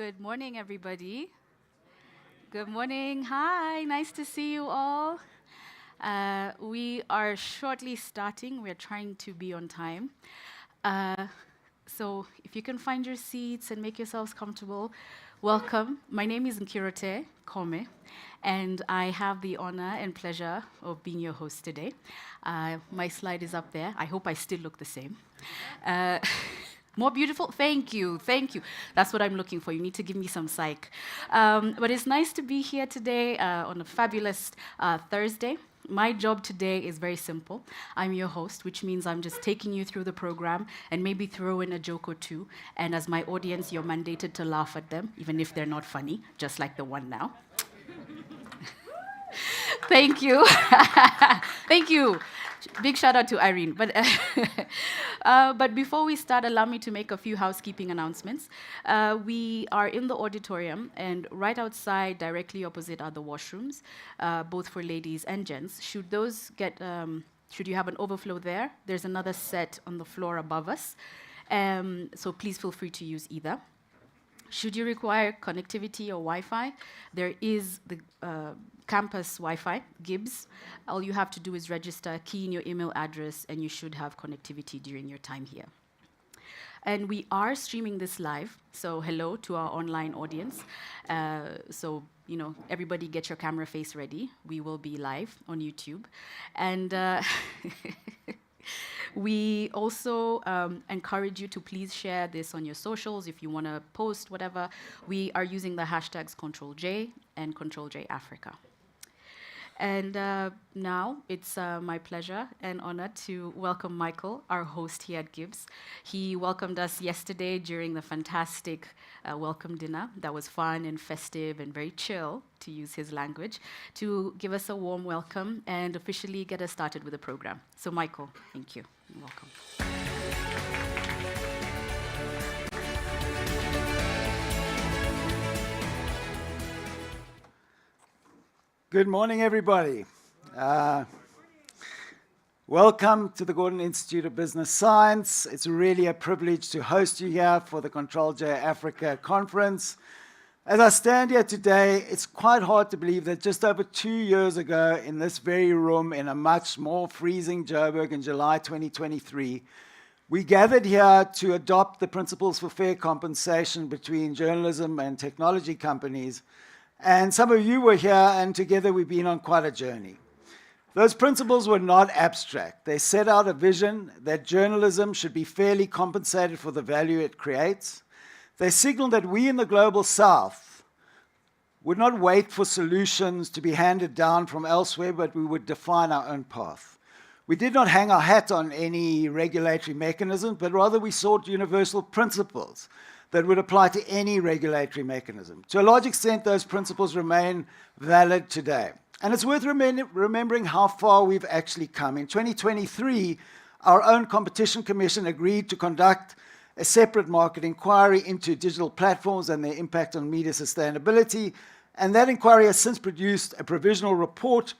Good morning, everybody. Good morning. Hi, nice to see you all. We are shortly starting. We're trying to be on time. So if you can find your seats and make yourselves comfortable, welcome. My name is Nkirote Kome, and I have the honor and pleasure of being your host today. My slide is up there. I hope I still look the same. More beautiful? Thank you, thank you. That's what I'm looking for. You need to give me some psych. But it's nice to be here today on a fabulous Thursday. My job today is very simple. I'm your host, which means I'm just taking you through the program and maybe throw in a joke or two. And as my audience, you're mandated to laugh at them, even if they're not funny, just like the one now. Thank you. Thank you. Big shout out to Irene. But before we start, allow me to make a few housekeeping announcements. We are in the auditorium, and right outside, directly opposite, are the washrooms, both for ladies and gents. Should you have an overflow there, there's another set on the floor above us. So please feel free to use either. Should you require connectivity or Wi-Fi, there is the campus Wi-Fi, GIBS. All you have to do is register, key in your email address, and you should have connectivity during your time here. And we are streaming this live, so hello to our online audience. So, everybody get your camera face ready. We will be live on YouTube. And we also encourage you to please share this on your socials if you want to post whatever. We are using the hashtags CTRL+J and CTRL+J Africa. And now it's my pleasure and honor to welcome Michael, our host here at GIBS. He welcomed us yesterday during the fantastic welcome dinner that was fun and festive and very chill, to use his language, to give us a warm welcome and officially get us started with the program. So Michael, thank you. You're welcome. Good morning, everybody. Welcome to the Gordon Institute of Business Science. It's really a privilege to host you here for the CTRL+J Africa conference. As I stand here today, it's quite hard to believe that just over 2 years ago, in this very room, in a much more freezing Joburg in July 2023, we gathered here to adopt the principles for fair compensation between journalism and technology companies. And some of you were here, and together we've been on quite a journey. Those principles were not abstract. They set out a vision that journalism should be fairly compensated for the value it creates. They signaled that we in the Global South would not wait for solutions to be handed down from elsewhere, but we would define our own path. We did not hang our hat on any regulatory mechanism, but rather we sought universal principles that would apply to any regulatory mechanism. To a large extent, those principles remain valid today. And it's worth remembering how far we've actually come. In 2023, our own Competition Commission agreed to conduct a separate market inquiry into digital platforms and their impact on media sustainability. And that inquiry has since produced a provisional report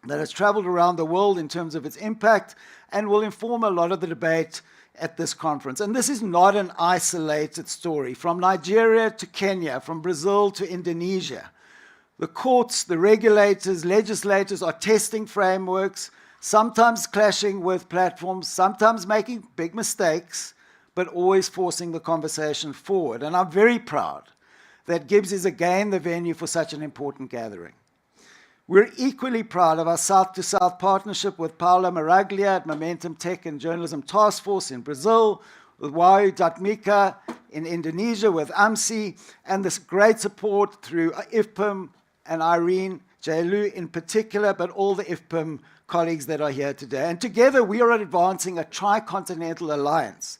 that has traveled around the world in terms of its impact and will inform a lot of the debate at this conference. And this is not an isolated story. From Nigeria to Kenya, from Brazil to Indonesia, the courts, the regulators, legislators are testing frameworks, sometimes clashing with platforms, sometimes making big mistakes, but always forcing the conversation forward. And I'm very proud that GIBS is again the venue for such an important gathering. We're equally proud of our South-to-South partnership with Paula Maraglia at Momentum Tech and Journalism Task Force in Brazil, with Wahyu Datmika in Indonesia, with AMSI, and this great support through IFPIM and Irene Jailu in particular, but all the IFPIM colleagues that are here today. And together we are advancing a Tri-continental alliance,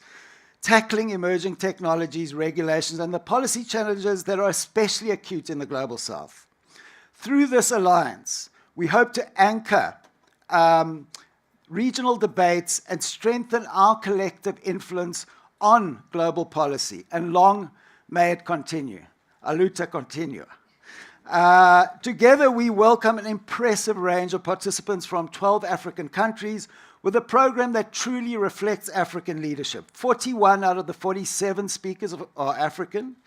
tackling emerging technologies, regulations, and the policy challenges that are especially acute in the Global South. Through this alliance, we hope to anchor regional debates and strengthen our collective influence on global policy. And long may it continue. A luta continua. Together, we welcome an impressive range of participants from 12 African countries with a program that truly reflects African leadership. 41 out of the 47 speakers are African.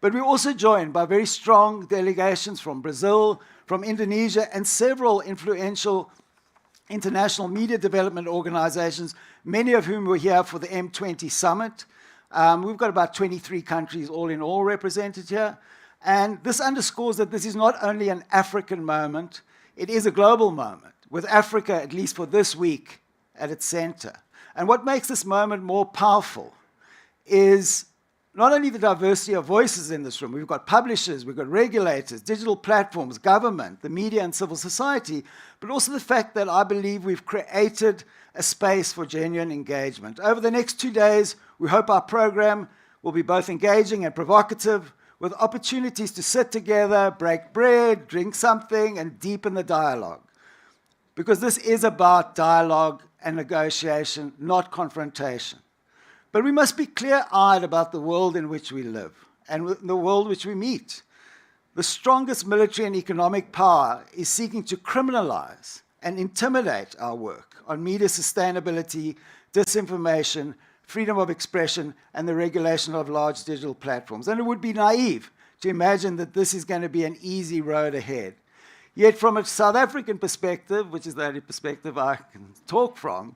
But we're also joined by very strong delegations from Brazil, from Indonesia, and several influential international media development organizations, many of whom were here for the M20 summit. We've got about 23 countries all in all represented here. And this underscores that this is not only an African moment, it is a global moment, with Africa, at least for this week, at its center. And what makes this moment more powerful is not only the diversity of voices in this room, we've got publishers, we've got regulators, digital platforms, government, the media and civil society, but also the fact that I believe we've created a space for genuine engagement. Over the next 2 days, we hope our program will be both engaging and provocative, with opportunities to sit together, break bread, drink something, and deepen the dialogue. Because this is about dialogue and negotiation, not confrontation. But we must be clear-eyed about the world in which we live and the world which we meet. The strongest military and economic power is seeking to criminalize and intimidate our work on media sustainability, disinformation, freedom of expression, and the regulation of large digital platforms. And it would be naive to imagine that this is going to be an easy road ahead. Yet from a South African perspective, which is the only perspective I can talk from,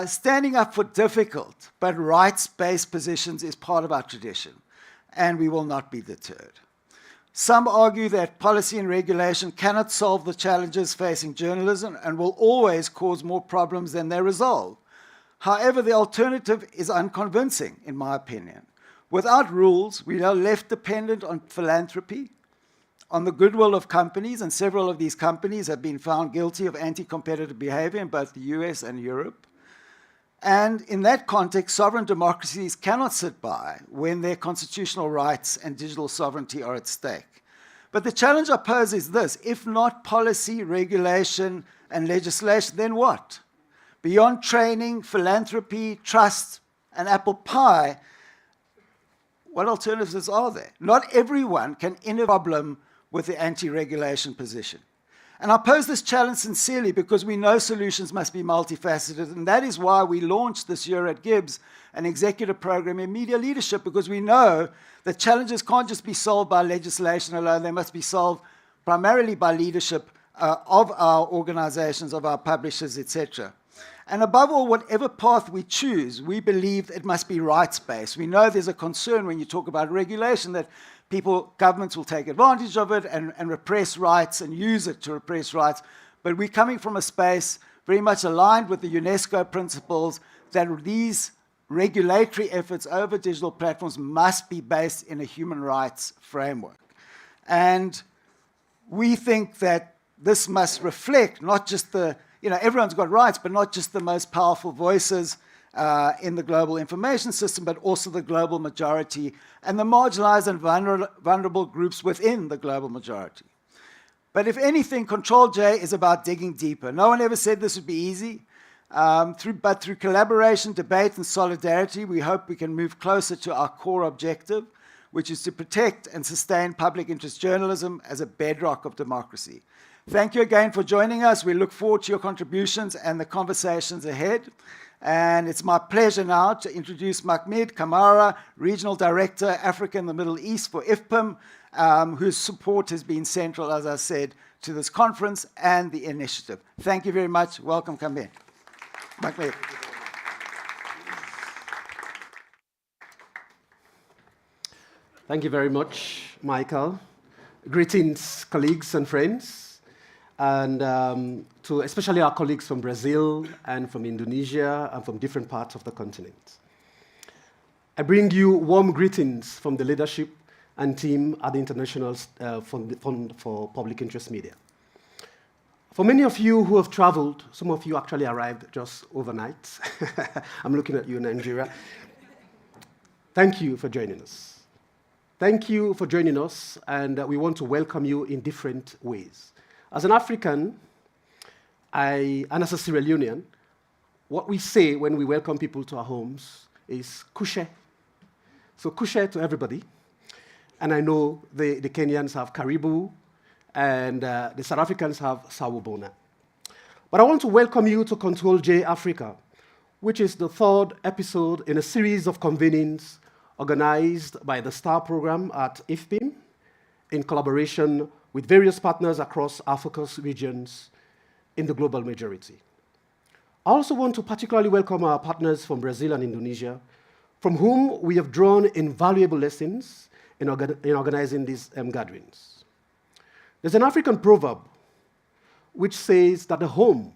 standing up for difficult but rights-based positions is part of our tradition, and we will not be deterred. Some argue that policy and regulation cannot solve the challenges facing journalism and will always cause more problems than they resolve. However, the alternative is unconvincing, in my opinion. Without rules, we are left dependent on philanthropy, on the goodwill of companies, and several of these companies have been found guilty of anti-competitive behavior in both the US and Europe. And in that context, sovereign democracies cannot sit by when their constitutional rights and digital sovereignty are at stake. But the challenge I pose is this: if not policy, regulation, and legislation, then what? Beyond training, philanthropy, trust, and apple pie, what alternatives are there? Not everyone can innovate a problem with the anti-regulation position. And I pose this challenge sincerely because we know solutions must be multifaceted, and that is why we launched this year at GIBS an executive program in media leadership, because we know that challenges can't just be solved by legislation alone, they must be solved primarily by leadership of our organizations, of our publishers, etc. And above all, whatever path we choose, we believe it must be rights-based. We know there's a concern when you talk about regulation that governments will take advantage of it and repress rights and use it to repress rights. But we're coming from a space very much aligned with the UNESCO principles that these regulatory efforts over digital platforms must be based in a human rights framework. And we think that this must reflect not just everyone's got rights, but not just the most powerful voices in the global information system, but also the global majority and the marginalized and vulnerable groups within the global majority. But if anything, Control J is about digging deeper. No one ever said this would be easy, but through collaboration, debate, and solidarity, we hope we can move closer to our core objective, which is to protect and sustain public interest journalism as a bedrock of democracy. Thank you again for joining us. We look forward to your contributions and the conversations ahead. And it's my pleasure now to introduce Mahmoud Kamara, Regional Director, Africa and the Middle East for IFPIM, whose support has been central, as I said, to this conference and the initiative. Thank you very much. Welcome, Kambe. Mahmoud. Thank you very much, Michael. Greetings, colleagues and friends. And to especially our colleagues from Brazil and from Indonesia and from different parts of the continent. I bring you warm greetings from the leadership and team at the International Fund for Public Interest Media. For many of you who have traveled, some of you actually arrived just overnight. I'm looking at you, Nigeria. Thank you for joining us. Thank you for joining us, and we want to welcome you in different ways. As an African, and as a Sierra Leonean, what we say when we welcome people to our homes is kushe. So kushe to everybody. And I know the Kenyans have karibu, and the South Africans have sawubona. But I want to welcome you to Control J Africa, which is the third episode in a series of convenings organized by the STAR program at IFPIM in collaboration with various partners across our focus regions in the global majority. I also want to particularly welcome our partners from Brazil and Indonesia, from whom we have drawn invaluable lessons in organizing these gatherings. There's an African proverb which says that a home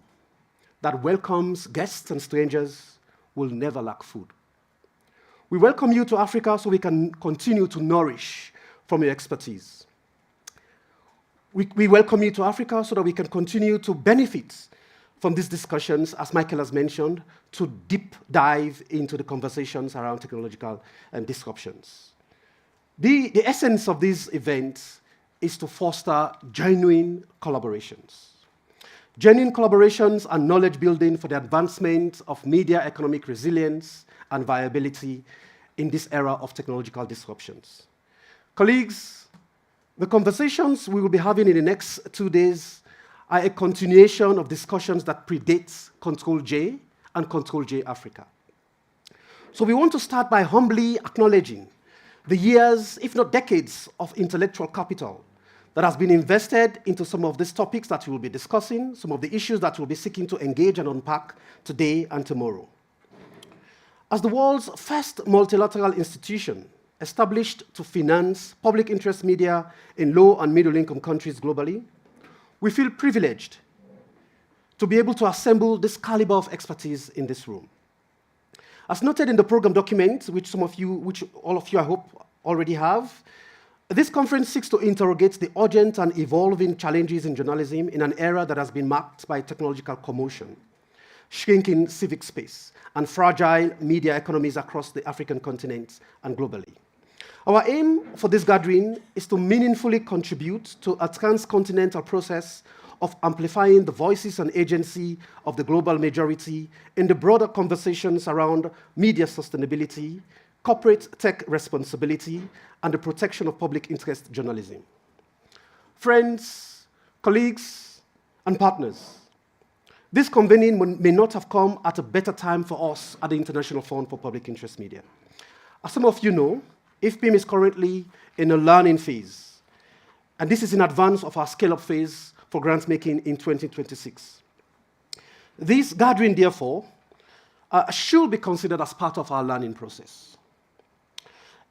that welcomes guests and strangers will never lack food. We welcome you to Africa so we can continue to nourish from your expertise. We welcome you to Africa so that we can continue to benefit from these discussions, as Michael has mentioned, to deep dive into the conversations around technological disruptions. The essence of these events is to foster genuine collaborations. Genuine collaborations and knowledge building for the advancement of media economic resilience and viability in this era of technological disruptions. Colleagues, the conversations we will be having in the next 2 days are a continuation of discussions that predates CTRL+J and CTRL+J Africa. So we want to start by humbly acknowledging the years, if not decades, of intellectual capital that has been invested into some of these topics that we will be discussing, some of the issues that we'll be seeking to engage and unpack today and tomorrow. As the world's first multilateral institution established to finance public interest media in low and middle-income countries globally, we feel privileged to be able to assemble this caliber of expertise in this room. As noted in the program document, which all of you I hope already have, this conference seeks to interrogate the urgent and evolving challenges in journalism in an era that has been marked by technological commotion, shrinking civic space, and fragile media economies across the African continent and globally. Our aim for this gathering is to meaningfully contribute to a transcontinental process of amplifying the voices and agency of the global majority in the broader conversations around media sustainability, corporate tech responsibility, and the protection of public interest journalism. Friends, colleagues, and partners, this convening may not have come at a better time for us at the International Fund for Public Interest Media. As some of you know, IFPIM is currently in a learning phase, and this is in advance of our scale-up phase for grant making in 2026. This gathering, therefore, should be considered as part of our learning process.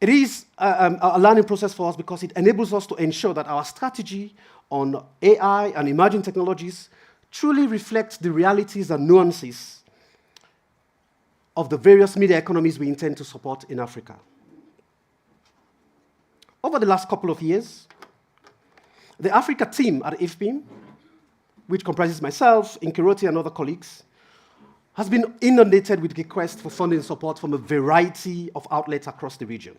It is a learning process for us because it enables us to ensure that our strategy on AI and emerging technologies truly reflects the realities and nuances of the various media economies we intend to support in Africa. Over the last couple of years, the Africa team at IFPIM, which comprises myself, Nkiroti, and other colleagues, has been inundated with requests for funding support from a variety of outlets across the region.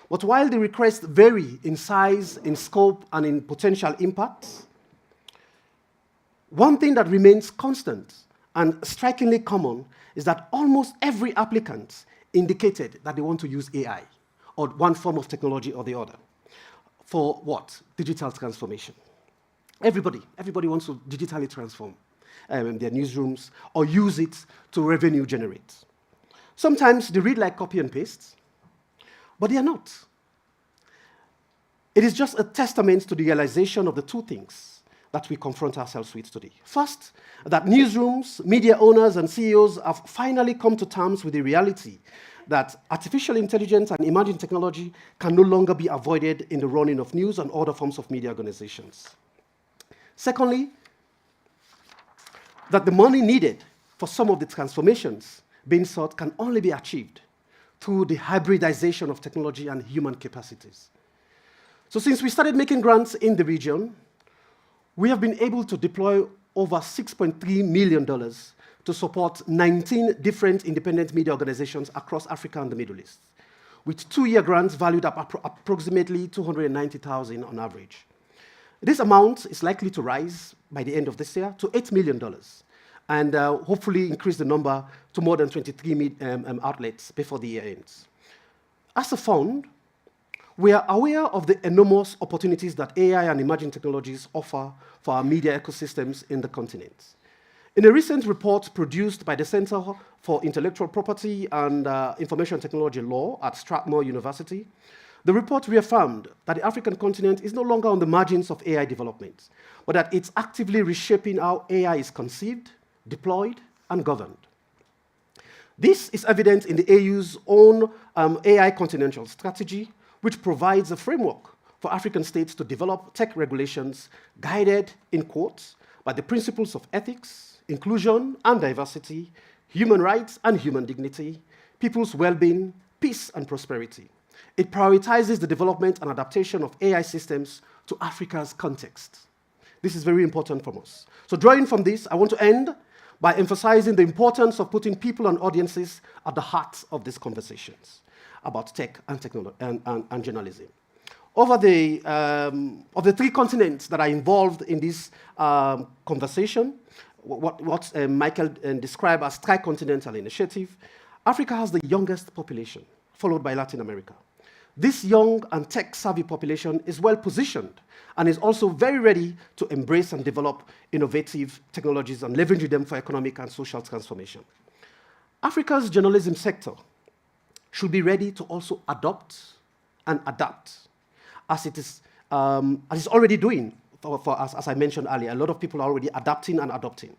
But while the requests vary in size, in scope, and in potential impacts, one thing that remains constant and strikingly common is that almost every applicant indicated that they want to use AI or one form of technology or the other. For what? Digital transformation. Everybody wants to digitally transform their newsrooms or use it to revenue generate. Sometimes they read like copy and paste, but they are not. It is just a testament to the realization of the two things that we confront ourselves with today. First, that newsrooms, media owners, and CEOs have finally come to terms with the reality that artificial intelligence and emerging technology can no longer be avoided in the running of news and other forms of media organizations. Secondly, that the money needed for some of the transformations being sought can only be achieved through the hybridization of technology and human capacities. So since we started making grants in the region, we have been able to deploy over $6.3 million to support 19 different independent media organizations across Africa and the Middle East, with 2-year grants valued at approximately $290,000 on average. This amount is likely to rise by the end of this year to $8 million, and hopefully increase the number to more than 23 outlets before the year ends. As a fund, we are aware of the enormous opportunities that AI and emerging technologies offer for our media ecosystems in the continent. In a recent report produced by the Center for Intellectual Property and Information Technology Law at Strathmore University, the report reaffirmed that the African continent is no longer on the margins of AI development, but that it's actively reshaping how AI is conceived, deployed, and governed. This is evident in the AU's own AI continental strategy, which provides a framework for African states to develop tech regulations guided, in quotes, by the principles of ethics, inclusion and diversity, human rights and human dignity, people's well-being, peace and prosperity. It prioritizes the development and adaptation of AI systems to Africa's context. This is very important for us. So drawing from this, I want to end by emphasizing the importance of putting people and audiences at the heart of these conversations about tech and technology and journalism. Of the 3 continents that are involved in this conversation, what Michael described as Tri-continental initiative, Africa has the youngest population, followed by Latin America. This young and tech-savvy population is well-positioned and is also very ready to embrace and develop innovative technologies and leveraging them for economic and social transformation. Africa's journalism sector should be ready to also adopt and adapt, as it's already doing for us, as I mentioned earlier. A lot of people are already adapting and adopting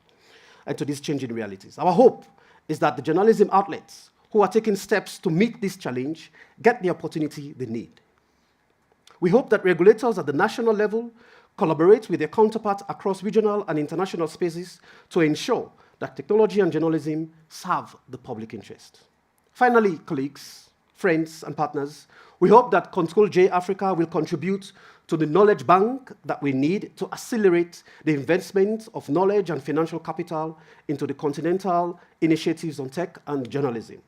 to these changing realities. Our hope is that the journalism outlets who are taking steps to meet this challenge get the opportunity they need. We hope that regulators at the national level collaborate with their counterparts across regional and international spaces to ensure that technology and journalism serve the public interest. Finally, colleagues, friends, and partners, we hope that CTRL+J Africa will contribute to the knowledge bank that we need to accelerate the investment of knowledge and financial capital into the continental initiatives on tech and journalism.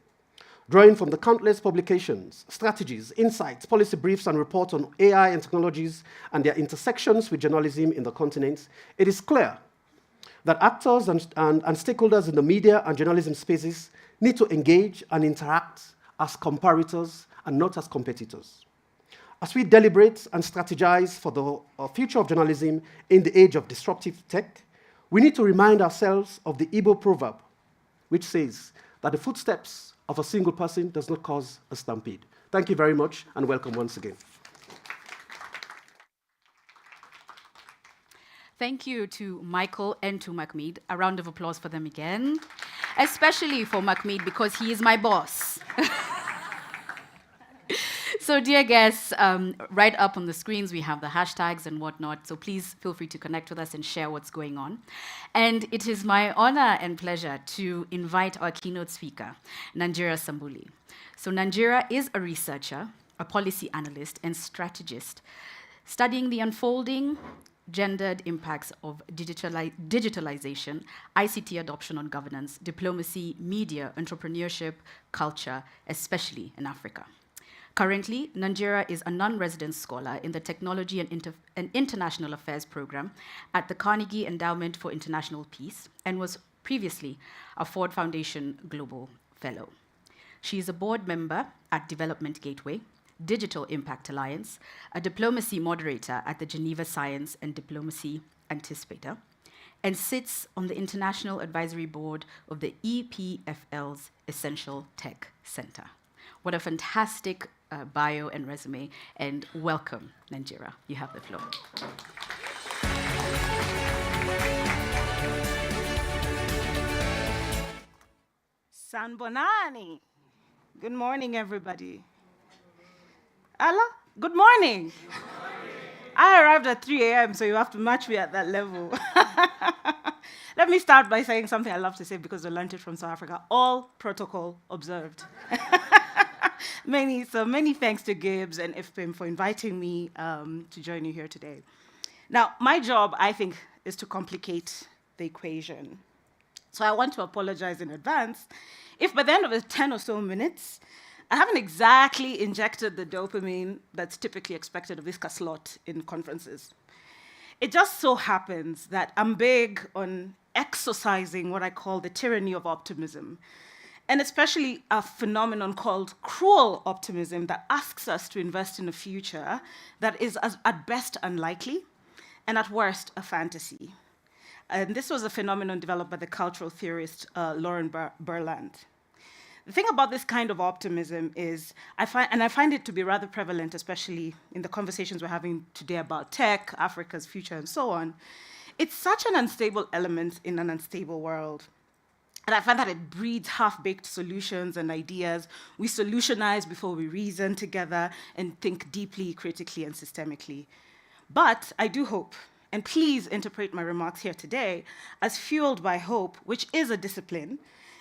Drawing from the countless publications, strategies, insights, policy briefs, and reports on AI and technologies and their intersections with journalism in the continent, it is clear that actors and stakeholders in the media and journalism spaces need to engage and interact as comparators and not as competitors. As we deliberate and strategize for the future of journalism in the age of disruptive tech, we need to remind ourselves of the Igbo proverb, which says that the footsteps of a single person does not cause a stampede. Thank you very much, and welcome once again. Thank you to Michael and to Mahmoud. A round of applause for them again, especially for Mahmoud because he is my boss. So dear guests, right up on the screens, we have the hashtags and whatnot. So please feel free to connect with us and share what's going on. And it is my honor and pleasure to invite our keynote speaker, Nanjira Sambuli. So Nanjira is a researcher, a policy analyst, and strategist, studying the unfolding gendered impacts of digitalization, ICT adoption on governance, diplomacy, media, entrepreneurship, culture, especially in Africa. Currently, Nanjira is a non-resident scholar in the Technology and International Affairs program at the Carnegie Endowment for International Peace and was previously a Ford Foundation Global Fellow. She is a board member at Development Gateway, Digital Impact Alliance, a diplomacy moderator at the Geneva Science and Diplomacy Anticipator, and sits on the International Advisory Board of the EPFL's Essential Tech Center. What a fantastic bio and resume, and welcome, Nanjira. You have the floor. Sanbonani. Good morning, everybody. Allah, good morning. I arrived at 3 a.m., so you have to match me at that level. Let me start by saying something I love to say because I learned it from South Africa. All protocol observed. Many thanks to GIBS and IFPIM for inviting me to join you here today. Now, my job, I think, is to complicate the equation. So I want to apologize in advance if by the end of the 10 or so minutes, I haven't exactly injected the dopamine that's typically expected of this slot in conferences. It just so happens that I'm big on exercising what I call the tyranny of optimism, and especially a phenomenon called cruel optimism that asks us to invest in a future that is at best unlikely and at worst a fantasy. And this was a phenomenon developed by the cultural theorist Lauren Berland. The thing about this kind of optimism is, I find it to be rather prevalent, especially in the conversations we're having today about tech, Africa's future, and so on. It's such an unstable element in an unstable world. And I find that it breeds half-baked solutions and ideas. We solutionize before we reason together and think deeply, critically, and systemically. But I do hope, and please interpret my remarks here today as fueled by hope, which is a discipline,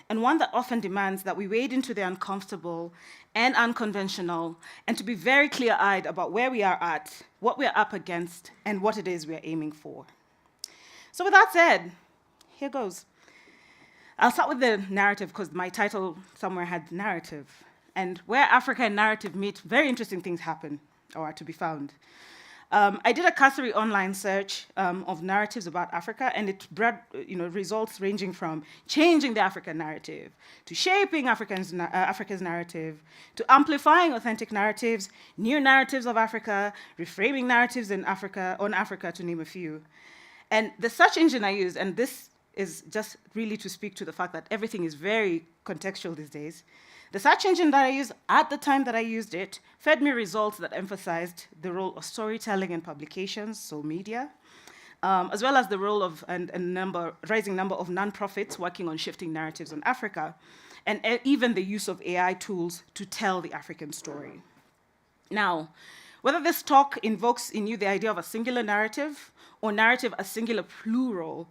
and one that often demands that we wade into the uncomfortable and unconventional, and to be very clear-eyed about where we are at, what we're up against, and what it is we're aiming for. So with that said, here goes. I'll start with the narrative, because my title somewhere had narrative. And where Africa and narrative meet, very interesting things happen, or are to be found. I did a cursory online search of narratives about Africa, and it brought results ranging from changing the African narrative, to shaping Africa's narrative, to amplifying authentic narratives, new narratives of Africa, reframing narratives on Africa, to name a few. And the search engine I used, and this is just really to speak to the fact that everything is very contextual these days. The search engine that I used at the time that I used it fed me results that emphasized the role of storytelling and publications, so media, as well as the role of rising number of nonprofits working on shifting narratives on Africa, and even the use of AI tools to tell the African story. Now, whether this talk invokes in you the idea of a singular narrative or narrative as singular plural,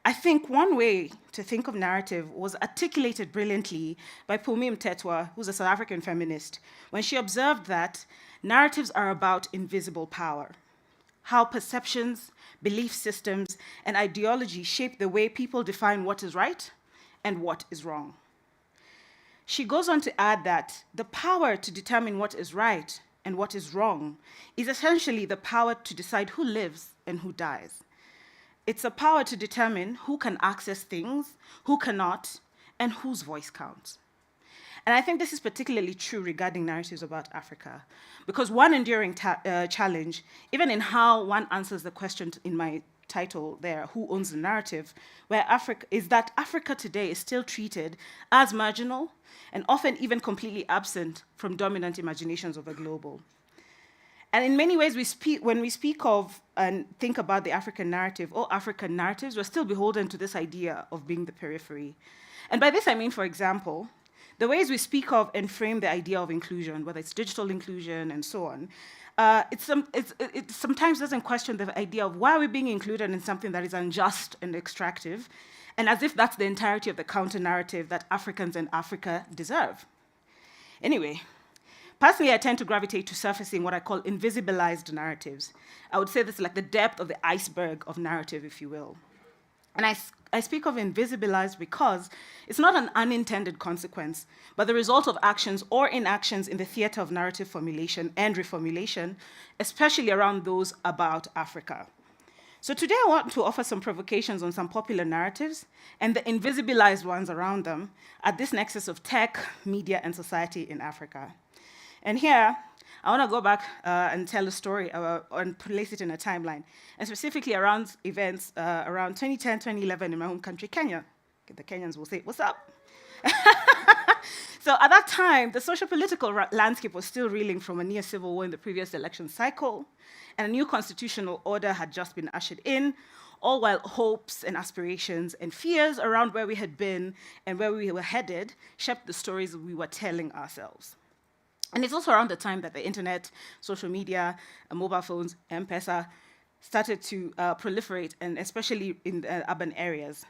I think one way to think of narrative was articulated brilliantly by Phumi Mthethwa, who's a South African feminist, when she observed that narratives are about invisible power, how perceptions, belief systems, and ideology shape the way people define what is right and what is wrong. She goes on to add that the power to determine what is right and what is wrong is essentially the power to decide who lives and who dies. It's a power to determine who can access things, who cannot, and whose voice counts. And I think this is particularly true regarding narratives about Africa, because one enduring challenge, even in how one answers the question in my title there, who owns the narrative, is that Africa today is still treated as marginal and often even completely absent from dominant imaginations of the global. And in many ways, when we speak of and think about the African narrative or African narratives, we're still beholden to this idea of being the periphery. And by this, I mean, for example, the ways we speak of and frame the idea of inclusion, whether it's digital inclusion and so on, it sometimes doesn't question the idea of why are we being included in something that is unjust and extractive, and as if that's the entirety of the counter-narrative that Africans and Africa deserve. Anyway, personally, I tend to gravitate to surfacing what I call invisibilized narratives. I would say this is like the depth of the iceberg of narrative, if you will. And I speak of invisibilized because it's not an unintended consequence, but the result of actions or inactions in the theater of narrative formulation and reformulation, especially around those about Africa. So today I want to offer some provocations on some popular narratives and the invisibilized ones around them at this nexus of tech, media, and society in Africa. And here, I want to go back and tell a story and place it in a timeline, and specifically around events around 2010, 2011 in my home country, Kenya. The Kenyans will say, "What's up?" So at that time, the social-political landscape was still reeling from a near civil war in the previous election cycle, and a new constitutional order had just been ushered in, all while hopes and aspirations and fears around where we had been and where we were headed shaped the stories we were telling ourselves. And it's also around the time that the internet, social media, mobile phones, M-Pesa started to proliferate, and especially in urban areas.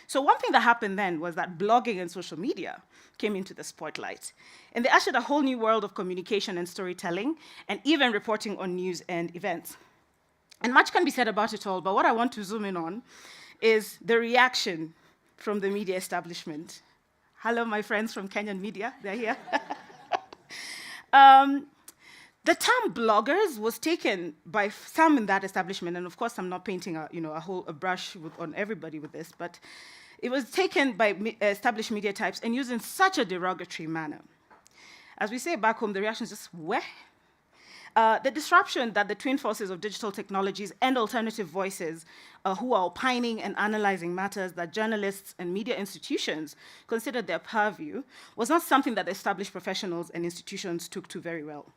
So one thing that happened then was that blogging and social media came into the spotlight. And they ushered a whole new world of communication and storytelling, and even reporting on news and events. And much can be said about it all, but what I want to zoom in on is the reaction from the media establishment. Hello, my friends from Kenyan media, they're here. The term bloggers was taken by some in that establishment, and of course I'm not painting a brush on everybody with this, but it was taken by established media types and used in such a derogatory manner. As we say back home, the reaction is just, weh? The disruption that the twin forces of digital technologies and alternative voices who are opining and analyzing matters that journalists and media institutions considered their purview was not something that established professionals and institutions took to very well.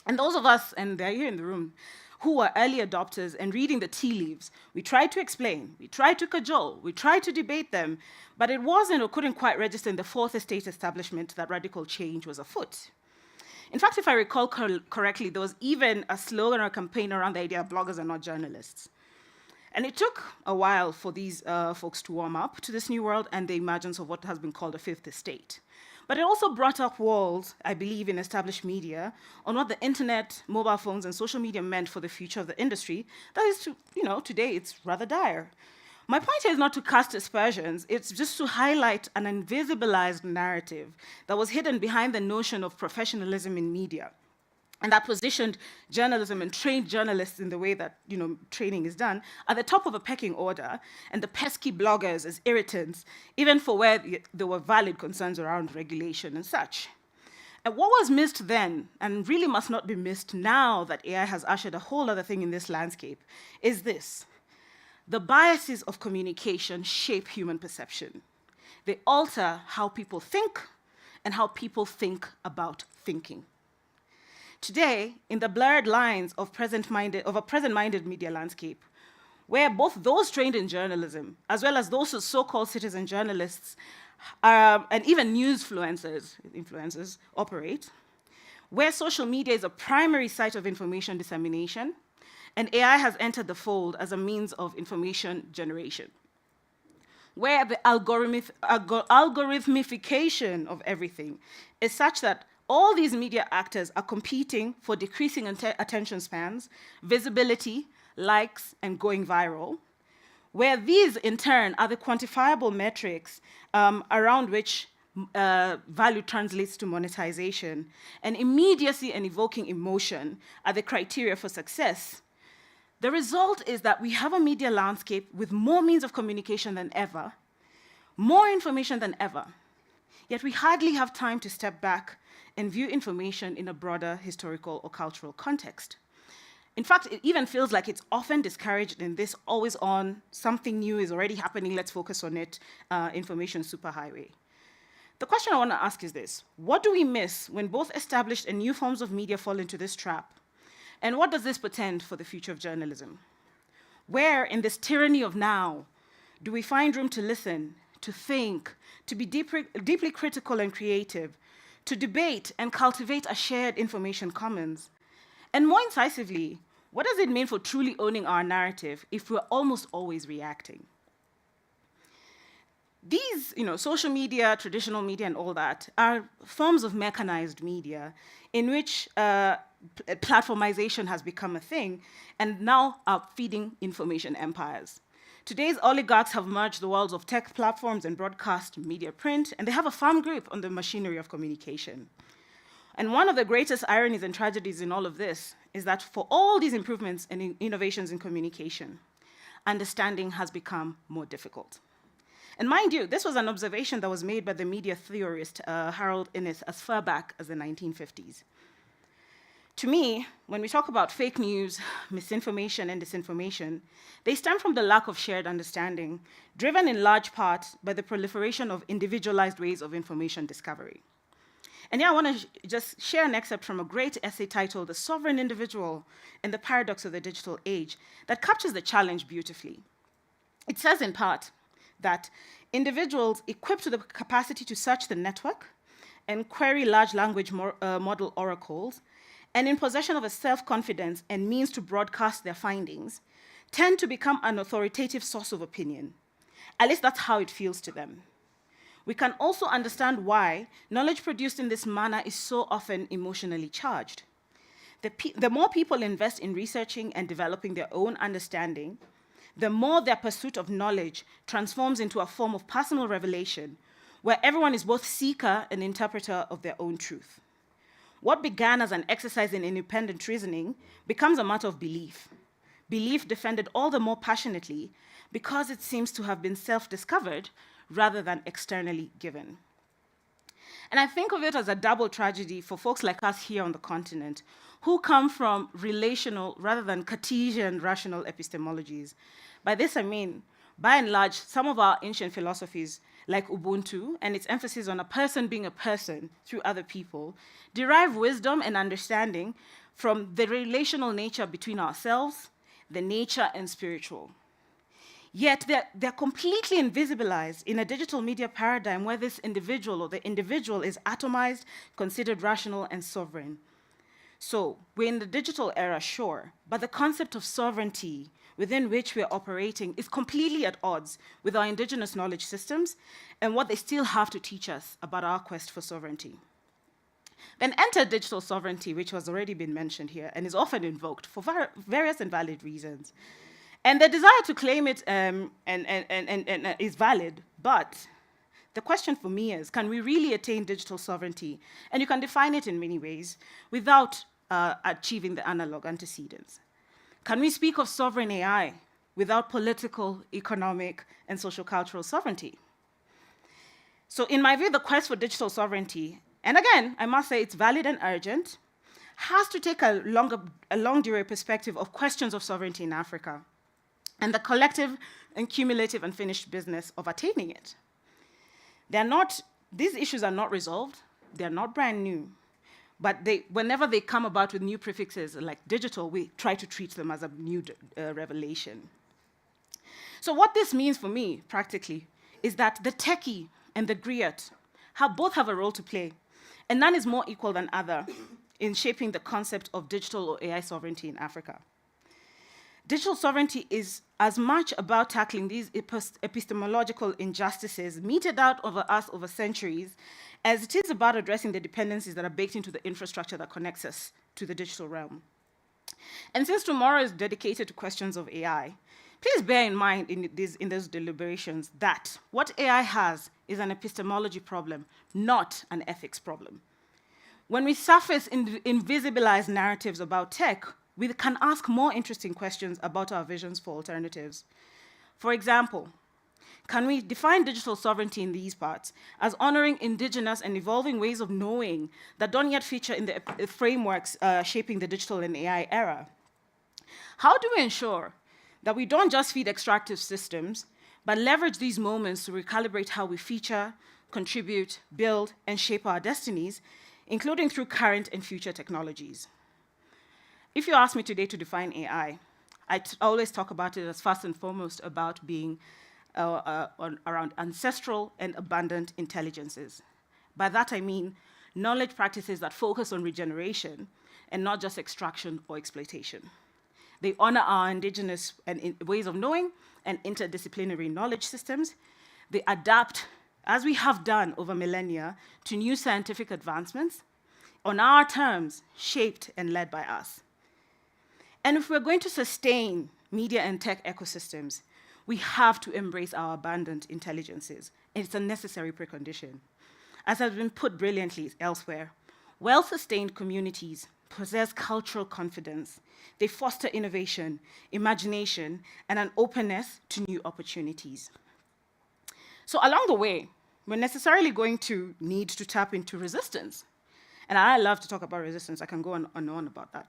And those of us, and they're here in the room, who were early adopters and reading the tea leaves, we tried to explain, we tried to cajole, we tried to debate them, but it wasn't or couldn't quite register in the fourth estate establishment that radical change was afoot. In fact, if I recall correctly, there was even a slogan or a campaign around the idea bloggers are not journalists. And it took a while for these folks to warm up to this new world and the emergence of what has been called a fifth estate. But it also brought up walls, I believe, in established media on what the internet, mobile phones, and social media meant for the future of the industry. That is, today it's rather dire. My point here is not to cast aspersions, it's just to highlight an invisibilized narrative that was hidden behind the notion of professionalism in media, and that positioned journalism and trained journalists in the way that training is done at the top of a pecking order, and the pesky bloggers as irritants, even for where there were valid concerns around regulation and such. And what was missed then, and really must not be missed now that AI has ushered a whole other thing in this landscape, is this. The biases of communication shape human perception. They alter how people think and how people think about thinking. Today, in the blurred lines of a present-minded media landscape, where both those trained in journalism, as well as those so-called citizen journalists, and even influencers operate, where social media is a primary site of information dissemination, and AI has entered the fold as a means of information generation, where the algorithmification of everything is such that all these media actors are competing for decreasing attention spans, visibility, likes, and going viral, where these, in turn, are the quantifiable metrics around which value translates to monetization, and immediacy and evoking emotion are the criteria for success. The result is that we have a media landscape with more means of communication than ever, more information than ever, yet we hardly have time to step back and view information in a broader historical or cultural context. In fact, it even feels like it's often discouraged in this always-on, something new is already happening, let's focus on it, information superhighway. The question I want to ask is this: what do we miss when both established and new forms of media fall into this trap? And what does this portend for the future of journalism? Where, in this tyranny of now, do we find room to listen, to think, to be deeply critical and creative, to debate and cultivate a shared information commons? And more incisively, what does it mean for truly owning our narrative if we're almost always reacting? These, social media, traditional media, and all that are forms of mechanized media in which platformization has become a thing and now are feeding information empires. Today's oligarchs have merged the worlds of tech platforms and broadcast media print, and they have a firm grip on the machinery of communication. And one of the greatest ironies and tragedies in all of this is that for all these improvements and innovations in communication, understanding has become more difficult. And mind you, this was an observation that was made by the media theorist Harold Innis as far back as the 1950s. To me, when we talk about fake news, misinformation, and disinformation, they stem from the lack of shared understanding, driven in large part by the proliferation of individualized ways of information discovery. And yeah, I want to just share an excerpt from a great essay titled The Sovereign Individual and the Paradox of the Digital Age that captures the challenge beautifully. It says in part that individuals equipped with the capacity to search the network and query large language model oracles, and in possession of a self-confidence and means to broadcast their findings, tend to become an authoritative source of opinion. At least that's how it feels to them. We can also understand why knowledge produced in this manner is so often emotionally charged. The more people invest in researching and developing their own understanding, the more their pursuit of knowledge transforms into a form of personal revelation, where everyone is both seeker and interpreter of their own truth. What began as an exercise in independent reasoning becomes a matter of belief. Belief defended all the more passionately because it seems to have been self-discovered rather than externally given. And I think of it as a double tragedy for folks like us here on the continent, who come from relational rather than Cartesian rational epistemologies. By this I mean, by and large, some of our ancient philosophies, like Ubuntu and its emphasis on a person being a person through other people, derive wisdom and understanding from the relational nature between ourselves, the nature and spiritual. Yet they're completely invisibilized in a digital media paradigm where this individual or the individual is atomized, considered rational and sovereign. So we're in the digital era, sure, but the concept of sovereignty within which we're operating is completely at odds with our indigenous knowledge systems and what they still have to teach us about our quest for sovereignty. Then enter digital sovereignty, which has already been mentioned here and is often invoked for various and valid reasons. And the desire to claim it is valid, but the question for me is, can we really attain digital sovereignty? And you can define it in many ways without achieving the analog antecedents. Can we speak of sovereign AI without political, economic, and social cultural sovereignty? So in my view, the quest for digital sovereignty, and again, I must say it's valid and urgent, has to take a long-duration perspective of questions of sovereignty in Africa and the collective and cumulative unfinished business of attaining it. These issues are not resolved, they're not brand new, but whenever they come about with new prefixes like digital, we try to treat them as a new revelation. So what this means for me, practically, is that the techie and the griot both have a role to play, and none is more equal than other in shaping the concept of digital or AI sovereignty in Africa. Digital sovereignty is as much about tackling these epistemological injustices meted out over us over centuries as it is about addressing the dependencies that are baked into the infrastructure that connects us to the digital realm. And since tomorrow is dedicated to questions of AI, please bear in mind in those deliberations that what AI has is an epistemology problem, not an ethics problem. When we surface invisibilized narratives about tech, we can ask more interesting questions about our visions for alternatives. For example, can we define digital sovereignty in these parts as honoring indigenous and evolving ways of knowing that don't yet feature in the frameworks shaping the digital and AI era? How do we ensure that we don't just feed extractive systems, but leverage these moments to recalibrate how we feature, contribute, build, and shape our destinies, including through current and future technologies? If you ask me today to define AI, I always talk about it as first and foremost about being around ancestral and abundant intelligences. By that I mean knowledge practices that focus on regeneration and not just extraction or exploitation. They honor our indigenous ways of knowing and interdisciplinary knowledge systems. They adapt, as we have done over millennia, to new scientific advancements on our terms, shaped and led by us. And if we're going to sustain media and tech ecosystems, we have to embrace our abundant intelligences. And it's a necessary precondition. As has been put brilliantly elsewhere, well-sustained communities possess cultural confidence. They foster innovation, imagination, and an openness to new opportunities. So along the way, we're necessarily going to need to tap into resistance. And I love to talk about resistance. I can go on and on about that.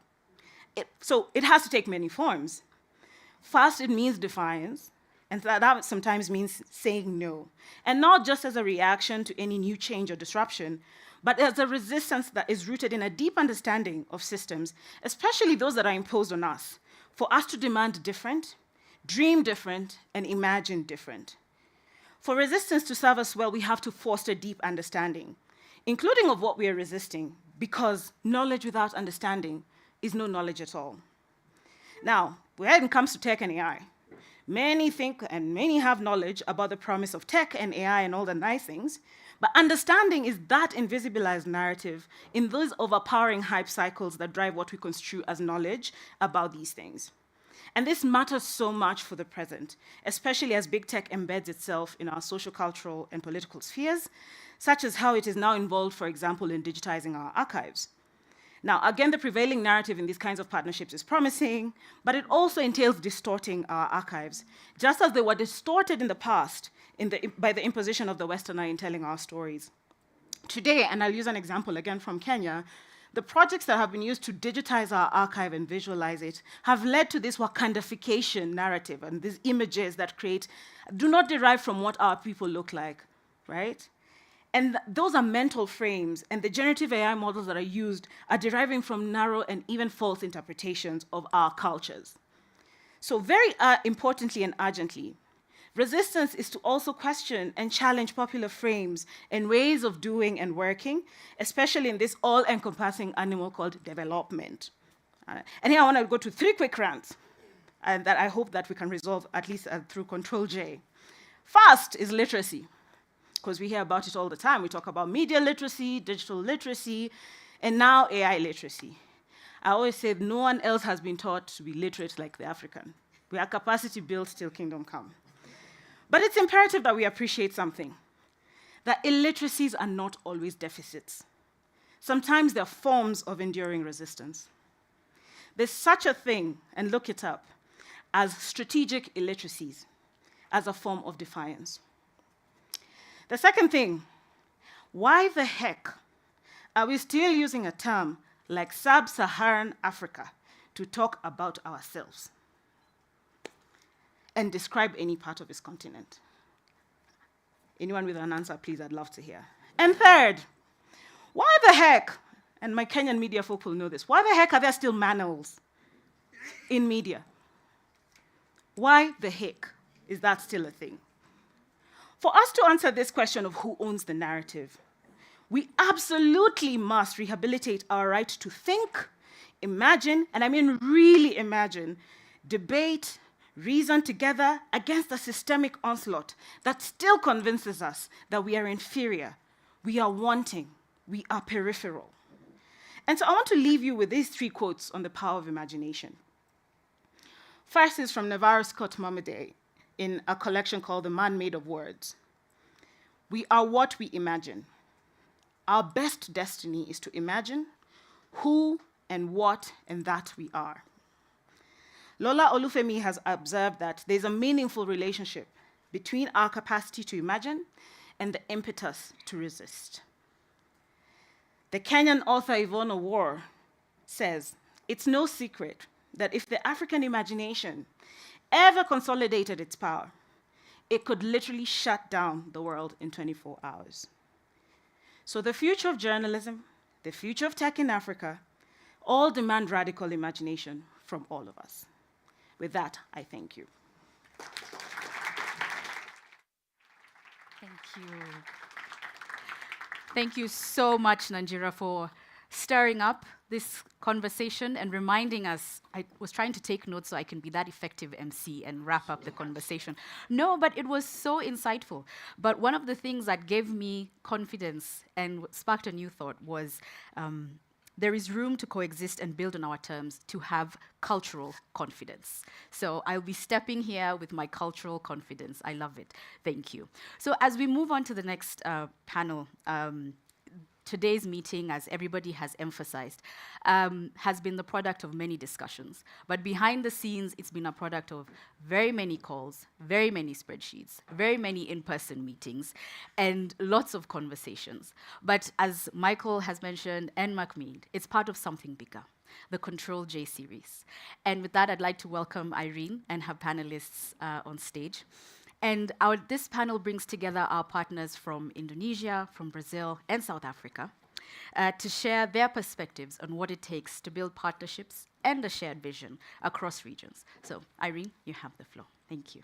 So it has to take many forms. First, it means defiance, and that sometimes means saying no. And not just as a reaction to any new change or disruption, but as a resistance that is rooted in a deep understanding of systems, especially those that are imposed on us, for us to demand different, dream different, and imagine different. For resistance to serve us well, we have to foster deep understanding, including of what we are resisting, because knowledge without understanding is no knowledge at all. Now, when it comes to tech and AI, many think and many have knowledge about the promise of tech and AI and all the nice things, but understanding is that invisibilized narrative in those overpowering hype cycles that drive what we construe as knowledge about these things. And this matters so much for the present, especially as big tech embeds itself in our social, cultural, and political spheres, such as how it is now involved, for example, in digitizing our archives. Now, again, the prevailing narrative in these kinds of partnerships is promising, but it also entails distorting our archives, just as they were distorted in the past by the imposition of the Westerner in telling our stories. Today, and I'll use an example again from Kenya, the projects that have been used to digitize our archive and visualize it have led to this Wakandification narrative and these images that do not derive from what our people look like, right? And those are mental frames, and the generative AI models that are used are deriving from narrow and even false interpretations of our cultures. So very importantly and urgently, resistance is to also question and challenge popular frames and ways of doing and working, especially in this all-encompassing animal called development. And here I want to go to 3 quick rants that I hope that we can resolve at least through Control-J. First is literacy, because we hear about it all the time. We talk about media literacy, digital literacy, and now AI literacy. I always say no one else has been taught to be literate like the African. We are capacity built till kingdom come. But it's imperative that we appreciate something, that illiteracies are not always deficits. Sometimes they're forms of enduring resistance. There's such a thing, and look it up, as strategic illiteracies, as a form of defiance. The second thing, why the heck are we still using a term like sub-Saharan Africa to talk about ourselves and describe any part of its continent? Anyone with an answer, please, I'd love to hear. And third, why the heck, and my Kenyan media folk will know this, why the heck are there still manuals in media? Why the heck is that still a thing? For us to answer this question of who owns the narrative, we absolutely must rehabilitate our right to think, imagine, and I mean really imagine, debate, reason together against a systemic onslaught that still convinces us that we are inferior, we are wanting, we are peripheral. And so I want to leave you with these 3 quotes on the power of imagination. First is from Navarro Scott Momaday in a collection called The Man Made of Words. We are what we imagine. Our best destiny is to imagine who and what and that we are. Lola Olufemi has observed that there's a meaningful relationship between our capacity to imagine and the impetus to resist. The Kenyan author Yvonne Owuor says, it's no secret that if the African imagination ever consolidated its power, it could literally shut down the world in 24 hours. So the future of journalism, the future of tech in Africa, all demand radical imagination from all of us. With that, I thank you. Thank you. Thank you so much, Nanjira, for stirring up this conversation and reminding us. I was trying to take notes so I can be that effective MC and wrap up the conversation. No, but it was so insightful. But one of the things that gave me confidence and sparked a new thought was there is room to coexist and build on our terms to have cultural confidence. So I'll be stepping here with my cultural confidence. I love it. Thank you. So as we move on to the next panel, today's meeting, as everybody has emphasized, has been the product of many discussions. But behind the scenes, it's been a product of very many calls, very many spreadsheets, very many in-person meetings, and lots of conversations. But as Michael has mentioned, and Macmead, it's part of something bigger, the Control-J series. And with that, I'd like to welcome Irene and her panelists on stage. And this panel brings together our partners from Indonesia, from Brazil, and South Africa to share their perspectives on what it takes to build partnerships and a shared vision across regions. So, Irene, you have the floor. Thank you.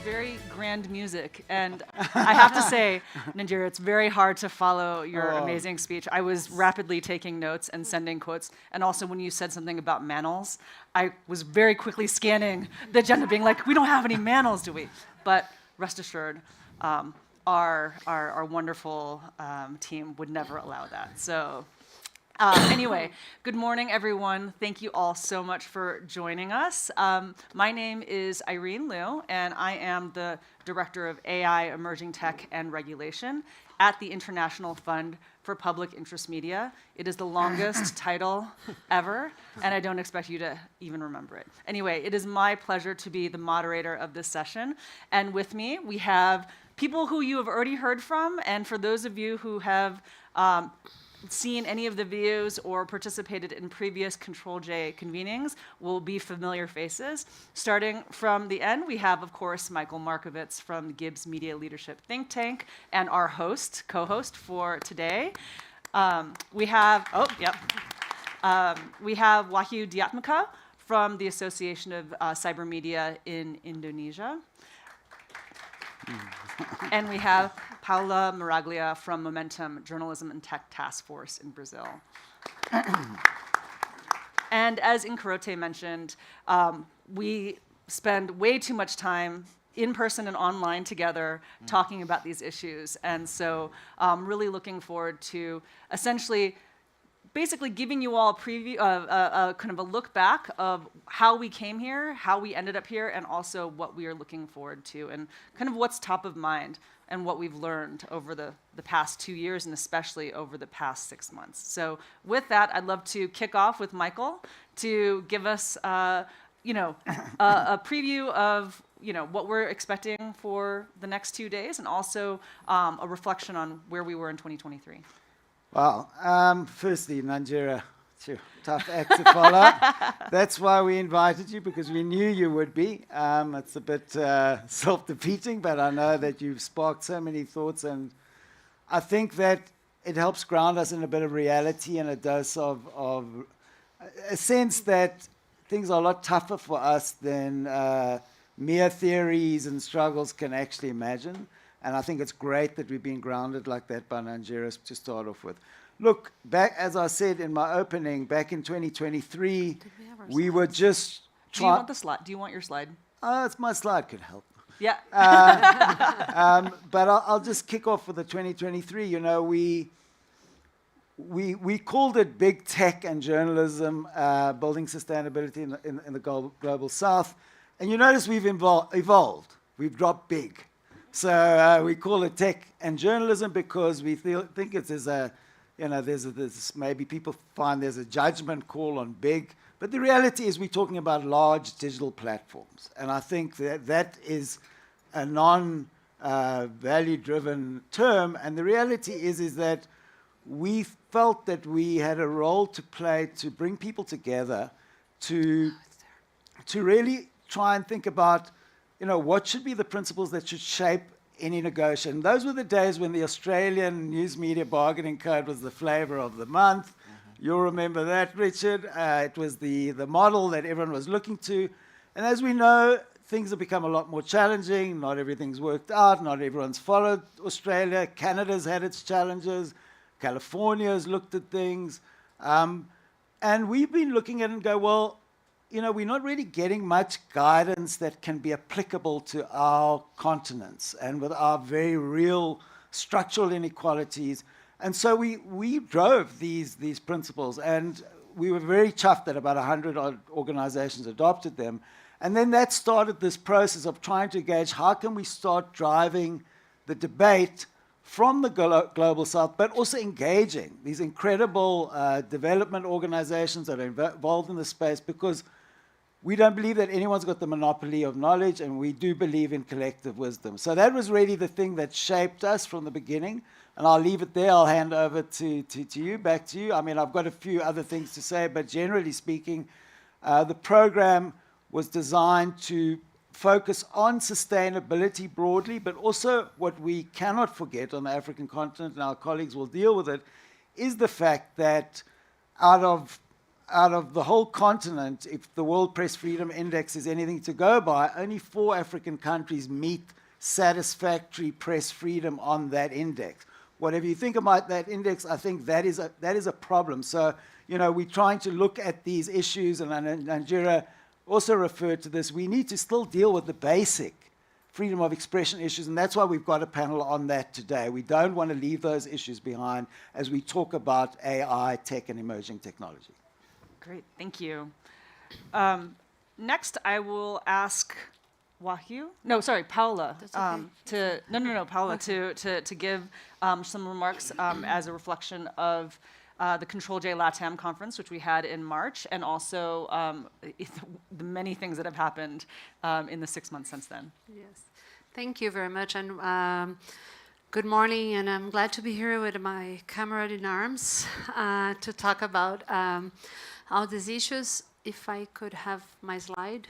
Very grand music, and I have to say, Nanjira, it's very hard to follow your amazing speech. I was rapidly taking notes and sending quotes, and also when you said something about manels, I was very quickly scanning the agenda, being like, we don't have any manels, do we? But rest assured, our wonderful team would never allow that. So Anyway, good morning, everyone. Thank you all so much for joining us. My name is Irene Liu, and I am the Director of AI, Emerging Tech, and Regulation at the International Fund for Public Interest Media. It is the longest title ever, and I don't expect you to even remember it. Anyway, it is my pleasure to be the moderator of this session, and with me, we have people who you have already heard from, and for those of you who have seen any of the videos or participated in previous Control-J convenings will be familiar faces. Starting from the end, we have, of course, Michael Markovits from the GIBS Media Leadership Think Tank and our host, co-host for today. We have Wahyu Diatmika from the Association of Cyber Media in Indonesia. And we have Paula Maraglia from Momentum Journalism and Tech Task Force in Brazil. And as Inkarote mentioned, we spend way too much time in person and online together talking about these issues. And so really looking forward to essentially basically giving you all a preview, kind of a look back of how we came here, how we ended up here, and also what we are looking forward to, and kind of what's top of mind and what we've learned over the past 2 years, and especially over the past 6 months. So with that, I'd love to kick off with Michael to give us, a preview of what we're expecting for the next 2 days, and also a reflection on where we were in 2023. Well, firstly, Nigeria, tough act to follow. That's why we invited you, because we knew you would be. It's a bit self-defeating, but I know that you've sparked so many thoughts, and I think that it helps ground us in a bit of reality and a dose of a sense that things are a lot tougher for us than mere theories and struggles can actually imagine. And I think it's great that we've been grounded like that by Nigeria to start off with. Look, back, as I said in my opening, back in 2023, we were just trying... Do you want the slide? Do you want your slide? It's my slide could help. Yeah. But I'll just kick off with the 2023. We called it Big Tech and Journalism, Building Sustainability in the Global South. And you notice we've evolved. We've dropped big. So we call it tech and journalism because we think there's maybe people find there's a judgment call on big, but the reality is we're talking about large digital platforms. And I think that is a non-value-driven term. And the reality is that we felt that we had a role to play to bring people together to really try and think about what should be the principles that should shape any negotiation. Those were the days when the Australian News Media Bargaining Code was the flavor of the month. You'll remember that, Richard. It was the model that everyone was looking to. And as we know, things have become a lot more challenging. Not everything's worked out. Not everyone's followed Australia. Canada's had its challenges. California's looked at things. And we've been looking at it and go, well, we're not really getting much guidance that can be applicable to our continents and with our very real structural inequalities. And so we drove these principles, and we were very chuffed that about 100 odd organizations adopted them. And then that started this process of trying to gauge how can we start driving the debate from the Global South, but also engaging these incredible development organizations that are involved in the space, because we don't believe that anyone's got the monopoly of knowledge, and we do believe in collective wisdom. So that was really the thing that shaped us from the beginning. And I'll leave it there. I'll hand over to you, back to you. I mean, I've got a few other things to say, but generally speaking, the program was designed to focus on sustainability broadly, but also what we cannot forget on the African continent, and our colleagues will deal with it, is the fact that out of the whole continent, if the World Press Freedom Index is anything to go by, only 4 African countries meet satisfactory press freedom on that index. Whatever you think about that index, I think that is a problem. So, we're trying to look at these issues, and Nigeria also referred to this. We need to still deal with the basic freedom of expression issues, and that's why we've got a panel on that today. We don't want to leave those issues behind as we talk about AI, tech, and emerging technology. Great, thank you. Next, I will ask Wahyu. No, sorry, Paula. Paula, to give some remarks as a reflection of the Control-J LATAM conference, which we had in March, and also the many things that have happened in the 6 months since then. Yes, thank you very much, and good morning, and I'm glad to be here with my comrade in arms to talk about all these issues. If I could have my slide.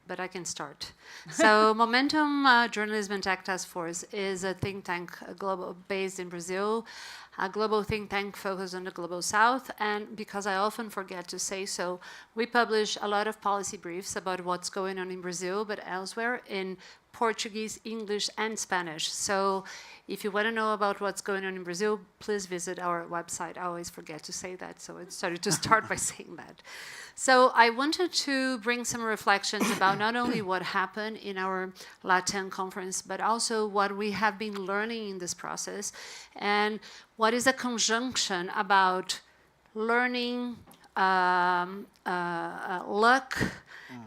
But I can start. So Momentum Journalism and Tech Task Force is a think tank based in Brazil, a global think tank focused on the Global South. And because I often forget to say so, we publish a lot of policy briefs about what's going on in Brazil, but elsewhere in Portuguese, English, and Spanish. So if you want to know about what's going on in Brazil, please visit our website. I always forget to say that, so I started to start by saying that. So I wanted to bring some reflections about not only what happened in our LATAM conference, but also what we have been learning in this process, and what is a conjunction about learning, luck,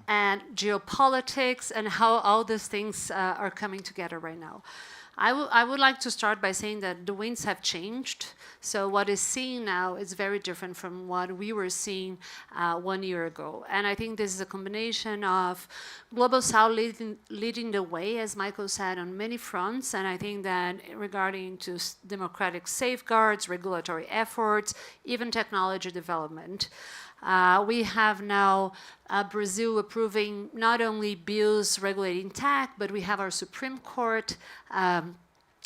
and geopolitics, and how all these things are coming together right now. I would like to start by saying that the winds have changed. So what is seen now is very different from what we were seeing 1 year ago. And I think this is a combination of Global South leading the way, as Michael said, on many fronts. And I think that regarding to democratic safeguards, regulatory efforts, even technology development, we have now Brazil approving not only bills regulating tech, but we have our Supreme Court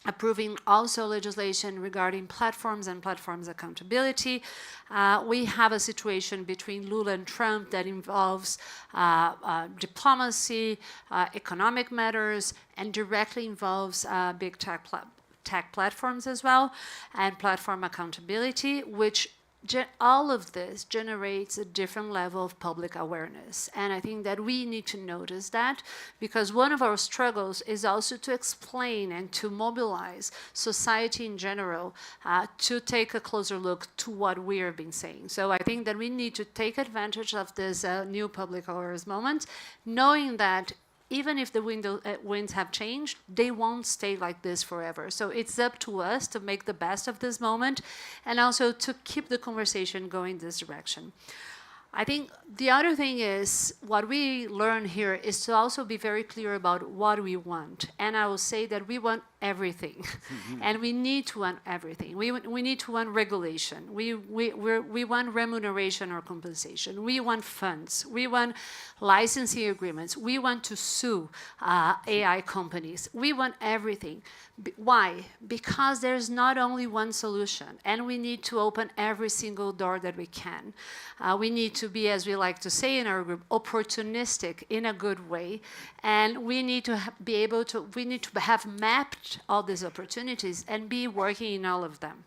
approving also legislation regarding platforms and platforms accountability. We have a situation between Lula and Trump that involves diplomacy, economic matters, and directly involves big tech platforms as well, and platform accountability, which all of this generates a different level of public awareness. And I think that we need to notice that, because one of our struggles is also to explain and to mobilize society in general to take a closer look to what we have been saying. So I think that we need to take advantage of this new public awareness moment, knowing that even if the winds have changed, they won't stay like this forever. So it's up to us to make the best of this moment and also to keep the conversation going this direction. I think the other thing is, what we learn here is to also be very clear about what we want. And I will say that we want everything. And we need to want everything. We need to want regulation. We want remuneration or compensation. We want funds. We want licensing agreements. We want to sue AI companies. We want everything. Why? Because there's not only one solution, and we need to open every single door that we can. We need to be, as we like to say in our group, opportunistic in a good way, and we need to be able to, we need to have mapped all these opportunities and be working in all of them.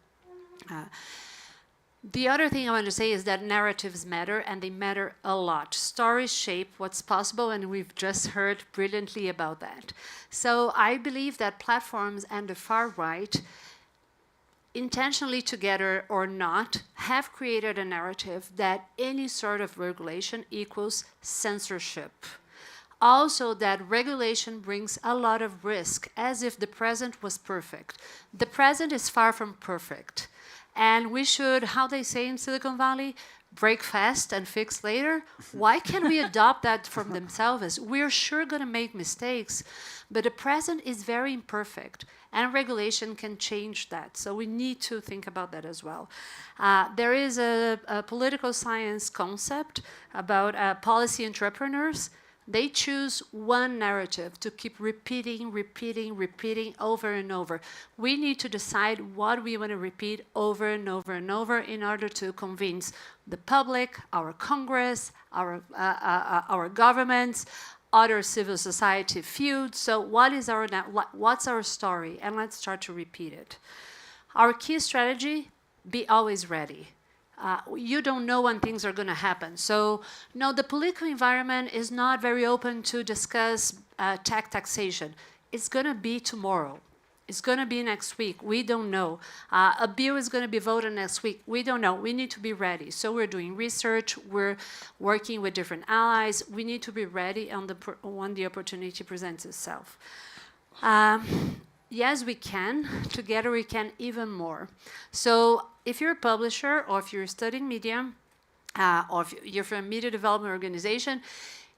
The other thing I want to say is that narratives matter, and they matter a lot. Stories shape what's possible, and we've just heard brilliantly about that. So I believe that platforms and the far right, intentionally together or not, have created a narrative that any sort of regulation equals censorship. Also, that regulation brings a lot of risk, as if the present was perfect. The present is far from perfect. And we should, how they say in Silicon Valley, break fast and fix later. Why can't we adopt that from themselves? We're sure going to make mistakes, but the present is very imperfect, and regulation can change that. So we need to think about that as well. There is a political science concept about policy entrepreneurs. They choose one narrative to keep repeating over and over. We need to decide what we want to repeat over and over and over in order to convince the public, our Congress, our governments, other civil society fields. So what's our story? And let's start to repeat it. Our key strategy, be always ready. you don't know when things are going to happen. So, no, the political environment is not very open to discuss tech taxation. It's going to be tomorrow. It's going to be next week. We don't know. A bill is going to be voted next week. We don't know. We need to be ready. So we're doing research. We're working with different allies. We need to be ready when the opportunity presents itself. Yes, we can. Together we can even more. So if you're a publisher or if you're studying media or if you're from a media development organization,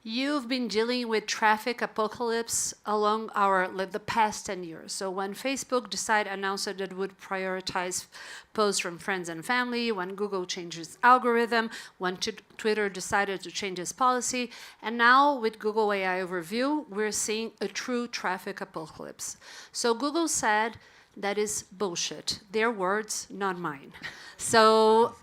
you've been dealing with traffic apocalypse along the past 10 years. So when Facebook announced that it would prioritize posts from friends and family, when Google changed its algorithm, when Twitter decided to change its policy, and now with Google AI Overview, we're seeing a true traffic apocalypse. So Google said that is bullshit. Their words, not mine. So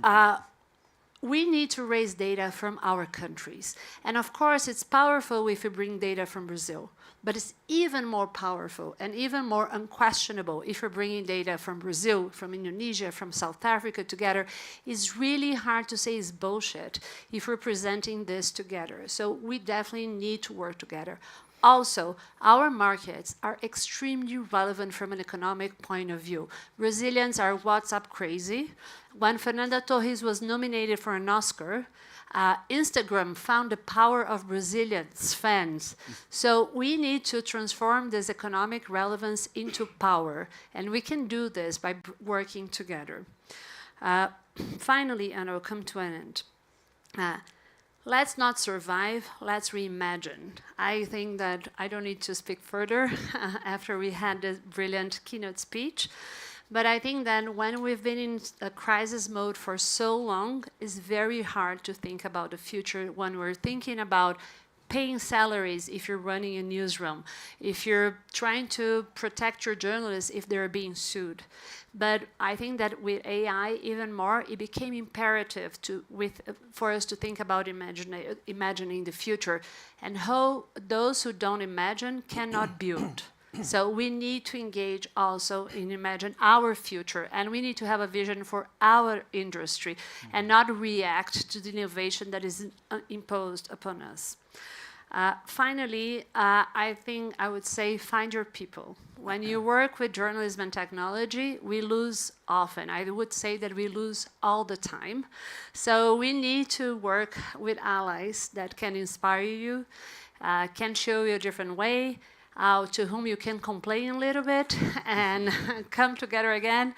we need to raise data from our countries. And of course, it's powerful if we bring data from Brazil. But it's even more powerful and even more unquestionable if we're bringing data from Brazil, from Indonesia, from South Africa together. It's really hard to say it's bullshit if we're presenting this together. So we definitely need to work together. Also, our markets are extremely relevant from an economic point of view. Brazilians are WhatsApp crazy. When Fernanda Torres was nominated for an Oscar, Instagram found the power of Brazilians, fans. So we need to transform this economic relevance into power. And we can do this by working together. Finally, and I'll come to an end. Let's not survive, let's reimagine. I think that I don't need to speak further after we had this brilliant keynote speech. But I think that when we've been in a crisis mode for so long, it's very hard to think about the future when we're thinking about paying salaries if you're running a newsroom, if you're trying to protect your journalists if they're being sued. But I think that with AI even more, it became imperative for us to think about imagining the future and how those who don't imagine cannot build. So we need to engage also in imagine our future, and we need to have a vision for our industry and not react to the innovation that is imposed upon us. Finally, I think I would say find your people. When you work with journalism and technology, we lose often. I would say that we lose all the time. So we need to work with allies that can inspire you, can show you a different way, to whom you can complain a little bit and come together again.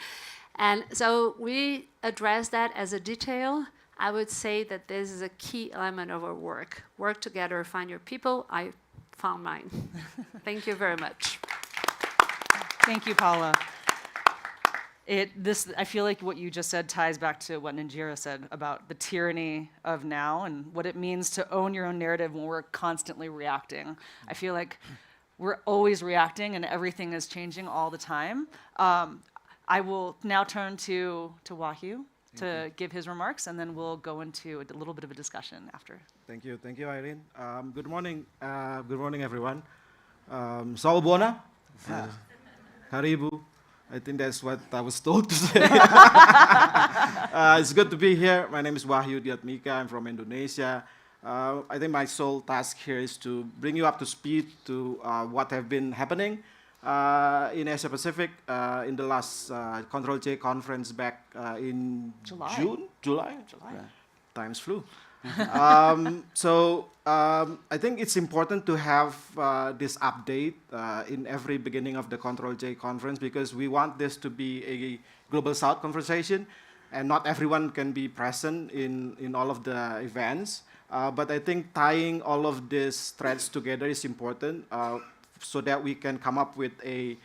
And so we address that as a detail. I would say that this is a key element of our work. Work together, find your people. I found mine. Thank you very much. Thank you, Paula. I feel like what you just said ties back to what Ninjira said about the tyranny of now and what it means to own your own narrative when we're constantly reacting. I feel like we're always reacting and everything is changing all the time. I will now turn to Wahyu to give his remarks, and then we'll go into a little bit of a discussion after. Thank you, Irene. Good morning, everyone. Saul Bona, Karibu. I think that's what I was told to say. It's good to be here. My name is Wahyu Diatmika. I'm from Indonesia. I think my sole task here is to bring you up to speed to what have been happening in Asia Pacific in the last CTRL+J conference back in July. Yeah. Times flew. So I think it's important to have this update in every beginning of the CTRL+J conference because we want this to be a Global South conversation, and not everyone can be present in all of the events. But I think tying all of these threads together is important so that we can come up with a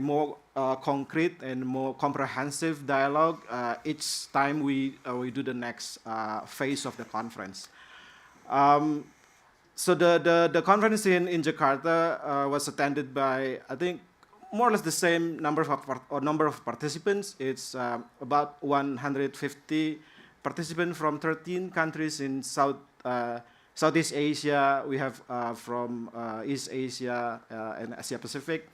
more concrete and more comprehensive dialogue each time we do the next phase of the conference. So the conference in Jakarta was attended by, I think, more or less the same number of participants. It's about 150 participants from 13 countries in Southeast Asia. We have from East Asia and Asia Pacific.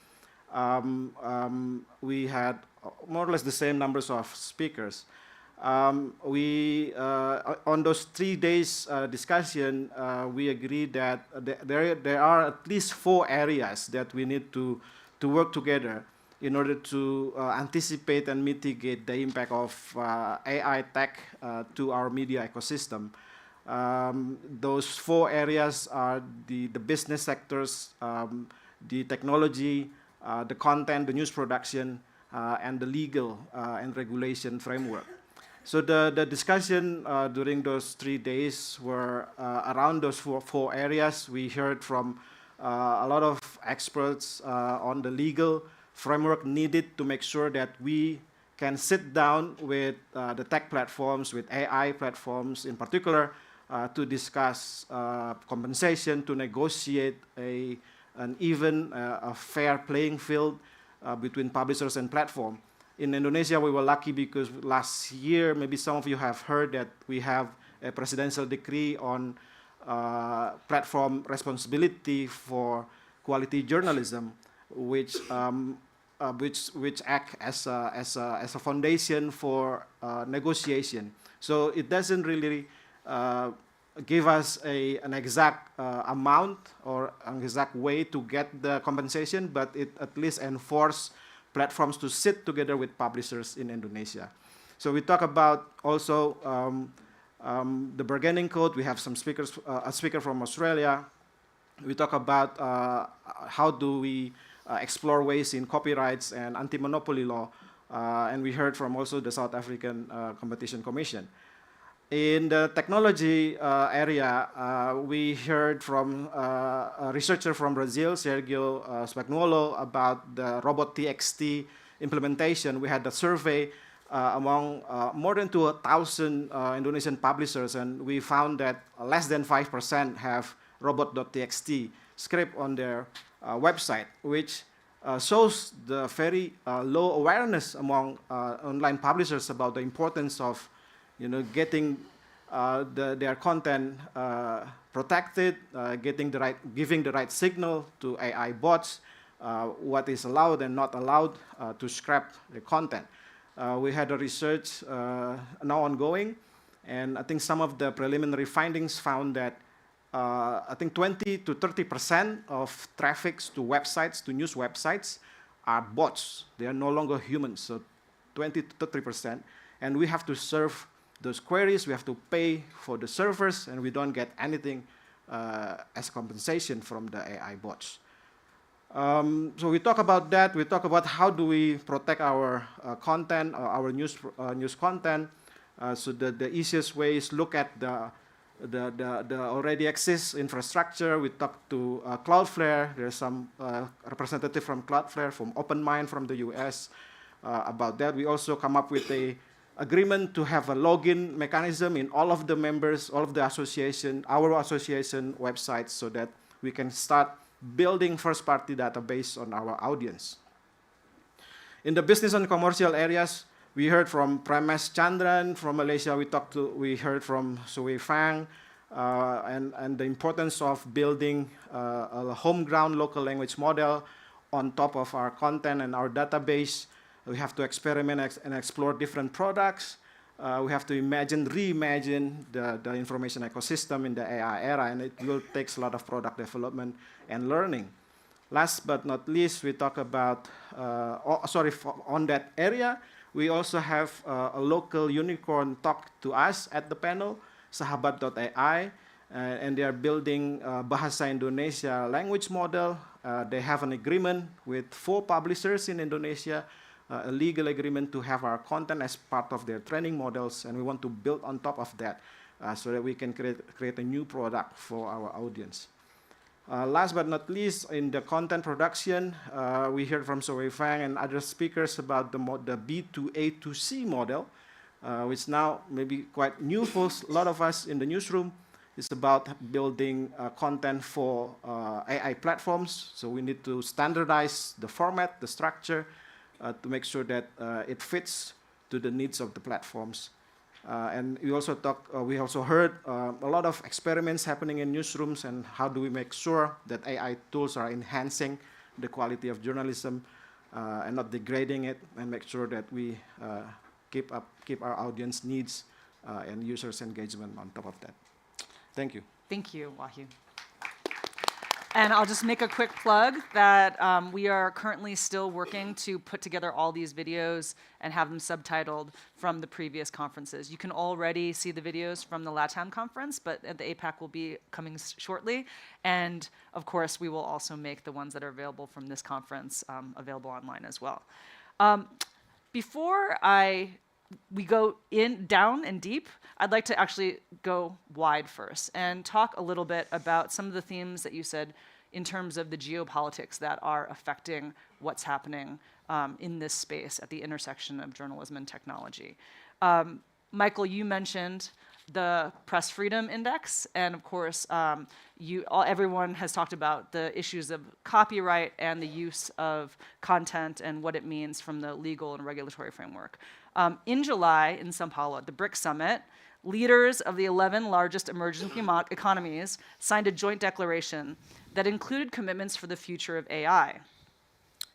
We had more or less the same numbers of speakers. On those 3 days discussion, we agreed that there are at least 4 areas that we need to work together in order to anticipate and mitigate the impact of AI tech to our media ecosystem. Those 4 areas are the business sectors, the technology, the content, the news production, and the legal and regulation framework. So the discussion during those 3 days were around those four areas. We heard from a lot of experts on the legal framework needed to make sure that we can sit down with the tech platforms, with AI platforms in particular, to discuss compensation, to negotiate an even, a fair playing field between publishers and platform. In Indonesia, we were lucky because last year, maybe some of you have heard that we have a presidential decree on platform responsibility for quality journalism, which act as a foundation for negotiation. So it doesn't really give us an exact amount or an exact way to get the compensation, but it at least enforce platforms to sit together with publishers in Indonesia. So we talk about also the bargaining code. We have some speakers, a speaker from Australia. We talk about how do we explore ways in copyrights and anti-monopoly law. And we heard from also the South African Competition Commission. In the technology area, we heard from a researcher from Brazil, Sergio Spagnuolo, about the robot TXT implementation. We had a survey among more than 2,000 Indonesian publishers, and we found that less than 5% have robot.txt script on their website, which shows the very low awareness among online publishers about the importance of getting their content protected, giving the right signal to AI bots, what is allowed and not allowed to scrap the content. We had a research now ongoing, and I think some of the preliminary findings found that I think 20 to 30% of traffics to websites, to news websites, are bots. They are no longer humans, so 20 to 30%. And we have to serve those queries, we have to pay for the servers, and we don't get anything as compensation from the AI bots. So we talk about that. We talk about how do we protect our content, our news content. So the easiest way is look at the already exists infrastructure. We talk to Cloudflare. There's some representative from Cloudflare, from OpenMind from the US about that. We also come up with a agreement to have a login mechanism in all of the members, all of the association, our association websites, so that we can start building first-party database on our audience. In the business and commercial areas, we heard from Pramesh Chandran from Malaysia. We heard from Sui Fang, and the importance of building a homegrown local language model on top of our content and our database. We have to experiment and explore different products. We have to reimagine the information ecosystem in the AI era, and it will take a lot of product development and learning. Last but not least, we talk about, on that area, we also have a local unicorn talk to us at the panel, Sahabat.ai, and they are building Bahasa Indonesia language model. They have an agreement with 4 publishers in Indonesia, a legal agreement to have our content as part of their training models, and we want to build on top of that so that we can create a new product for our audience. Last but not least, in the content production, we heard from Sui Fang and other speakers about the B2A2C model, which now may be quite new for a lot of us in the newsroom. It's about building content for AI platforms. So we need to standardize the format, the structure, to make sure that it fits to the needs of the platforms. And we also heard a lot of experiments happening in newsrooms, and how do we make sure that AI tools are enhancing the quality of journalism and not degrading it, and make sure that we keep our audience needs and users' engagement on top of that. Thank you. Thank you, Wahyu. And I'll just make a quick plug that we are currently still working to put together all these videos and have them subtitled from the previous conferences. You can already see the videos from the LATAM conference, but the APAC will be coming shortly. And of course, we will also make the ones that are available from this conference available online as well. Before we go down and deep, I'd like to actually go wide first and talk a little bit about some of the themes that you said in terms of the geopolitics that are affecting what's happening in this space at the intersection of journalism and technology. Michael, you mentioned the Press Freedom Index, and of course, everyone has talked about the issues of copyright and the use of content and what it means from the legal and regulatory framework. In July, in Sao Paulo, at the BRICS Summit, leaders of the 11 largest emerging economies signed a joint declaration that included commitments for the future of AI,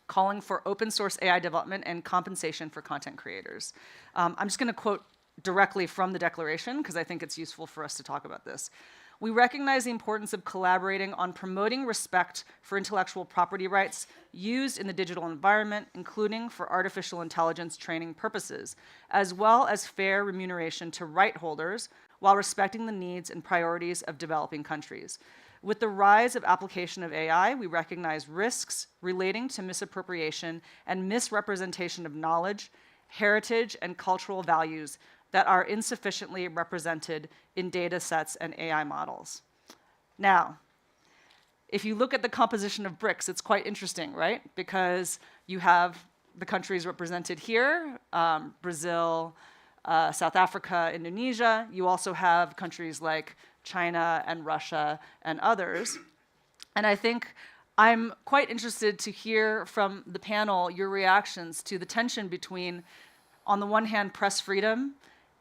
calling for open source AI development and compensation for content creators. I'm just going to quote directly from the declaration because I think it's useful for us to talk about this. We recognize the importance of collaborating on promoting respect for intellectual property rights used in the digital environment, including for artificial intelligence training purposes, as well as fair remuneration to right holders while respecting the needs and priorities of developing countries. With the rise of application of AI, we recognize risks relating to misappropriation and misrepresentation of knowledge, heritage, and cultural values that are insufficiently represented in data sets and AI models. Now, if you look at the composition of BRICS, it's quite interesting, right? Because you have the countries represented here, Brazil, South Africa, Indonesia. You also have countries like China and Russia and others. And I think I'm quite interested to hear from the panel your reactions to the tension between, on the one hand, press freedom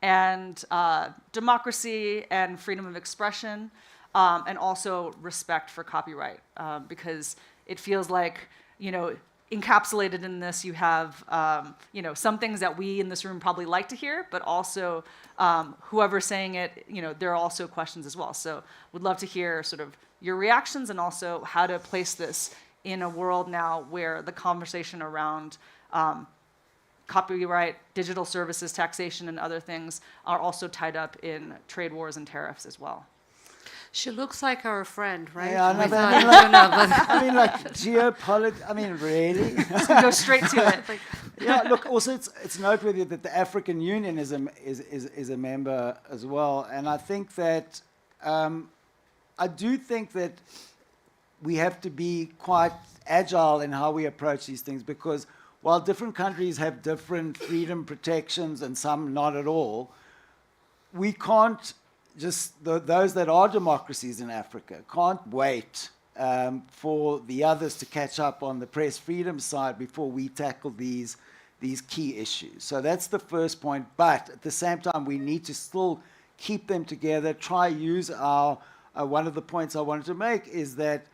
and democracy and freedom of expression, and also respect for copyright, because it feels like, encapsulated in this, you have, some things that we in this room probably like to hear, but also whoever's saying it, there are also questions as well. So would love to hear sort of your reactions and also how to place this in a world now where the conversation around copyright, digital services, taxation, and other things are also tied up in trade wars and tariffs as well. She looks like our friend, right? Yeah, no, geopolitics, really? Let's go straight to it. Yeah, look, also it's noteworthy that the African Union is a member as well. And I think that, I do think that we have to be quite agile in how we approach these things, because while different countries have different freedom protections and some not at all, we can't those that are democracies in Africa can't wait for the others to catch up on the press freedom side before we tackle these key issues. So that's the first point. But at the same time, we need to still keep them together, try use our, one of the points I wanted to make is that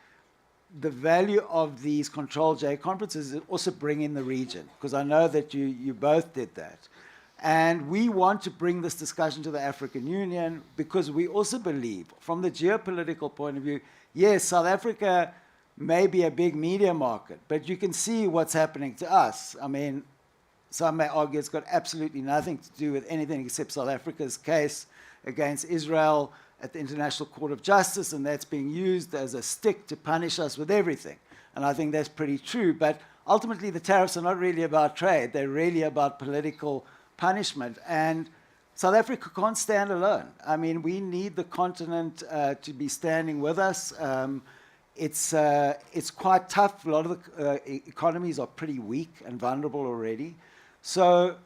the value of these Control-J conferences is also bring in the region, because I know that you both did that. And we want to bring this discussion to the African Union because we also believe, from the geopolitical point of view, yes, South Africa may be a big media market, but you can see what's happening to us. I mean, some may argue it's got absolutely nothing to do with anything except South Africa's case against Israel at the International Court of Justice, and that's being used as a stick to punish us with everything. And I think that's pretty true. But ultimately, the tariffs are not really about trade. They're really about political punishment. And South Africa can't stand alone. I mean, we need the continent to be standing with us. It's quite tough. A lot of the economies are pretty weak and vulnerable already. So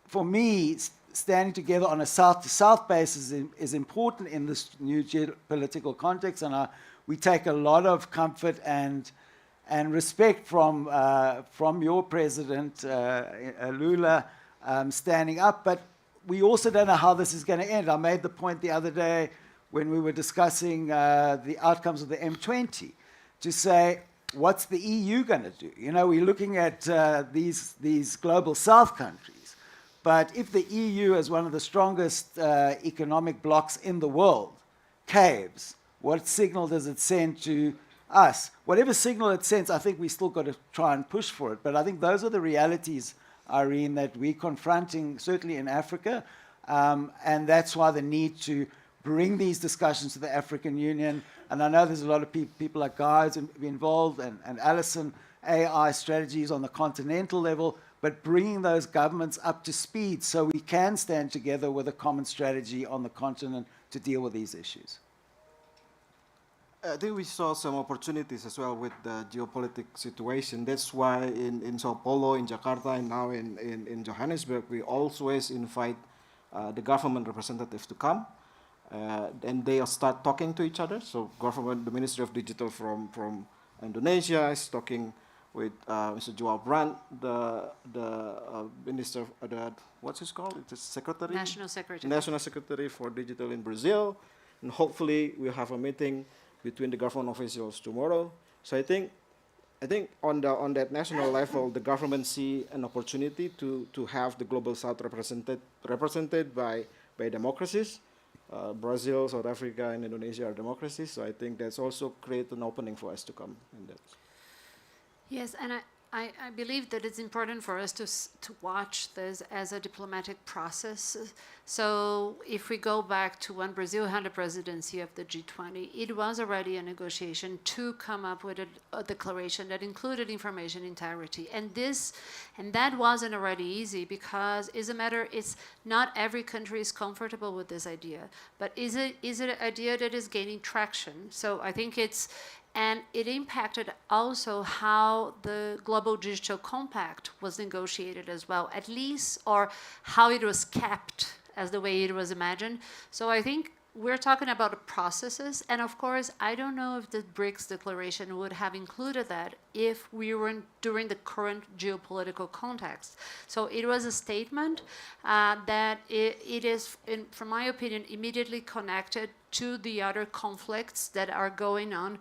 for me, standing together on a south-to-south basis is important in this new geopolitical context, and we take a lot of comfort and respect from your president, Lula, standing up. But we also don't know how this is going to end. I made the point the other day when we were discussing the outcomes of the M20 to say, what's the EU going to do? You know, we're looking at these global south countries. But if the EU, as one of the strongest economic blocs in the world, caves, what signal does it send to us? Whatever signal it sends, I think we still got to try and push for it. But I think those are the realities, Irene, that we're confronting, certainly in Africa. And that's why the need to bring these discussions to the African Union. And I know there's a lot of people like Guys involved and Alison, AI strategies on the continental level, but bringing those governments up to speed so we can stand together with a common strategy on the continent to deal with these issues. I think we saw some opportunities as well with the geopolitical situation. That's why in Sao Paulo, in Jakarta, and now in Johannesburg, we always invite the government representatives to come. And they start talking to each other. So government, the Ministry of Digital from Indonesia is talking with Mr. Joao Brandt, the minister, what's his called? It's a secretary? National Secretary. National Secretary for Digital in Brazil. And hopefully we'll have a meeting between the government officials tomorrow. So I think on that national level, the government see an opportunity to have the global south represented by democracies. Brazil, South Africa, and Indonesia are democracies. So I think that's also create an opening for us to come in that. Yes, and I believe that it's important for us to watch this as a diplomatic process. So if we go back to when Brazil had the presidency of the G20, it was already a negotiation to come up with a declaration that included information integrity. And that wasn't already easy because it's not every country is comfortable with this idea, but is it an idea that is gaining traction? So I think and it impacted also how the Global Digital Compact was negotiated as well, at least, or how it was kept as the way it was imagined. So I think we're talking about the processes, and of course, I don't know if the BRICS declaration would have included that if we were during the current geopolitical context. So it was a statement that it is, from my opinion, immediately connected to the other conflicts that are going on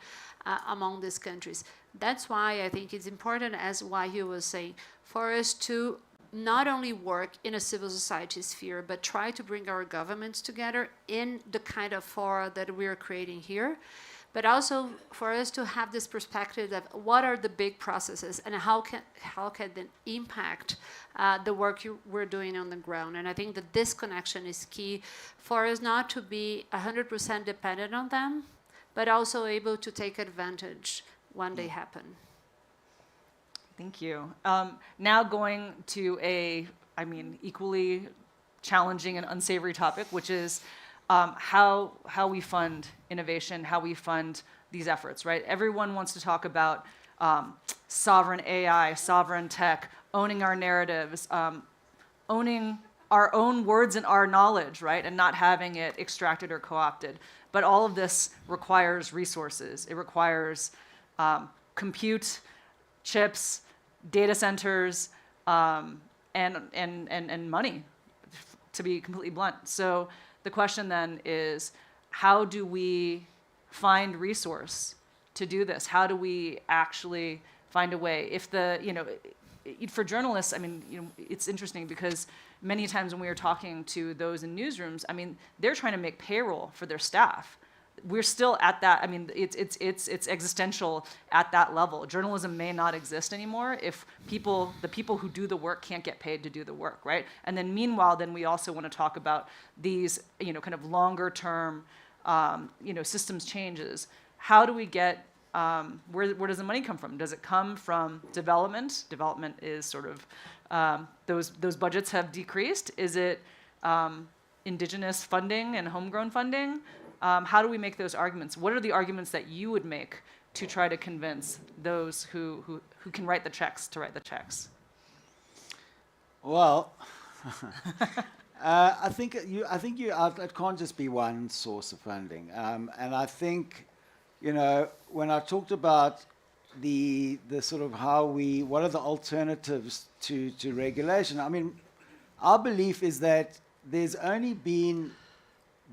among these countries. That's why I think it's important, as Wahyu was saying, for us to not only work in a civil society sphere, but try to bring our governments together in the kind of fora that we're creating here, but also for us to have this perspective of what are the big processes and how can they impact the work we're doing on the ground. And I think that this connection is key for us not to be 100% dependent on them, but also able to take advantage when they happen. Thank you. Now going to equally challenging and unsavory topic, which is how we fund innovation, how we fund these efforts, right? Everyone wants to talk about sovereign AI, sovereign tech, owning our narratives, owning our own words and our knowledge, right? And not having it extracted or co-opted. But all of this requires resources. It requires compute, chips, data centers, and money, to be completely blunt. So the question then is, how do we find resource to do this? How do we actually find a way? If for journalists, it's interesting because many times when we are talking to those in newsrooms, they're trying to make payroll for their staff. We're still at that, it's existential at that level. Journalism may not exist anymore if the people who do the work can't get paid to do the work, right? And then meanwhile, we also want to talk about these, kind of longer term, systems changes. How do we get, where does the money come from? Does it come from development? Development is sort of, those budgets have decreased. Is it indigenous funding and homegrown funding? How do we make those arguments? What are the arguments that you would make to try to convince those who can write the checks to write the checks? Well, I think it can't just be one source of funding. And I think, when I talked about the sort of what are the alternatives to regulation? Our belief is that there's only been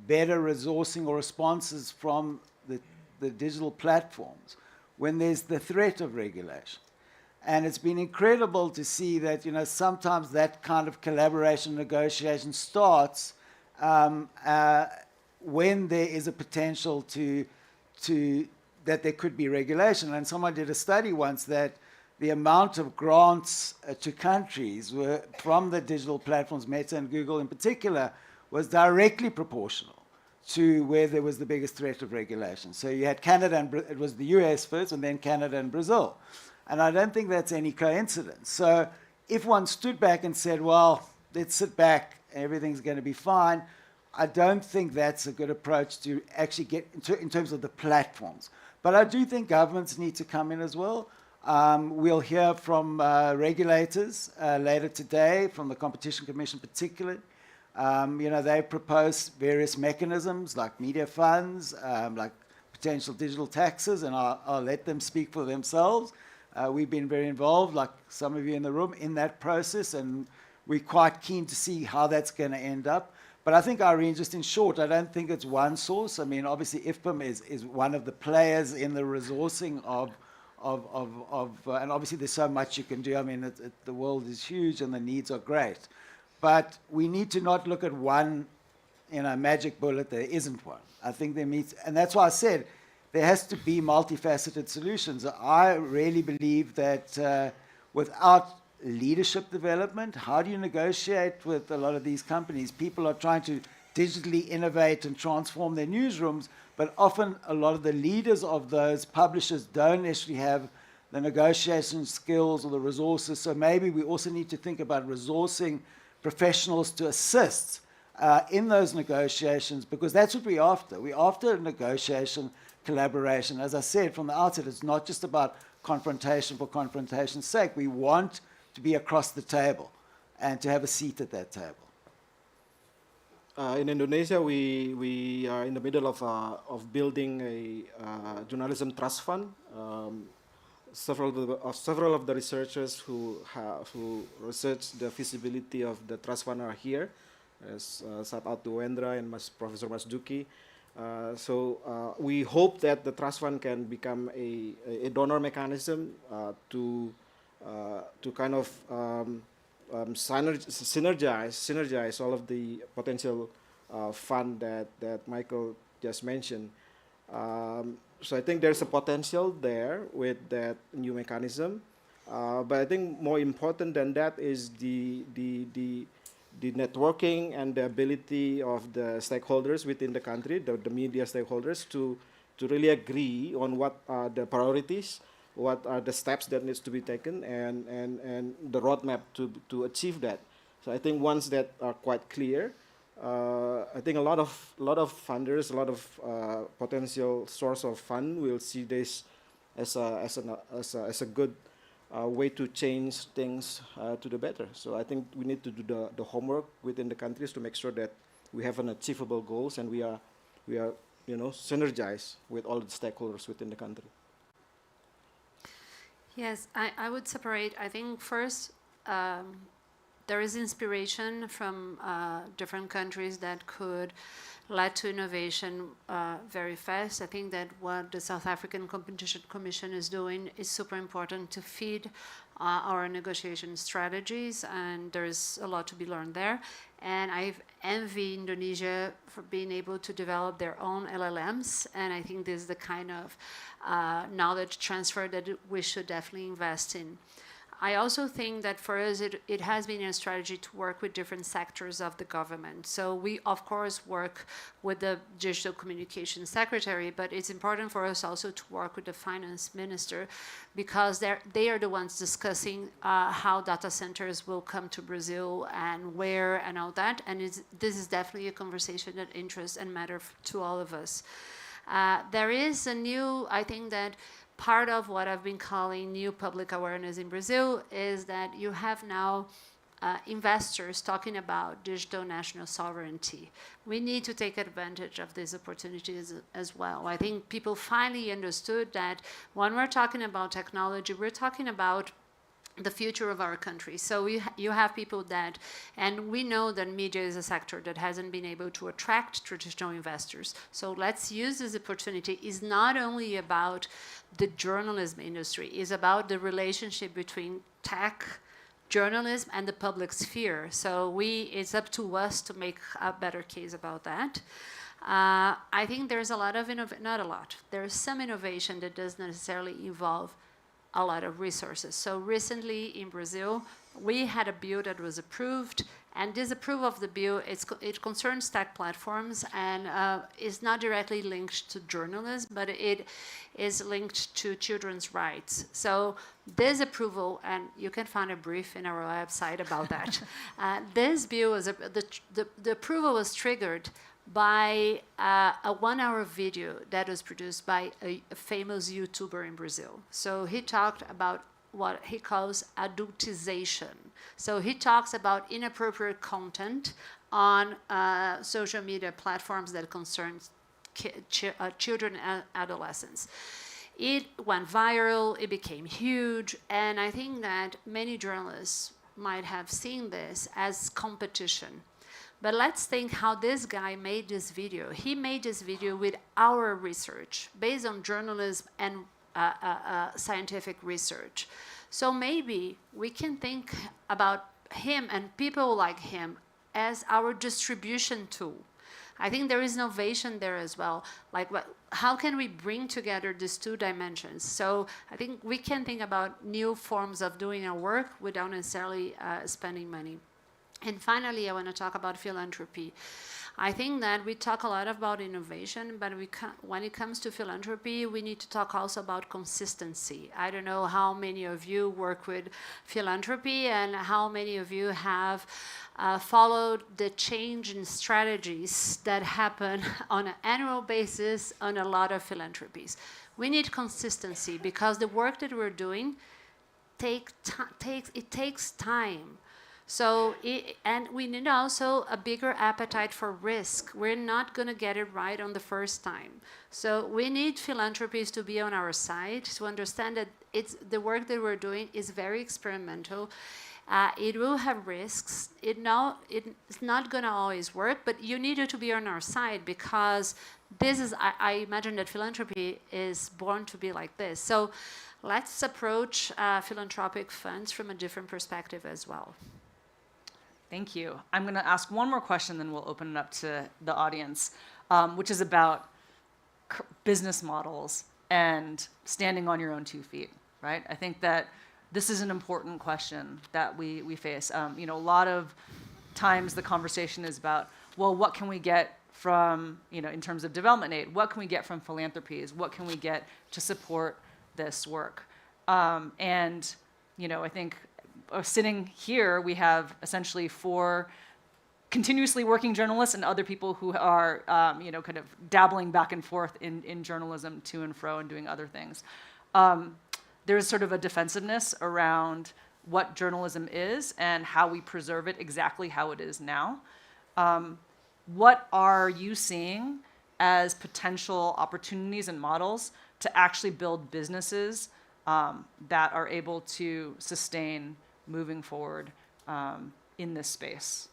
better resourcing or responses from the digital platforms when there's the threat of regulation. And it's been incredible to see that, sometimes that kind of collaboration, negotiation starts when there is a potential that there could be regulation. And someone did a study once that the amount of grants to countries from the digital platforms, Meta and Google in particular, was directly proportional to where there was the biggest threat of regulation. So you had Canada, and it was the US first, and then Canada and Brazil. And I don't think that's any coincidence. So if one stood back and said, well, let's sit back, everything's going to be fine, I don't think that's a good approach to actually get in terms of the platforms. But I do think governments need to come in as well. We'll hear from regulators later today, from the Competition Commission particularly. They've proposed various mechanisms like media funds, like potential digital taxes, and I'll let them speak for themselves. We've been very involved, like some of you in the room, in that process, and we're quite keen to see how that's going to end up. But I think, Irene, just in short, I don't think it's one source. I mean, obviously, IFPIM is one of the players in the resourcing of and obviously there's so much you can do. I mean, the world is huge and the needs are great. But we need to not look at one, magic bullet. There isn't one. I think there needs, and that's why I said there has to be multifaceted solutions. I really believe that without leadership development, how do you negotiate with a lot of these companies? People are trying to digitally innovate and transform their newsrooms, but often a lot of the leaders of those publishers don't actually have the negotiation skills or the resources. So maybe we also need to think about resourcing professionals to assist in those negotiations, because that's what we're after. We're after negotiation, collaboration. As I said from the outset, it's not just about confrontation for confrontation's sake. We want to be across the table and to have a seat at that table. In Indonesia, we are in the middle of building a journalism trust fund. Several of the researchers who researched the feasibility of the trust fund are here. Shout out to Wendra and Professor Masduki. So we hope that the trust fund can become a donor mechanism to kind of synergize all of the potential fund that Michael just mentioned. So I think there's a potential there with that new mechanism. But I think more important than that is the networking and the ability of the stakeholders within the country, the media stakeholders, to really agree on what are the priorities, what are the steps that needs to be taken, and the roadmap to achieve that. So I think once that are quite clear, I think a lot of funders, a lot of potential source of fund will see this as a good way to change things to the better. So I think we need to do the homework within the countries to make sure that we have an achievable goals and we are synergized with all the stakeholders within the country. Yes, I would separate. I think first there is inspiration from different countries that could lead to innovation very fast. I think that what the South African Competition Commission is doing is super important to feed our negotiation strategies, and there's a lot to be learned there. And I envy Indonesia for being able to develop their own LLMs, and I think this is the kind of knowledge transfer that we should definitely invest in. I also think that for us, it has been a strategy to work with different sectors of the government. So we, of course, work with the Digital Communications Secretary, but it's important for us also to work with the Finance Minister, because they are the ones discussing how data centers will come to Brazil and where and all that. And this is definitely a conversation that interests and matters to all of us. There is a new, I think that part of what I've been calling new public awareness in Brazil is that you have now investors talking about digital national sovereignty. We need to take advantage of these opportunities as well. I think people finally understood that when we're talking about technology, we're talking about the future of our country. So you have people that, and we know that media is a sector that hasn't been able to attract traditional investors. So let's use this opportunity. It's not only about the journalism industry, it's about the relationship between tech, journalism, and the public sphere. So it's up to us to make a better case about that. I think there's a lot of not a lot. There's some innovation that doesn't necessarily involve a lot of resources. So recently in Brazil, we had a bill that was approved, and this approval of the bill, it concerns tech platforms, and is not directly linked to journalism, but it is linked to children's rights. So this approval, and you can find a brief in our website about that. This bill was, the approval was triggered by a 1-hour video that was produced by a famous YouTuber in Brazil. So he talked about what he calls adultization. So he talks about inappropriate content on social media platforms that concerns children and adolescents. It went viral, it became huge, and I think that many journalists might have seen this as competition. But let's think how this guy made this video. He made this video with our research, based on journalism and scientific research. So maybe we can think about him and people like him as our distribution tool. I think there is innovation there as well. Like, how can we bring together these two dimensions? So I think we can think about new forms of doing our work without necessarily spending money. And finally, I want to talk about philanthropy. I think that we talk a lot about innovation, but when it comes to philanthropy, we need to talk also about consistency. I don't know how many of you work with philanthropy and how many of you have followed the change in strategies that happen on an annual basis on a lot of philanthropies. We need consistency because the work that we're doing takes time. So, and we need also a bigger appetite for risk. We're not going to get it right on the first time. So we need philanthropies to be on our side to understand that the work that we're doing is very experimental. It will have risks. It's not going to always work, but you need it to be on our side because this is, I imagine that philanthropy is born to be like this. So let's approach philanthropic funds from a different perspective as well. Thank you. I'm going to ask one more question, then we'll open it up to the audience, which is about business models and standing on your own 2 feet, right? I think that this is an important question that we face. You know, a lot of times the conversation is about, well, what can we get from, you know, in terms of development aid? What can we get from philanthropies? What can we get to support this work? And, you know, I think sitting here, we have essentially 4 continuously working journalists and other people who are, you know, kind of dabbling back and forth in journalism to and fro and doing other things. There's sort of a defensiveness around what journalism is and how we preserve it exactly how it is now. What are you seeing as potential opportunities and models to actually build businesses that are able to sustain moving forward in this space?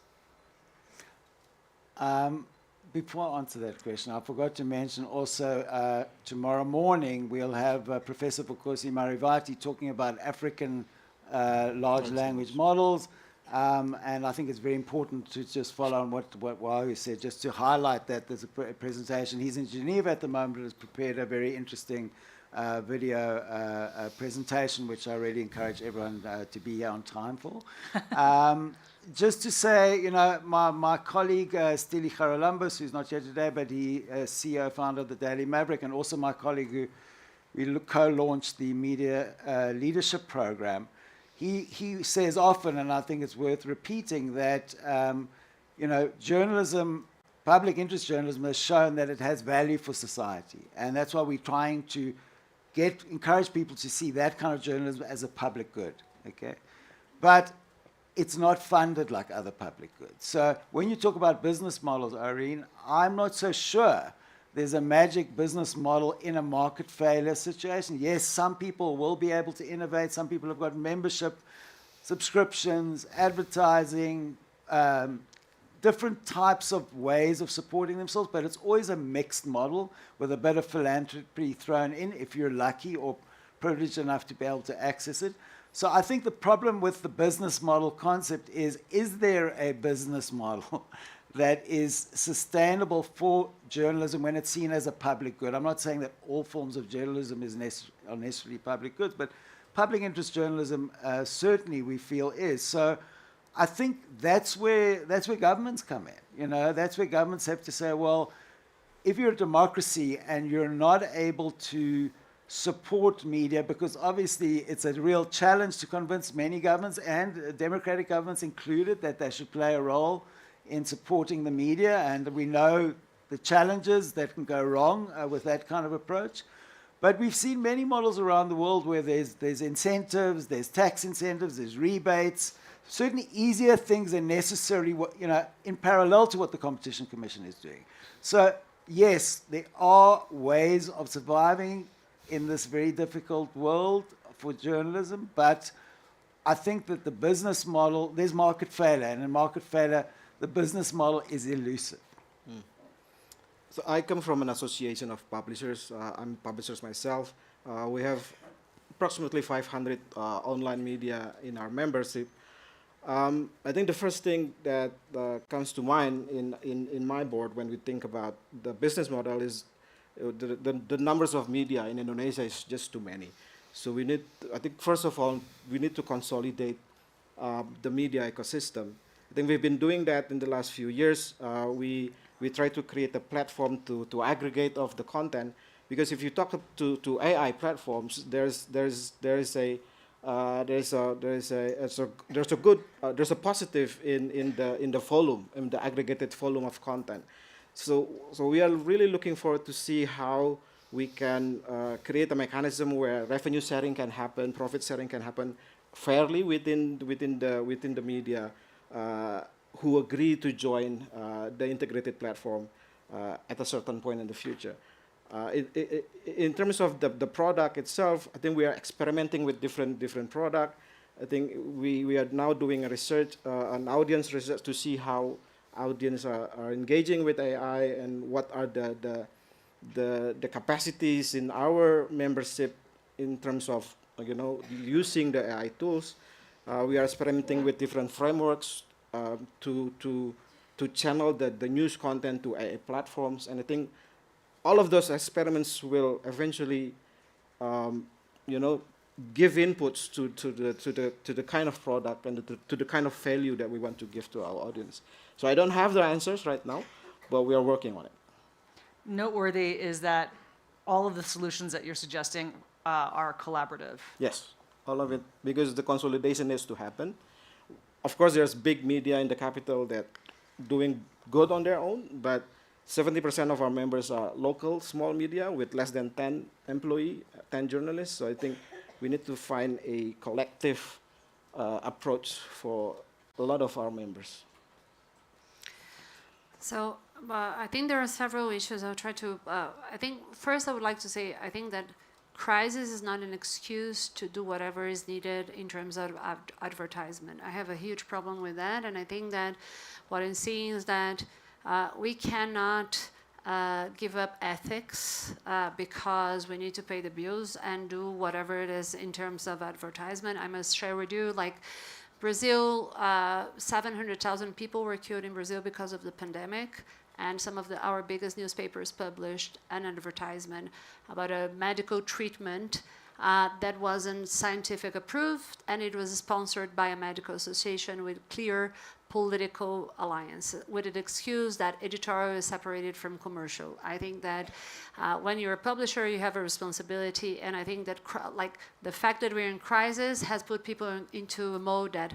Before I answer that question, I forgot to mention also tomorrow morning we'll have Professor Vukosi Marivati talking about African large language models. And I think it's very important to just follow on what Wahyu said, just to highlight that there's a presentation. He's in Geneva at the moment and has prepared a very interesting video presentation, which I really encourage everyone to be here on time for. Just to say, you know, my colleague Stili Charalambos, who's not here today, but he is CEO, founder of the Daily Maverick, and also my colleague who we co-launched the Media Leadership Program. He says often, and I think it's worth repeating, that you know, journalism, public interest journalism, has shown that it has value for society, and that's why we're trying to encourage people to see that kind of journalism as a public good. Okay, but it's not funded like other public goods. So when you talk about business models, Irene, I'm not so sure there's a magic business model in a market failure situation. Yes, some people will be able to innovate. Some people have got membership, subscriptions, advertising, different types of ways of supporting themselves, but it's always a mixed model with a bit of philanthropy thrown in if you're lucky or privileged enough to be able to access it. So I think the problem with the business model concept is there a business model that is sustainable for journalism when it's seen as a public good? I'm not saying that all forms of journalism are necessarily public goods, but public interest journalism certainly we feel is. So I think that's where governments come in. You know, that's where governments have to say, well, if you're a democracy and you're not able to support media, because obviously it's a real challenge to convince many governments, and democratic governments included, that they should play a role in supporting the media, and we know the challenges that can go wrong with that kind of approach. But we've seen many models around the world where there's incentives, there's tax incentives, there's rebates, certainly easier things than necessarily what, you know, in parallel to what the Competition Commission is doing. So yes, there are ways of surviving in this very difficult world for journalism, but I think that the business model, there's market failure, and in market failure, the business model is elusive. So I come from an association of publishers. I'm publishers myself. We have approximately 500 online media in our membership. I think the first thing that comes to mind in my board when we think about the business model is the numbers of media in Indonesia is just too many. So we need, I think first of all, we need to consolidate the media ecosystem. I think we've been doing that in the last few years. We try to create a platform to aggregate of the content, because if you talk to AI platforms, there's a positive in the volume, in the aggregated volume of content. So we are really looking forward to see how we can create a mechanism where revenue sharing can happen, profit sharing can happen fairly within the media who agree to join the integrated platform at a certain point in the future. In terms of the product itself, I think we are experimenting with different product. I think we are now doing a research, an audience research, to see how audience are engaging with AI and what are the capacities in our membership in terms of, you know, using the AI tools. We are experimenting with different frameworks to channel the news content to AI platforms, and I think all of those experiments will eventually, you know, give inputs to the kind of product and to the kind of value that we want to give to our audience. So I don't have the answers right now, but we are working on it. Noteworthy is that all of the solutions that you're suggesting are collaborative. Yes, all of it, because the consolidation needs to happen. Of course, there's big media in the capital that doing good on their own, but 70% of our members are local small media with less than 10 employees, 10 journalists. So I think we need to find a collective approach for a lot of our members. So I think there are several issues. I'll try to, I think first I would like to say, I think that crisis is not an excuse to do whatever is needed in terms of advertisement. I have a huge problem with that, and I think that what I'm seeing is that we cannot give up ethics because we need to pay the bills and do whatever it is in terms of advertisement. I must share with you, like Brazil, 700,000 people were killed in Brazil because of the pandemic, and some of our biggest newspapers published an advertisement about a medical treatment that wasn't scientific approved, and it was sponsored by a medical association with clear political alliance, with an excuse that editorial is separated from commercial. I think that when you're a publisher, you have a responsibility, and I think that like the fact that we're in crisis has put people into a mode that,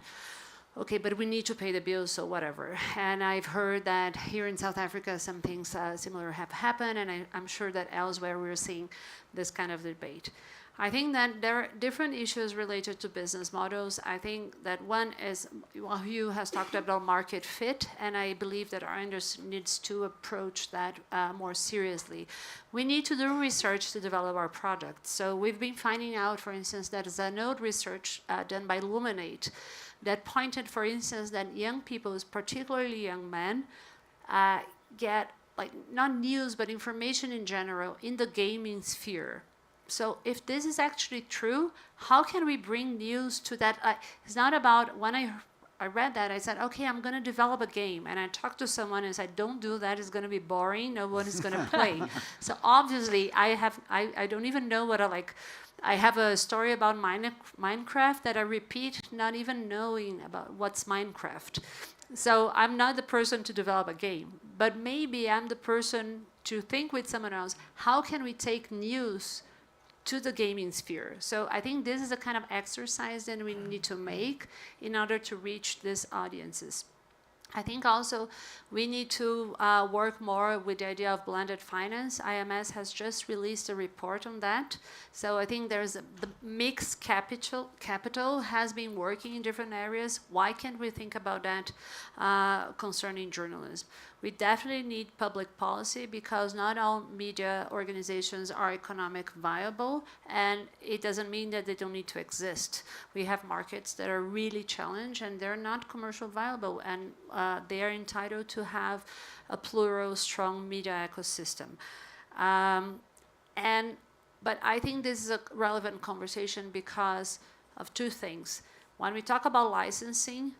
okay, but we need to pay the bills, so whatever. And I've heard that here in South Africa, some things similar have happened, and I'm sure that elsewhere we're seeing this kind of debate. I think that there are different issues related to business models. I think that one is, well, Hugh has talked about market fit, and I believe that our industry needs to approach that more seriously. We need to do research to develop our products. So we've been finding out, for instance, that Zanode research done by Luminate that pointed, for instance, that young people, particularly young men, get like not news but information in general in the gaming sphere. So if this is actually true, how can we bring news to that? It's not about, when I read that, I said, okay, I'm going to develop a game. And I talked to someone and said, don't do that. It's going to be boring. No one is going to play. So obviously, I don't even know what I have a story about Minecraft that I repeat, not even knowing about what's Minecraft. So I'm not the person to develop a game. But maybe I'm the person to think with someone else, how can we take news to the gaming sphere? So I think this is a kind of exercise that we need to make in order to reach these audiences. I think also we need to work more with the idea of blended finance. IMS has just released a report on that. So I think the mixed capital has been working in different areas. Why can't we think about that concerning journalism? We definitely need public policy because not all media organizations are economic viable, and it doesn't mean that they don't need to exist. We have markets that are really challenged and they're not commercial viable, and they are entitled to have a plural, strong media ecosystem. But I think this is a relevant conversation because of two things. When we talk about licensing,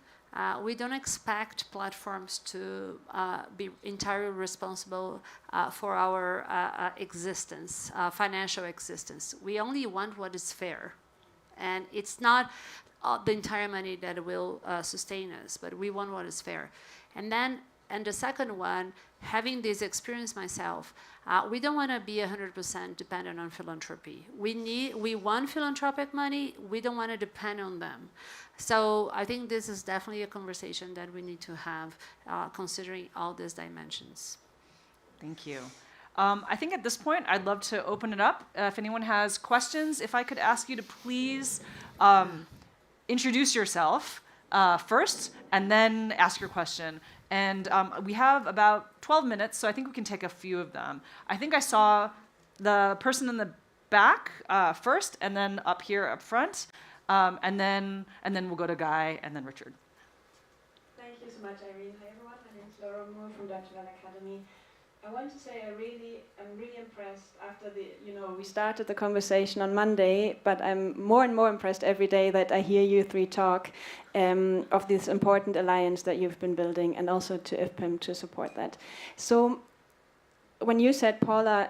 we don't expect platforms to be entirely responsible for our existence, financial existence. We only want what is fair. And it's not the entire money that will sustain us, but we want what is fair. And the second one, having this experience myself, we don't want to be 100% dependent on philanthropy. We want philanthropic money, we don't want to depend on them. So I think this is definitely a conversation that we need to have, considering all these dimensions. Thank you. I think at this point, I'd love to open it up. If anyone has questions, if I could ask you to please introduce yourself first, and then ask your question. And we have about 12 minutes, so I think we can take a few of them. I think I saw the person in the back first, and then up here up front, and then we'll go to Guy, and then Richard. Thank you so much, Irene. Hi everyone, my name is Laura Moore from Deutsche Welle Academy. I want to say I'm really impressed after we started the conversation on Monday, but I'm more and more impressed every day that I hear you three talk of this important alliance that you've been building, and also to IFPIM to support that. So when you said, Paula,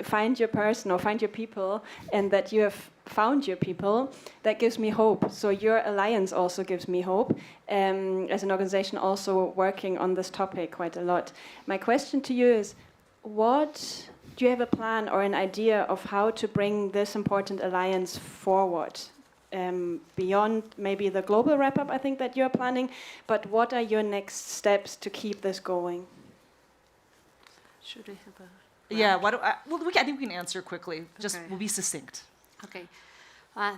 find your person or find your people, and that you have found your people, that gives me hope. So your alliance also gives me hope, as an organization also working on this topic quite a lot. My question to you is, do you have a plan or an idea of how to bring this important alliance forward? Beyond maybe the global wrap-up, I think, that you're planning, but what are your next steps to keep this going? Should we have a... Yeah, I think we can answer quickly. Just we'll be succinct. Okay.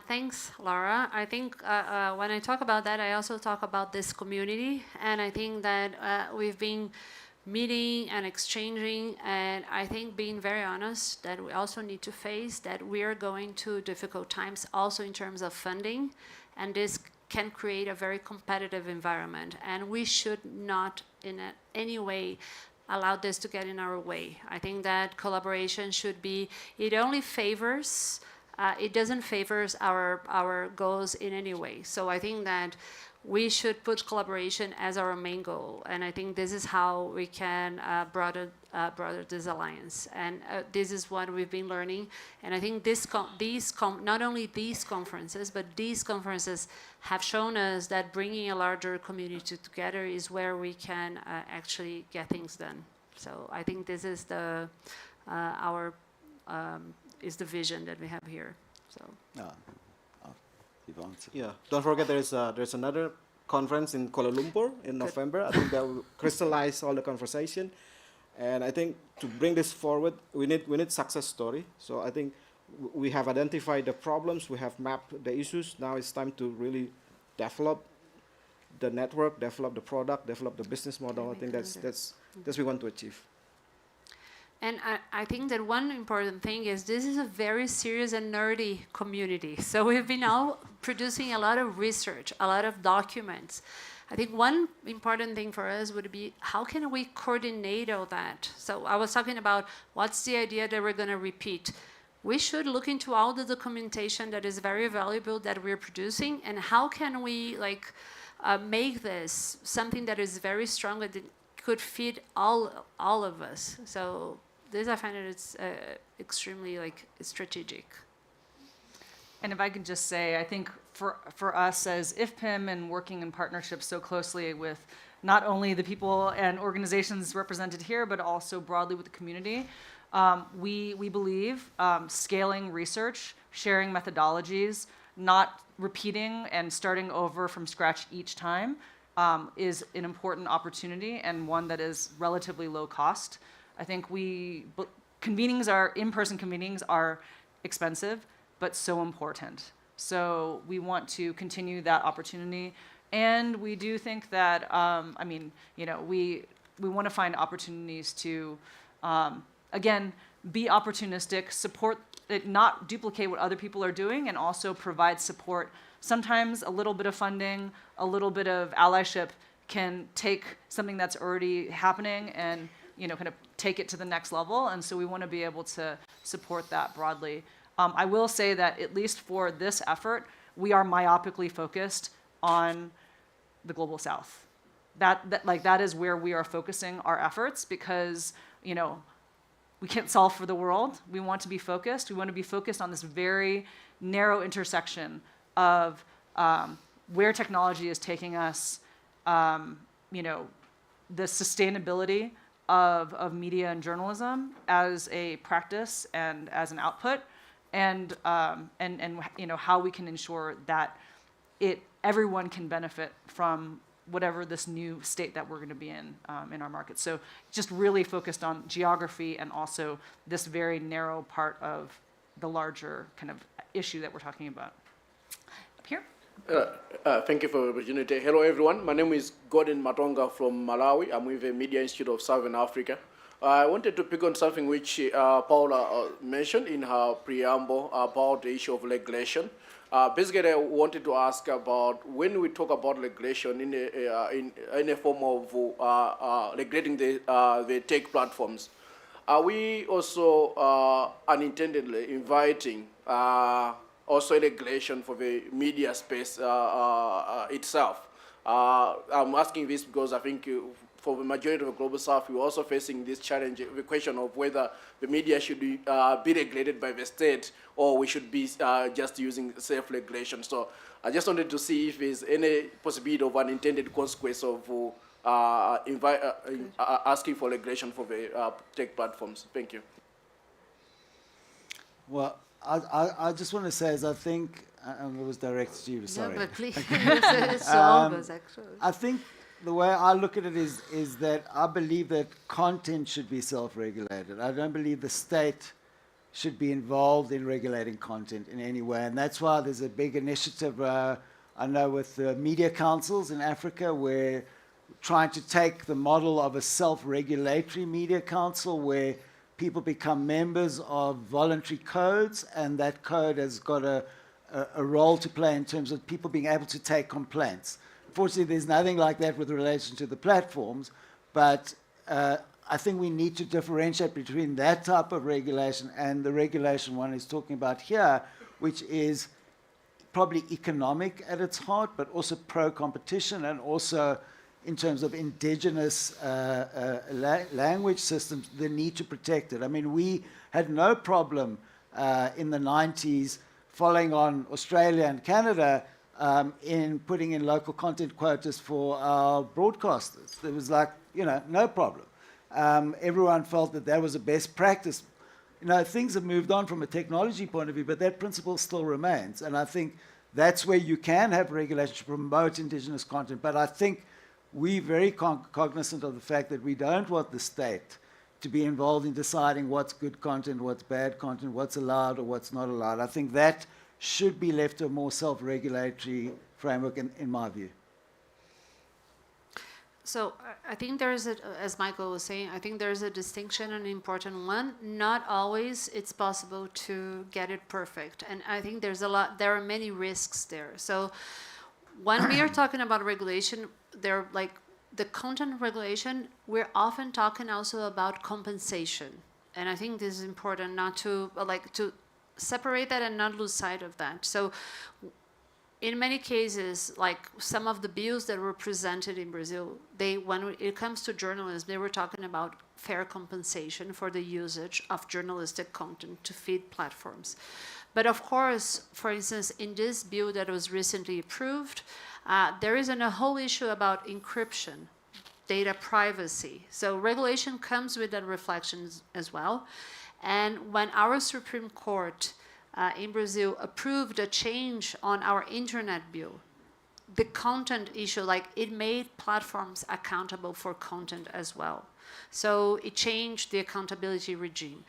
Thanks, Laura. I think when I talk about that, I also talk about this community. And I think that we've been meeting and exchanging, and I think being very honest that we also need to face that we are going to difficult times also in terms of funding. And this can create a very competitive environment. And we should not in any way allow this to get in our way. I think that collaboration should be, it only favors, it doesn't favor our goals in any way. So I think that we should put collaboration as our main goal. And I think this is how we can broaden this alliance. And this is what we've been learning. And I think not only these conferences, but these conferences have shown us that bringing a larger community together is where we can actually get things done. So I think this is the vision that we have here. So. Yeah, don't forget there's another conference in Kuala Lumpur in November. I think that will crystallize all the conversation. And I think to bring this forward, we need success story. So I think we have identified the problems, we have mapped the issues. Now it's time to really develop the network, develop the product, develop the business model. I think that's what we want to achieve. And I think that one important thing is this is a very serious and nerdy community. So we've been now producing a lot of research, a lot of documents. I think one important thing for us would be how can we coordinate all that? So I was talking about what's the idea that we're going to repeat. We should look into all the documentation that is very valuable that we're producing, and how can we make this something that is very strong and that could feed all of us. So this, I find that it's extremely strategic. And if I could just say, I think for us as IFPIM and working in partnership so closely with not only the people and organizations represented here, but also broadly with the community, we believe scaling research, sharing methodologies, not repeating and starting over from scratch each time is an important opportunity, and one that is relatively low cost. I think in-person convenings are expensive, but so important. So we want to continue that opportunity, and we do think that we want to find opportunities to again be opportunistic, support it, not duplicate what other people are doing, and also provide support. Sometimes a little bit of funding, a little bit of allyship can take something that's already happening and kind of take it to the next level. And so we want to be able to support that broadly. I will say that at least for this effort, we are myopically focused on the Global South. That is where we are focusing our efforts, because we can't solve for the world. We want to be focused. We want to be focused on this very narrow intersection of where technology is taking us, the sustainability of media and journalism as a practice and as an output, and how we can ensure that everyone can benefit from whatever this new state that we're going to be in our market. So just really focused on geography and also this very narrow part of the larger kind of issue that we're talking about. Up here. Thank you for the opportunity. Hello, everyone. My name is Gordon Matonga from Malawi. I'm with the Media Institute of Southern Africa. I wanted to pick on something which Paula mentioned in her preamble about the issue of regulation. Basically, I wanted to ask about when we talk about regulation in a form of regulating the tech platforms, are we also unintendedly inviting also regulation for the media space itself? I'm asking this because I think for the majority of the Global South, we're also facing this challenge, the question of whether the media should be regulated by the state, or we should be just using self-regulation. So I just wanted to see if there's any possibility of unintended consequence of asking for regulation for the tech platforms. Thank you. Well, I just want to say, as I think, and it was directed to you, sorry. No, but please, it's always actually. I think the way I look at it is that I believe that content should be self-regulated. I don't believe the state should be involved in regulating content in any way. And that's why there's a big initiative, I know, with the media councils in Africa, where trying to take the model of a self-regulatory media council where people become members of voluntary codes, and that code has got a role to play in terms of people being able to take complaints. Unfortunately, there's nothing like that with relation to the platforms, but I think we need to differentiate between that type of regulation and the regulation one is talking about here, which is probably economic at its heart, but also pro-competition, and also in terms of indigenous language systems, the need to protect it. I mean, we had no problem in the 90s following on Australia and Canada in putting in local content quotas for our broadcasters. There was no problem. Everyone felt that that was a best practice. Things have moved on from a technology point of view, but that principle still remains. And I think that's where you can have regulation to promote indigenous content. But I think we're very cognizant of the fact that we don't want the state to be involved in deciding what's good content, what's bad content, what's allowed or what's not allowed. I think that should be left to a more self-regulatory framework in my view. So I think there's a, as Michael was saying, I think there's a distinction, an important one. Not always it's possible to get it perfect. And I think there are many risks there. So when we are talking about regulation, they're like the content regulation, we're often talking also about compensation. And I think this is important not to, to separate that and not lose sight of that. So in many cases, like some of the bills that were presented in Brazil, when it comes to journalism, they were talking about fair compensation for the usage of journalistic content to feed platforms. But of course, for instance, in this bill that was recently approved, there is a whole issue about encryption, data privacy. So regulation comes with that reflection as well. And when our Supreme Court in Brazil approved a change on our internet bill, the content issue, like it made platforms accountable for content as well. So it changed the accountability regime.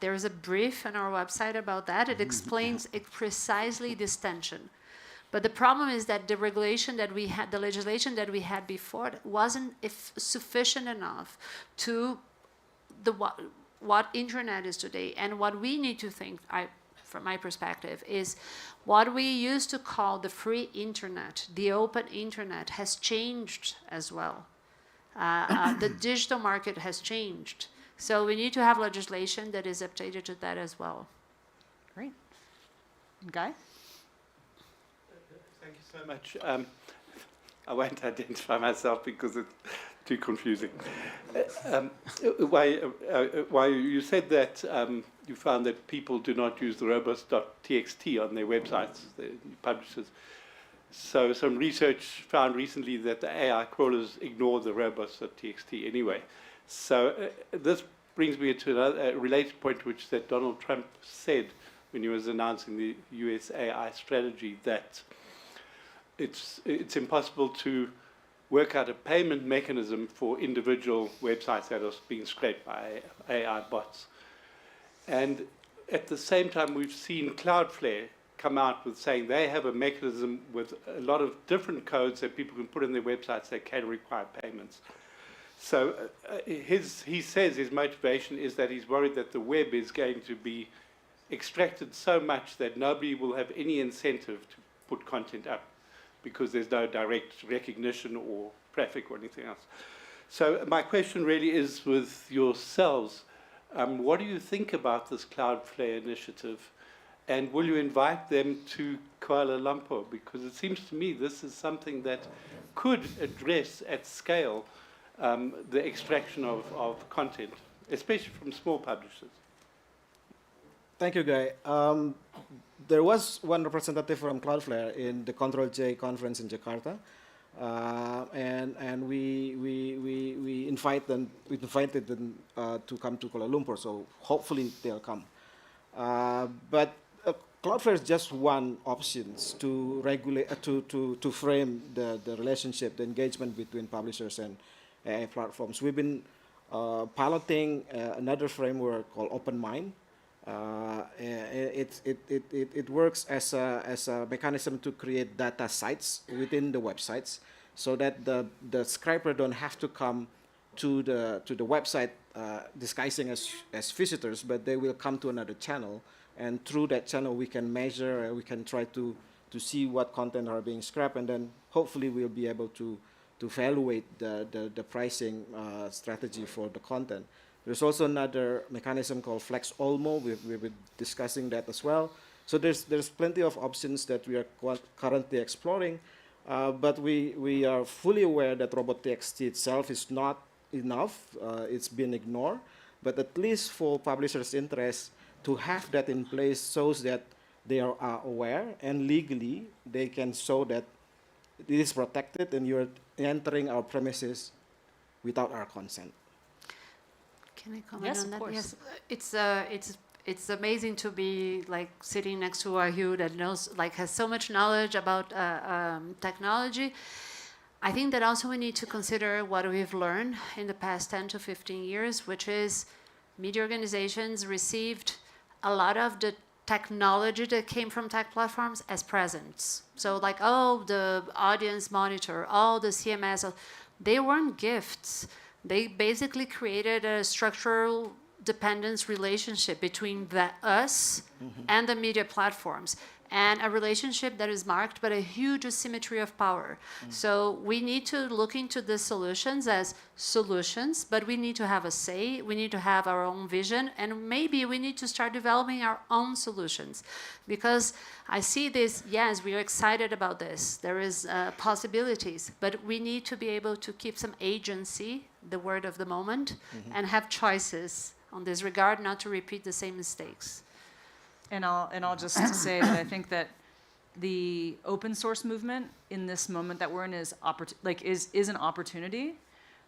There is a brief on our website about that. It explains precisely this tension. But the problem is that the regulation that we had, the legislation that we had before, wasn't sufficient enough to what internet is today. And what we need to think, from my perspective, is what we used to call the free internet, the open internet, has changed as well. The digital market has changed. So we need to have legislation that is updated to that as well. Great. Guy? Thank you so much. I won't identify myself because it's too confusing. Why you said that you found that people do not use the robust.txt on their websites, the publishers. So some research found recently that the AI crawlers ignore the robust.txt anyway. So this brings me to a related point, which that Donald Trump said when he was announcing the US AI strategy, that it's impossible to work out a payment mechanism for individual websites that are being scraped by AI bots. And at the same time, we've seen Cloudflare come out with saying they have a mechanism with a lot of different codes that people can put in their websites that can require payments. So he says his motivation is that he's worried that the web is going to be extracted so much that nobody will have any incentive to put content up because there's no direct recognition or traffic or anything else. So my question really is with yourselves, what do you think about this Cloudflare initiative? And will you invite them to Kuala Lumpur? Because it seems to me this is something that could address at scale the extraction of content, especially from small publishers. Thank you, Guy. There was one representative from Cloudflare in the CTRL+J conference in Jakarta, and we invited them to come to Kuala Lumpur. So hopefully they'll come. But Cloudflare is just one option to regulate, to frame the relationship, the engagement between publishers and AI platforms. We've been piloting another framework called OpenMind. It works as a mechanism to create data sites within the websites, so that the scraper don't have to come to the website disguising as visitors, but they will come to another channel, and through that channel we can measure, we can try to see what content are being scrapped, and then hopefully we'll be able to evaluate the pricing strategy for the content. There's also another mechanism called Flex Olmo. We've been discussing that as well. So there's plenty of options that we are currently exploring, but we are fully aware that robot.txt itself is not enough. It's been ignored, but at least for publishers' interest to have that in place shows that they are aware, and legally they can show that it is protected and you're entering our premises without our consent. Can I comment Yes, on that? of course. Yes, it's amazing to be like sitting next to Wahyu that knows, like, has so much knowledge about technology. I think that also we need to consider what we've learned in the past 10 to 15 years, which is media organizations received a lot of the technology that came from tech platforms as presents. So like, oh, the audience monitor, all the CMS, they weren't gifts. They basically created a structural dependence relationship between us and the media platforms, and a relationship that is marked by a huge asymmetry of power. So we need to look into the solutions as solutions, but we need to have a say, we need to have our own vision, and maybe we need to start developing our own solutions. Because I see this, yes, we are excited about this, there is possibilities, but we need to be able to keep some agency, the word of the moment, and have choices on this regard, not to repeat the same mistakes. And I'll just say that I think that the open source movement in this moment that we're in is an opportunity.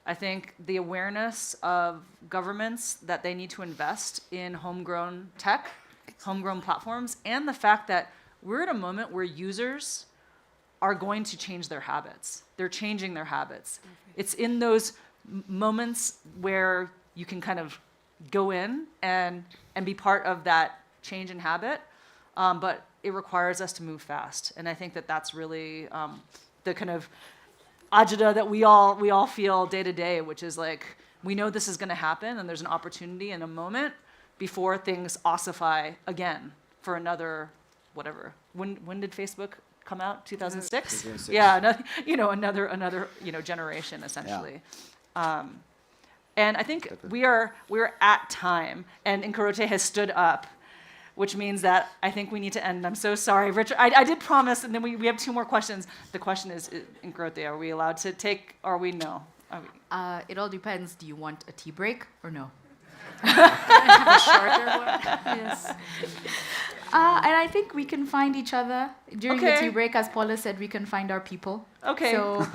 I think the awareness of governments that they need to invest in homegrown tech, homegrown platforms, and the fact that we're at a moment where users are going to change their habits. They're changing their habits. It's in those moments where you can kind of go in and be part of that change in habit, but it requires us to move fast. And I think that that's really the kind of agita that we all feel day to day, which is like, we know this is gonna happen and there's an opportunity in a moment before things ossify again for another, whatever. When did Facebook come out? 2006? 2006. Yeah, another generation essentially. Yeah. And I think we're at time, and Nkorote has stood up, which means that I think we need to end. I'm so sorry, Richard. I did promise, and then we have 2 more questions. The question is, Nkorote, are we allowed to take, or are we no? It all depends. Do you want a tea break or no? Have a shorter one. Yes. And I think we can find each other during the Okay. tea break. As Paula said, we can find our people. Okay. So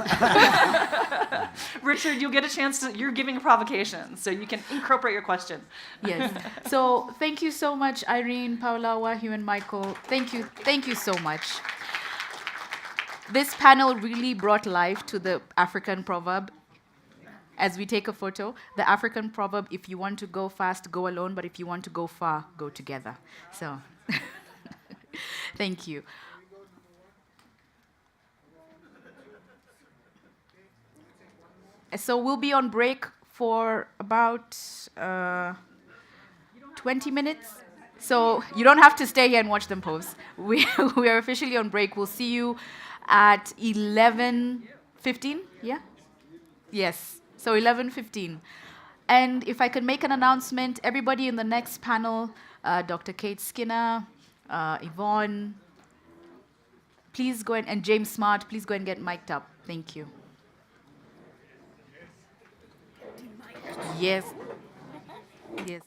Richard, you'll get a chance to, you're giving a provocation, so you can incorporate your question. yes. So thank you so much, Irene, Paula, Wahyu, and Michael. Thank you so much. This panel really brought life to the African proverb. As we take a photo, the African proverb, if you want to go fast, go alone, but if you want to go far, go together. So thank you. So we'll be on break for about 20 minutes. So you don't have to stay here and watch them pose. We are officially on break. We'll see you at 11:15. Yeah? Yes. So 11:15. And if I can make an announcement, everybody in the next panel, Dr. Kate Skinner, Yvonne, please go and James Smart, please go and get mic'd up. Thank you. Yes. Yes.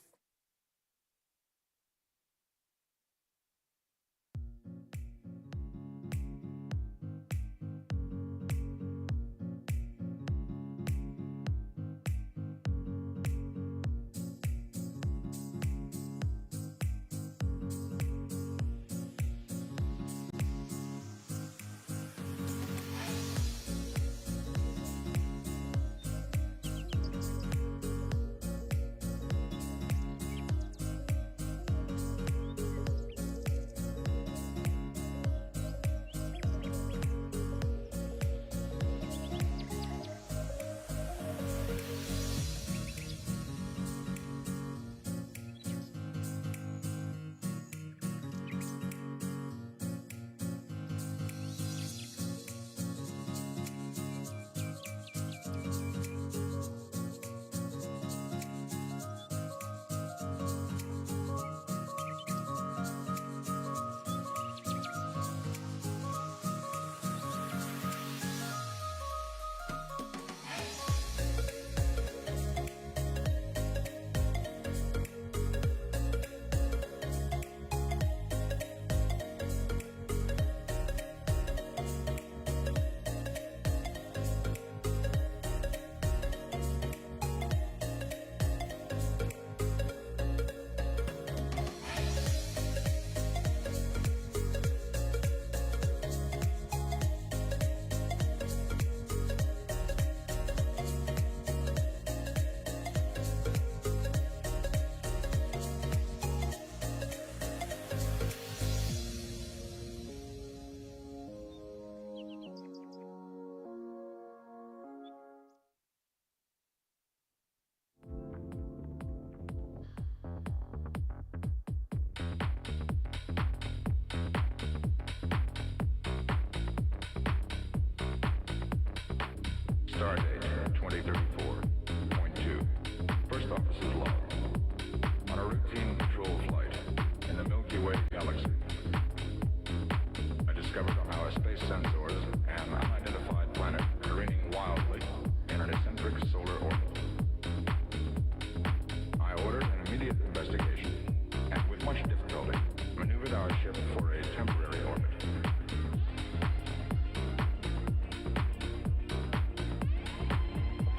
Stardate 2034.2. First officer's log. On a routine patrol flight in the Milky Way galaxy, I discovered our space sensors an unidentified planet careening wildly in an eccentric solar orbit. I ordered an immediate investigation and with much difficulty maneuvered our ship for a temporary orbit.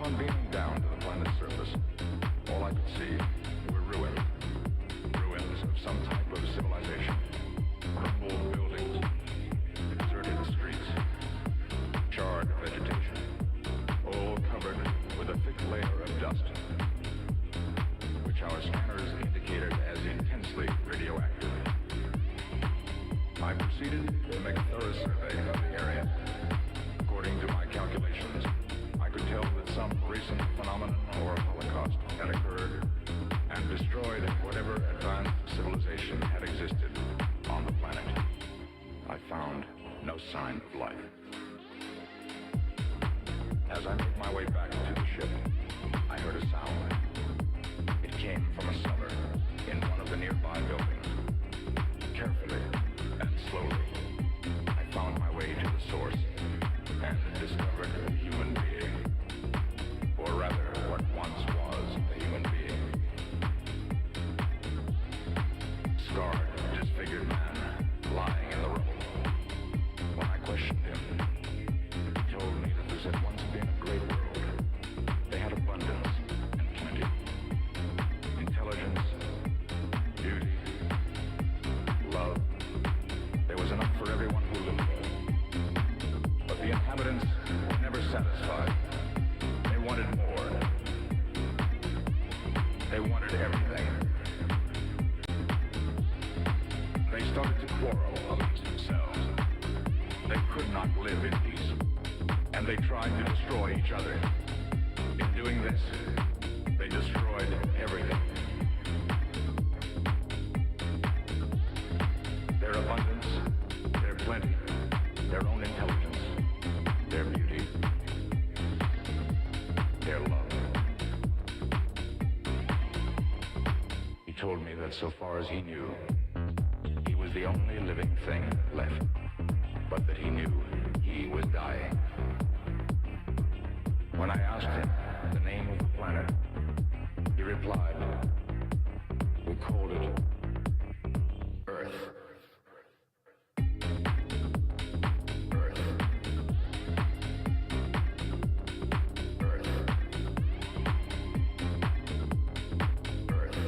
Upon beaming down to the planet's surface, all I could see were ruins. Ruins of some type of civilization. Crumbled buildings, deserted streets, charred vegetation, all covered with a thick layer of dust, which our scanners indicated as intensely radioactive. I proceeded to make a thorough survey of the area. According to my calculations, I could tell that some recent phenomenon or holocaust had occurred and destroyed whatever advanced civilization had existed on the planet. I found no sign of life. As I made my way back to the ship, I heard a sound. It came from a cellar in one of the nearby buildings. Carefully and slowly, I found my way to the source and discovered a human being. Or rather, what once was a human being. Scarred, disfigured man, lying in the rubble. When I questioned him, he told me that this had once been a great world. They had abundance and plenty. Intelligence, beauty, love. There was enough for everyone who lived there. But the inhabitants were never satisfied. They wanted more. They wanted everything. They started to quarrel amongst themselves. They could not live in peace, and they tried to destroy each other. In doing this, they destroyed everything. Their abundance, their plenty, their own intelligence, their beauty, their love. He told me that so far as he knew, he was the only living thing left, but that he knew he was dying. When I asked him the name of the planet, he replied, "We called it Earth." Earth. Earth. Earth.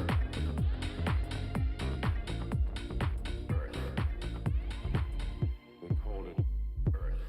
Earth. We called it Earth.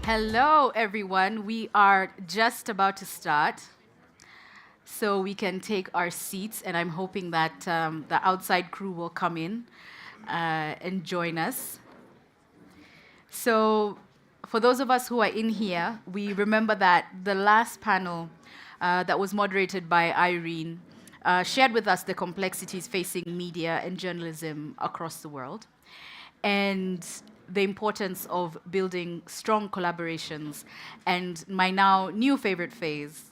Hello, everyone. We are just about to start, so we can take our seats, and I'm hoping that the outside crew will come in and join us. So, for those of us who are in here, we remember that the last panel that was moderated by Irene shared with us the complexities facing media and journalism across the world, and the importance of building strong collaborations, and my now new favorite phrase,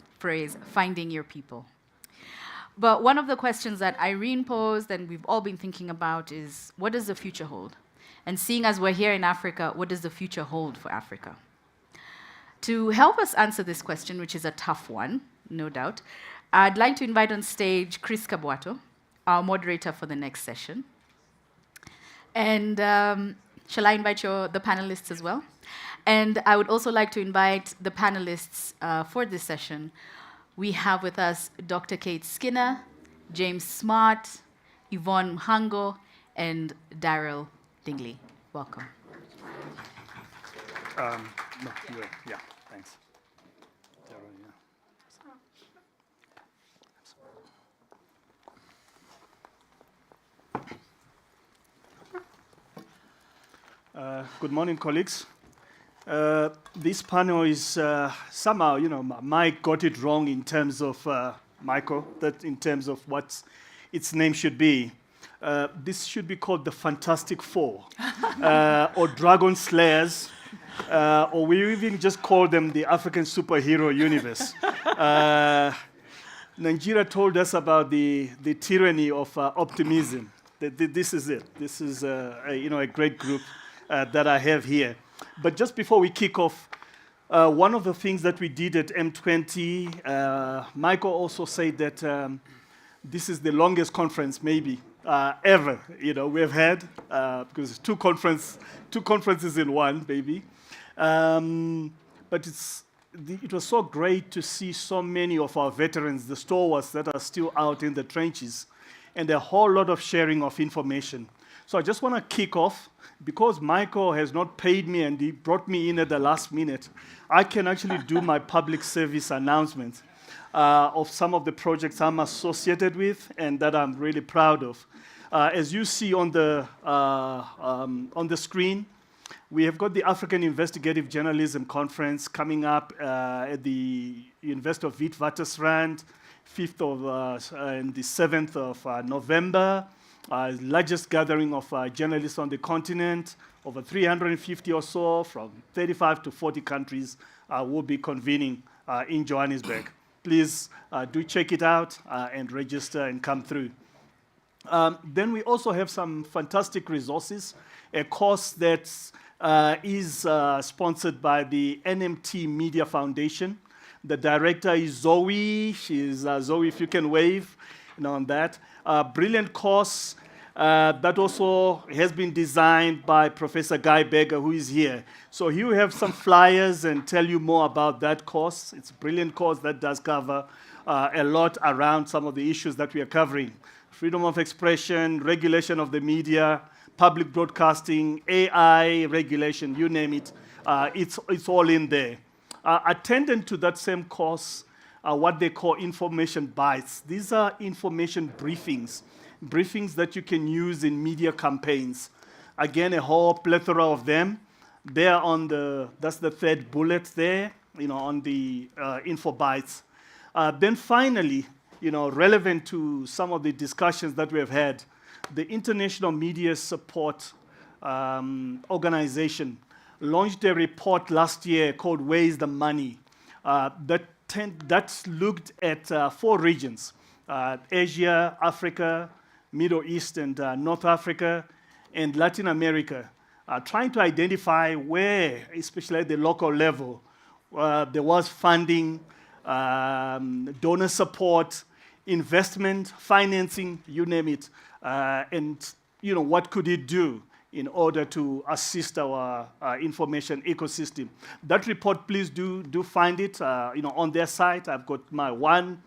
finding your people. But one of the questions that Irene posed and we've all been thinking about is, what does the future hold? And seeing as we're here in Africa, what does the future hold for Africa? To help us answer this question, which is a tough one, no doubt, I'd like to invite on stage Chris Kabwato, our moderator for the next session. And shall I invite the panelists as well? And I would also like to invite the panelists for this session. We have with us Dr. Kate Skinner, James Smart, Yvonne Mhango, and Daryl Dingley. Welcome. Yeah, thanks. Good morning, colleagues. This panel is somehow, Mike got it wrong in terms of Michael, that in terms of what its name should be. This should be called the Fantastic Four, or Dragon Slayers, or we even just call them the African superhero universe. Nigeria told us about the tyranny of optimism. This is it. This is a great group that I have here. But just before we kick off, one of the things that we did at M20, Michael also said that this is the longest conference maybe ever we have had, because it's two conferences in one, maybe. But it was so great to see so many of our veterans, the stalwarts that are still out in the trenches, and a whole lot of sharing of information. So I just want to kick off. Because Michael has not paid me and he brought me in at the last minute, I can actually do my public service announcement of some of the projects I'm associated with and that I'm really proud of. As you see on the screen, we have got the African Investigative Journalism Conference coming up at the University of Witwatersrand, 5th and the 7th of November. Largest gathering of journalists on the continent, over 350 or so from 35 to 40 countries will be convening in Johannesburg. Please do check it out and register and come through. Then we also have some fantastic resources, a course that is sponsored by the NMT Media Foundation. The director is Zoe. She's Zoe, if you can wave on that. Brilliant course that also has been designed by Professor Guy Berger, who is here. So he will have some flyers and tell you more about that course. It's a brilliant course that does cover a lot around some of the issues that we are covering. Freedom of expression, regulation of the media, public broadcasting, AI regulation, you name it. It's all in there. Attendant to that same course, what they call information bites. These are information briefings that you can use in media campaigns. Again, a whole plethora of them. They're that's the third bullet there, on the info bites. Then finally, relevant to some of the discussions that we have had, the International Media Support Organization launched a report last year called Where is the Money? That looked at 4 regions, Asia, Africa, Middle East and North Africa, and Latin America, trying to identify where, especially at the local level, there was funding, donor support, investment, financing, you name it, and what could it do in order to assist our information ecosystem. That report, please do find it on their site. I've got my one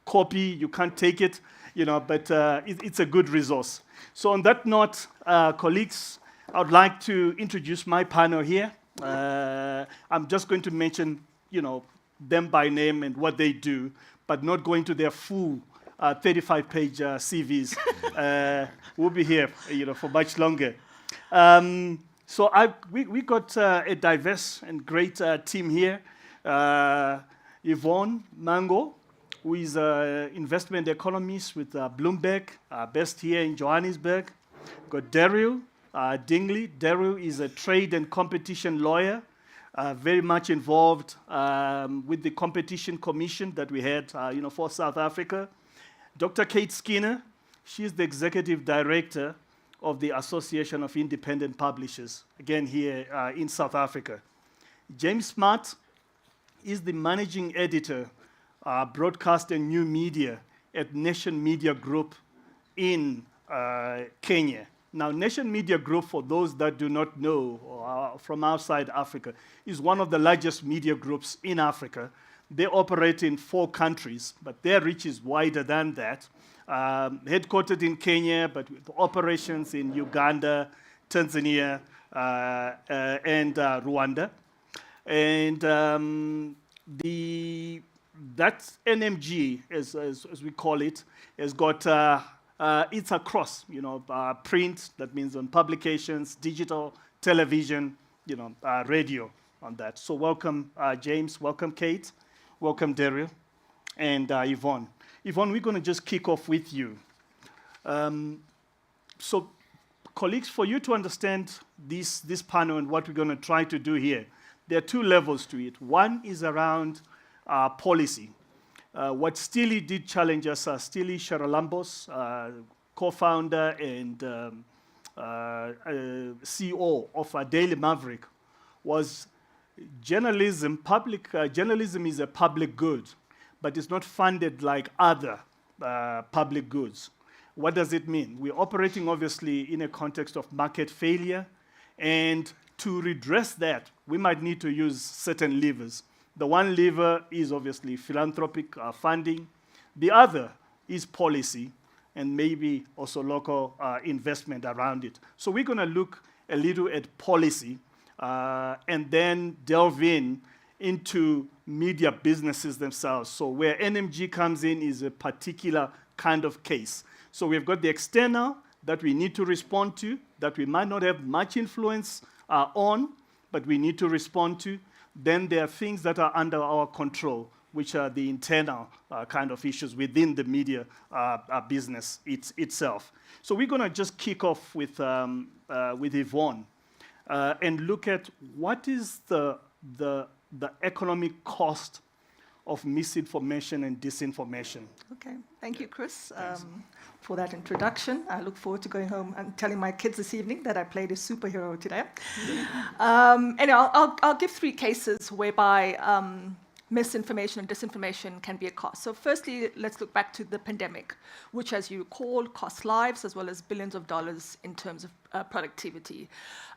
copy. You can't take it, but it's a good resource. So on that note, colleagues, I would like to introduce my panel here. I'm just going to mention, them by name and what they do, but not going to their full 35-page CVs. We'll be here, for much longer. So we got a diverse and great team here. Yvonne Mango, who is an investment economist with Bloomberg, based here in Johannesburg. Got Daryl Dingley. Daryl is a trade and competition lawyer, very much involved with the competition commission that we had, for South Africa. Dr. Kate Skinner, she's the executive director of the Association of Independent Publishers, again here in South Africa. James Smart is the managing editor, broadcast and new media at Nation Media Group in Kenya. Now, Nation Media Group, for those that do not know from outside Africa, is one of the largest media groups in Africa. They operate in 4 countries, but their reach is wider than that. Headquartered in Kenya, but with operations in Uganda, Tanzania, and Rwanda. And that NMG, as we call it, has got, it's across, print, that means on publications, digital, television, radio on that. So welcome, James, welcome, Kate, welcome, Daryl, and Yvonne. Yvonne, we're going to just kick off with you. So, colleagues, for you to understand this panel and what we're going to try to do here, there are 2 levels to it. One is around policy. What Steely did challenge us, Steely Sharalambos, co-founder and CEO of Daily Maverick, was journalism. Journalism is a public good, but it's not funded like other public goods. What does it mean? We're operating, obviously, in a context of market failure, and to redress that, we might need to use certain levers. The one lever is obviously philanthropic funding. The other is policy, and maybe also local investment around it. So we're going to look a little at policy, and then delve into media businesses themselves. So where NMG comes in is a particular kind of case. So we've got the external that we need to respond to, that we might not have much influence on, but we need to respond to. Then there are things that are under our control, which are the internal kind of issues within the media business itself. So we're going to just kick off with Yvonne and look at what is the economic cost of misinformation and disinformation. Okay, thank you, Chris, for that introduction. I look forward to going home and telling my kids this evening that I played a superhero today. Anyway, I'll give 3 cases whereby misinformation and disinformation can be a cost. So firstly, let's look back to the pandemic, which, as you recall, cost lives as well as billions of dollars in terms of productivity.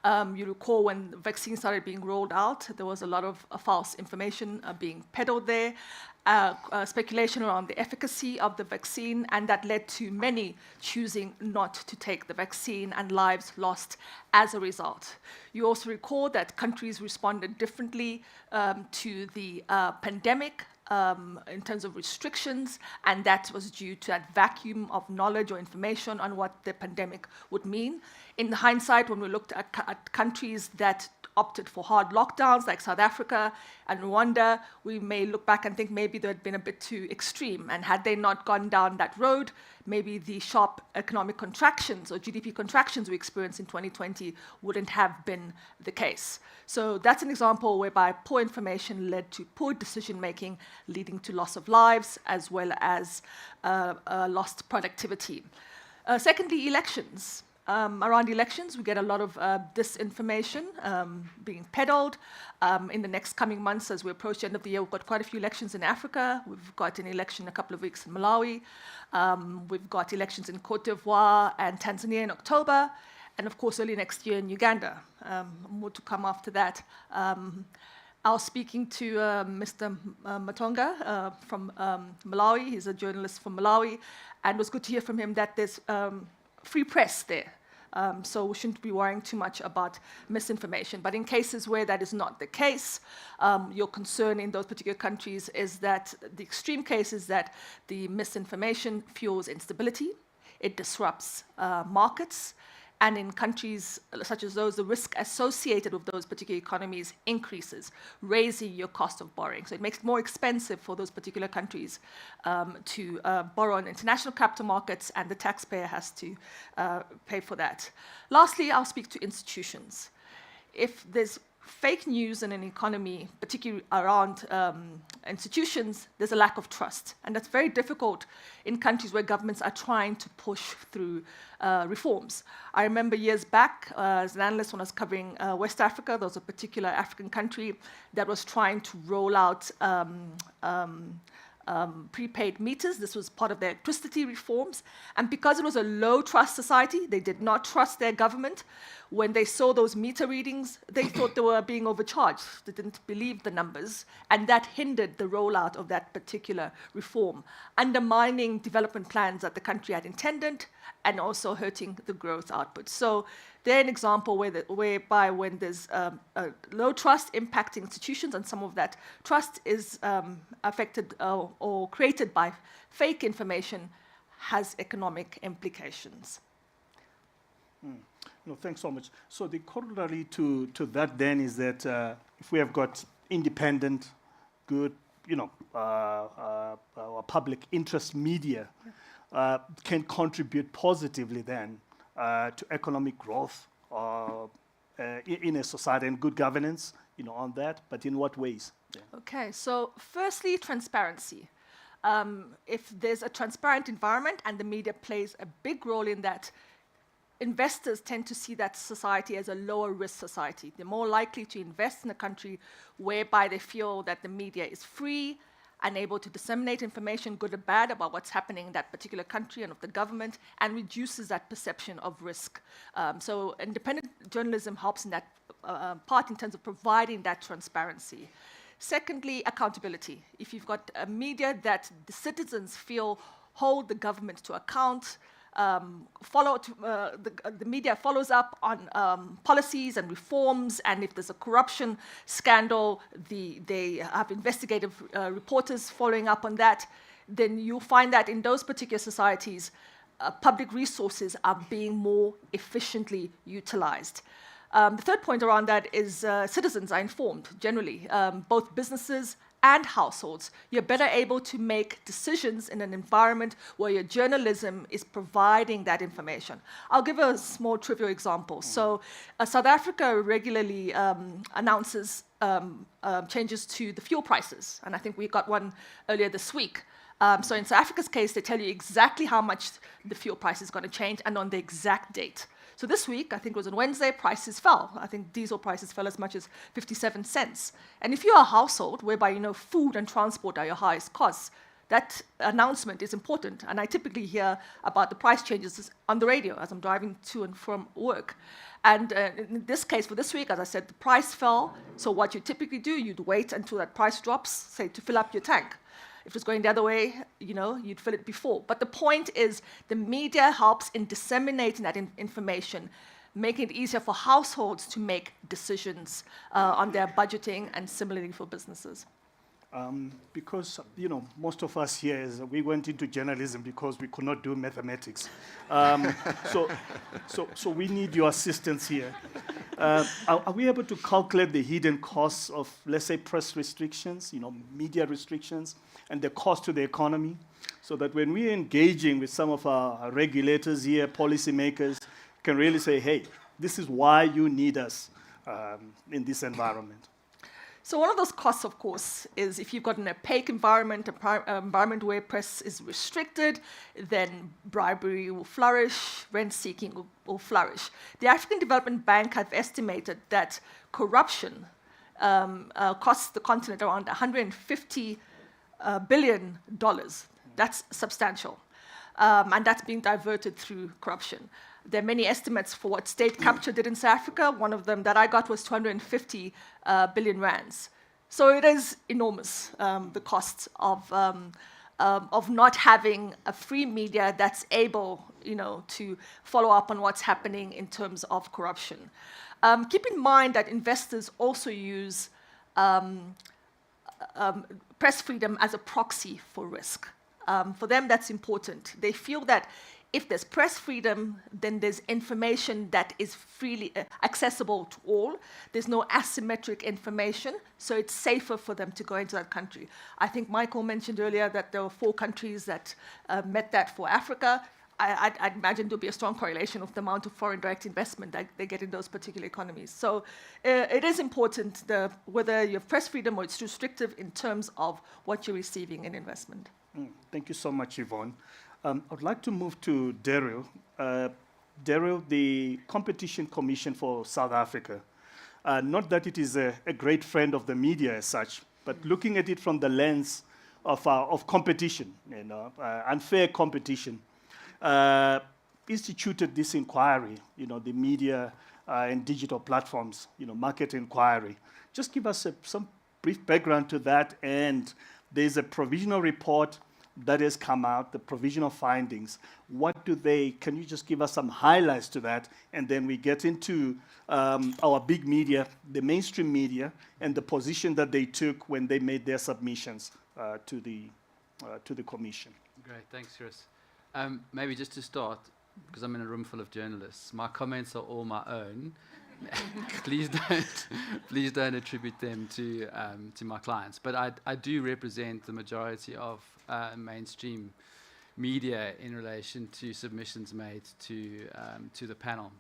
You recall when the vaccine started being rolled out, there was a lot of false information being peddled there, speculation around the efficacy of the vaccine, and that led to many choosing not to take the vaccine and lives lost as a result. You also recall that countries responded differently to the pandemic in terms of restrictions, and that was due to that vacuum of knowledge or information on what the pandemic would mean. In hindsight, when we looked at countries that opted for hard lockdowns like South Africa and Rwanda, we may look back and think maybe they had been a bit too extreme. And had they not gone down that road, maybe the sharp economic contractions or GDP contractions we experienced in 2020 wouldn't have been the case. So that's an example whereby poor information led to poor decision-making, leading to loss of lives as well as lost productivity. Secondly, elections. Around elections, we get a lot of disinformation being peddled. In the next coming months, as we approach the end of the year, we've got quite a few elections in Africa. We've got an election in a couple of weeks in Malawi. We've got elections in Cote d'Ivoire and Tanzania in October. And of course, early next year in Uganda. More to come after that. I was speaking to Mr. Matonga from Malawi. He's a journalist from Malawi. And it was good to hear from him that there's free press there. So we shouldn't be worrying too much about misinformation. But in cases where that is not the case, your concern in those particular countries is that the extreme case is that the misinformation fuels instability, it disrupts markets, and in countries such as those, the risk associated with those particular economies increases, raising your cost of borrowing. So it makes it more expensive for those particular countries to borrow on international capital markets, and the taxpayer has to pay for that. Lastly, I'll speak to institutions. If there's fake news in an economy, particularly around institutions, there's a lack of trust. And that's very difficult in countries where governments are trying to push through reforms. I remember years back, as an analyst when I was covering West Africa, there was a particular African country that was trying to roll out prepaid meters. This was part of their electricity reforms. And because it was a low trust society, they did not trust their government. When they saw those meter readings, they thought they were being overcharged. They didn't believe the numbers. And that hindered the rollout of that particular reform, undermining development plans that the country had intended and also hurting the growth output. So they're an example whereby when there's low trust impacting institutions, and some of that trust is affected or created by fake information, has economic implications. No, thanks so much. So the corollary to that then is that if we have got independent, good, public interest media, can contribute positively then to economic growth in a society and good governance, on that. But in what ways? Yeah. Okay. So firstly, transparency. If there's a transparent environment and the media plays a big role in that, investors tend to see that society as a lower risk society. They're more likely to invest in a country whereby they feel that the media is free and able to disseminate information, good or bad, about what's happening in that particular country and of the government, and reduces that perception of risk. So independent journalism helps in that part in terms of providing that transparency. Secondly, accountability. If you've got a media that the citizens feel hold the government to account, the media follows up on policies and reforms, and if there's a corruption scandal, they have investigative reporters following up on that, then you'll find that in those particular societies, public resources are being more efficiently utilized. The third point around that is citizens are informed, generally, both businesses and households. You're better able to make decisions in an environment where your journalism is providing that information. I'll give a small trivial example. So South Africa regularly announces changes to the fuel prices, and I think we got one earlier this week. So in South Africa's case, they tell you exactly how much the fuel price is going to change and on the exact date. So this week, I think it was on Wednesday, prices fell. I think diesel prices fell as much as 57 cents. And if you're a household whereby food and transport are your highest costs, that announcement is important. And I typically hear about the price changes on the radio as I'm driving to and from work. And in this case, for this week, as I said, the price fell. So what you typically do, you'd wait until that price drops, say, to fill up your tank. If it's going the other way, you'd fill it before. But the point is, the media helps in disseminating that information, making it easier for households to make decisions on their budgeting, and similarly for businesses. Because, most of us here, we went into journalism because we could not do mathematics. So we need your assistance here. Are we able to calculate the hidden costs of, let's say, press restrictions, media restrictions, and the cost to the economy, so that when we're engaging with some of our regulators here, policymakers, can really say, hey, this is why you need us in this environment? So one of those costs, of course, is if you've got an opaque environment, an environment where press is restricted, then bribery will flourish, rent-seeking will flourish. The African Development Bank have estimated that corruption costs the continent around $150 billion. That's substantial. And that's being diverted through corruption. There are many estimates for what state capture did in South Africa. One of them that I got was 250 billion rands. So it is enormous, the cost of of not having a free media that's able, to follow up on what's happening in terms of corruption. Keep in mind that investors also use press freedom as a proxy for risk. For them, that's important. They feel that if there's press freedom, then there's information that is freely accessible to all. There's no asymmetric information, so it's safer for them to go into that country. I think Michael mentioned earlier that there were 4 countries that met that for Africa. I'd imagine there'll be a strong correlation of the amount of foreign direct investment that they get in those particular economies. So it is important whether you have press freedom or it's restrictive in terms of what you're receiving in investment. Thank you so much, Yvonne. I'd like to move to Daryl. Daryl, the Competition Commission for South Africa. Not that it is a great friend of the media as such, but looking at it from the lens of competition, unfair competition, instituted this inquiry, the media and digital platforms, market inquiry. Just give us some brief background to that, and there's a provisional report that has come out, the provisional findings. Can you just give us some highlights to that? And then we get into our big media, the mainstream media, and the position that they took when they made their submissions to the commission. Great, thanks, Chris. Maybe just to start, because I'm in a room full of journalists, my comments are all my own. Please don't attribute them to my clients. But I do represent the majority of mainstream media in relation to submissions made to the panel.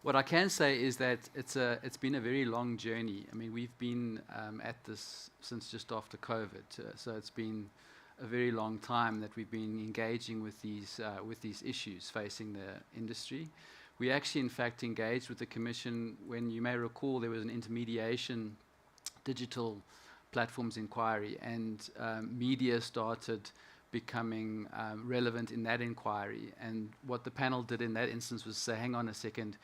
What I can say is that it's been a very long journey. I mean, we've been at this since just after COVID, so it's been a very long time that we've been engaging with these issues facing the industry. We actually, in fact, engaged with the Commission when, you may recall, there was an intermediation digital platforms inquiry, and media started becoming relevant in that inquiry. And what the panel did in that instance was say, hang on a second,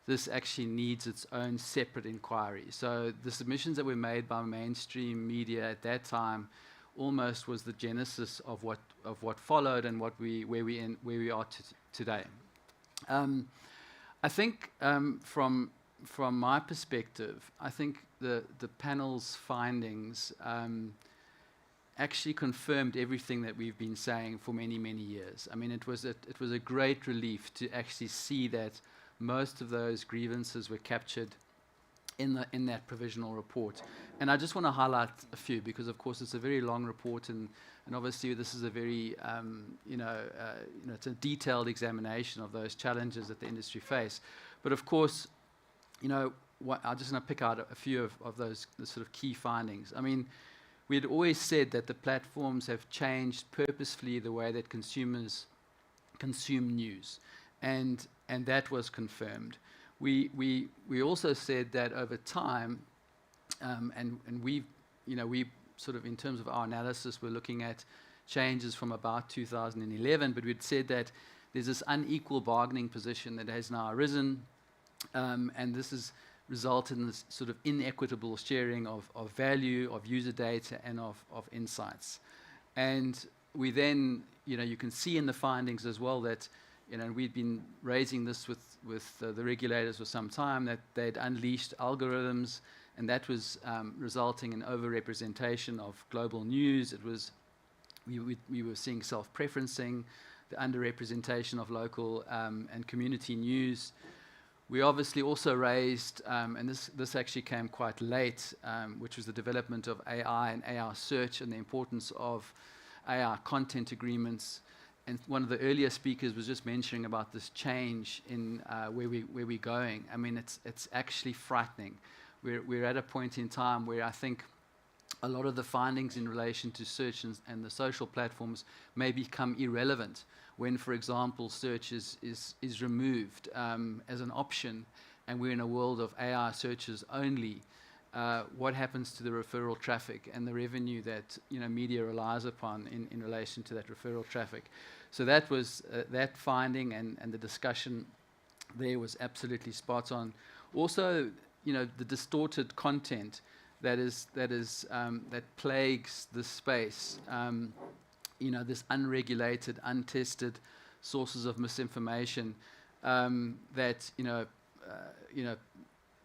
this actually needs its own separate inquiry. So the submissions that were made by mainstream media at that time almost was the genesis of what followed and where we are today. I think from my perspective, I think the panel's findings actually confirmed everything that we've been saying for many, many years. I mean, it was a great relief to actually see that most of those grievances were captured in that provisional report. And I just want to highlight a few, because of course it's a very long report, and obviously this is a very it's a detailed examination of those challenges that the industry face. But of course, I just want to pick out a few of those sort of key findings. I mean, we had always said that the platforms have changed purposefully the way that consumers consume news, and that was confirmed. We also said that over time, and we sort of, in terms of our analysis, we're looking at changes from about 2011, but we'd said that there's this unequal bargaining position that has now arisen, and this has resulted in this sort of inequitable sharing of value, of user data, and of insights. And we then, you can see in the findings as well that, we'd been raising this with the regulators for some time, that they'd unleashed algorithms, and that was resulting in overrepresentation of global news. It was, we were seeing self-preferencing, the underrepresentation of local and community news. We obviously also raised, and this actually came quite late, which was the development of AI and AI search, and the importance of AI content agreements. And one of the earlier speakers was just mentioning about this change in where we're going. I mean, it's actually frightening. We're at a point in time where I think a lot of the findings in relation to search and the social platforms may become irrelevant when, for example, search is removed as an option, and we're in a world of AI searches only. What happens to the referral traffic and the revenue that media relies upon in relation to that referral traffic? So that was that finding, and the discussion there was absolutely spot on. Also, the distorted content that plagues this space. this unregulated, untested sources of misinformation that,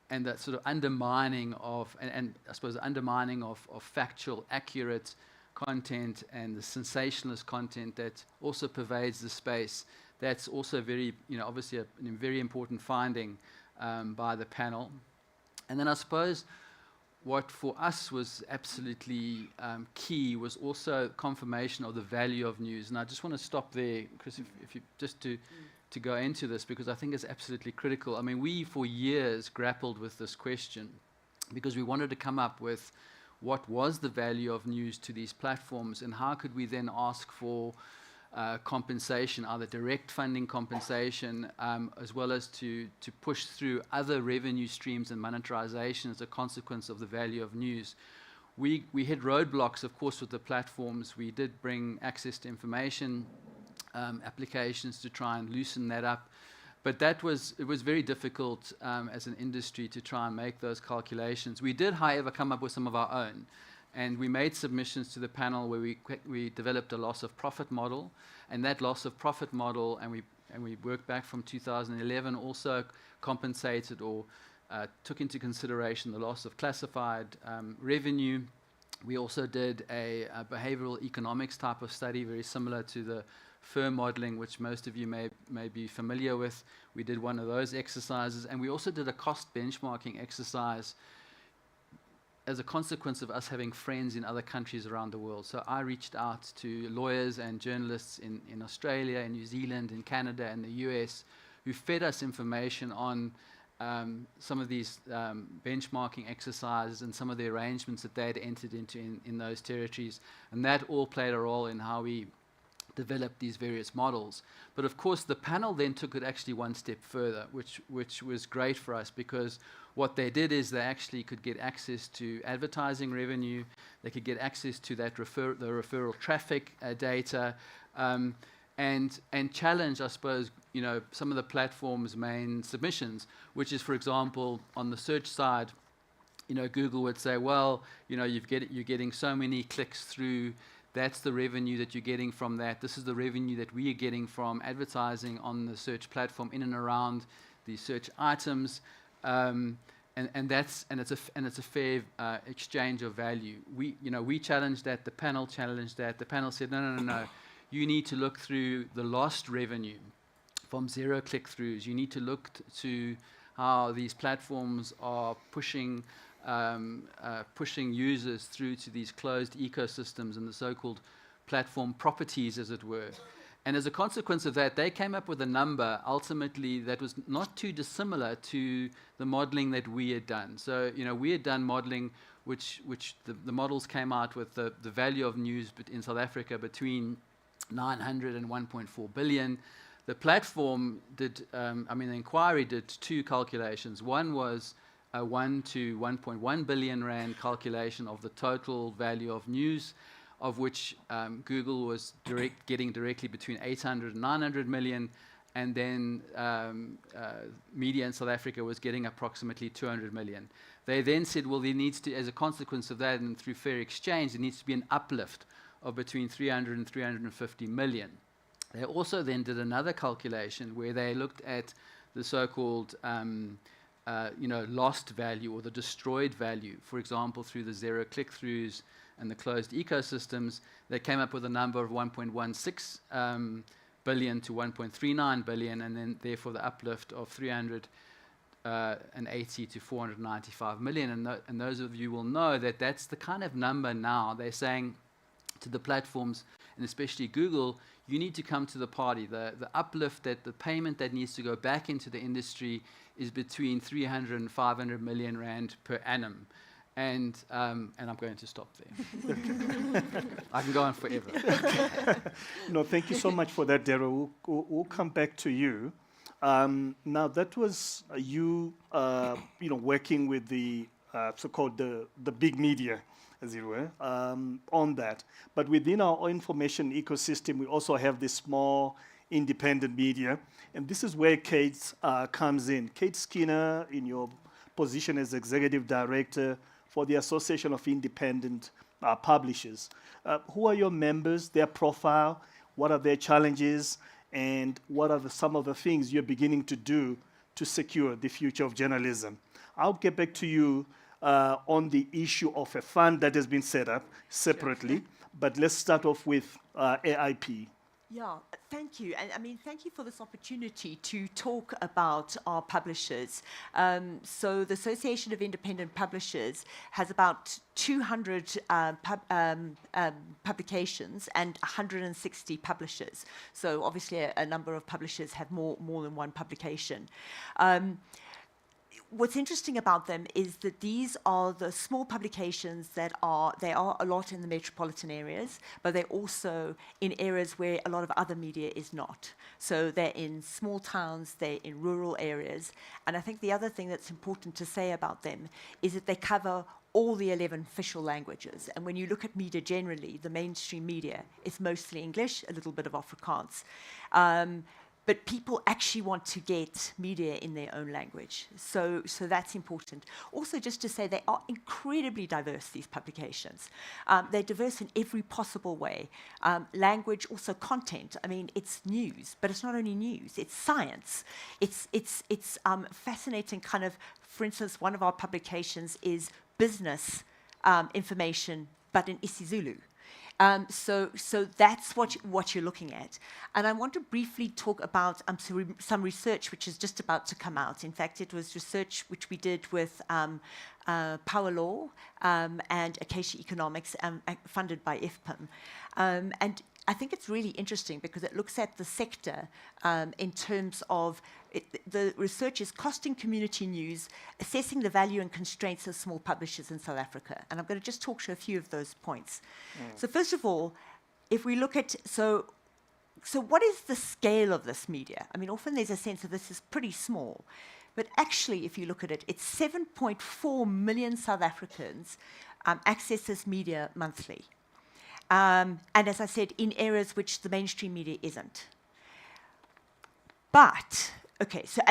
and that sort of undermining of, and I suppose undermining of factual, accurate content and the sensationalist content that also pervades the space. That's also very, obviously a very important finding by the panel. And then I suppose what for us was absolutely key was also confirmation of the value of news. And I just want to stop there, Chris, if you just to go into this, because I think it's absolutely critical. I mean, we for years grappled with this question because we wanted to come up with what was the value of news to these platforms and how could we then ask for compensation, either direct funding compensation, as well as to push through other revenue streams and monetization as a consequence of the value of news. We hit roadblocks, of course, with the platforms. We did bring access to information applications to try and loosen that up. But it was very difficult as an industry to try and make those calculations. We did, however, come up with some of our own. And we made submissions to the panel where we developed a loss of profit model. And that loss of profit model, and we worked back from 2011, also compensated or took into consideration the loss of classified revenue. We also did a behavioral economics type of study, very similar to the firm modeling, which most of you may be familiar with. We did one of those exercises. And we also did a cost benchmarking exercise as a consequence of us having friends in other countries around the world. So I reached out to lawyers and journalists in Australia, in New Zealand, in Canada, and the US, who fed us information on some of these benchmarking exercises and some of the arrangements that they had entered into in those territories. And that all played a role in how we developed these various models. But of course, the panel then took it actually one step further, which was great for us, because what they did is they actually could get access to advertising revenue, they could get access to that the referral traffic data, and challenge, I suppose, some of the platform's main submissions, which is, for example, on the search side, Google would say, well, you're getting so many clicks through. That's the revenue that you're getting from that. This is the revenue that we are getting from advertising on the search platform in and around the search items, and it's a fair exchange of value. We challenged that. The panel challenged that. The panel said, no. You need to look through the lost revenue from zero click-throughs. You need to look to how these platforms are pushing users through to these closed ecosystems and the so-called platform properties, as it were. And as a consequence of that, they came up with a number, ultimately, that was not too dissimilar to the modeling that we had done. So, we had done modeling which the models came out with the value of news in South Africa between 900 and 1.4 billion. The platform did, the inquiry did two calculations. One was a 1 to 1.1 billion rand calculation of the total value of news, of which Google was getting directly between 800 and 900 million, and then media in South Africa was getting approximately 200 million. They then said, well, there needs to, as a consequence of that, and through fair exchange, there needs to be an uplift of between 300 and 350 million. They also then did another calculation where they looked at the so-called lost value or the destroyed value, for example, through the zero click-throughs and the closed ecosystems. They came up with a number of 1.16 billion to 1.39 billion, and then therefore the uplift of 380 to 495 million. And those of you will know that that's the kind of number now. They're saying to the platforms, and especially Google, you need to come to the party. The uplift, that the payment that needs to go back into the industry is between 300 and 500 million rand per annum. And I'm going to stop there. I can go on forever. No, thank you so much for that, Daryl. We'll come back to you. Now, that was you working with the so-called the big media, as it were, on that. But within our information ecosystem, we also have the small independent media. And this is where Kate comes in. Kate Skinner, in your position as Executive Director for the Association of Independent publishers. Who are your members, their profile, what are their challenges, and what are some of the things you're beginning to do to secure the future of journalism? I'll get back to you on the issue of a fund that has been set up separately, sure. But let's start off with AIP. Yeah, thank you. And I mean, thank you for this opportunity to talk about our publishers. So the Association of Independent Publishers has about 200 publications and 160 publishers. So obviously a number of publishers have more than one publication. What's interesting about them is that these are the small publications that they are a lot in the metropolitan areas, but they're also in areas where a lot of other media is not. So they're in small towns, they're in rural areas. And I think the other thing that's important to say about them is that they cover all the 11 official languages. And when you look at media generally, the mainstream media, it's mostly English, a little bit of Afrikaans. But people actually want to get media in their own language. So that's important. Also, just to say, they are incredibly diverse, these publications. They're diverse in every possible way. Language, also content. I mean, it's news, but it's not only news, it's science. It's fascinating kind of, for instance, one of our publications is business information, but in isiZulu. So that's what you're looking at. And I want to briefly talk about some research which is just about to come out. In fact, it was research which we did with Power Law and Acacia Economics, funded by IFPIM. And I think it's really interesting because it looks at the sector in terms of the research is costing community news, assessing the value and constraints of small publishers in South Africa. And I'm going to just talk to a few of those points. So first of all, if we look at, so what is the scale of this media? I mean, often there's a sense that this is pretty small. But actually, if you look at it, it's 7.4 million South Africans access this media monthly. And as I said, in areas which the mainstream media isn't. But okay, so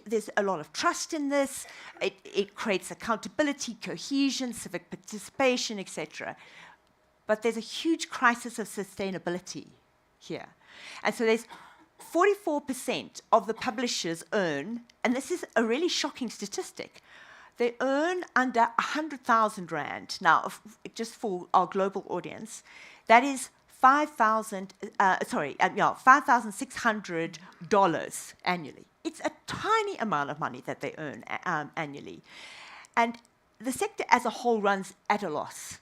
there's a lot of trust in this. It creates accountability, cohesion, civic participation, etc. But there's a huge crisis of sustainability here, and so there's 44% of the publishers earn, and this is a really shocking statistic. They earn under 100,000 Rand. Now, just for our global audience, that is $5,600 annually. It's a tiny amount of money that they earn annually. And the sector as a whole runs at a loss,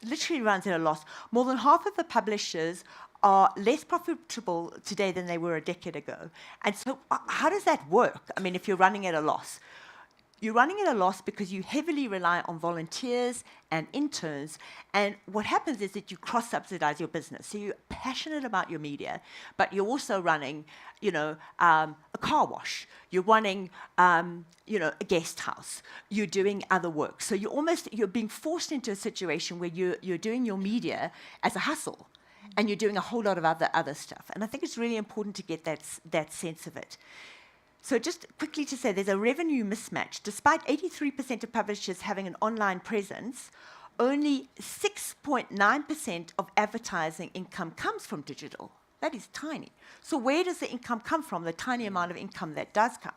literally runs at a loss. More than half of the publishers are less profitable today than they were a decade ago. And so how does that work? I mean, if you're running at a loss. You're running at a loss because you heavily rely on volunteers and interns, and what happens is that you cross-subsidize your business. So you're passionate about your media, but you're also running, a car wash. You're running, a guest house. You're doing other work. So you're being forced into a situation where you're doing your media as a hustle, and you're doing a whole lot of other stuff. And I think it's really important to get that sense of it. So just quickly to say, there's a revenue mismatch. Despite 83% of publishers having an online presence, only 6.9% of advertising income comes from digital. That is tiny. So where does the income come from, the tiny amount of income that does come?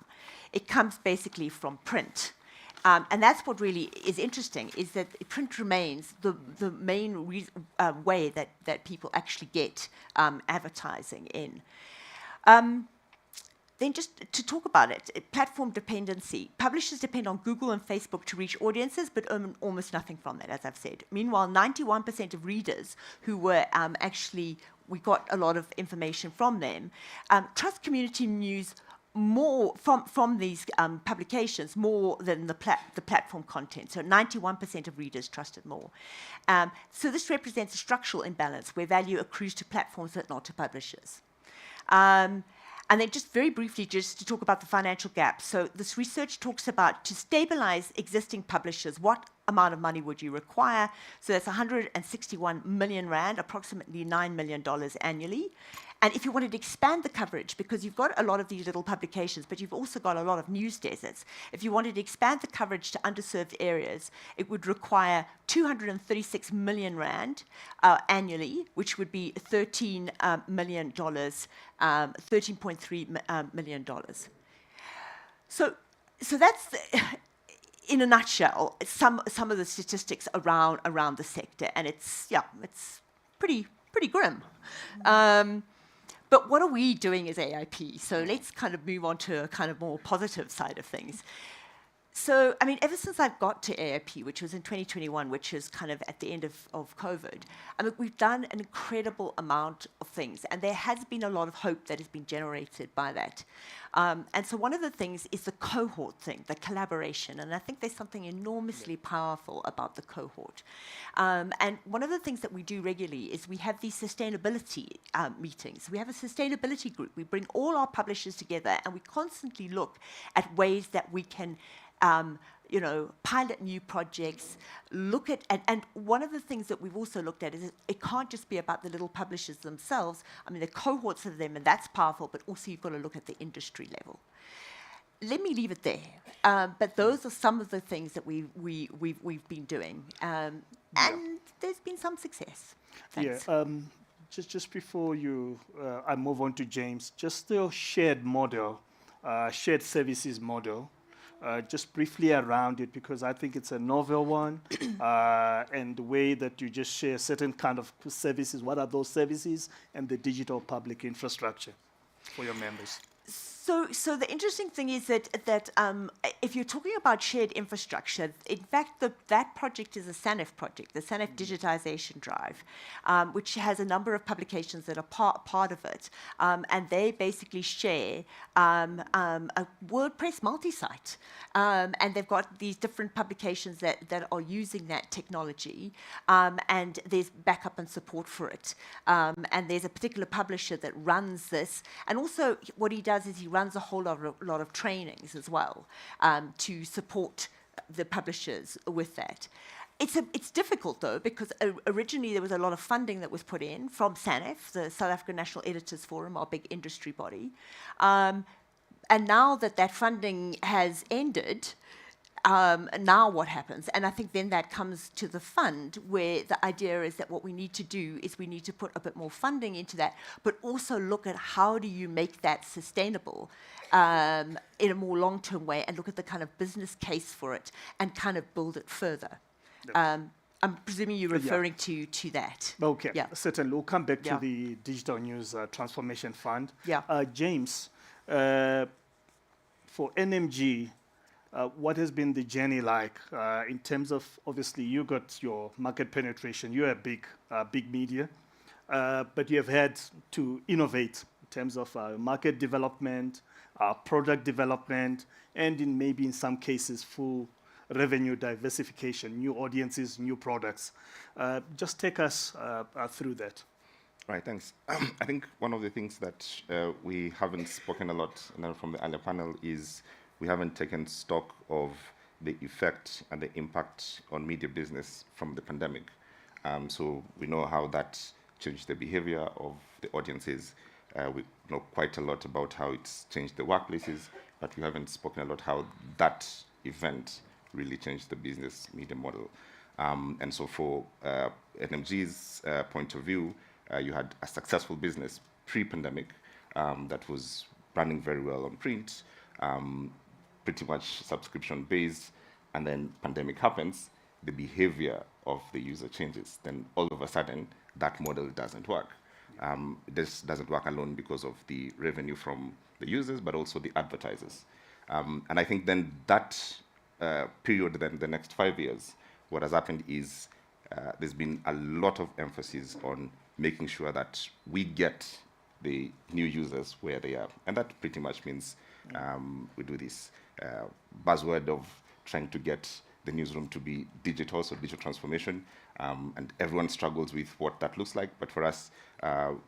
It comes basically from print. And that's what really is interesting, is that print remains the main way that people actually get advertising in. Then just to talk about it, platform dependency. Publishers depend on Google and Facebook to reach audiences, but earn almost nothing from that, as I've said. Meanwhile, 91% of readers who were we got a lot of information from them, trust community news more from these publications more than the platform content. So 91% of readers trusted more. So this represents a structural imbalance where value accrues to platforms but not to publishers. And then just very briefly, just to talk about the financial gap. So this research talks about, to stabilize existing publishers, what amount of money would you require? So that's 161 million Rand, approximately $9 million annually. And if you wanted to expand the coverage, because you've got a lot of these little publications, but you've also got a lot of news deserts, if you wanted to expand the coverage to underserved areas, it would require 236 million rand annually, which would be $13 million, $13.3 million. So that's, in a nutshell, some of the statistics around the sector, and it's pretty grim. But what are we doing as AIP? So let's kind of move on to a kind of more positive side of things. So, I mean, ever since I've got to AIP, which was in 2021, which is kind of at the end of COVID, I mean, we've done an incredible amount of things, and there has been a lot of hope that has been generated by that. And so one of the things is the cohort thing, the collaboration, and I think there's something enormously powerful about the cohort. And one of the things that we do regularly is we have these sustainability meetings. We have a sustainability group. We bring all our publishers together, and we constantly look at ways that we can pilot new projects, look at, and one of the things that we've also looked at is it can't just be about the little publishers themselves. I mean, the cohorts of them, and that's powerful, but also you've got to look at the industry level. Let me leave it there. But those are some of the things that we've been doing, and there's been some success. Thanks. Yeah. Just before I move on to James, just the shared model, shared services model. Just briefly around it, because I think it's a novel one, and the way that you just share certain kind of services, what are those services, and the digital public infrastructure for your members. So the interesting thing is that if you're talking about shared infrastructure, in fact, that project is a SANEF project, the SANEF Digitization Drive, which has a number of publications that are part of it, and they basically share a WordPress multi-site, and they've got these different publications that are using that technology, and there's backup and support for it, and there's a particular publisher that runs this, and also what he does is he runs a whole lot of trainings as well to support the publishers with that. It's difficult, though, because originally there was a lot of funding that was put in from SANEF, the South African National Editors Forum, our big industry body. And now that funding has ended, now what happens? And I think then that comes to the fund, where the idea is that what we need to do is we need to put a bit more funding into that, but also look at how do you make that sustainable in a more long-term way, and look at the kind of business case for it and kind of build it further. I'm presuming you're referring to that. Okay, yeah. Certainly. We'll come back to the Digital News Transformation Fund. Yeah. James, for NMG, what has been the journey like in terms of, obviously, you got your market penetration. You're a big media, but you have had to innovate in terms of market development, product development, and maybe in some cases, full revenue diversification, new audiences, new products. Just take us through that. Right, thanks. I think one of the things that we haven't spoken a lot from the earlier panel is we haven't taken stock of the effect and the impact on media business from the pandemic. So we know how that changed the behavior of the audiences. We know quite a lot about how it's changed the workplaces, but we haven't spoken a lot how that event really changed the business media model. And so for NMG's point of view, you had a successful business pre-pandemic that was running very well on print, pretty much subscription-based, and then pandemic happens, the behavior of the user changes. Then all of a sudden, that model doesn't work. This doesn't work alone because of the revenue from the users, but also the advertisers. And I think then that period, then the next 5 years, what has happened is there's been a lot of emphasis on making sure that we get the new users where they are. And that pretty much means we do this buzzword of trying to get the newsroom to be digital, so digital transformation, and everyone struggles with what that looks like. But for us,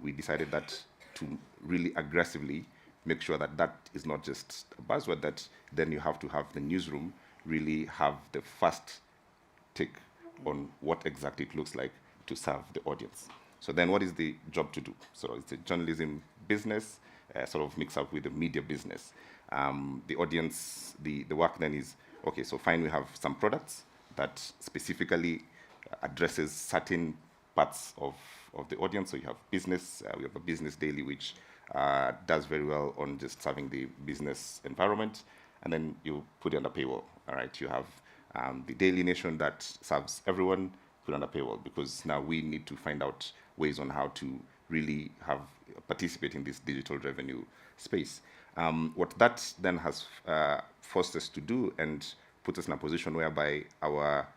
we decided that to really aggressively make sure that that is not just a buzzword, that then you have to have the newsroom really have the first take on what exactly it looks like to serve the audience. So then what is the job to do? So it's a journalism business, sort of mixed up with the media business. The audience, the work then is, okay, so fine, we have some products that specifically addresses certain parts of the audience. So you have business, we have a business daily, which does very well on just serving the business environment. And then you put it under paywall, all right? You have the Daily Nation that serves everyone, put under paywall, because now we need to find out ways on how to really participate in this digital revenue space. What that then has forced us to do and put us in a position whereby our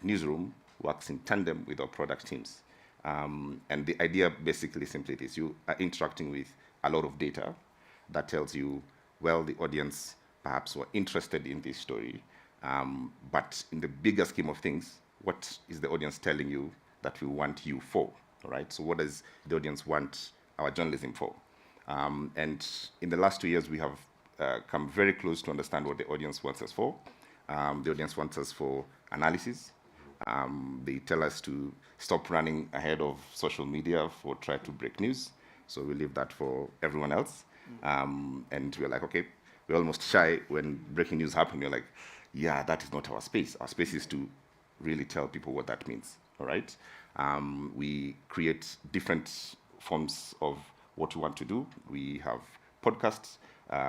newsroom works in tandem with our product teams. And the idea basically simply is you are interacting with a lot of data that tells you, well, the audience perhaps were interested in this story, but in the bigger scheme of things, what is the audience telling you that we want you for, all right? So what does the audience want our journalism for? And in the last 2 years, we have come very close to understand what the audience wants us for. The audience wants us for analysis. They tell us to stop running ahead of social media for try to break news. So we leave that for everyone else. And we're like, okay, we're almost shy when breaking news happens. We're like, yeah, that is not our space. Our space is to really tell people what that means, all right? We create different forms of what we want to do. We have podcasts,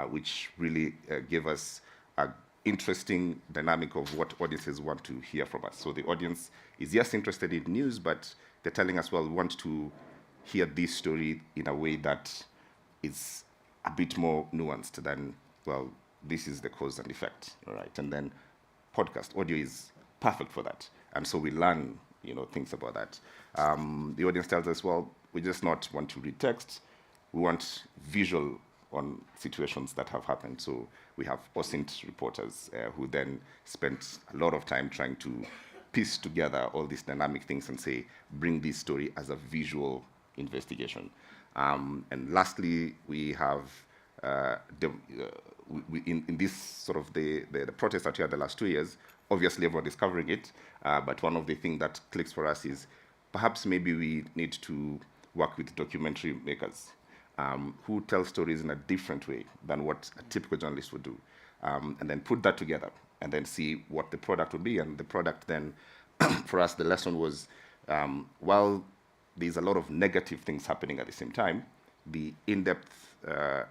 which really give us an interesting dynamic of what audiences want to hear from us. So the audience is, yes, interested in news, but they're telling us, well, we want to hear this story in a way that is a bit more nuanced than, well, this is the cause and effect, all right? And then podcast, audio is perfect for that. And so we learn, things about that. The audience tells us, well, we just not want to read text. We want visual on situations that have happened. So we have OSINT reporters who then spent a lot of time trying to piece together all these dynamic things and say, bring this story as a visual investigation. And lastly, we have, in this sort of the protests that we had the last 2 years, obviously everyone is covering it, but one of the things that clicks for us is perhaps maybe we need to work with documentary makers who tell stories in a different way than what a typical journalist would do, and then put that together and then see what the product would be. And the product then, for us, the lesson was, while there's a lot of negative things happening at the same time, the in-depth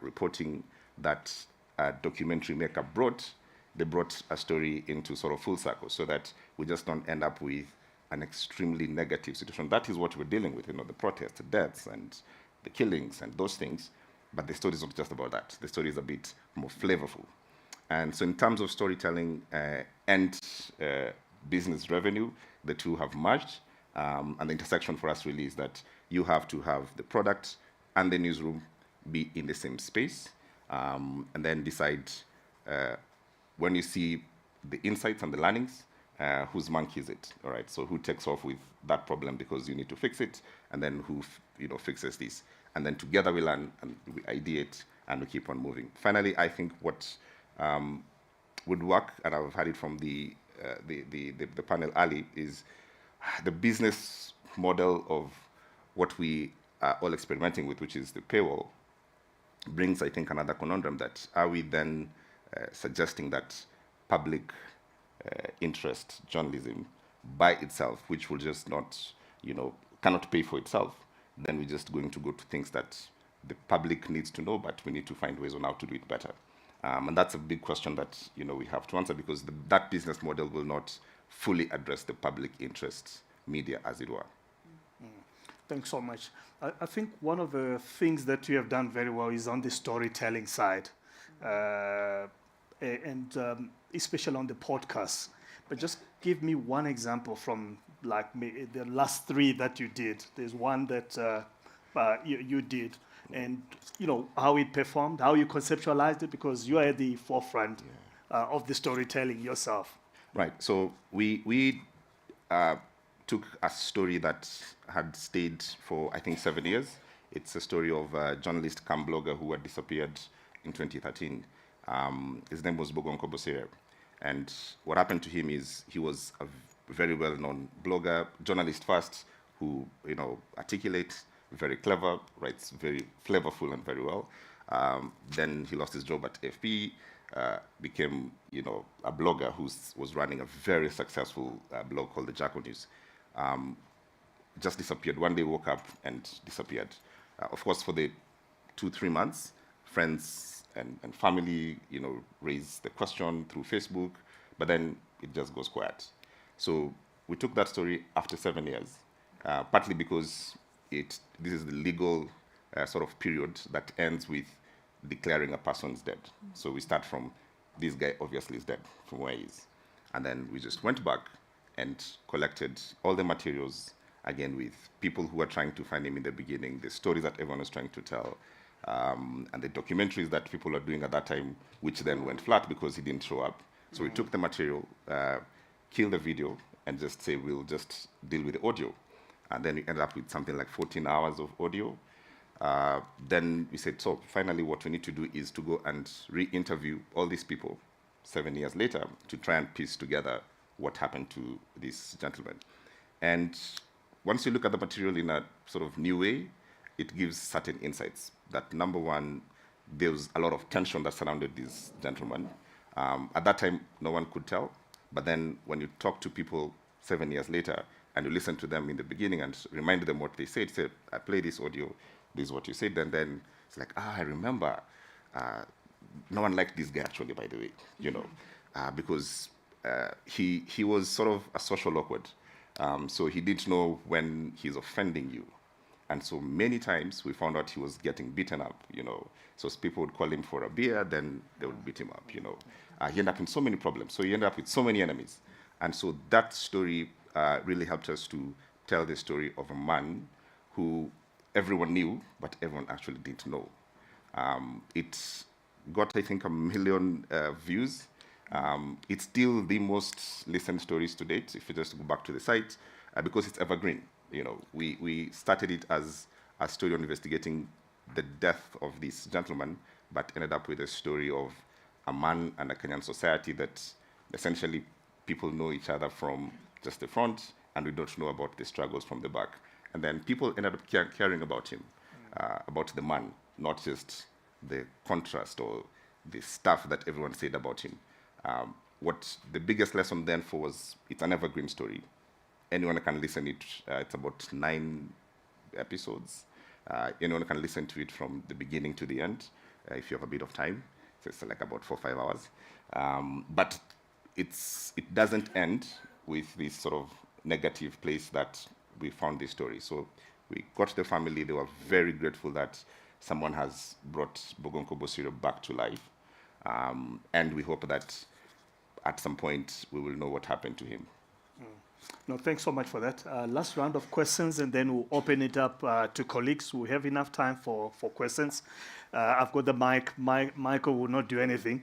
reporting that a documentary maker brought, they brought a story into sort of full circle so that we just don't end up with an extremely negative situation. That is what we're dealing with, the protests, the deaths, and the killings, and those things. But the story is not just about that. The story is a bit more flavorful. And so in terms of storytelling and business revenue, the two have merged. And the intersection for us really is that you have to have the product and the newsroom be in the same space, and then decide when you see the insights and the learnings, whose monkey is it, all right? So who takes off with that problem because you need to fix it, and then who fixes this. And then together we learn and we ideate and we keep on moving. Finally, I think what would work, and I've heard it from the panel early, is the business model of what we are all experimenting with, which is the paywall, brings, I think, another conundrum that are we then suggesting that public interest journalism by itself, which will just not, cannot pay for itself, then we're just going to go to things that the public needs to know, but we need to find ways on how to do it better. And that's a big question that, we have to answer, because that business model will not fully address the public interest media, as it were. Thanks so much. I think one of the things that you have done very well is on the storytelling side, and especially on the podcasts. But just give me one example from the last 3 that you did. There's one that you did, and how it performed, how you conceptualized it, because you are at the forefront of the storytelling yourself. Right. So we took a story that had stayed for, I think, 7 years. It's a story of a journalist cum blogger who had disappeared in 2013. His name was Bogonko Bosire. And what happened to him is he was a very well-known blogger, journalist first, who, articulate, very clever, writes very flavorful and very well. Then he lost his job at AFP, became, a blogger who was running a very successful blog called the Jakarta News. Just disappeared. One day woke up and disappeared. Of course, for the 2-3 months, friends and family, raised the question through Facebook, but then it just goes quiet. So we took that story after 7 years, partly because this is the legal sort of period that ends with declaring a person's dead. So we start from, this guy obviously is dead, from where he is. And then we just went back and collected all the materials, again, with people who were trying to find him in the beginning, the stories that everyone was trying to tell, and the documentaries that people were doing at that time, which then went flat because he didn't show up. So we took the material, killed the video, and just say, we'll just deal with the audio. And then we ended up with something like 14 hours of audio. Then we said, so finally what we need to do is to go and re-interview all these people 7 years later to try and piece together what happened to this gentleman. And once you look at the material in a sort of new way, it gives certain insights. That number one, there was a lot of tension that surrounded this gentleman. At that time, no one could tell. But then when you talk to people 7 years later and you listen to them in the beginning and remind them what they said, say, I play this audio, this is what you said, and then it's like, I remember. No one liked this guy, actually, by the way, because he was sort of a social awkward. So he didn't know when he's offending you. And so many times we found out he was getting beaten up, So people would call him for a beer, then they would beat him up, He ended up in so many problems. So he ended up with so many enemies. And so that story really helped us to tell the story of a man who everyone knew, but everyone actually didn't know. It got, I think, 1 million views. It's still the most listened stories to date, if you just go back to the site, because it's evergreen. We started it as a story on investigating the death of this gentleman, but ended up with a story of a man and a Kenyan society that essentially people know each other from just the front, and we don't know about the struggles from the back. And then people ended up caring about him, about the man, not just the contrast or the stuff that everyone said about him. What the biggest lesson then for was, it's an evergreen story. Anyone can listen it. It's about 9 episodes. Anyone can listen to it from the beginning to the end, if you have a bit of time. So it's like about 4 or 5 hours. But it doesn't end with this sort of negative place that we found this story. So we got the family. They were very grateful that someone has brought Bogonko Bosiro back to life. And we hope that at some point we will know what happened to him. No, thanks so much for that. Last round of questions, and then we'll open it up to colleagues. We have enough time for questions. I've got the mic. Michael will not do anything.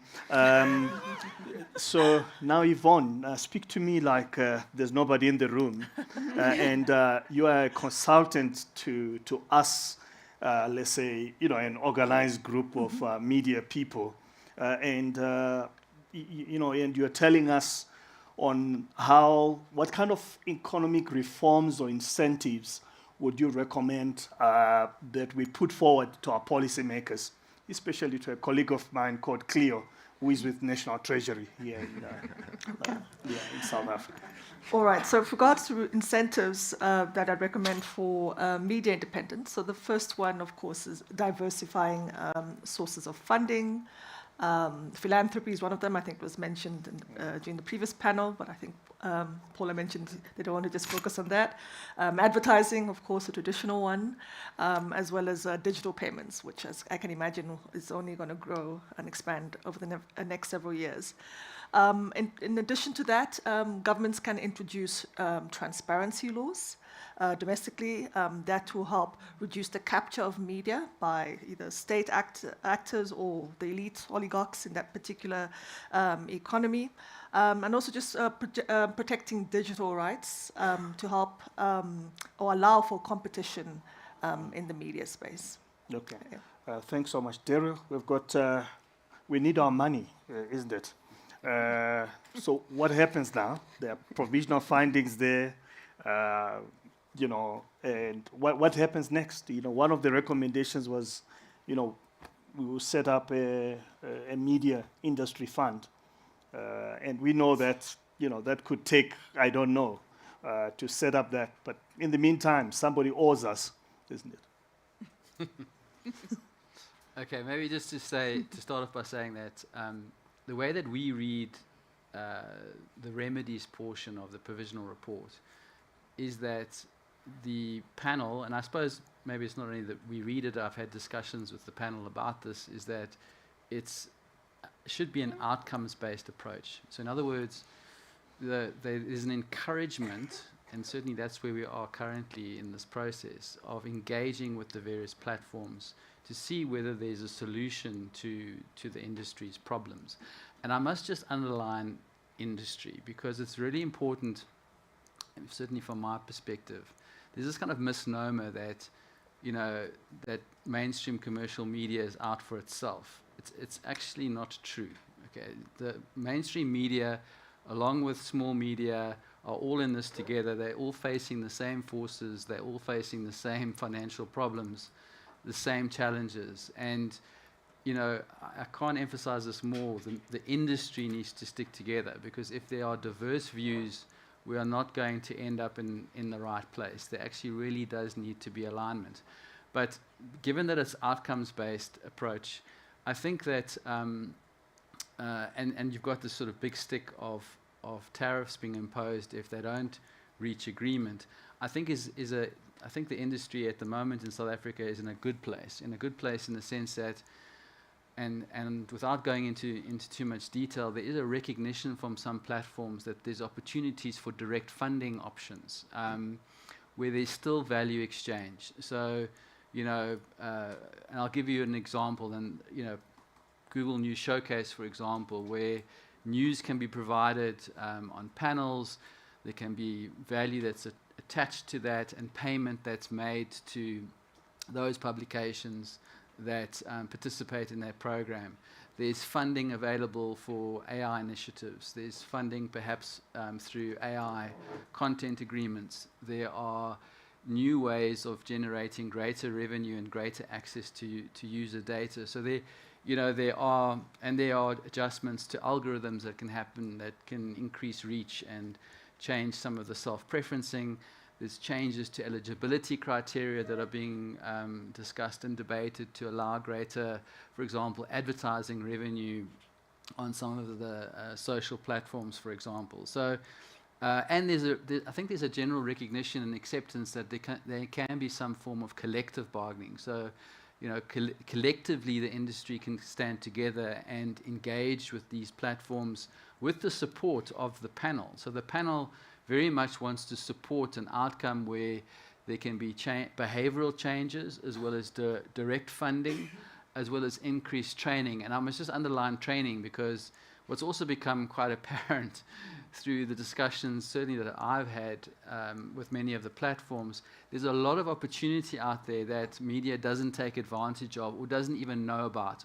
So now, Yvonne, speak to me like there's nobody in the room. And you are a consultant to us, let's say, an organized group of media people. And you're telling us on what kind of economic reforms or incentives would you recommend that we put forward to our policymakers, especially to a colleague of mine called Cleo, who is with National Treasury here in South Africa. All right, so with regards to incentives that I'd recommend for media independence, so the first one, of course, is diversifying sources of funding. Philanthropy is one of them. I think it was mentioned during the previous panel, but I think Paula mentioned they don't want to just focus on that. Advertising, of course, a traditional one, as well as digital payments, which, as I can imagine, is only going to grow and expand over the next several years. In addition to that, governments can introduce transparency laws domestically. That will help reduce the capture of media by either state actors or the elite oligarchs in that particular economy. And also just protecting digital rights to help or allow for competition in the media space. Okay. Thanks so much, Daryl. We need our money, isn't it? So what happens now? There are provisional findings there. you know, and what happens next? You know, one of the recommendations was, you know, we will set up a media industry fund. And we know that, you know, that could take, I don't know, to set up that. But in the meantime, somebody owes us, isn't it? Okay, maybe just to start off by saying that the way that we read the remedies portion of the provisional report is that the panel, and I suppose maybe it's not only that we read it, I've had discussions with the panel about this, is that it's should be an outcomes-based approach. So in other words, there is an encouragement, and certainly that's where we are currently in this process, of engaging with the various platforms to see whether there's a solution to the industry's problems. And I must just underline industry, because it's really important, certainly from my perspective. There's this kind of misnomer that, you know, that mainstream commercial media is out for itself. It's actually not true. Okay, the mainstream media, along with small media, are all in this together. They're all facing the same forces. They're all facing the same financial problems, the same challenges. And, you know, I can't emphasize this more. The industry needs to stick together, because if there are diverse views, we are not going to end up in the right place. There actually really does need to be alignment. But given that it's outcomes-based approach, I think that, and you've got this sort of big stick of tariffs being imposed if they don't reach agreement, I think I think the industry at the moment in South Africa is in a good place in the sense that, and without going into too much detail, there is a recognition from some platforms that there's opportunities for direct funding options where there's still value exchange. So, you know, and I'll give you an example, and, you know, Google News Showcase, for example, where news can be provided on panels, there can be value that's attached to that, and payment that's made to those publications that participate in that program. There's funding available for AI initiatives. There's funding perhaps through AI content agreements. There are new ways of generating greater revenue and greater access to user data. So there are adjustments to algorithms that can happen that can increase reach and change some of the self-preferencing. There's changes to eligibility criteria that are being discussed and debated to allow greater, for example, advertising revenue on some of the social platforms, for example. So, and I think there's a general recognition and acceptance that there can be some form of collective bargaining. So, you know, collectively the industry can stand together and engage with these platforms with the support of the panel. So the panel very much wants to support an outcome where there can be behavioral changes, as well as direct funding, as well as increased training. And I must just underline training, because what's also become quite apparent through the discussions, certainly that I've had with many of the platforms, there's a lot of opportunity out there that media doesn't take advantage of or doesn't even know about.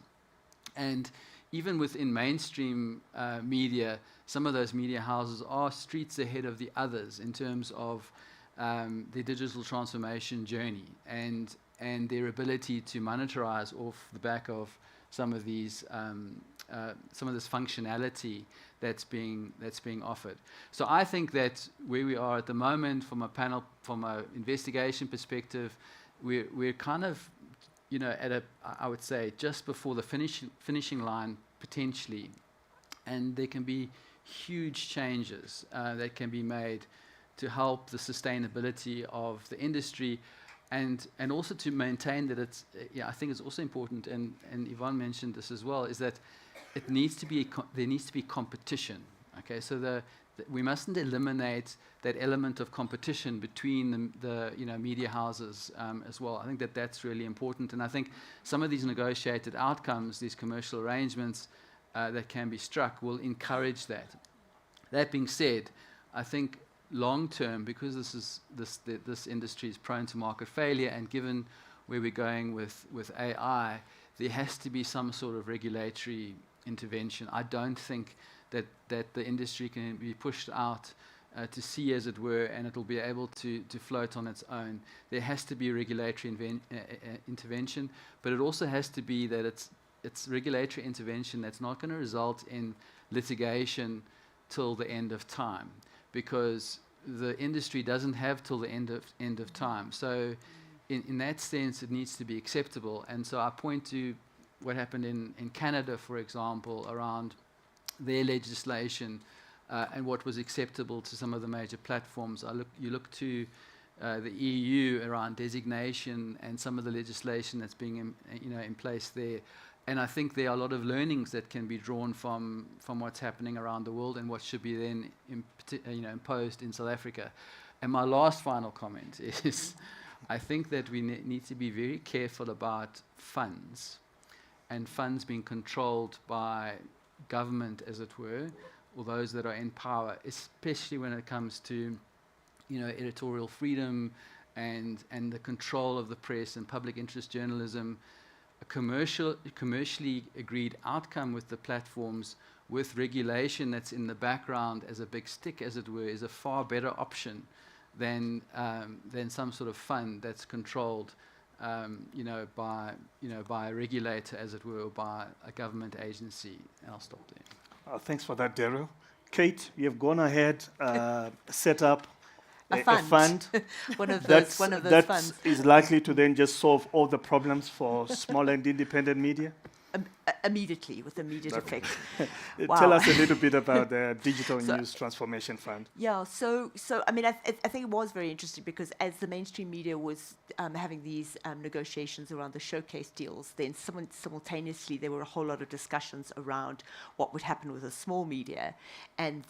And even within mainstream media, some of those media houses are streets ahead of the others in terms of their digital transformation journey and their ability to monetize off the back of some of these some of this functionality that's being offered. So I think that where we are at the moment, from an investigation perspective, we're kind of, you know, I would say just before the finishing line potentially, and there can be huge changes that can be made to help the sustainability of the industry, and also to maintain that it's. I think it's also important, and Yvonne mentioned this as well, is that there needs to be competition. Okay, so we mustn't eliminate that element of competition between the media houses as well. I think that's really important, and I think some of these negotiated outcomes, these commercial arrangements that can be struck, will encourage that. That being said, I think long term, because this industry is prone to market failure, and given where we're going with AI, there has to be some sort of regulatory intervention. I don't think that the industry can be pushed out to sea, as it were, and it'll be able to float on its own. There has to be regulatory intervention, but it also has to be that it's regulatory intervention that's not going to result in litigation till the end of time, because the industry doesn't have till the end of time. So in that sense, it needs to be acceptable. And so I point to what happened in Canada, for example, around their legislation and what was acceptable to some of the major platforms. You look to the EU around designation and some of the legislation that's being in place there. And I think there are a lot of learnings that can be drawn from what's happening around the world and what should be then imposed in South Africa. And my last final comment is, I think that we need to be very careful about funds, and funds being controlled by government, as it were, or those that are in power, especially when it comes to editorial freedom and the control of the press and public interest journalism. A commercially agreed outcome with the platforms, with regulation that's in the background as a big stick, as it were, is a far better option than some sort of fund that's controlled, by a regulator, as it were, or by a government agency. And I'll stop there. Thanks for that, Daryl. Kate, you have gone ahead, set up a fund. one of those funds. That is likely to then just solve all the problems for small and independent media? Immediately, with immediate effect. Tell us a little bit about the Digital News Transformation Fund. Yeah, so I mean, I think it was very interesting because as the mainstream media was having these negotiations around the showcase deals, then simultaneously there were a whole lot of discussions around what would happen with the small media, and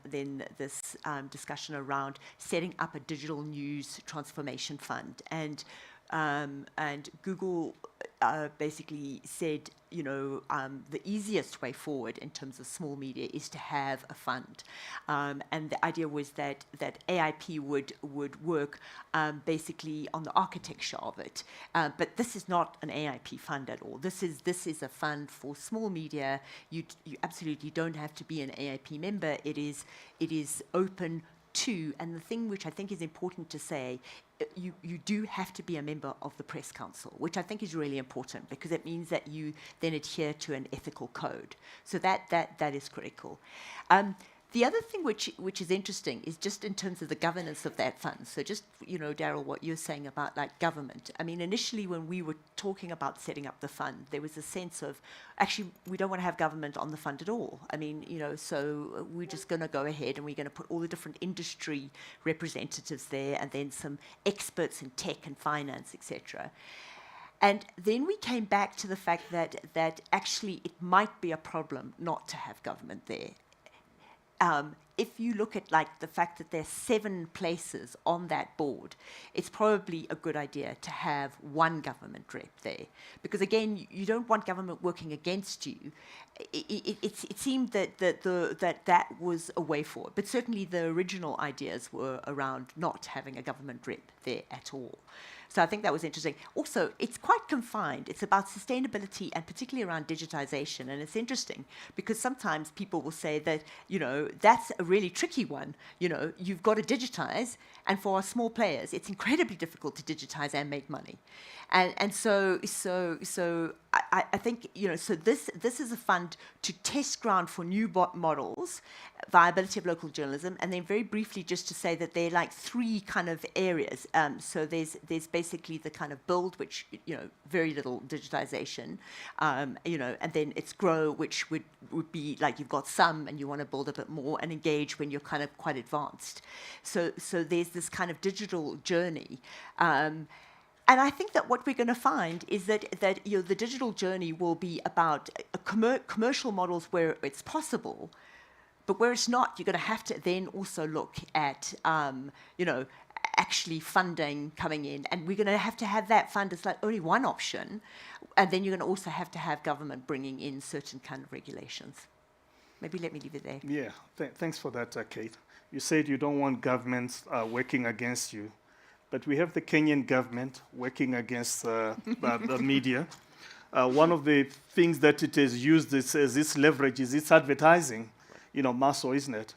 then this discussion around setting up a Digital News Transformation Fund. And Google basically said, the easiest way forward in terms of small media is to have a fund. And the idea was that AIP would work basically on the architecture of it. But this is not an AIP fund at all. This is a fund for small media. You absolutely don't have to be an AIP member. It is open to, and the thing which I think is important to say, you do have to be a member of the Press Council, which I think is really important because it means that you then adhere to an ethical code. So that is critical. The other thing which is interesting is just in terms of the governance of that fund. So just, Daryl, what you're saying about like government. I mean, initially when we were talking about setting up the fund, there was a sense of, actually, we don't want to have government on the fund at all. I mean, so we're just going to go ahead and we're going to put all the different industry representatives there and then some experts in tech and finance, etc. And then we came back to the fact that actually it might be a problem not to have government there. If you look at like the fact that there's 7 places on that board, it's probably a good idea to have one government rep there. Because again, you don't want government working against you. It seemed that was a way forward. But certainly the original ideas were around not having a government rep there at all. So I think that was interesting. Also, it's quite confined. It's about sustainability and particularly around digitization. And it's interesting because sometimes people will say that, that's a really tricky one. You've got to digitize. And for our small players, it's incredibly difficult to digitize and make money. And so I think, so this is a fund to test ground for new models, viability of local journalism, and then very briefly just to say that there are like 3 kind of areas. So there's basically the kind of build, which, very little digitization, and then it's grow, which would be like you've got some and you want to build a bit more, and engage when you're kind of quite advanced. So there's this kind of digital journey. And I think that what we're going to find is that the digital journey will be about commercial models where it's possible, but where it's not, you're going to have to then also look at, actually funding coming in. And we're going to have that fund as like only one option. And then you're going to also have to have government bringing in certain kind of regulations. Maybe let me leave it there. Yeah, thanks for that, Kate. You said you don't want governments working against you. But we have the Kenyan government working against the media. One of the things that it has used as its leverage is its advertising, muscle, isn't it?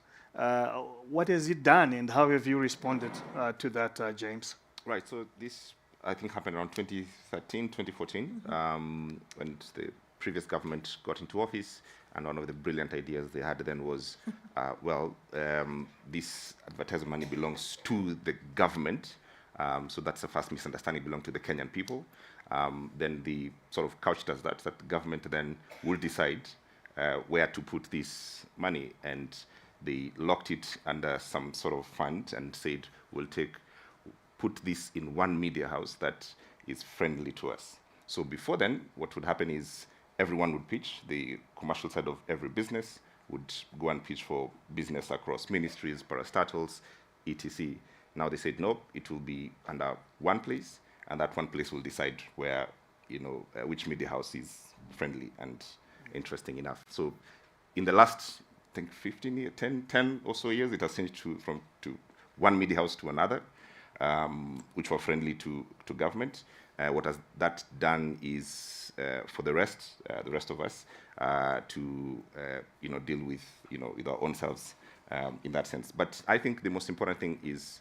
What has it done, and how have you responded to that, James? Right, so this, I think, happened around 2013, 2014, when the previous government got into office, and one of the brilliant ideas they had then was, this advertising money belongs to the government, so that's the first misunderstanding, belong to the Kenyan people. Then the sort of couched as that the government then will decide where to put this money, and they locked it under some sort of fund and said, we'll put this in one media house that is friendly to us. So before then, what would happen is everyone would pitch. The commercial side of every business would go and pitch for business across ministries, parastatals, etc. Now they said, no, it will be under one place, and that one place will decide where, which media house is friendly and interesting enough. So in the last, I think, 15 years, 10 or so years, it has changed from one media house to another, which were friendly to government. What has that done is for the rest of us to deal with with our own selves in that sense. But I think the most important thing is,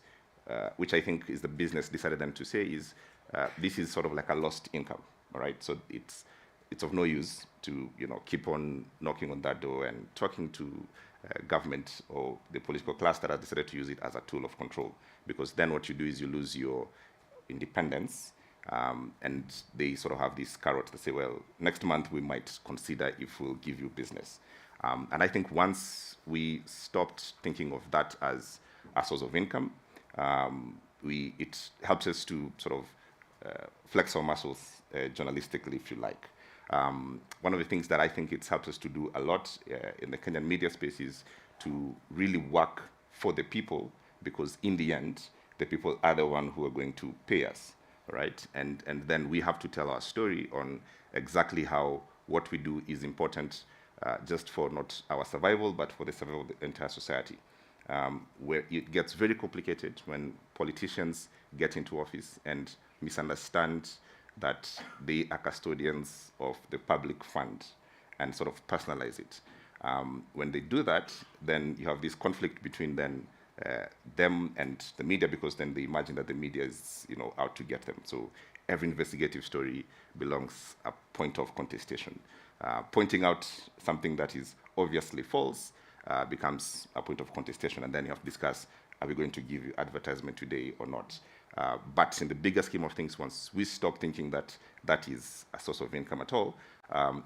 which I think is the business decided then to say, is this is sort of like a lost income, all right? So it's of no use to keep on knocking on that door and talking to government or the political class that has decided to use it as a tool of control, because then what you do is you lose your independence, and they sort of have this carrot to say, well, next month we might consider if we'll give you business. And I think once we stopped thinking of that as a source of income, it helps us to sort of flex our muscles journalistically, if you like. One of the things that I think it's helped us to do a lot in the Kenyan media space is to really work for the people, because in the end, the people are the one who are going to pay us, right? And then we have to tell our story on exactly how what we do is important, just for not our survival, but for the survival of the entire society. Where it gets very complicated when politicians get into office and misunderstand that they are custodians of the public fund and sort of personalize it. When they do that, then you have this conflict between them and the media, because then they imagine that the media is out to get them. So every investigative story belongs a point of contestation. Pointing out something that is obviously false becomes a point of contestation, and then you have to discuss, are we going to give you advertisement today or not? But in the bigger scheme of things, once we stop thinking that that is a source of income at all,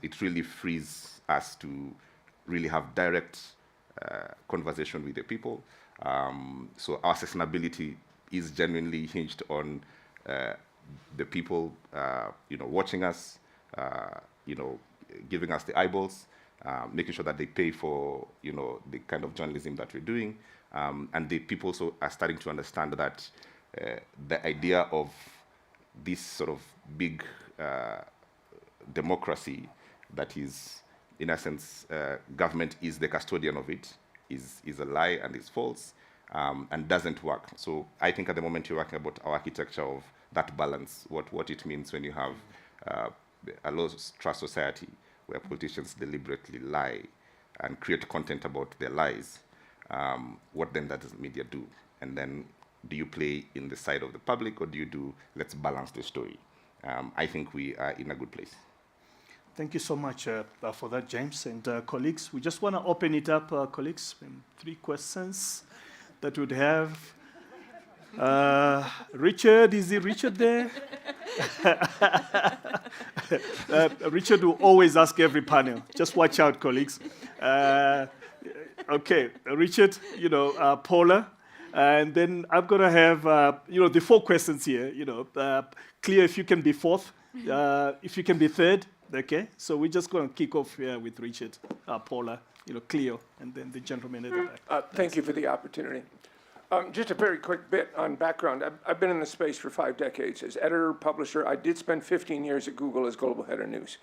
it really frees us to really have direct conversation with the people. So our sustainability is genuinely hinged on the people, watching us, giving us the eyeballs, making sure that they pay for, the kind of journalism that we're doing, and the people also are starting to understand that the idea of this sort of big democracy that is, in essence, government is the custodian of it, is a lie and is false, and doesn't work. So I think at the moment you're working about our architecture of that balance, what it means when you have a low-trust society where politicians deliberately lie and create content about their lies. What then does the media do? And then do you play in the side of the public, or do you do, let's balance the story? I think we are in a good place. Thank you so much for that, James. And colleagues, we just want to open it up, colleagues, 3 questions that would have. Richard, is Richard there? Richard will always ask every panel. Just watch out, colleagues. Okay, Richard, Paula. And then I'm going to have, the 4 questions here, clear if you can be 4th, if you can be 3rd, okay? So we're just going to kick off here with Richard, Paula, Cleo, and then the gentleman at the back. Thank you for the opportunity. Just a very quick bit on background. I've been in the space for 5 decades. As editor, publisher, I did spend 15 years at Google as global head of news,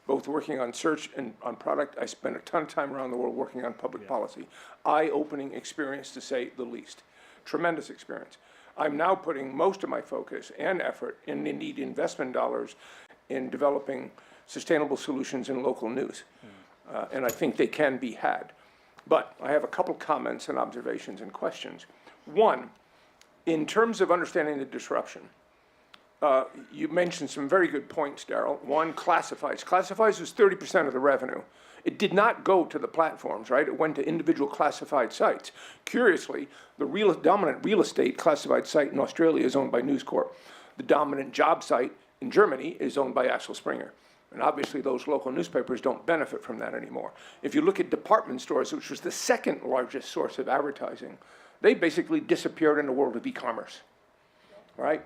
both working on search and on product. I spent a ton of time around the world working on public policy. Eye-opening experience, to say the least. Tremendous experience. I'm now putting most of my focus and effort, and indeed investment dollars, in developing sustainable solutions in local news. And I think they can be had. But I have a couple comments and observations and questions. One, in terms of understanding the disruption, you mentioned some very good points, Daryl. One, classifieds. Classifieds was 30% of the revenue. It did not go to the platforms, right? It went to individual classified sites. Curiously, the dominant real estate classified site in Australia is owned by News Corp. The dominant job site in Germany is owned by Axel Springer. And obviously those local newspapers don't benefit from that anymore. If you look at department stores, which was the second largest source of advertising, they basically disappeared in the world of e-commerce, right?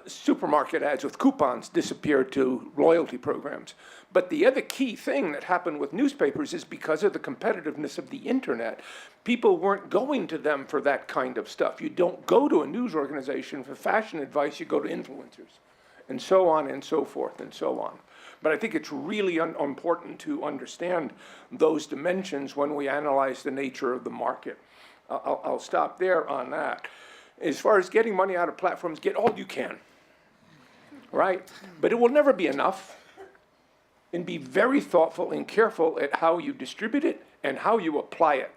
Supermarket ads with coupons disappeared to loyalty programs. But the other key thing that happened with newspapers is because of the competitiveness of the internet, people weren't going to them for that kind of stuff. You don't go to a news organization for fashion advice, you go to influencers, and so on and so forth and so on. But I think it's really important to understand those dimensions when we analyze the nature of the market. I'll stop there on that. As far as getting money out of platforms, get all you can, right? But it will never be enough. And be very thoughtful and careful at how you distribute it and how you apply it.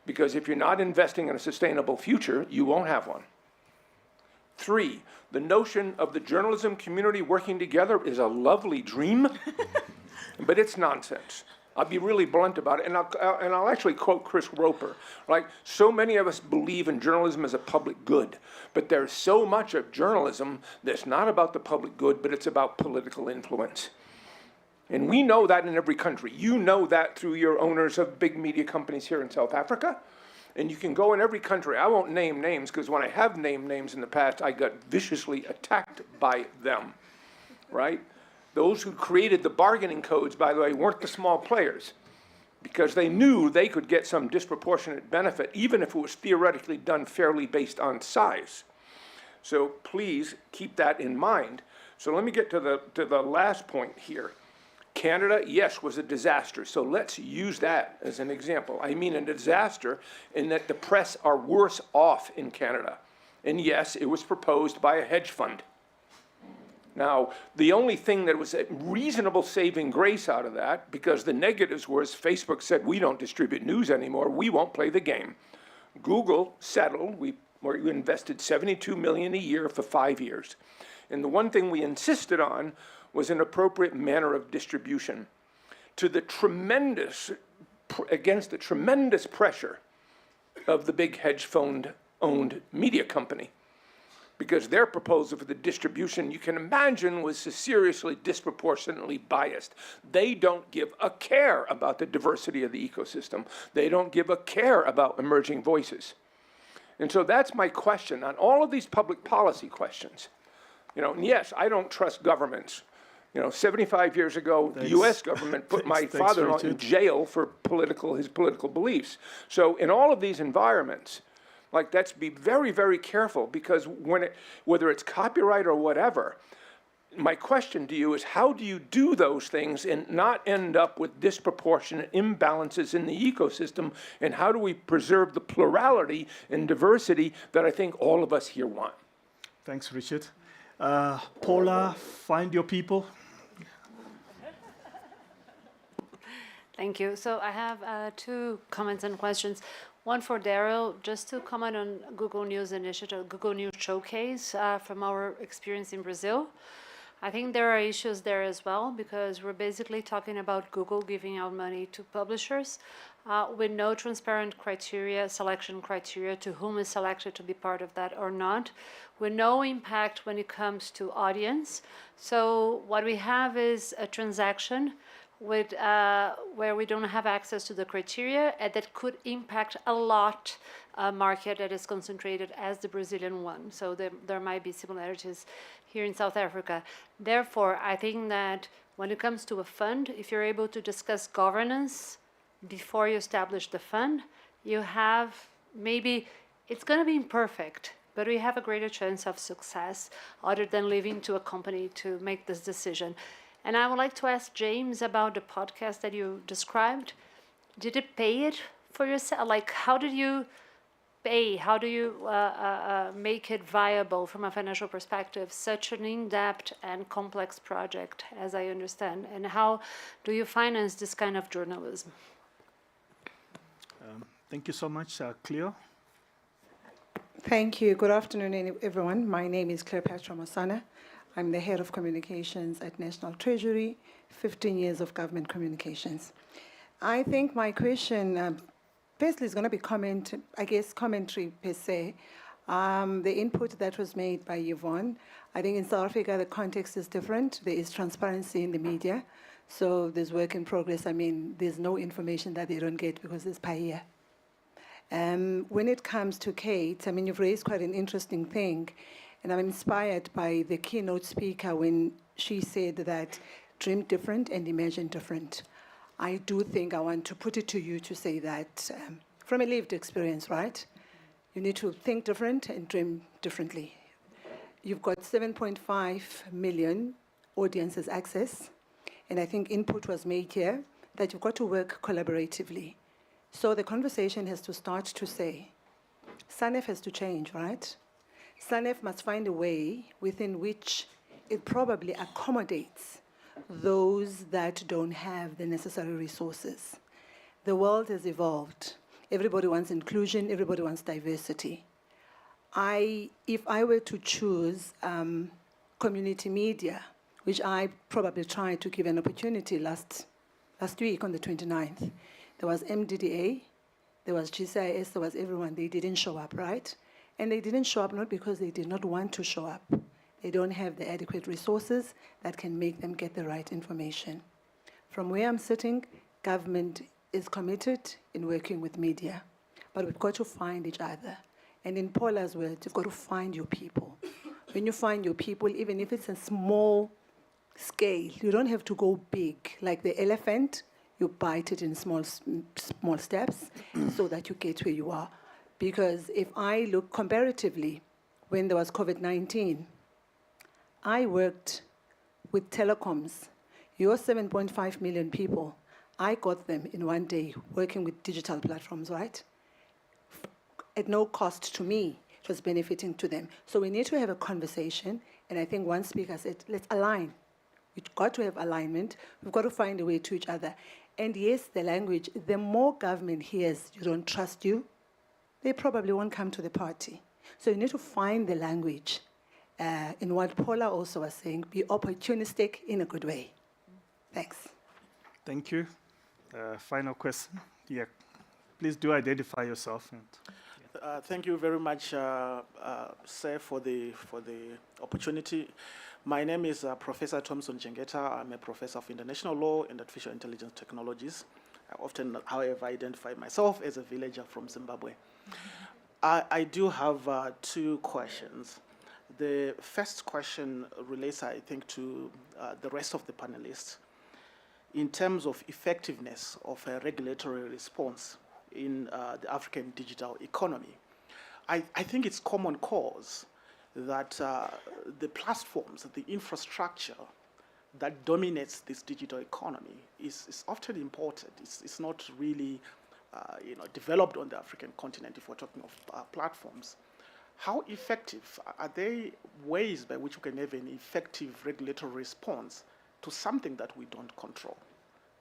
Because if you're not investing in a sustainable future, you won't have one. 3, the notion of the journalism community working together is a lovely dream, but it's nonsense. I'll be really blunt about it, and I'll actually quote Chris Roper. Like, so many of us believe in journalism as a public good, but there's so much of journalism that's not about the public good, but it's about political influence. And we know that in every country. You know that through your owners of big media companies here in South Africa. And you can go in every country. I won't name names, because when I have named names in the past, I got viciously attacked by them, right? Those who created the bargaining codes, by the way, weren't the small players, because they knew they could get some disproportionate benefit, even if it was theoretically done fairly based on size. So please keep that in mind. So let me get to the last point here. Canada, yes, was a disaster, so let's use that as an example. I mean a disaster in that the press are worse off in Canada. And yes, it was proposed by a hedge fund. Now, the only thing that was a reasonable saving grace out of that, because the negatives was Facebook said, we don't distribute news anymore, we won't play the game. Google settled, we invested $72 million a year for 5 years. And the one thing we insisted on was an appropriate manner of distribution to the against the tremendous pressure of the big hedge fund-owned media company. Because their proposal for the distribution, you can imagine, was seriously disproportionately biased. They don't give a care about the diversity of the ecosystem. They don't give a care about emerging voices. And so that's my question on all of these public policy questions. You know, and yes, I don't trust governments. You know, 75 years ago, the U.S. government put my father-in-law in jail for his political beliefs. So in all of these environments, like, let's be very, very careful, because whether it's copyright or whatever, my question to you is, how do you do those things and not end up with disproportionate imbalances in the ecosystem, and how do we preserve the plurality and diversity that I think all of us here want? Thanks, Richard. Paula, find your people. Thank you. So I have 2 comments and questions. One for Daryl, just to comment on Google News Initiative, Google News Showcase from our experience in Brazil. I think there are issues there as well, because we're basically talking about Google giving out money to publishers with no transparent criteria, selection criteria to whom is selected to be part of that or not, with no impact when it comes to audience. So what we have is a transaction with, where we don't have access to the criteria, and that could impact a lot a market that is concentrated as the Brazilian one. So there might be similarities here in South Africa. Therefore, I think that when it comes to a fund, if you're able to discuss governance before you establish the fund, you have maybe, it's going to be imperfect, but we have a greater chance of success other than leaving to a company to make this decision. And I would like to ask James about the podcast that you described. Did it pay it for yourself? Like, how did you pay? How do you make it viable from a financial perspective? Such an in-depth and complex project, as I understand. And how do you finance this kind of journalism? Thank you so much, Cleo. Thank you. Good afternoon, everyone. My name is Cleopatra Mosana. I'm the head of communications at National Treasury, 15 years of government communications. I think my question, firstly, is going to be commentary per se. The input that was made by Yvonne, I think in South Africa, the context is different. There is transparency in the media. So there's work in progress. I mean, there's no information that they don't get because it's per year. When it comes to Kate, I mean, you've raised quite an interesting thing, and I'm inspired by the keynote speaker when she said that dream different and imagine different. I do think I want to put it to you to say that from a lived experience, right? You need to think different and dream differently. You've got 7.5 million audiences access, and I think input was made here that you've got to work collaboratively. So the conversation has to start to say, SANEF has to change, right? SANEF must find a way within which it probably accommodates those that don't have the necessary resources. The world has evolved. Everybody wants inclusion, everybody wants diversity. If I were to choose community media, which I probably tried to give an opportunity last week on the 29th, there was MDDA, there was GCIS, there was everyone. They didn't show up, right? And they didn't show up not because they did not want to show up. They don't have the adequate resources that can make them get the right information. From where I'm sitting, government is committed in working with media, but we've got to find each other. And in Paula's words, you've got to find your people. When you find your people, even if it's a small scale, you don't have to go big. Like the elephant, you bite it in small steps so that you get where you are. Because if I look comparatively, when there was COVID-19, I worked with telecoms. Your 7.5 million people, I got them in one day working with digital platforms, right? At no cost to me, it was benefiting to them. So we need to have a conversation, and I think one speaker said, let's align. We've got to have alignment. We've got to find a way to each other. And yes, the language, the more government hears you don't trust you, they probably won't come to the party. So you need to find the language. In what Paula also was saying, be opportunistic in a good way. Thanks. Thank you. Final question. Yeah, please do identify yourself. Thank you very much, sir, for the opportunity. My name is Professor Thompson Jengeta. I'm a professor of international law and artificial intelligence technologies. I often, however, identify myself as a villager from Zimbabwe. I do have two questions. The first question relates, I think, to the rest of the panelists in terms of effectiveness of a regulatory response in the African digital economy. I think it's common cause that the platforms, the infrastructure that dominates this digital economy is often imported. It's not really developed on the African continent if we're talking of platforms. How effective are they ways by which we can have an effective regulatory response to something that we don't control?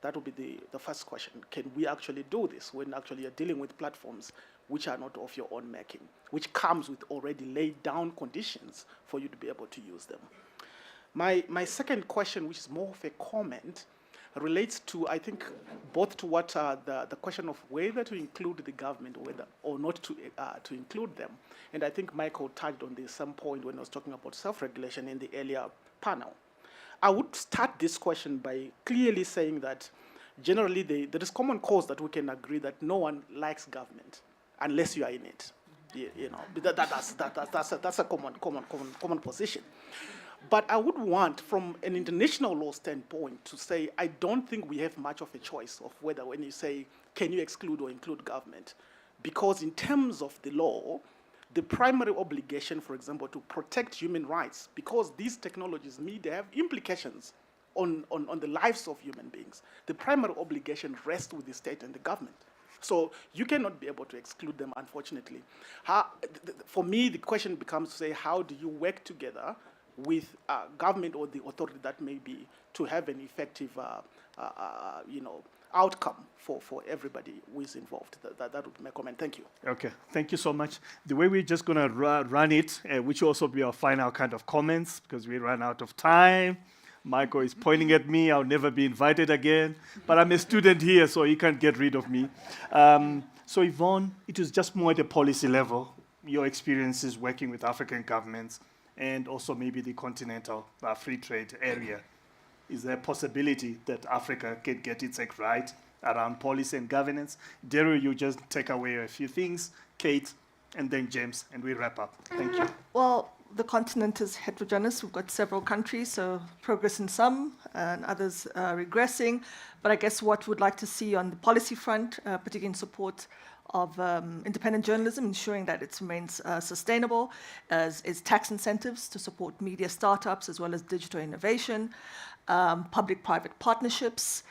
That would be the first question. Can we actually do this when actually you're dealing with platforms which are not of your own making, which comes with already laid down conditions for you to be able to use them? My second question, which is more of a comment, relates to, I think, both to what the question of whether to include the government or not to include them. And I think Michael touched on this some point when I was talking about self-regulation in the earlier panel. I would start this question by clearly saying that generally there is common cause that we can agree that no one likes government unless you are in it. That's a common position. But I would want, from an international law standpoint, to say I don't think we have much of a choice of whether when you say can you exclude or include government, because in terms of the law, the primary obligation, for example, to protect human rights, because these technologies they have implications on the lives of human beings. The primary obligation rests with the state and the government. So you cannot be able to exclude them, unfortunately. For me, the question becomes to say, how do you work together with government or the authority that may be to have an effective outcome for everybody who is involved. That would be my comment. Thank you. Okay, thank you so much. The way we're just going to run it, which will also be our final kind of comments, because we ran out of time. Michael is pointing at me. I'll never be invited again. But I'm a student here, so he can't get rid of me. So Yvonne, it was just more at a policy level, your experiences working with African governments and also maybe the continental free trade area. Is there a possibility that Africa can get its act right around policy and governance? Daryl, you just take away a few things. Kate, and then James, and we wrap up. Thank you. Well, the continent is heterogeneous. We've got several countries, so progress in some and others regressing. But I guess what we'd like to see on the policy front, particularly in support of independent journalism, ensuring that it remains sustainable, is tax incentives to support media startups as well as digital innovation, public-private partnerships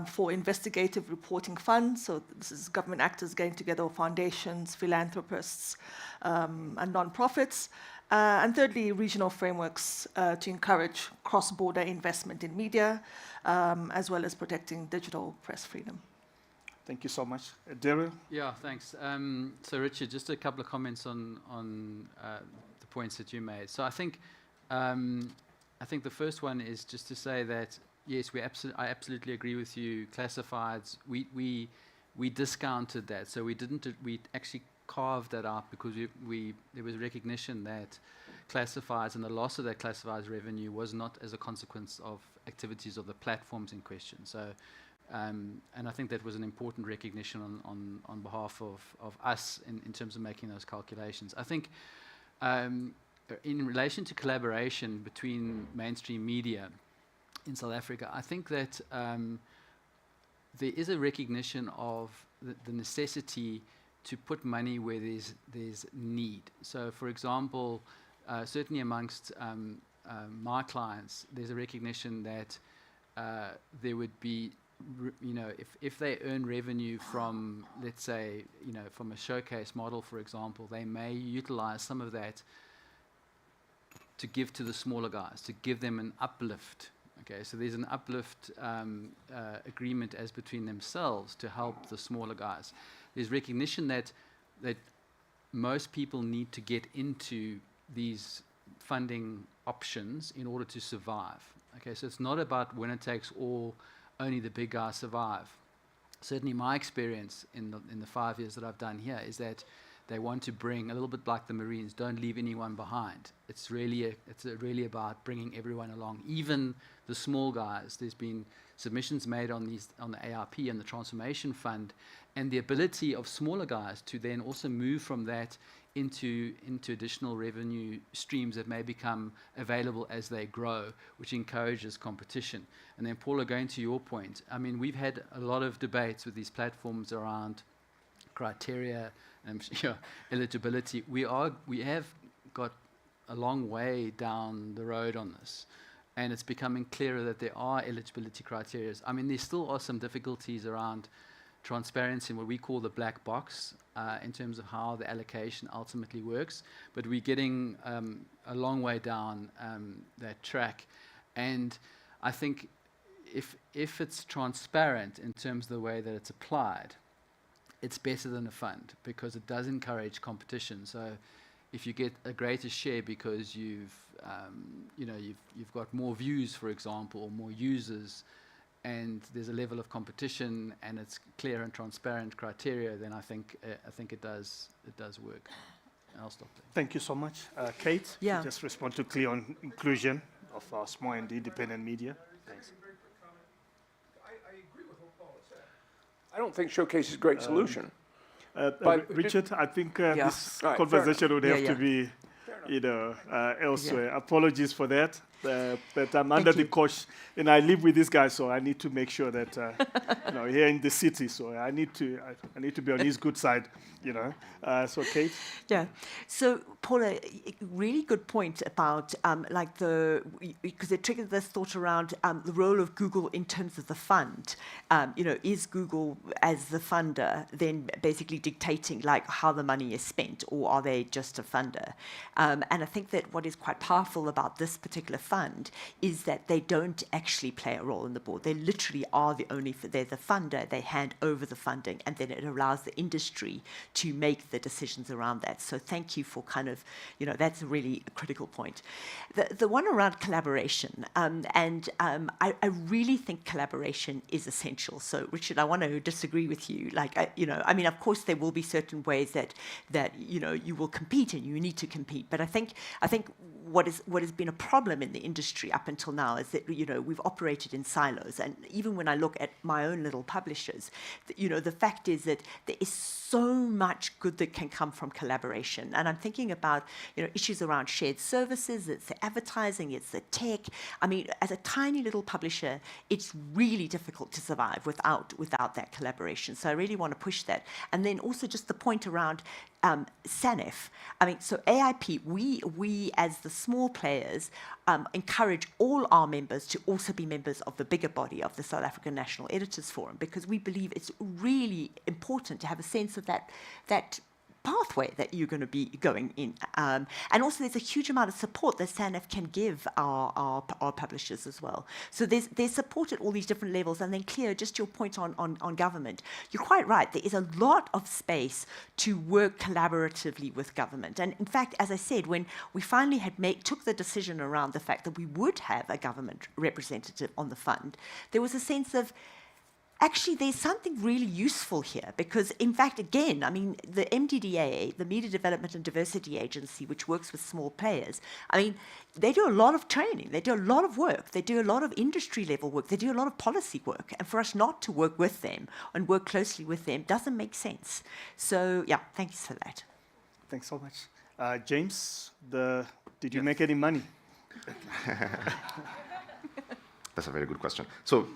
for investigative reporting funds. So this is government actors getting together, foundations, philanthropists, and non-profits. And thirdly, regional frameworks to encourage cross-border investment in media, as well as protecting digital press freedom. Thank you so much. Daryl? Yeah, thanks. So Richard, just a couple of comments on the points that you made. So I think the first one is just to say that, yes, I absolutely agree with you. Classifieds, we discounted that. So we actually carved that out because there was recognition that classifieds and the loss of that classifieds revenue was not as a consequence of activities of the platforms in question. So, and I think that was an important recognition on behalf of us in terms of making those calculations. I think in relation to collaboration between mainstream media in South Africa, I think that there is a recognition of the necessity to put money where there's need. So, for example, certainly amongst my clients, there's a recognition that there would be, if they earn revenue from, let's say, from a showcase model, for example, they may utilize some of that to give to the smaller guys, to give them an uplift. Okay, so there's an uplift agreement as between themselves to help the smaller guys. There's recognition that most people need to get into these funding options in order to survive. Okay, so it's not about winner takes all, only the big guys survive. Certainly my experience in the 5 years that I've done here is that they want to bring, a little bit like the Marines, don't leave anyone behind. It's really about bringing everyone along, even the small guys. There's been submissions made on the ARP and the Transformation Fund, and the ability of smaller guys to then also move from that into additional revenue streams that may become available as they grow, which encourages competition. And then, Paula, going to your point, I mean, we've had a lot of debates with these platforms around criteria and eligibility. We have got a long way down the road on this, and it's becoming clearer that there are eligibility criteria. I mean, there still are some difficulties around transparency in what we call the black box in terms of how the allocation ultimately works, but we're getting a long way down that track. And I think if it's transparent in terms of the way that it's applied, it's better than a fund because it does encourage competition. So if you get a greater share because you've got more views, for example, or more users, and there's a level of competition and it's clear and transparent criteria, then I think it does work. And I'll stop there. Thank you so much. Kate, Yeah. just respond to clear on inclusion of our small and independent media. Thanks. I don't think Showcase is a great solution. But Richard, I think this conversation would have to be, elsewhere. Yeah. Apologies for that. But I'm under the cosh, and I live with this guy, so I need to make sure that here in the city, so I need to be on his good side, So Kate. Yeah. So Paula, really good point about because it triggered this thought around the role of Google in terms of the fund. Is Google as the funder then basically dictating how the money is spent, or are they just a funder? And I think that what is quite powerful about this particular fund fund is that they don't actually play a role in the board. They literally are they're the funder, they hand over the funding, and then it allows the industry to make the decisions around that. So thank you for kind of, that's a really critical point. The one around collaboration, I really think collaboration is essential. So Richard, I want to disagree with you. Of course there will be certain ways that you will compete and you need to compete, but I think what has been a problem in the industry up until now is that we've operated in silos, and even when I look at my own little publishers, the fact is that there is so much good that can come from collaboration. And I'm thinking about issues around shared services, it's the advertising, it's the tech. I mean, as a tiny little publisher, it's really difficult to survive without that collaboration. So I really want to push that. And then also just the point around SANEF. I mean, so AIP, we as the small players encourage all our members to also be members of the bigger body of the South African National Editors Forum, because we believe it's really important to have a sense of that pathway that you're going to be going in. And also there's a huge amount of support that SANEF can give our publishers as well. So there's support at all these different levels. And then Cleo, just your point on government, you're quite right. There is a lot of space to work collaboratively with government. And in fact, as I said, when we finally took the decision around the fact that we would have a government representative on the fund, there was a sense of, actually, there's something really useful here, because, in fact, again, I mean, the MDDA, the Media Development and Diversity Agency, which works with small players, I mean, they do a lot of training, they do a lot of work, they do a lot of industry-level work, they do a lot of policy work, and for us not to work with them and work closely with them doesn't make sense. So, yeah, thanks for that. Thanks so much. James, did you make any money? That's a very good question. So,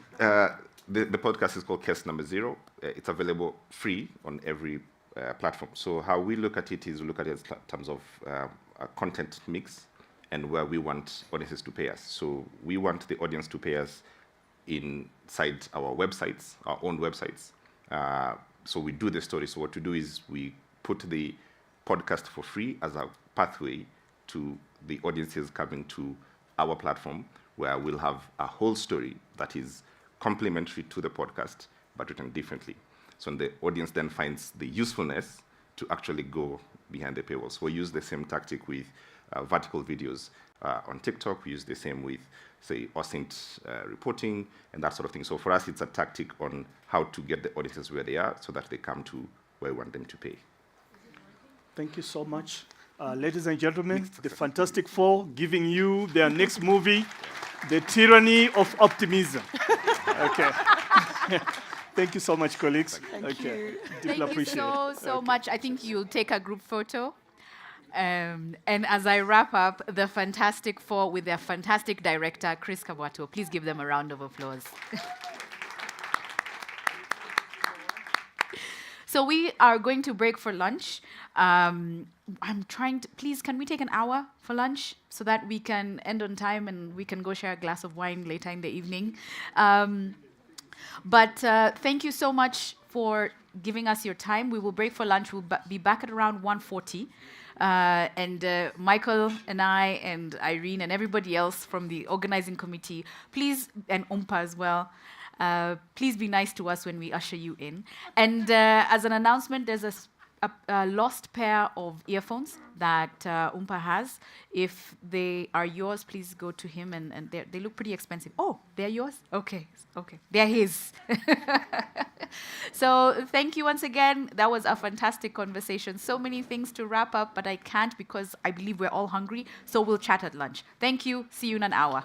the podcast is called Case Number Zero. It's available free on every platform. So how we look at it is we look at it in terms of a content mix and where we want audiences to pay us. So we want the audience to pay us inside our websites, our own websites. So we do the story. So what we do is we put the podcast for free as a pathway to the audiences coming to our platform, where we'll have a whole story that is complementary to the podcast, but written differently. So the audience then finds the usefulness to actually go behind the paywall. So we use the same tactic with vertical videos on TikTok. We use the same with, say, OSINT reporting and that sort of thing. So for us, it's a tactic on how to get the audiences where they are so that they come to where we want them to pay. Thank you so much. Ladies and gentlemen, the Fantastic Four giving you their next movie, The Tyranny of Optimism. Okay. Thank you so much, colleagues. Thank you. Deeply Thank appreciate you it. so much. I think you'll take a group photo. And as I wrap up, the Fantastic Four with their fantastic director, Chris Kabwato. Please give them a round of applause. So we are going to break for lunch. I'm trying to, please, can we take an hour for lunch so that we can end on time and we can go share a glass of wine later in the evening? But thank you so much for giving us your time. We will break for lunch. We'll be back at around 1:40. And Michael and I and Irene and everybody else from the organizing committee, please, and Umpa as well, please be nice to us when we usher you in. And as an announcement, there's a lost pair of earphones that Umpa has. If they are yours, please go to him, and they look pretty expensive. Oh, they're yours? Okay, they're his. So thank you once again. That was a fantastic conversation. So many things to wrap up, but I can't because I believe we're all hungry, so we'll chat at lunch. Thank you. See you in an hour.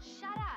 Shut up.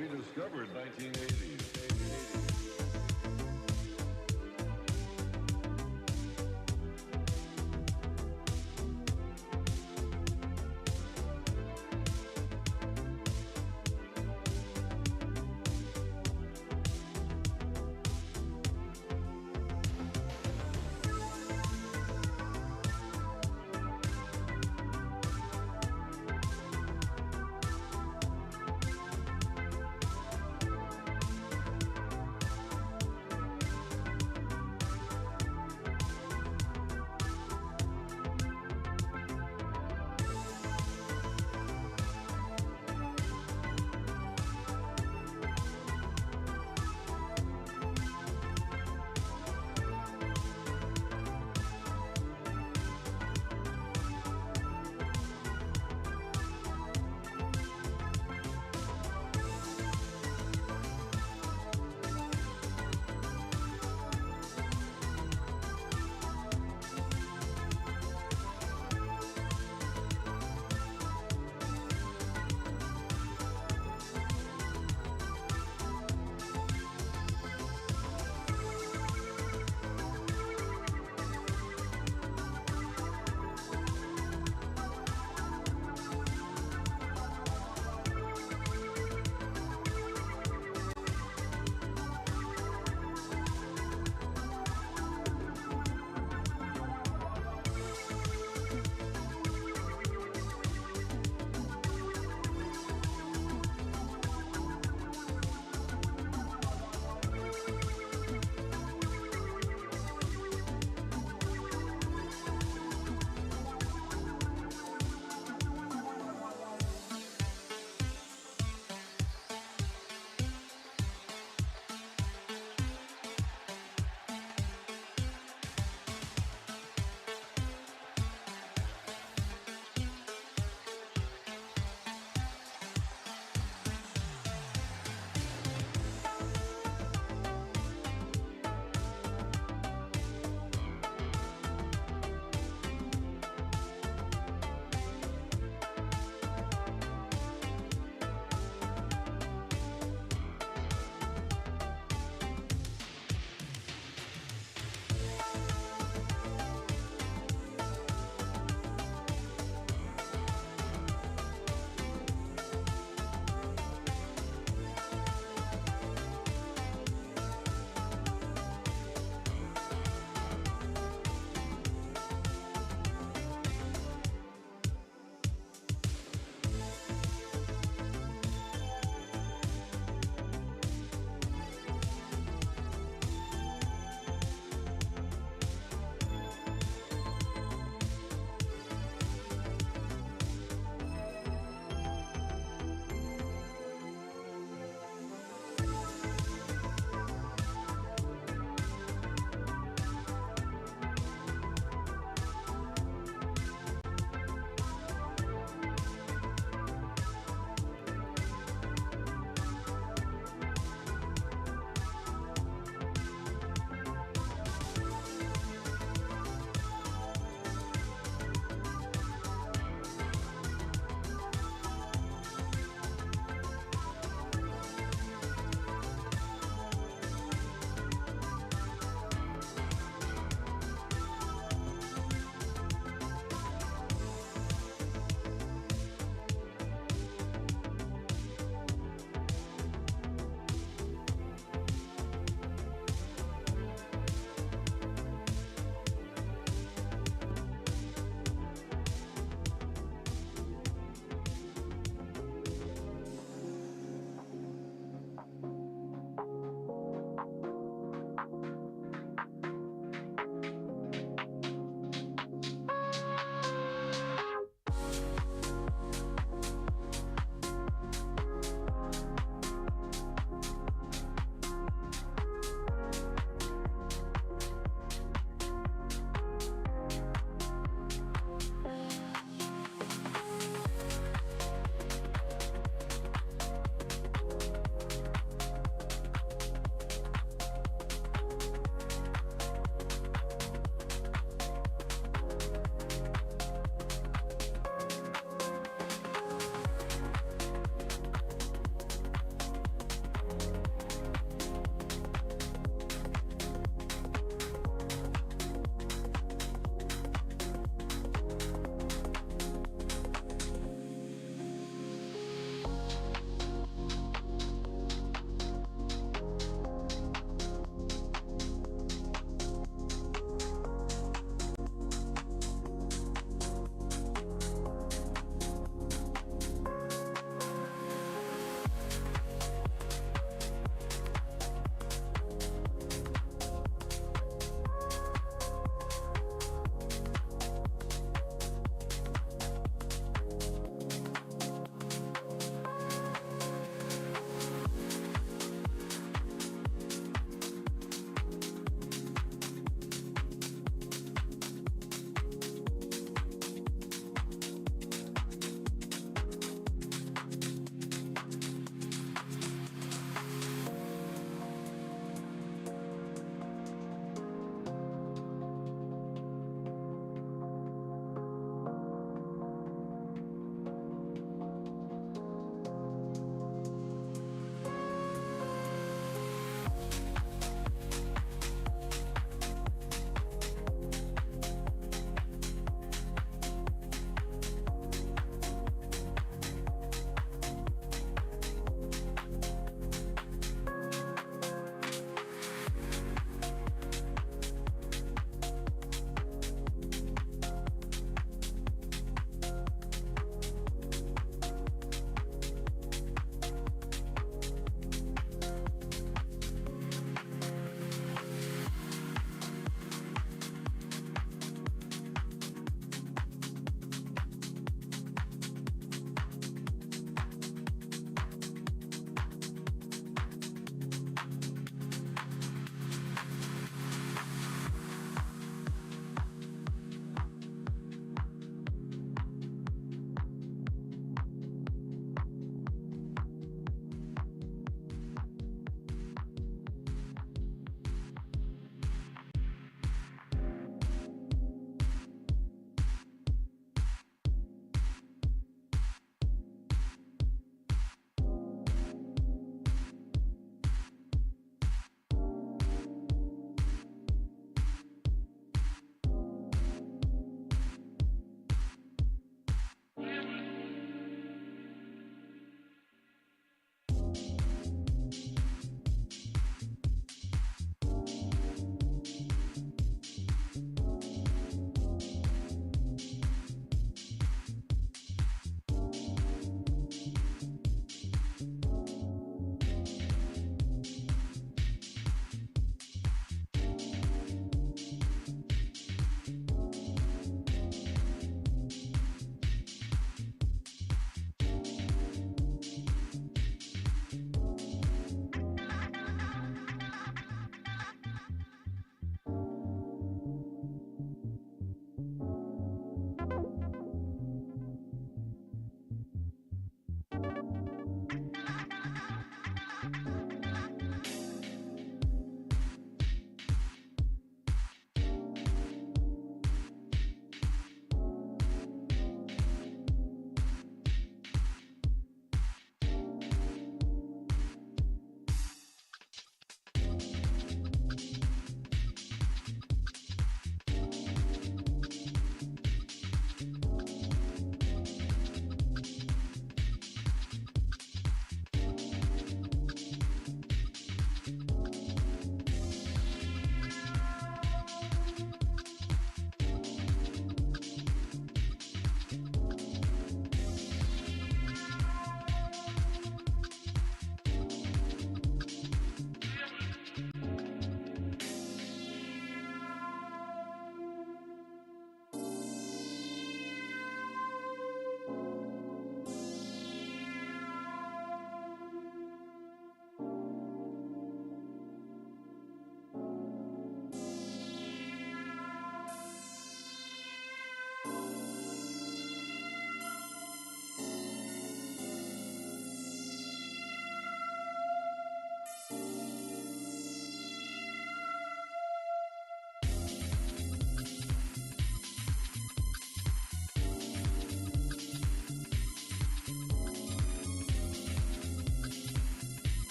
rediscovered 1980s.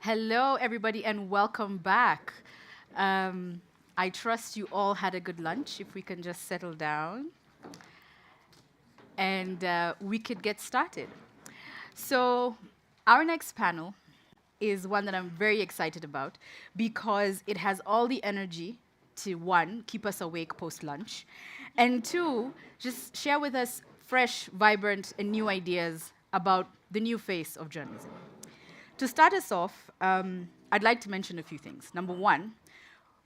Hello, everybody, and welcome back. I trust you all had a good lunch. If we can just settle down. And we could get started. So our next panel is one that I'm very excited about because it has all the energy to, one, keep us awake post-lunch, and two, just share with us fresh, vibrant, and new ideas about the new face of journalism. To start us off, I'd like to mention a few things. Number one,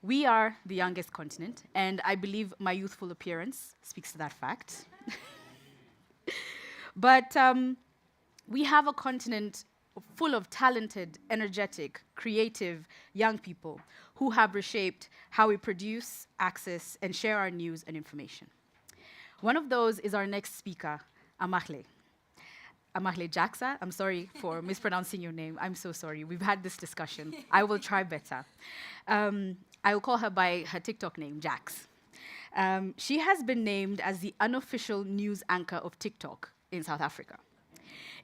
we are the youngest continent, and I believe my youthful appearance speaks to that fact. But we have a continent full of talented, energetic, creative young people who have reshaped how we produce, access, and share our news and information. One of those is our next speaker, Amahle. Amahle Jaxa. I'm sorry for mispronouncing your name. I'm so sorry. We've had this discussion. I will try better. I will call her by her TikTok name, Jax. She has been named as the unofficial news anchor of TikTok in South Africa.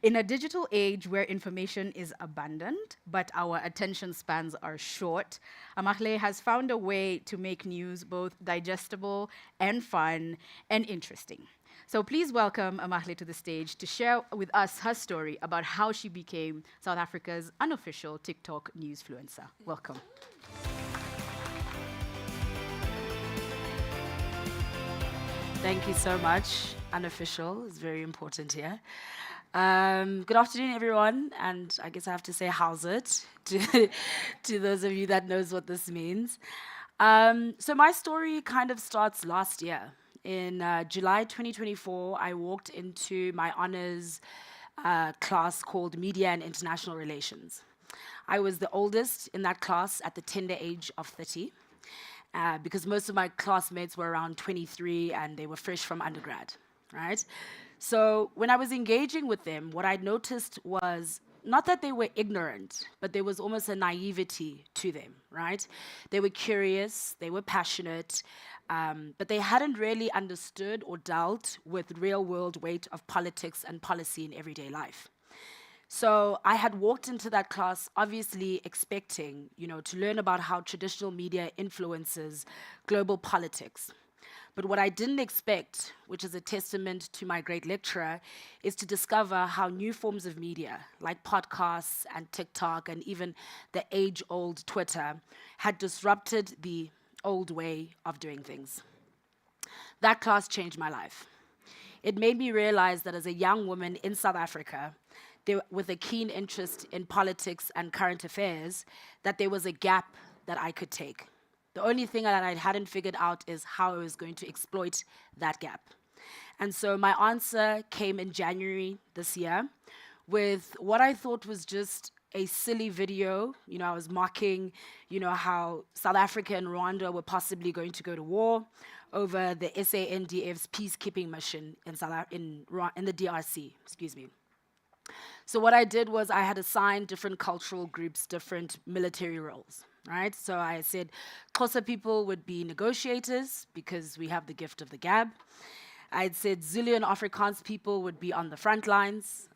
In a digital age where information is abundant, but our attention spans are short, Amahle has found a way to make news both digestible and fun and interesting. So please welcome Amahle to the stage to share with us her story about how she became South Africa's unofficial TikTok newsfluencer. Welcome. Thank you so much. Unofficial is very important here. Good afternoon, everyone, and I guess I have to say how's it to those of you that knows what this means. So my story kind of starts last year. In July 2024, I walked into my honors class called Media and International Relations. I was the oldest in that class at the tender age of 30. Because most of my classmates were around 23 and they were fresh from undergrad, right? So when I was engaging with them, what I noticed was not that they were ignorant, but there was almost a naivety to them, right? They were curious, they were passionate, but they hadn't really understood or dealt with real-world weight of politics and policy in everyday life. So I had walked into that class obviously expecting, to learn about how traditional media influences global politics. But what I didn't expect, which is a testament to my great lecturer, is to discover how new forms of media, like podcasts and TikTok and even the age-old Twitter, had disrupted the old way of doing things. That class changed my life. It made me realize that as a young woman in South Africa, with a keen interest in politics and current affairs, that there was a gap that I could take. The only thing that I hadn't figured out is how I was going to exploit that gap. And so my answer came in January this year with what I thought was just a silly video. I was mocking, how South Africa and Rwanda were possibly going to go to war over the SANDF's peacekeeping mission in the DRC, excuse me. So what I did was I had assigned different cultural groups different military roles, right? So I said Xhosa people would be negotiators because we have the gift of the gab. I'd said Zulu and Afrikaans people would be on the front lines.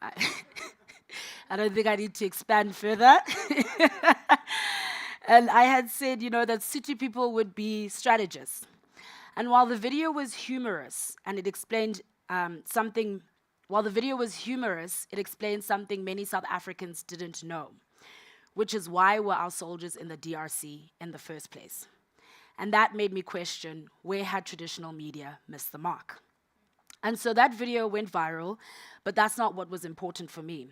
I don't think I need to expand further. And I had said, that Sotho people would be strategists. And while the video was humorous and it explained something many South Africans didn't know, which is why were our soldiers in the DRC in the first place? And that made me question, where had traditional media missed the mark? And so that video went viral, but that's not what was important for me.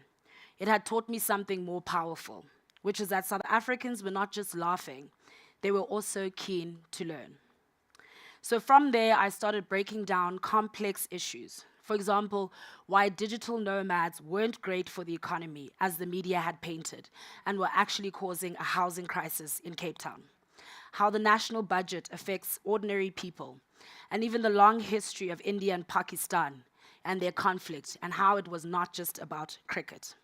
It had taught me something more powerful, which is that South Africans were not just laughing, they were also keen to learn. So from there, I started breaking down complex issues. For example, why digital nomads weren't great for the economy, as the media had painted, and were actually causing a housing crisis in Cape Town. How the national budget affects ordinary people, and even the long history of India and Pakistan and their conflict, and how it was not just about cricket.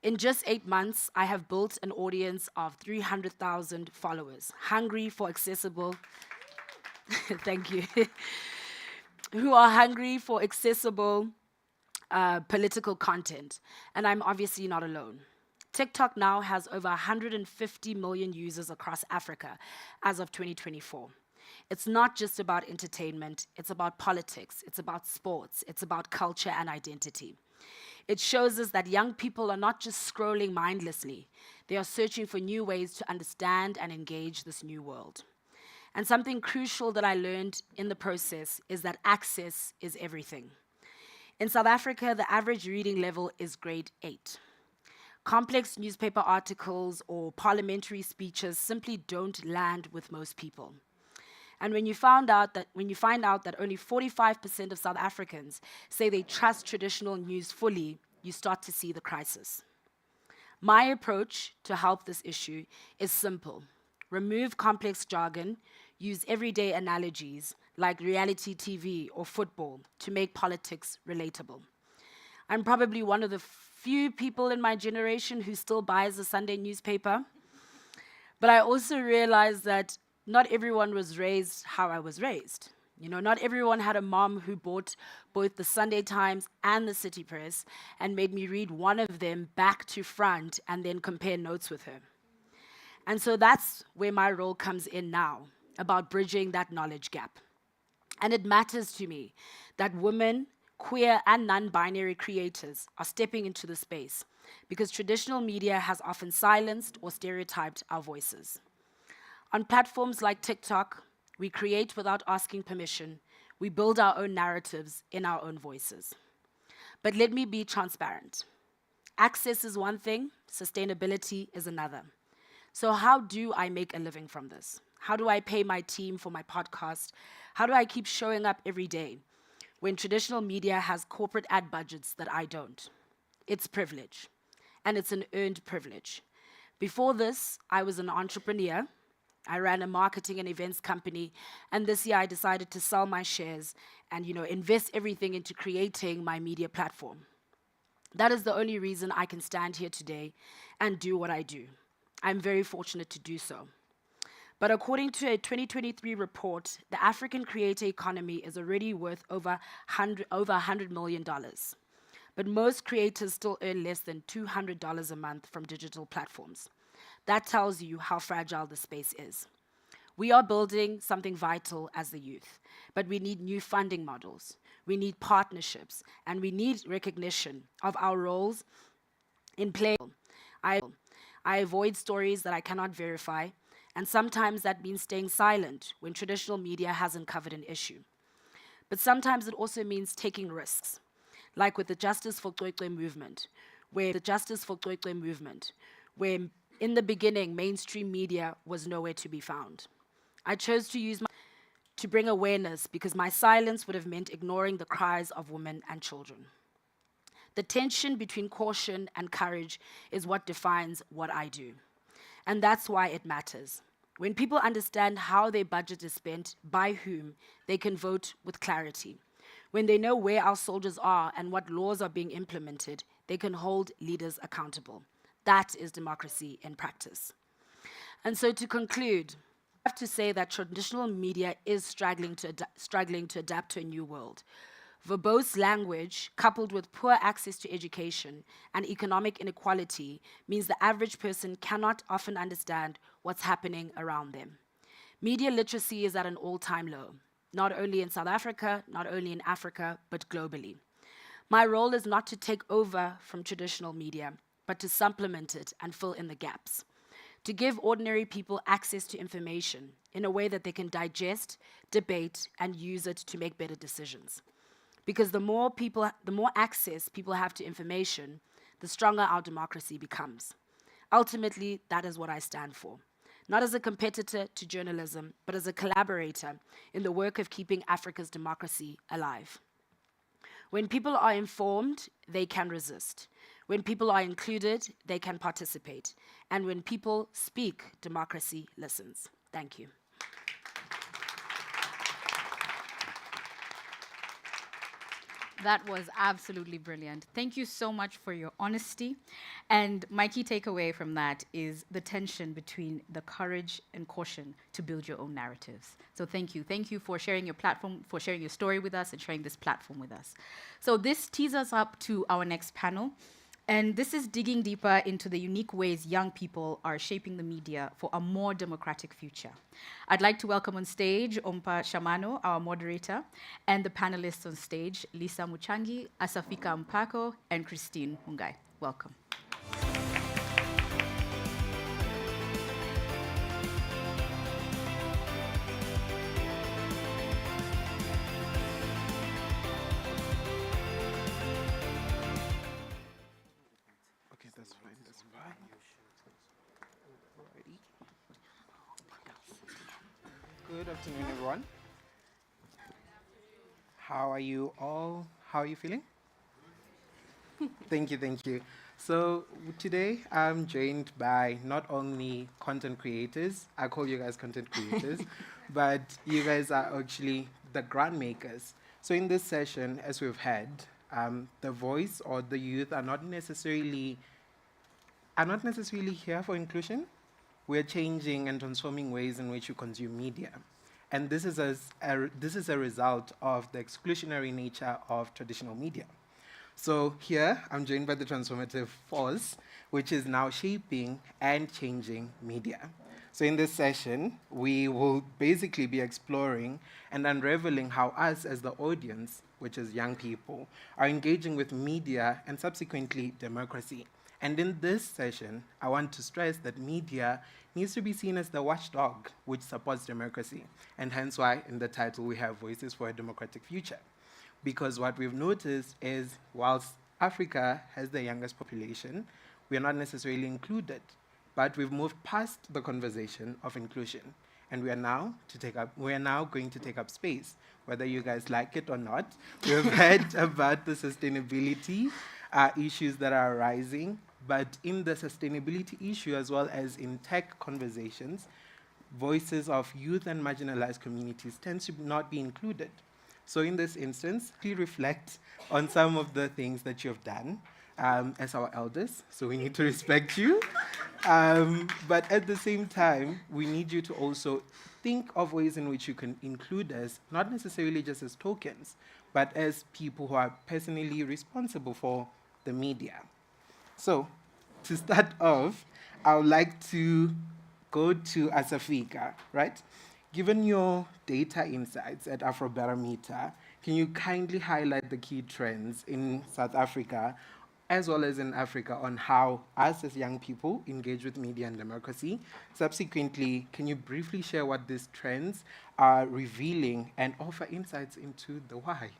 In just 8 months, I have built an audience of 300,000 followers, hungry for accessible, thank you, who are hungry for accessible political content. And I'm obviously not alone. TikTok now has over 150 million users across Africa as of 2024. It's not just about entertainment, it's about politics, it's about sports, it's about culture and identity. It shows us that young people are not just scrolling mindlessly, they are searching for new ways to understand and engage this new world. And something crucial that I learned in the process is that access is everything. In South Africa, the average reading level is grade 8. Complex newspaper articles or parliamentary speeches simply don't land with most people. And when you find out that only 45% of South Africans say they trust traditional news fully, you start to see the crisis. My approach to help this issue is simple. Remove complex jargon, use everyday analogies like reality TV or football to make politics relatable. I'm probably one of the few people in my generation who still buys a Sunday newspaper, but I also realized that not everyone was raised how I was raised. You know, not everyone had a mom who bought both the Sunday Times and the City Press and made me read one of them back to front and then compare notes with her. And so that's where my role comes in now, about bridging that knowledge gap. And it matters to me that women, queer and non-binary creators are stepping into the space because traditional media has often silenced or stereotyped our voices. On platforms like TikTok, we create without asking permission. We build our own narratives in our own voices. But let me be transparent. Access is one thing, sustainability is another. So how do I make a living from this? How do I pay my team for my podcast? How do I keep showing up every day when traditional media has corporate ad budgets that I don't? It's privilege, and it's an earned privilege. Before this, I was an entrepreneur. I ran a marketing and events company, and this year I decided to sell my shares and invest everything into creating my media platform. That is the only reason I can stand here today and do what I do. I'm very fortunate to do so. But according to a 2023 report, the African creator economy is already worth over $100 million. But most creators still earn less than $200 a month from digital platforms. That tells you how fragile the space is. We are building something vital as the youth, but we need new funding models. We need partnerships, and we need recognition of our roles in play. I avoid stories that I cannot verify, and sometimes that means staying silent when traditional media hasn't covered an issue. But sometimes it also means taking risks, like with the Justice for Cwecwe movement, where in the beginning, mainstream media was nowhere to be found. I chose to use to bring awareness because my silence would have meant ignoring the cries of women and children. The tension between caution and courage is what defines what I do. And that's why it matters. When people understand how their budget is spent, by whom, they can vote with clarity. When they know where our soldiers are and what laws are being implemented, they can hold leaders accountable. That is democracy in practice. And so to conclude, I have to say that traditional media is struggling to adapt to a new world. Verbose language, coupled with poor access to education and economic inequality, means the average person cannot often understand what's happening around them. Media literacy is at an all-time low, not only in South Africa, not only in Africa, but globally. My role is not to take over from traditional media, but to supplement it and fill in the gaps. To give ordinary people access to information in a way that they can digest, debate, and use it to make better decisions. Because the more access people have to information, the stronger our democracy becomes. Ultimately, that is what I stand for. Not as a competitor to journalism, but as a collaborator in the work of keeping Africa's democracy alive. When people are informed, they can resist. When people are included, they can participate. And when people speak, democracy listens. Thank you. That was absolutely brilliant. Thank you so much for your honesty. And my key takeaway from that is the tension between the courage and caution to build your own narratives. So thank you. Thank you for sharing your platform, for sharing your story with us and sharing this platform with us. So this tees us up to our next panel. And this is digging deeper into the unique ways young people are shaping the media for a more democratic future. I'd like to welcome on stage Ompa Shamano, our moderator, and the panelists on stage, Lisa Muchangi, Asafika Mpako, and Christine Mungai. Welcome. Good afternoon, everyone. How are you all? How are you feeling? Thank you, thank you. So today I'm joined by not only content creators, I call you guys content creators, but you guys are actually the grant makers. So in this session, as we've had, the voice or the youth are not necessarily here for inclusion. We're changing and transforming ways in which you consume media. And this is a result of the exclusionary nature of traditional media. So here, I'm joined by the transformative force, which is now shaping and changing media. So in this session, we will basically be exploring and unraveling how us as the audience, which is young people, are engaging with media and subsequently democracy. And in this session, I want to stress that media needs to be seen as the watchdog which supports democracy. And hence why in the title we have Voices for a Democratic Future. Because what we've noticed is whilst Africa has the youngest population, we are not necessarily included. But we've moved past the conversation of inclusion. And we are now going to take up space, whether you guys like it or not. We've heard about the sustainability issues that are arising, but in the sustainability issue as well as in tech conversations, voices of youth and marginalized communities tend to not be included. So in this instance, please reflect on some of the things that you've done as our elders, so we need to respect you. But at the same time, we need you to also think of ways in which you can include us, not necessarily just as tokens, but as people who are personally responsible for the media. So, to start off, I would like to go to Asafika, right? Given your data insights at Afrobarometer, can you kindly highlight the key trends in South Africa, as well as in Africa, on how us as young people engage with media and democracy? Subsequently, can you briefly share what these trends are revealing and offer insights into the why?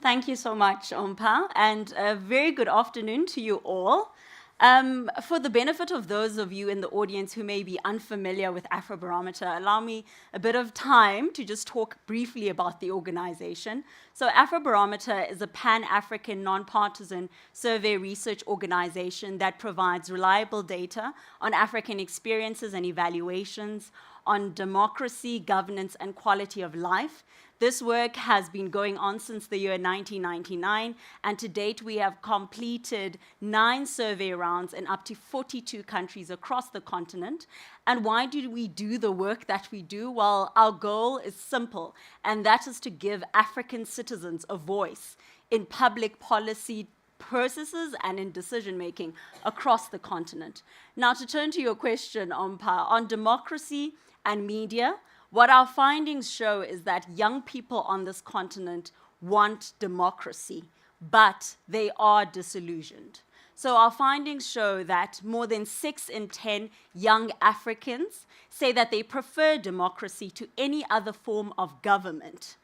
Thank you so much, Ompa, and a very good afternoon to you all. For the benefit of those of you in the audience who may be unfamiliar with Afrobarometer, allow me a bit of time to just talk briefly about the organization. So Afrobarometer is a pan-African, non-partisan survey research organization that provides reliable data on African experiences and evaluations on democracy, governance, and quality of life. This work has been going on since the year 1999, and to date we have completed 9 survey rounds in up to 42 countries across the continent. And why do we do the work that we do? Well, our goal is simple, and that is to give African citizens a voice in public policy processes and in decision-making across the continent. Now, to turn to your question, Ompa, on democracy and media, what our findings show is that young people on this continent want democracy, but they are disillusioned. So our findings show that more than 6 in 10 young Africans say that they prefer democracy to any other form of government.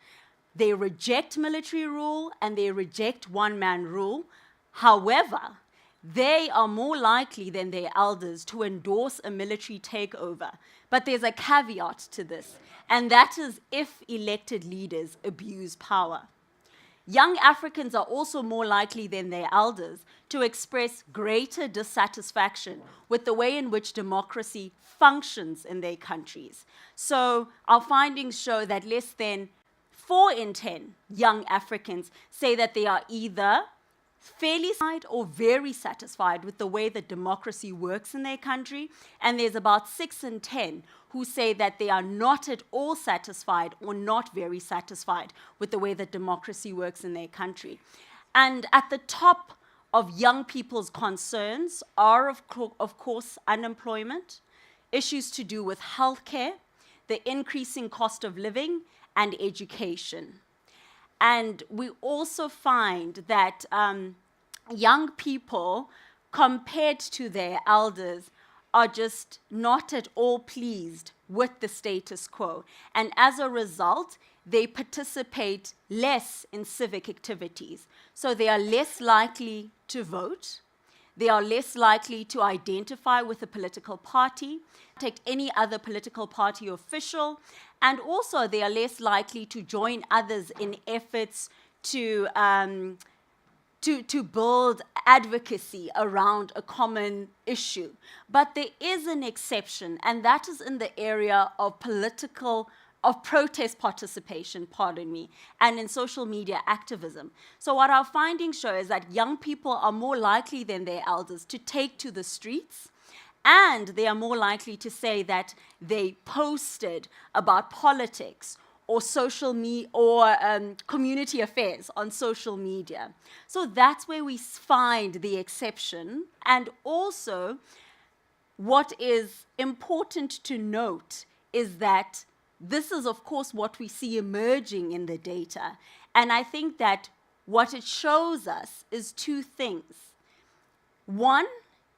They reject military rule and they reject one-man rule. However, they are more likely than their elders to endorse a military takeover. But there's a caveat to this, and that is if elected leaders abuse power. Young Africans are also more likely than their elders to express greater dissatisfaction with the way in which democracy functions in their countries. So our findings show that less than 4 in 10 young Africans say that they are either fairly satisfied or very satisfied with the way that democracy works in their country, and there's about 6 in 10 who say that they are not at all satisfied or not very satisfied with the way that democracy works in their country. And at the top of young people's concerns are, of course, unemployment, issues to do with healthcare, the increasing cost of living, and education. And we also find that young people, compared to their elders, are just not at all pleased with the status quo. And as a result, they participate less in civic activities. So they are less likely to vote. They are less likely to identify with a political party, take any other political party official, and also they are less likely to join others in efforts to build advocacy around a common issue. But there is an exception, and that is in the area of protest participation, and in social media activism. So what our findings show is that young people are more likely than their elders to take to the streets, and they are more likely to say that they posted about politics or social media or community affairs on social media. So that's where we find the exception. And also, what is important to note is that this is, of course, what we see emerging in the data. And I think that what it shows us is two things. One,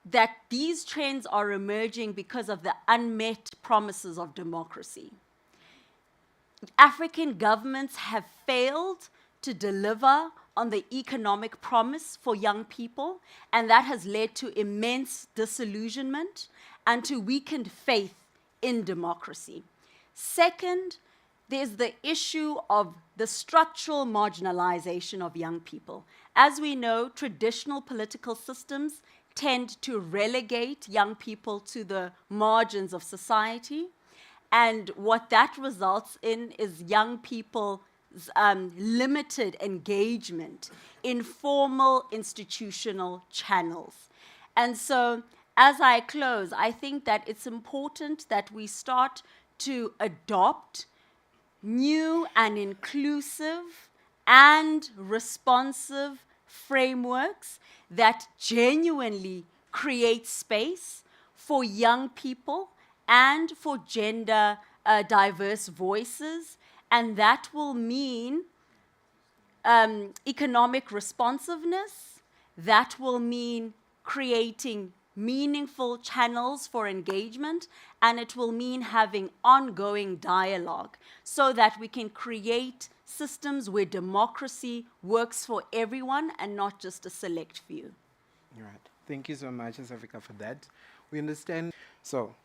that these trends are emerging because of the unmet promises of democracy. African governments have failed to deliver on the economic promise for young people, and that has led to immense disillusionment and to weakened faith in democracy. Second, there's the issue of the structural marginalization of young people. As we know, traditional political systems tend to relegate young people to the margins of society. And what that results in is young people's limited engagement in formal institutional channels. And so, as I close, I think that it's important that we start to adopt new and inclusive and responsive frameworks that genuinely create space for young people and for gender diverse voices, and that will mean economic responsiveness, that will mean creating meaningful channels for engagement, and it will mean having ongoing dialogue so that we can create systems where democracy works for everyone and not just a select few. All right. Thank you so much, South Africa, for that. We understand. So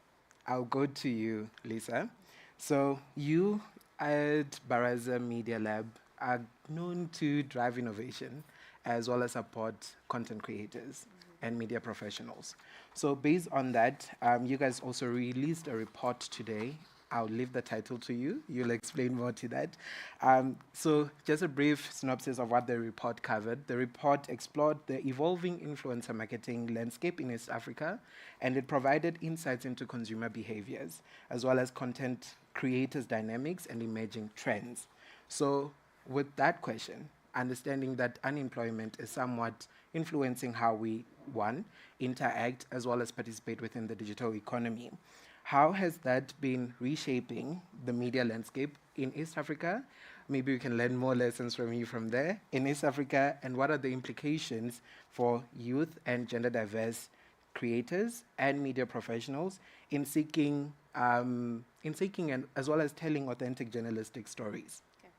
I'll go to you, Lisa. So you at Baraza Media Lab are known to drive innovation as well as support content creators and media professionals. So based on that, you guys also released a report today. I'll leave the title to you. You'll explain more to that. So just a brief synopsis of what the report covered. The report explored the evolving influencer marketing landscape in East Africa, and it provided insights into consumer behaviors, as well as content creators' dynamics and emerging trends. So with that question, understanding that unemployment is somewhat influencing how we, one, interact as well as participate within the digital economy. How has that been reshaping the media landscape in East Africa? Maybe we can learn more lessons from you from there in East Africa, and what are the implications for youth and gender diverse creators and media professionals in seeking and as well as telling authentic journalistic stories? Okay.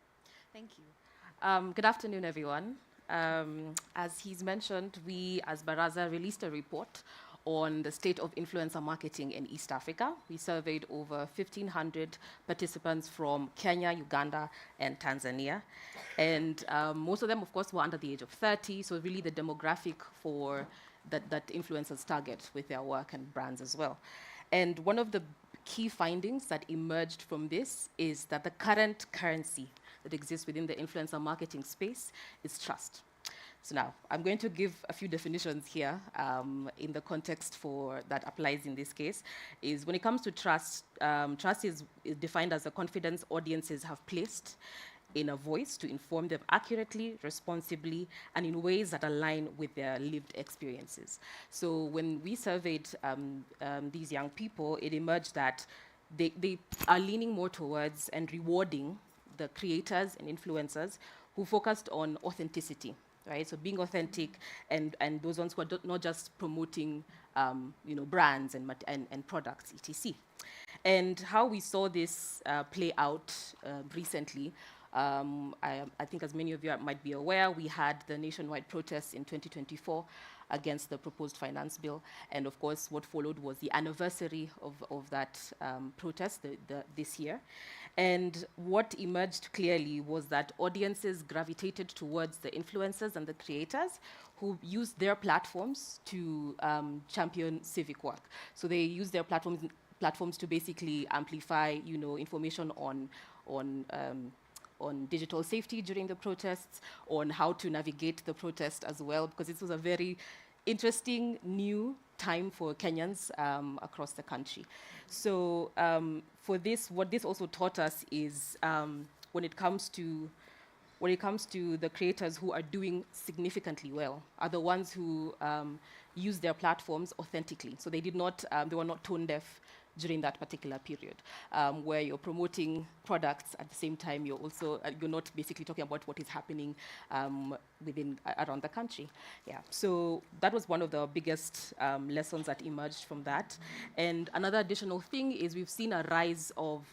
Thank you. Good afternoon, everyone. As he's mentioned, we as Baraza released a report on the state of influencer marketing in East Africa. We surveyed over 1,500 participants from Kenya, Uganda, and Tanzania. And most of them, of course, were under the age of 30, so really the demographic for that influencers target with their work and brands as well. And one of the key findings that emerged from this is that the current currency that exists within the influencer marketing space is trust. So now, I'm going to give a few definitions here in the context for that applies in this case, is when it comes to trust, trust is defined as the confidence audiences have placed in a voice to inform them accurately, responsibly, and in ways that align with their lived experiences. So when we surveyed these young people, it emerged that they are leaning more towards and rewarding the creators and influencers who focused on authenticity, right? So being authentic and those ones who are not just promoting brands and products, etc. And how we saw this play out recently, I think as many of you might be aware, we had the nationwide protests in 2024 against the proposed finance bill. And of course, what followed was the anniversary of that protest this year. And what emerged clearly was that audiences gravitated towards the influencers and the creators who used their platforms to champion civic work. So they used their platforms to basically amplify, information on digital safety during the protests, on how to navigate the protest as well, because this was a very interesting new time for Kenyans across the country. So for this, what this also taught us is when it comes to the creators who are doing significantly well, are the ones who use their platforms authentically. So they were not tone deaf during that particular period, where you're promoting products at the same time you're not basically talking about what is happening around the country. Yeah. So that was one of the biggest lessons that emerged from that. And another additional thing is we've seen a rise of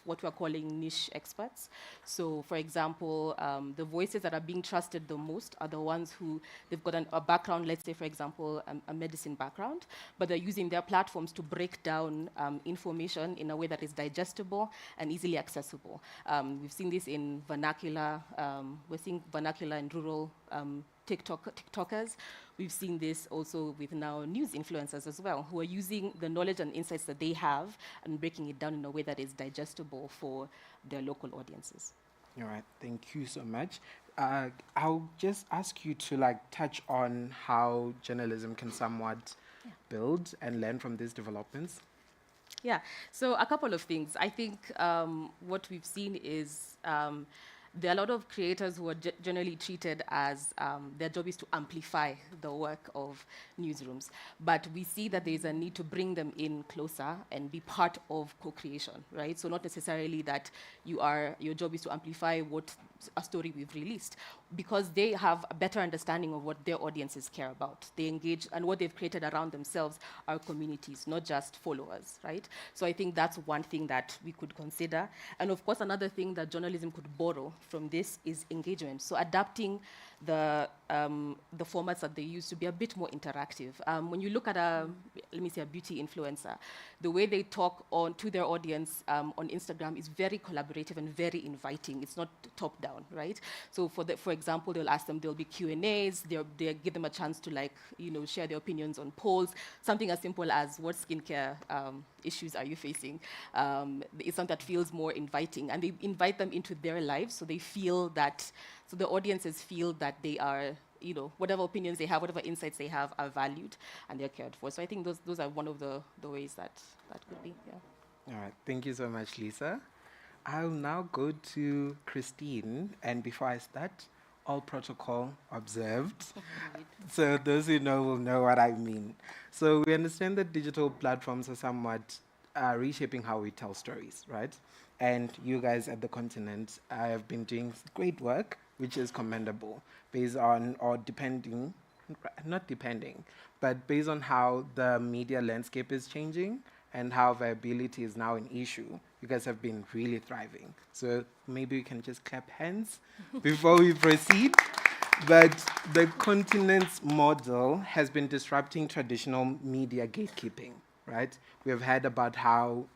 what we're calling niche experts. So for example, the voices that are being trusted the most are the ones who they've got a background, let's say for example, a medicine background, but they're using their platforms to break down information in a way that is digestible and easily accessible. We've seen this in vernacular. We're seeing vernacular in rural TikTokers. We've seen this also with now news influencers as well, who are using the knowledge and insights that they have and breaking it down in a way that is digestible for their local audiences. All right, thank you so much. I'll just ask you to touch on how journalism can somewhat build and learn from these developments. Yeah, so a couple of things. I think what we've seen is there are a lot of creators who are generally treated as their job is to amplify the work of newsrooms. But we see that there's a need to bring them in closer and be part of co-creation, right? So not necessarily that your job is to amplify what a story we've released, because they have a better understanding of what their audiences care about. They engage, and what they've created around themselves are communities, not just followers, right? So I think that's one thing that we could consider. And of course, another thing that journalism could borrow from this is engagement. So adapting the formats that they use to be a bit more interactive. When you look at a beauty influencer, the way they talk to their audience on Instagram is very collaborative and very inviting. It's not top down, right? So for example, they'll ask them, there'll be Q&As, they give them a chance to share their opinions on polls, something as simple as what skincare issues are you facing? It's something that feels more inviting, and they invite them into their lives, so they feel that, so the audiences feel that they are, whatever opinions they have, whatever insights they have are valued and they're cared for. So I think those are one of the ways that could be, yeah. All right, thank you so much, Lisa. I'll now go to Christine, and before I start, all protocol observed. So those who know will know what I mean. So we understand that digital platforms are somewhat reshaping how we tell stories, right? And you guys at the continent have been doing great work, which is commendable, based on, but based on how the media landscape is changing and how viability is now an issue. You guys have been really thriving. So maybe we can just clap hands before we proceed. But the continent's model has been disrupting traditional media gatekeeping, right? We have heard about how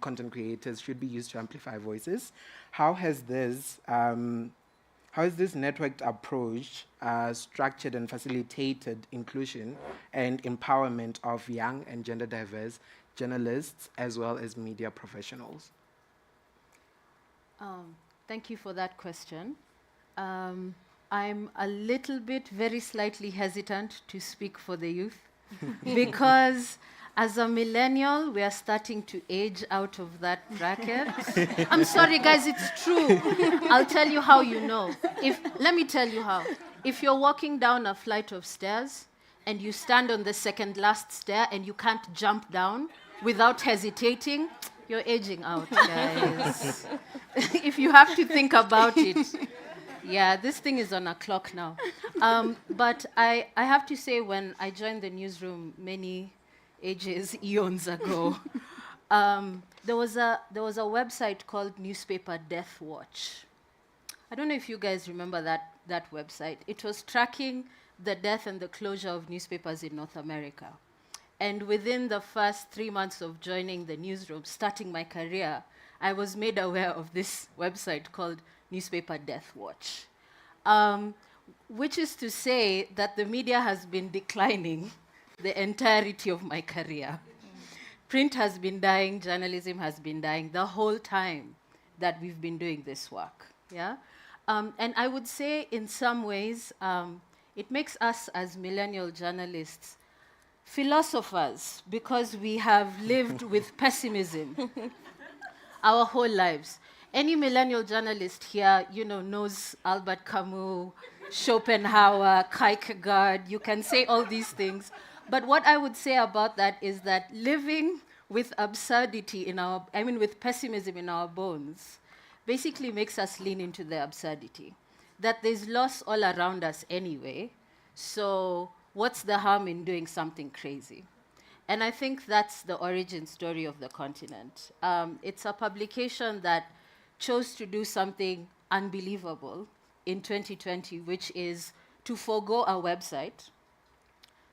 content creators should be used to amplify voices. How has this networked approach structured and facilitated inclusion and empowerment of young and gender diverse journalists as well as media professionals? Thank you for that question. I'm a little bit, very slightly hesitant to speak for the youth because As a millennial, we are starting to age out of that bracket. I'm sorry, guys, it's true. I'll tell you how you know. Let me tell you how. If you're walking down a flight of stairs and you stand on the second last stair and you can't jump down without hesitating, you're aging out, guys. If you have to think about it. Yeah, this thing is on a clock now. But I have to say, when I joined the newsroom many eons ago, there was a website called Newspaper Death Watch. I don't know if you guys remember that website. It was tracking the death and the closure of newspapers in North America. And within the first 3 months of joining the newsroom, starting my career, I was made aware of this website called Newspaper Death Watch, which is to say that the media has been declining the entirety of my career. Print has been dying, journalism has been dying the whole time that we've been doing this work. Yeah? And I would say in some ways, it makes us as millennial journalists philosophers, because we have lived with pessimism our whole lives. Any millennial journalist here, knows Albert Camus, Schopenhauer, Kierkegaard. You can say all these things. But what I would say about that is that living with absurdity with pessimism in our bones, basically makes us lean into the absurdity. That there's loss all around us anyway, so what's the harm in doing something crazy? And I think that's the origin story of The Continent. It's a publication that chose to do something unbelievable in 2020, which is to forgo our website,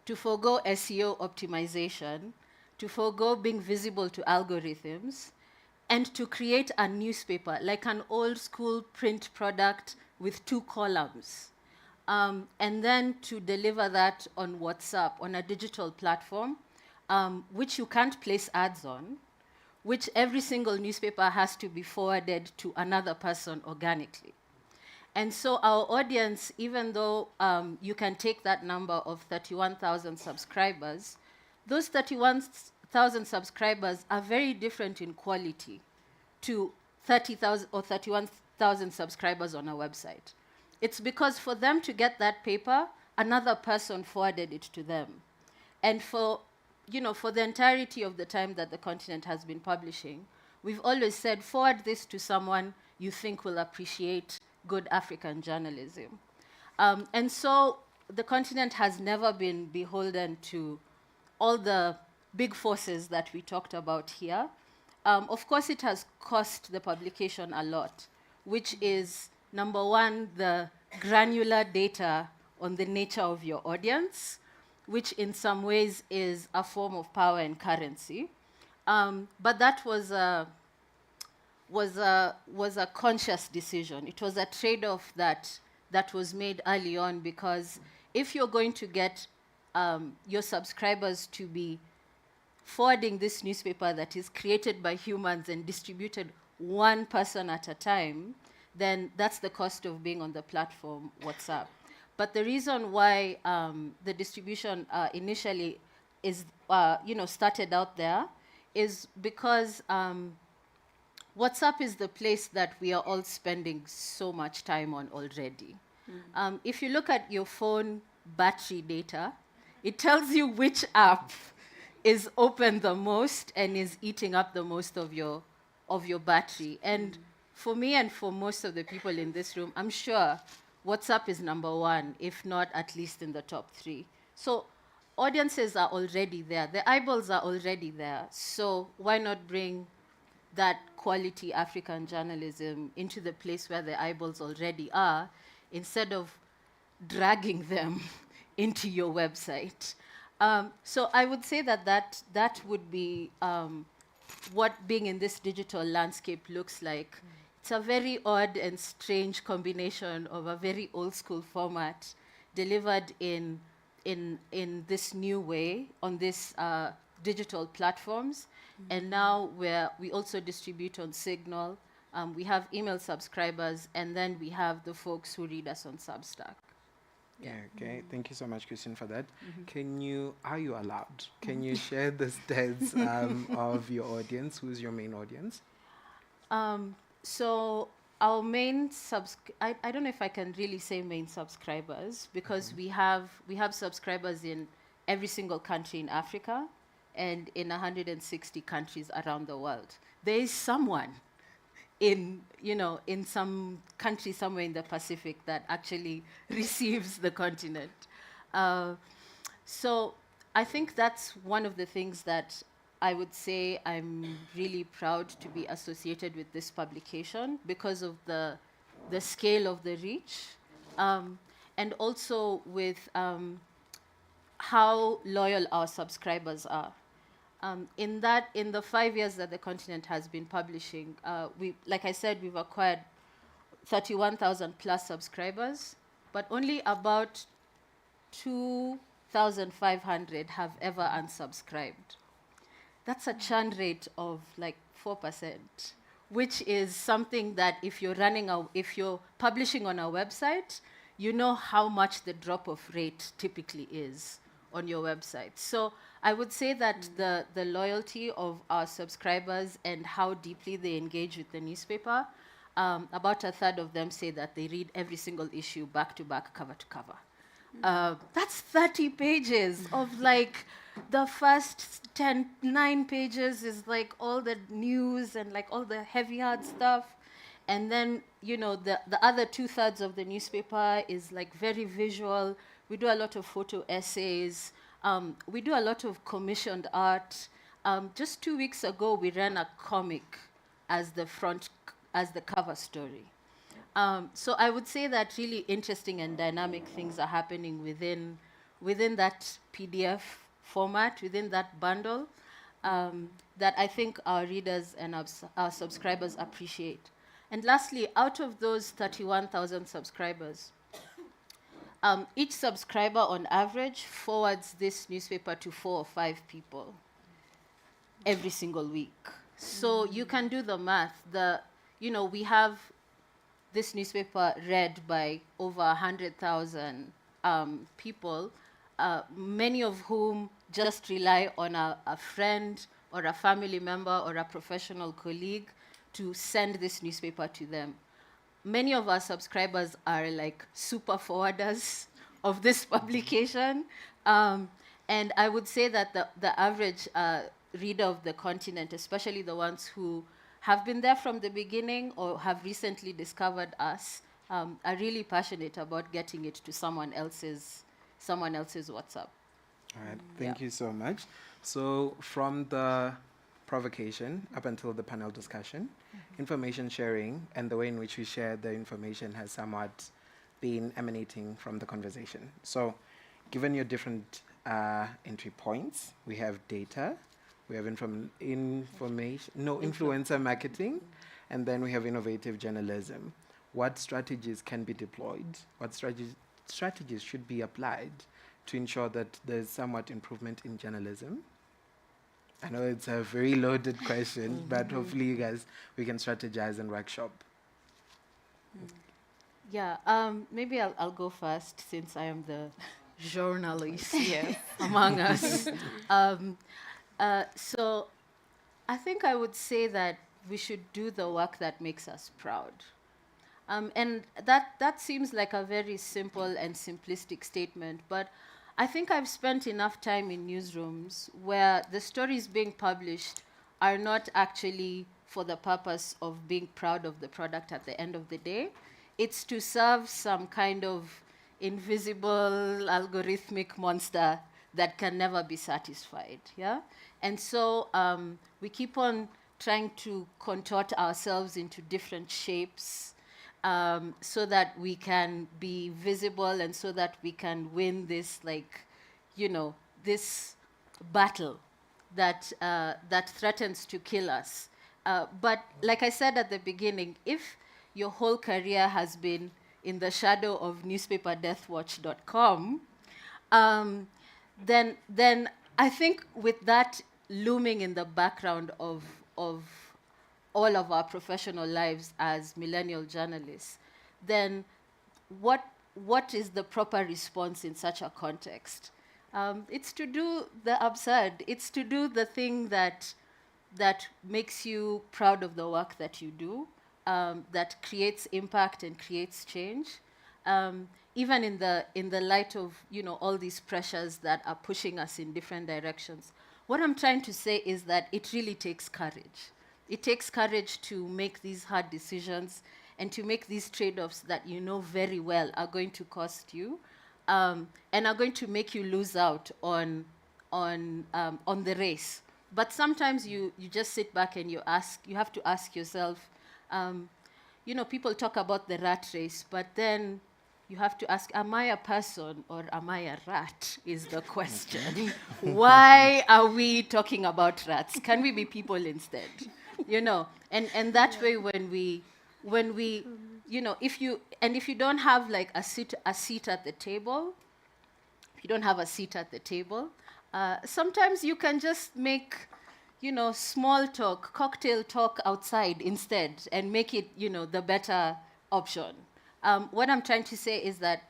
to forgo SEO optimization, to forgo being visible to algorithms, and to create a newspaper, like an old school print product with 2 columns. And then to deliver that on WhatsApp, on a digital platform, which you can't place ads on, which every single newspaper has to be forwarded to another person organically. And so our audience, even though you can take that number of 31,000 subscribers, those 31,000 subscribers are very different in quality to 30,000 or 31,000 subscribers on a website. It's because for them to get that paper, another person forwarded it to them. And for the entirety of the time that The Continent has been publishing, we've always said, forward this to someone you think will appreciate good African journalism. And so The Continent has never been beholden to all the big forces that we talked about here. Of course, it has cost the publication a lot, which is, number one, the granular data on the nature of your audience, which in some ways is a form of power and currency. But that was a conscious decision. It was a trade-off that was made early on, because if you're going to get your subscribers to be forwarding this newspaper that is created by humans and distributed one person at a time, then that's the cost of being on the platform WhatsApp. But the reason why the distribution initially is, started out there is because WhatsApp is the place that we are all spending so much time on already. If you look at your phone battery data, it tells you which app is open the most and is eating up the most of your battery. And for me and for most of the people in this room, I'm sure WhatsApp is number one, if not at least in the top 3. So audiences are already there. The eyeballs are already there. So why not bring that quality African journalism into the place where the eyeballs already are, instead of dragging them into your website? So I would say that would be what being in this digital landscape looks like. It's a very odd and strange combination of a very old school format delivered in this new way on this digital platforms. And now we also distribute on Signal. We have email subscribers, and then we have the folks who read us on Substack. Yeah, okay. Thank you so much, Christine, for that. Are you allowed? Can you share the stats of your audience? Who's your main audience? So our main I don't know if I can really say main subscribers, because we have subscribers in every single country in Africa and in 160 countries around the world. There is someone in some country somewhere in the Pacific that actually receives the continent. So I think that's one of the things that I would say I'm really proud to be associated with this publication, because of the scale of the reach, and also with how loyal our subscribers are. In the 5 years that the continent has been publishing, like I said, we've acquired 31,000 plus subscribers, but only about 2,500 have ever unsubscribed. That's a churn rate of like 4%, which is something that if you're publishing on our website, you know how much the drop-off rate typically is on your website. So I would say that the loyalty of our subscribers and how deeply they engage with the newspaper, about a third of them say that they read every single issue back to back, cover to cover. That's 30 pages of like, the first 9 pages is like all the news and like all the heavy hard stuff. And then, the other 2/3 of the newspaper is like very visual. We do a lot of photo essays. We do a lot of commissioned art. Just 2 weeks ago, we ran a comic as the cover story. So I would say that really interesting and dynamic things are happening within that PDF format, within that bundle, that I think our readers and our subscribers appreciate. And lastly, out of those 31,000 subscribers, each subscriber on average forwards this newspaper to 4 or 5 people every single week. So you can do the math. We have this newspaper read by over 100,000 people, many of whom just rely on a friend or a family member or a professional colleague to send this newspaper to them. Many of our subscribers are like super forwarders of this publication. And I would say that the average reader of the continent, especially the ones who have been there from the beginning or have recently discovered us, are really passionate about getting it to someone else's WhatsApp. All right, thank you so much. So from the provocation up until the panel discussion, information sharing and the way in which we share the information has somewhat been emanating from the conversation. So given your different entry points, we have data, we have influencer marketing, and then we have innovative journalism. What strategies can be deployed? What strategies should be applied to ensure that there's somewhat improvement in journalism? I know it's a very loaded question, but hopefully you guys, we can strategize and workshop. Yeah, maybe I'll go first since I am the journalist here among us. So I think I would say that we should do the work that makes us proud. And that seems like a very simple and simplistic statement, but I think I've spent enough time in newsrooms where the stories being published are not actually for the purpose of being proud of the product at the end of the day. It's to serve some kind of invisible algorithmic monster that can never be satisfied, yeah? And so we keep on trying to contort ourselves into different shapes so that we can be visible and so that we can win this, this battle that threatens to kill us. But like I said at the beginning, if your whole career has been in the shadow of newspaperdeathwatch.com, then I think with that looming in the background of all of our professional lives as millennial journalists, then what what is the proper response in such a context? It's to do the absurd. It's to do the thing that makes you proud of the work that you do, that creates impact and creates change. Even in the light of all these pressures that are pushing us in different directions. What I'm trying to say is that it really takes courage. It takes courage to make these hard decisions and to make these trade-offs that you know very well are going to cost you, and are going to make you lose out on the race. But sometimes you just sit back and you have to ask yourself, people talk about the rat race, but then you have to ask, am I a person or am I a rat, is the question. Why are we talking about rats? Can we be people instead? And that way when we if you don't have like a seat at the table, sometimes you can just make small talk, cocktail talk outside instead, and make it the better option. What I'm trying to say is that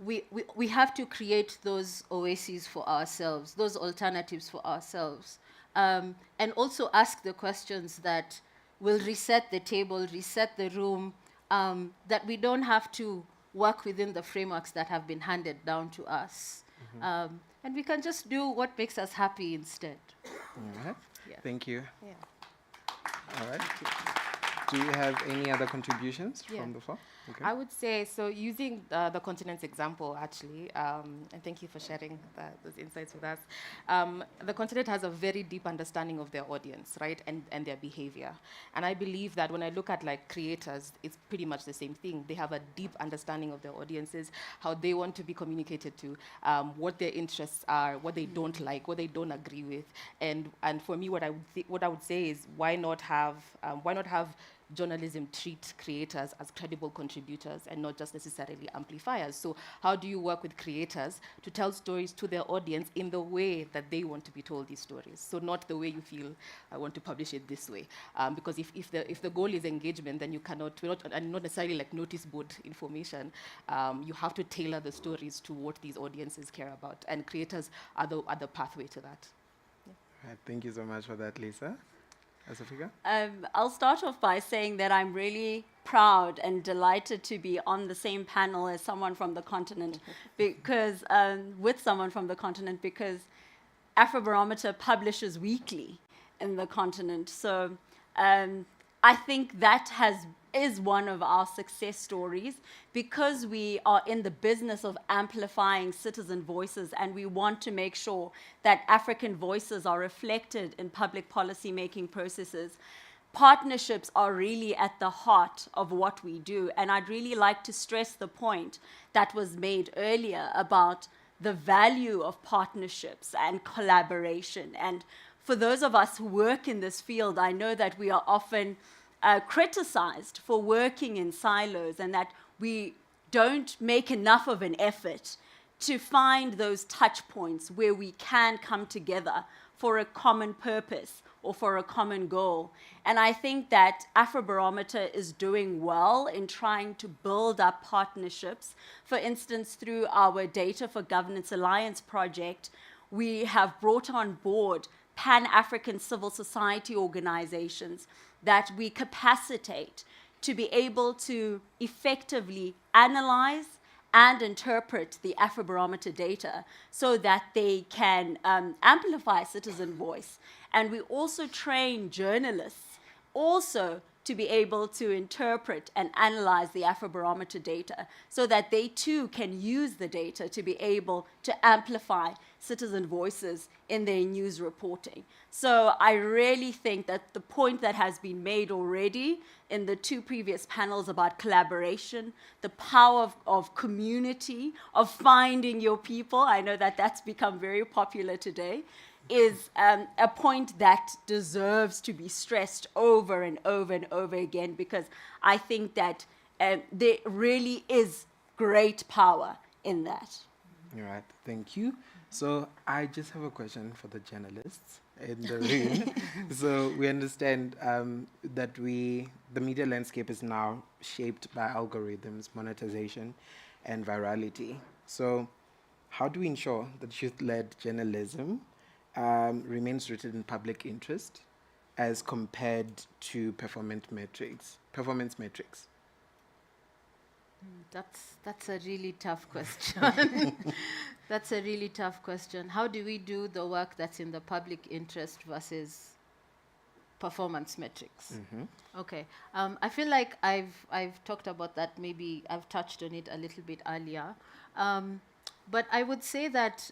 we have to create those oases for ourselves, those alternatives for ourselves, and also ask the questions that will reset the table, reset the room, that we don't have to work within the frameworks that have been handed down to us. Mm-hmm. And we can just do what makes us happy instead. All right. Yeah. Thank you. Yeah. All right. Do you have any other contributions from the floor? Okay. I would say, so using the continent's example, actually, and thank you for sharing those insights with us. The continent has a very deep understanding of their audience, right, and their behavior. And I believe that when I look at like creators, it's pretty much the same thing. They have a deep understanding of their audiences, how they want to be communicated to, what their interests are, what they don't like, what they don't agree with. And for me, what I would say is, why not have journalism treat creators as credible contributors and not just necessarily amplifiers? So how do you work with creators to tell stories to their audience in the way that they want to be told these stories? So not the way you feel, I want to publish it this way. Because if the goal is engagement, then you cannot, and not necessarily like notice board information, you have to tailor the stories to what these audiences care about. And creators are the pathway to that. All right, thank you so much for that, Lisa. Asafika? I'll start off by saying that I'm really proud and delighted to be on the same panel as someone from the continent, because with someone from the continent, because Afrobarometer publishes weekly in the continent. So I think that is one of our success stories, because we are in the business of amplifying citizen voices, and we want to make sure that African voices are reflected in public policy making processes. Partnerships are really at the heart of what we do, and I'd really like to stress the point that was made earlier about the value of partnerships and collaboration. And for those of us who work in this field, I know that we are often criticized for working in silos, and that we don't make enough of an effort to find those touch points where we can come together for a common purpose or for a common goal. And I think that Afrobarometer is doing well in trying to build up partnerships. For instance, through our Data for Governance Alliance project, we have brought on board Pan-African civil society organizations that we capacitate to be able to effectively analyze and interpret the Afrobarometer data so that they can amplify citizen voice. And we also train journalists also to be able to interpret and analyze the Afrobarometer data so that they too can use the data to be able to amplify citizen voices in their news reporting. So I really think that the point that has been made already in the two previous panels about collaboration, the power of community, of finding your people, I know that that's become very popular today, is a point that deserves to be stressed over and over and over again, because I think that there really is great power in that. All right, thank you. So I just have a question for the journalists in the room. So we understand that the media landscape is now shaped by algorithms, monetization, and virality. So how do we ensure that youth-led journalism remains rooted in public interest as compared to performance metrics? That's a really tough question. That's a really tough question. How do we do the work that's in the public interest versus performance metrics? Okay. I feel like I've talked about that. Maybe I've touched on it a little bit earlier. But I would say that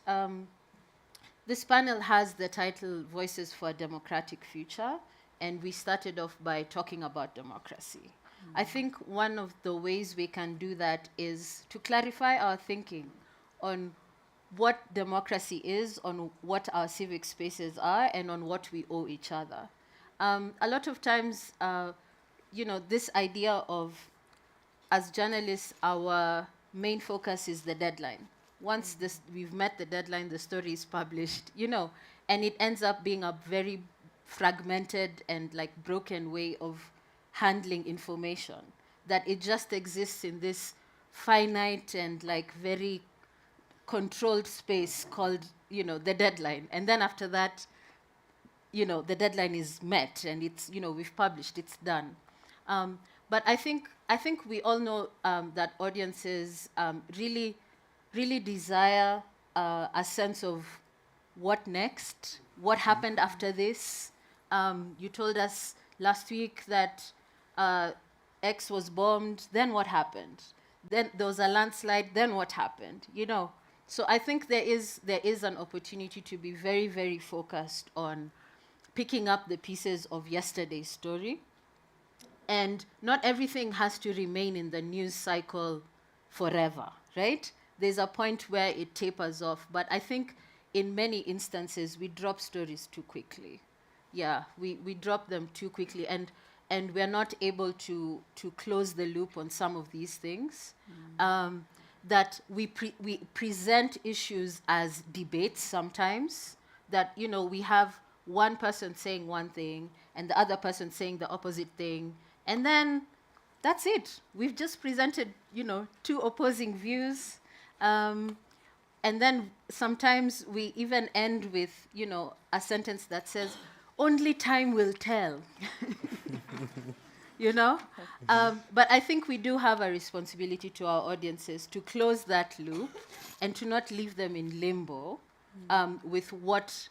this panel has the title Voices for a Democratic Future, and we started off by talking about democracy. I think one of the ways we can do that is to clarify our thinking on what democracy is, on what our civic spaces are, and on what we owe each other. A lot of times, this idea of, as journalists, our main focus is the deadline. Once we've met the deadline, the story is published, and it ends up being a very fragmented and broken way of handling information, that it just exists in this finite and very controlled space called, the deadline. And then after that, the deadline is met and it's, we've published, it's done. But I think we all know that audiences really desire a sense of what next, what happened after this. You told us last week that X was bombed, then what happened? Then there was a landslide, then what happened? So I think there is an opportunity to be very, very focused on picking up the pieces of yesterday's story. And not everything has to remain in the news cycle forever, right? There's a point where it tapers off, but I think in many instances we drop stories too quickly. Yeah, we drop them too quickly, and we're not able to close the loop on some of these things. That we present issues as debates sometimes, that we have one person saying one thing and the other person saying the opposite thing, and then that's it. We've just presented two opposing views, and then sometimes we even end with a sentence that says, "Only time will tell." But I think we do have a responsibility to our audiences to close that loop and to not leave them in limbo with what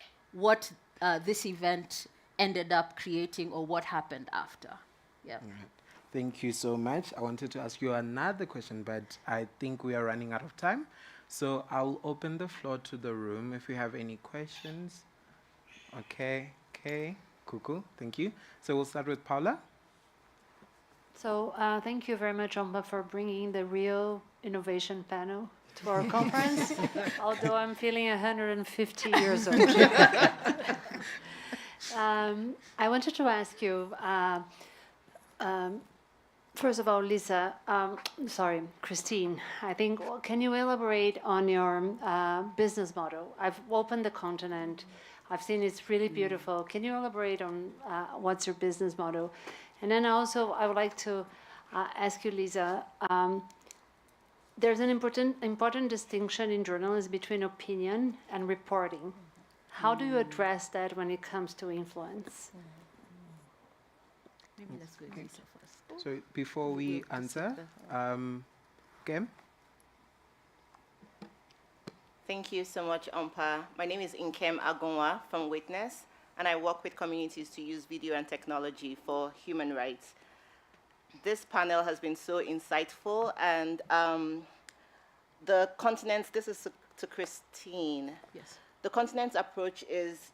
this event ended up creating or what happened after. Yeah. Right. Thank you so much. I wanted to ask you another question, but I think we are running out of time. So I'll open the floor to the room if you have any questions. Okay, cool. Thank you. So we'll start with Paula. So thank you very much, Omba, for bringing the real innovation panel to our conference, although I'm feeling 150 years old. I wanted to ask you, first of all, Lisa, Christine, I think, can you elaborate on your business model? I've opened the continent. I've seen it's really beautiful. Can you elaborate on what's your business model? And then also, I would like to ask you, Lisa, there's an important distinction in journalism between opinion and reporting. How do you address that when it comes to influence? Maybe let's go with Lisa first. So before we answer, Kim? Thank you so much, Ompa. My name is Nkem Agonwa from Witness, and I work with communities to use video and technology for human rights. This panel has been so insightful, and the continent's, this is to Christine. Yes. The continent's approach is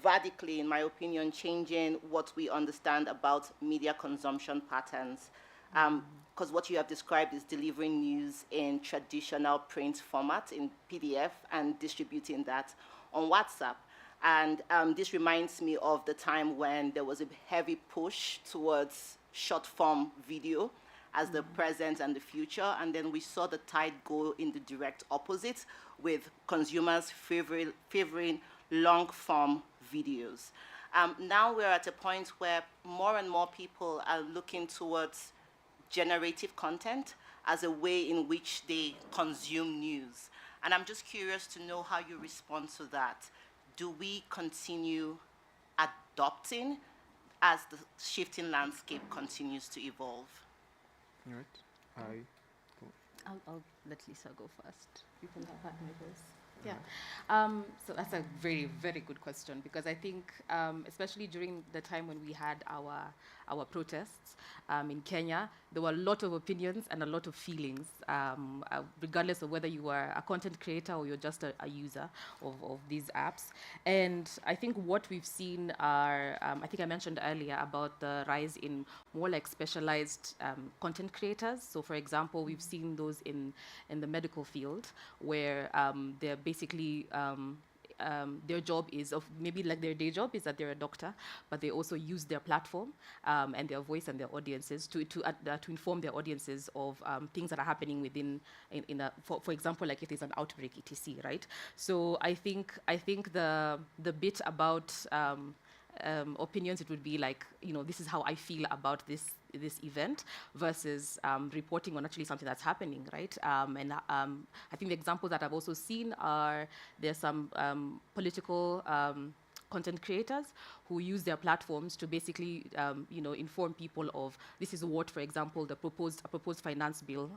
radically, in my opinion, changing what we understand about media consumption patterns. Because what you have described is delivering news in traditional print format, in PDF, and distributing that on WhatsApp. And this reminds me of the time when there was a heavy push towards short-form video as the present and the future, and then we saw the tide go in the direct opposite, with consumers favoring long-form videos. Now we're at a point where more and more people are looking towards generative content as a way in which they consume news. And I'm just curious to know how you respond to that. Do we continue adopting as the shifting landscape continues to evolve? All right. I'll let Lisa go first. You can have that first. Yeah. So that's a very, very good question, because I think, especially during the time when we had our protests in Kenya, there were a lot of opinions and a lot of feelings, regardless of whether you are a content creator or you're just a user of these apps. And I think what we've seen are, I think I mentioned earlier about the rise in more like specialized content creators. So for example, we've seen those in the medical field, where they're basically their job is, maybe like their day job is that they're a doctor, but they also use their platform and their voice and their audiences to inform their audiences of things that are happening within, for example, like if there's an outbreak, etc. Right? So I think the bit about opinions, it would be like, this is how I feel about this event, versus reporting on actually something that's happening, right? And I think the examples that I've also seen are, there's some political content creators who use their platforms to basically, inform people of, this is what, for example, a proposed finance bill,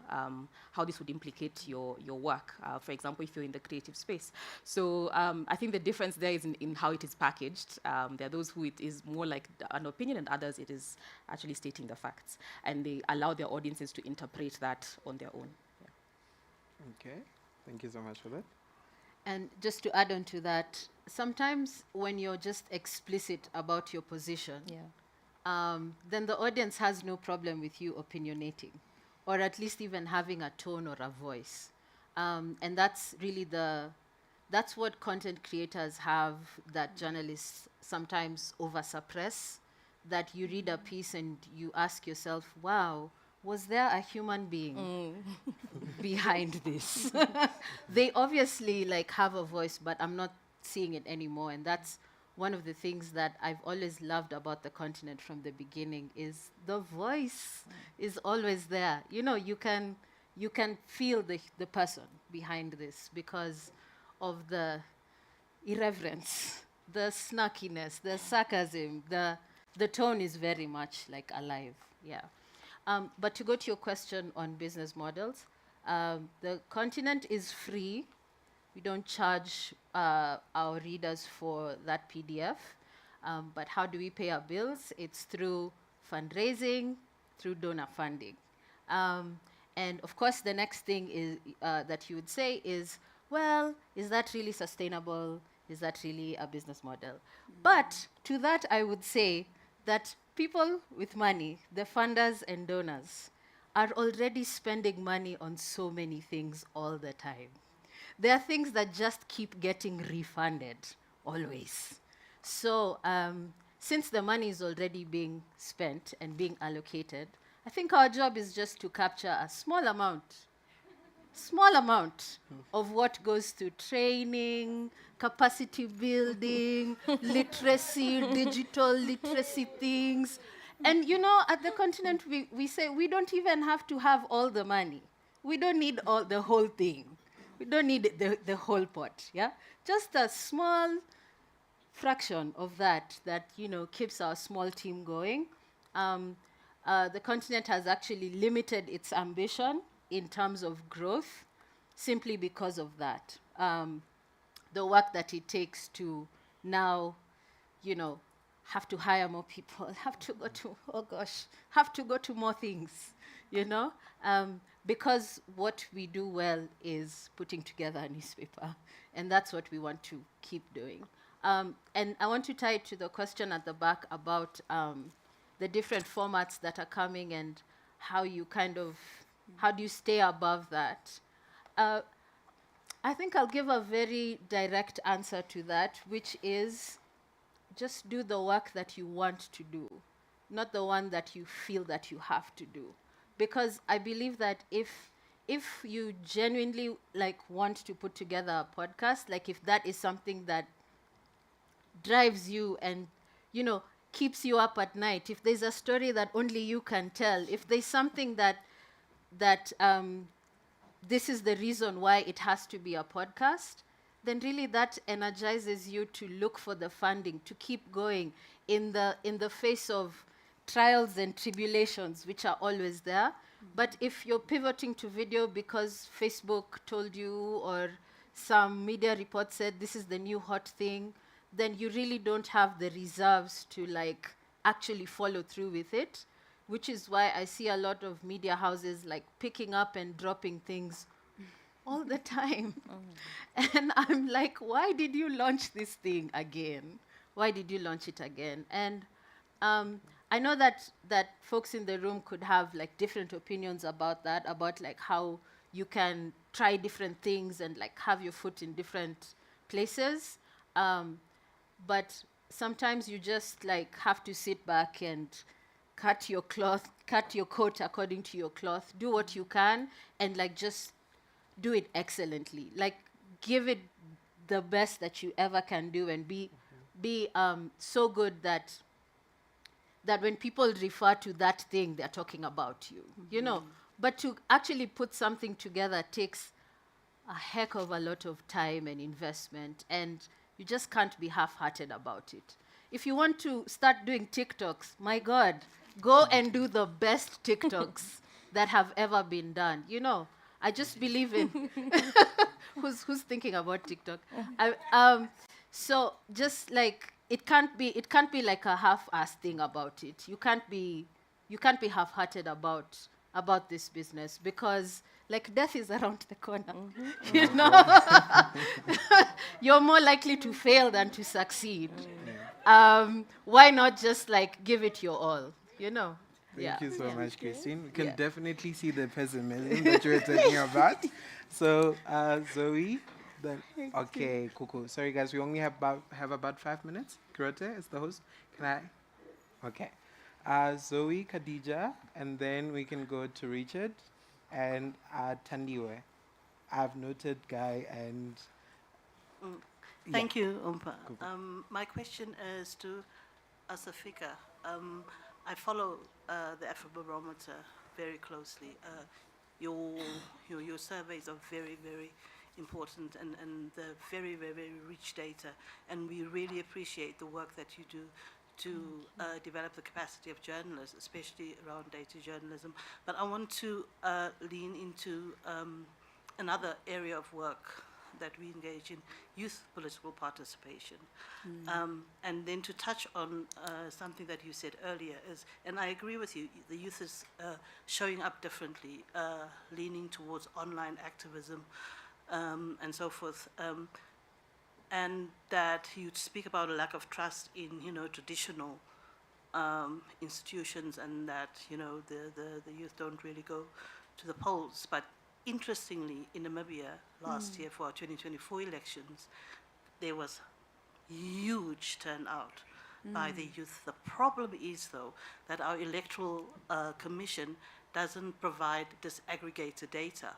how this would implicate your work, for example, if you're in the creative space. So I think the difference there is in how it is packaged. There are those who it is more like an opinion, and others it is actually stating the facts, and they allow their audiences to interpret that on their own. Yeah. Okay, thank you so much for that. And just to add on to that, sometimes when you're just explicit about your position, then the audience has no problem with you opinionating, or at least even having a tone or a voice. And that's really that's what content creators have that journalists sometimes oversuppress, that you read a piece and you ask yourself, wow, was there a human being behind this? They obviously have a voice, but I'm not seeing it anymore. And that's one of the things that I've always loved about the continent from the beginning, is the voice is always there. You can feel the person behind this because of the irreverence, the snarkiness, the sarcasm, the tone is very much alive. Yeah. But to go to your question on business models, the continent is free. We don't charge our readers for that PDF. But how do we pay our bills? It's through fundraising, through donor funding. And of course, the next thing is that you would say is, well, is that really sustainable? Is that really a business model? But to that, I would say that people with money, the funders and donors, are already spending money on so many things all the time. There are things that just keep getting refunded, always. So since the money is already being spent and being allocated, I think our job is just to capture a small amount of what goes to training, capacity building, literacy, digital literacy things. And at the continent, we say we don't even have to have all the money. We don't need the whole thing. We don't need the whole pot, yeah? Just a small fraction of that keeps our small team going. The continent has actually limited its ambition in terms of growth simply because of that. The work that it takes to now, have to hire more people, have to go to more things, because what we do well is putting together a newspaper, and that's what we want to keep doing. And I want to tie it to the question at the back about the different formats that are coming and how do you stay above that? I think I'll give a very direct answer to that, which is just do the work that you want to do, not the one that you feel that you have to do. Because I believe that if you genuinely want to put together a podcast, if that is something that drives you and keeps you up at night, if there's a story that only you can tell, if there's something that that this is the reason why it has to be a podcast, then really that energizes you to look for the funding, to keep going in the face of trials and tribulations, which are always there. But if you're pivoting to video because Facebook told you or some media report said this is the new hot thing, then you really don't have the reserves to like actually follow through with it, which is why I see a lot of media houses like picking up and dropping things all the time. And I'm like, why did you launch this thing again? Why did you launch it again? And I know that folks in the room could have like different opinions about that, about like how you can try different things and like have your foot in different places. But sometimes you just like have to sit back and cut your coat according to your cloth, do what you can, and like just do it excellently. Like give it the best that you ever can do, and be so good that when people refer to that thing, they're talking about you, you know. But to actually put something together takes a heck of a lot of time and investment, and you just can't be half-hearted about it. If you want to start doing TikToks, my God, go and do the best TikToks that have ever been done. You know, I just believe in who's thinking about TikTok. So just like it can't be like a half-assed thing about it. You can't be half-hearted about this business, because like death is around the corner. You know, you're more likely to fail than to succeed. Why not just like give it your all? You know. Thank you so much, Christine. We can definitely see the pessimism that you were talking about. So, Zoe, then, okay, cool. Sorry, guys, we only have about 5 minutes. Kurote is the host. Can I? Okay. Zoe, Khadija, and then we can go to Richard and Tandiwe. I've noted Guy and... Thank you, Umpa. My question is to Asafika. I follow the Afrobarometer very closely. Your surveys are very, very important, and the very, very, very rich data. And we really appreciate the work that you do to develop the capacity of journalists, especially around data journalism. But I want to lean into another area of work that we engage in, youth political participation. And then to touch on something that you said earlier is, and I agree with you, the youth is showing up differently, leaning towards online activism and so forth. And that you speak about a lack of trust in, you know, traditional institutions, and that, you know, the youth don't really go to the polls. But interestingly, in Namibia last year for our 2024 elections, there was huge turnout by the youth. The problem is, though, that our electoral commission doesn't provide disaggregated data.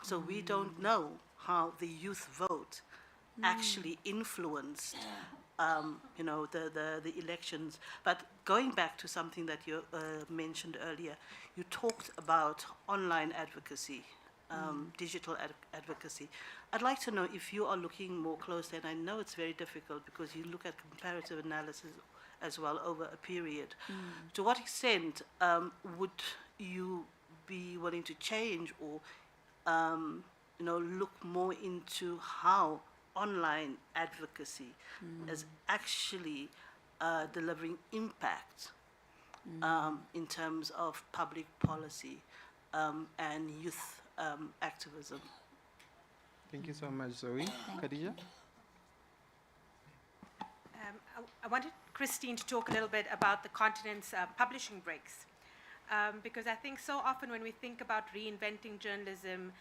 So we don't know how the youth vote actually influenced you know, the elections. But going back to something that you mentioned earlier, you talked about online advocacy, digital advocacy. I'd like to know if you are looking more closely, and I know it's very difficult because you look at comparative analysis as well over a period. To what extent would you be willing to change or you know, look more into how online advocacy is actually delivering impact in terms of public policy and youth activism? Thank you so much, Zoe. Khadija? I wanted Christine to talk a little bit about the continent's publishing breaks. Because I think so often when we think about reinventing journalism,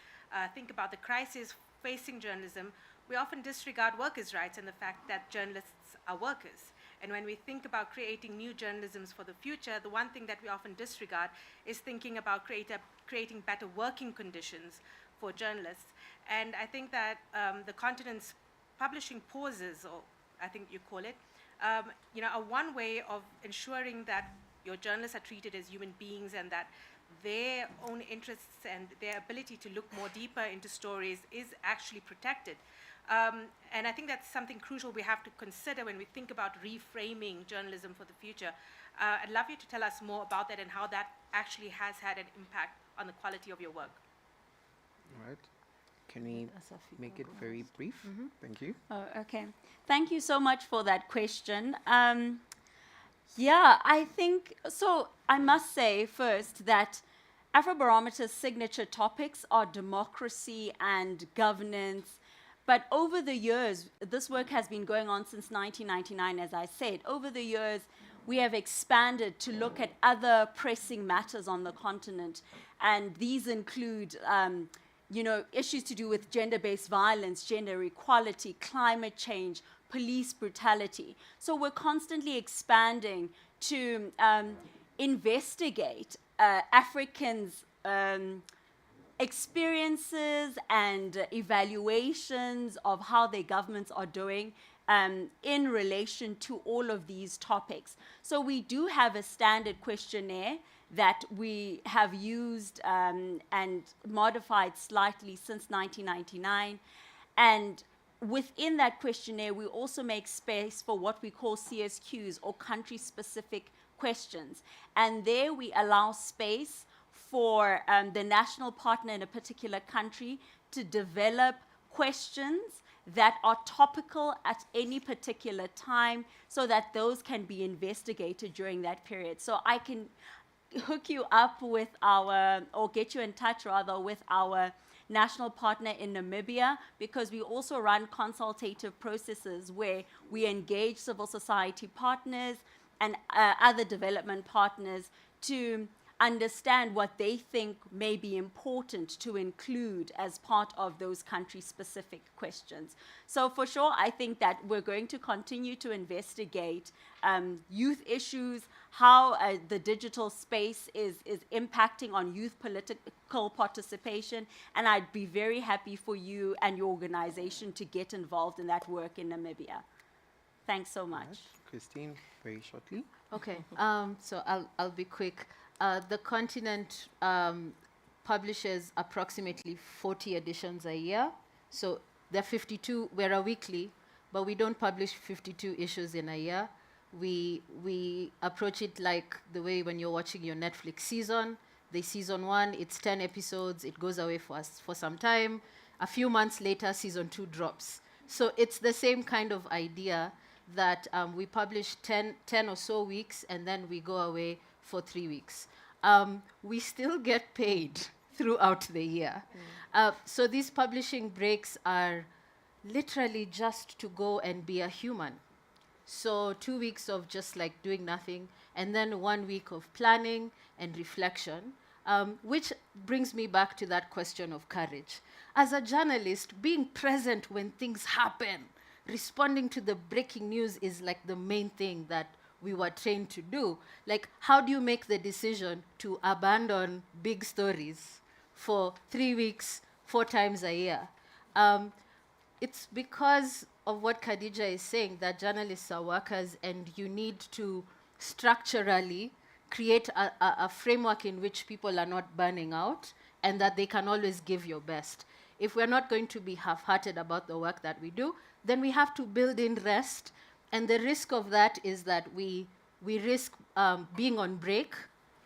think about the crisis facing journalism, we often disregard workers' rights and the fact that journalists are workers. And when we think about creating new journalisms for the future, the one thing that we often disregard is thinking about creating better working conditions for journalists. And I think that the continent's publishing pauses, or I think you call it, you know, are one way of ensuring that your journalists are treated as human beings and that their own interests and their ability to look more deeper into stories is actually protected. And I think that's something crucial we have to consider when we think about reframing journalism for the future. I'd love you to tell us more about that and how that actually has had an impact on the quality of your work. All right. Can we make it very brief? Thank you. Oh, okay. Thank you so much for that question. Yeah, I think, so I must say first that Afrobarometer's signature topics are democracy and governance. But over the years, this work has been going on since 1999, as I said. Over the years, we have expanded to look at other pressing matters on the continent. And these include issues to do with gender-based violence, gender equality, climate change, police brutality. So we're constantly expanding to investigate Africans' experiences and evaluations of how their governments are doing in relation to all of these topics. So we do have a standard questionnaire that we have used and modified slightly since 1999. And within that questionnaire, we also make space for what we call CSQs, or country-specific questions. And there we allow space for the national partner in a particular country to develop questions that are topical at any particular time so that those can be investigated during that period. So I can hook you up with or get you in touch rather with our national partner in Namibia, because we also run consultative processes where we engage civil society partners and other development partners to understand what they think may be important to include as part of those country-specific questions. So for sure, I think that we're going to continue to investigate youth issues, how the digital space is impacting on youth political participation, and I'd be very happy for you and your organization to get involved in that work in Namibia. Thanks so much. Right. Christine, very shortly. Okay, so I'll be quick. The continent publishes approximately 40 editions a year. So there are 52, we're a weekly, but we don't publish 52 issues in a year. We approach it like the way when you're watching your Netflix season. The season 1, it's 10 episodes, it goes away for us for some time. A few months later, season 2 drops. So it's the same kind of idea that we publish 10 or so weeks, and then we go away for 3 weeks. We still get paid throughout the year. So these publishing breaks are literally just to go and be a human. So 2 weeks of just like doing nothing, and then 1 week of planning and reflection, which brings me back to that question of courage. As a journalist, being present when things happen, responding to the breaking news is like the main thing that we were trained to do. Like, how do you make the decision to abandon big stories for 3 weeks, 4 times a year? It's because of what Khadija is saying, that journalists are workers, and you need to structurally create a framework in which people are not burning out and that they can always give your best. If we're not going to be half-hearted about the work that we do, then we have to build in rest. And the risk of that is that we risk being on break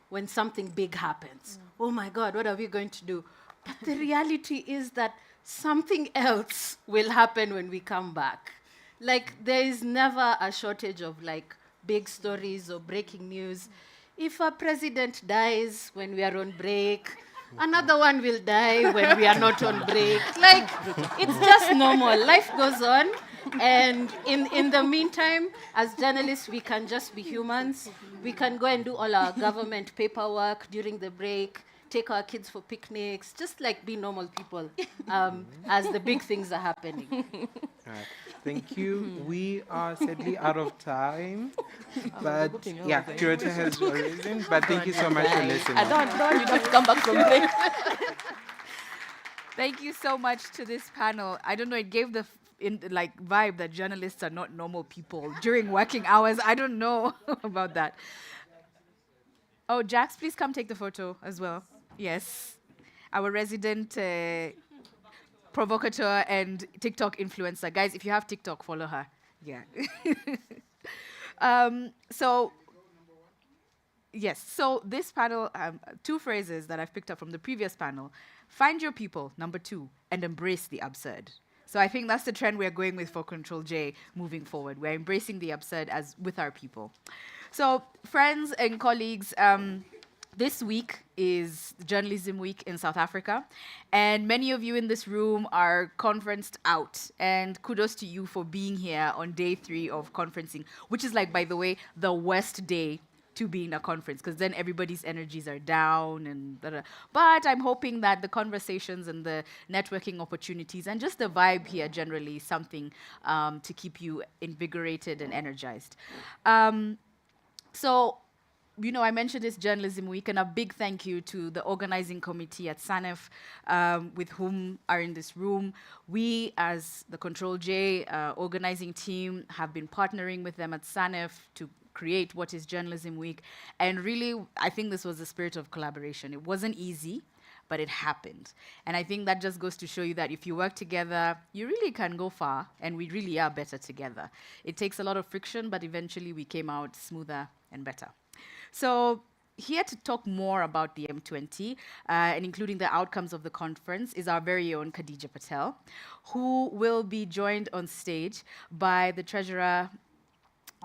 when something big happens. Oh my God, what are we going to do? But the reality is that something else will happen when we come back. Like, there is never a shortage of like big stories or breaking news. If a president dies when we are on break, another one will die when we are not on break. Like, it's just normal. Life goes on. And in the meantime, as journalists, we can just be humans. We can go and do all our government paperwork during the break, take our kids for picnics, just like be normal people as the big things are happening. All right. Thank you. We are sadly out of time. But yeah, Toyota has arisen. But thank you so much for listening. I don't you have to come back from break. Thank you so much to this panel. I don't know, it gave the vibe that journalists are not normal people during working hours. I don't know about that. Oh, Jax, please come take the photo as well. Yes. Our resident provocateur and TikTok influencer. Guys, if you have TikTok, follow her. Yeah. So, yes. So this panel, two phrases that I've picked up from the previous panel. Find your people, number 2, and embrace the absurd. So I think that's the trend we're going with for Control J moving forward. We're embracing the absurd as with our people. So friends and colleagues, this week is Journalism Week in South Africa, and many of you in this room are conferenced out, and kudos to you for being here on day 3 of conferencing, which is like, by the way, the worst day to be in a conference, because then everybody's energies are down and da-da. But I'm hoping that the conversations and the networking opportunities and just the vibe here generally is something to keep you invigorated and energized. So, you know, I mentioned this Journalism Week, and a big thank you to the organizing committee at SANEF, with whom are in this room. We, as the Control J organizing team, have been partnering with them at SANEF to create what is Journalism Week. And really, I think this was the spirit of collaboration. It wasn't easy, but it happened. And I think that just goes to show you that if you work together, you really can go far, and we really are better together. It takes a lot of friction, but eventually we came out smoother and better. So here to talk more about the M20 and including the outcomes of the conference is our very own Khadija Patel, who will be joined on stage by the treasurer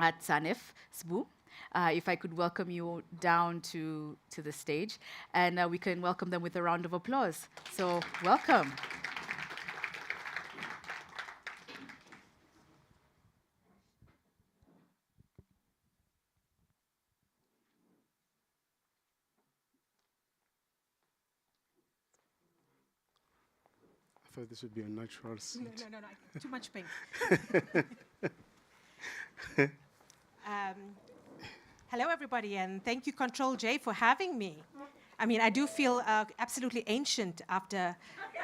at SANEF, SBU. If I could welcome you down to the stage, and we can welcome them with a round of applause. So welcome. I thought this would be a natural seat. No, too much pink. Hello, everybody, and thank you, Control J, for having me. I mean, I do feel absolutely ancient after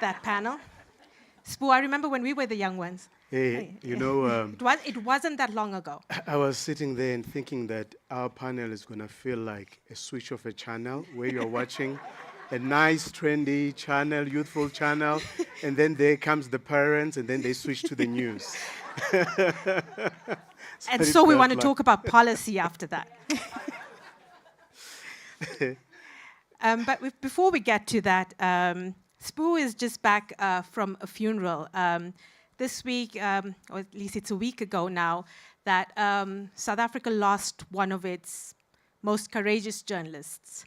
that panel. Spoo, I remember when we were the young ones. Hey, you know, it wasn't that long ago. I was sitting there and thinking that our panel is going to feel like a switch of a channel where you're watching a nice, trendy channel, youthful channel, and then there comes the parents, and then they switch to the news. And so we want to talk about policy after that. But before we get to that, Spoo is just back from a funeral. This week, or at least it's a week ago now, that South Africa lost one of its most courageous journalists.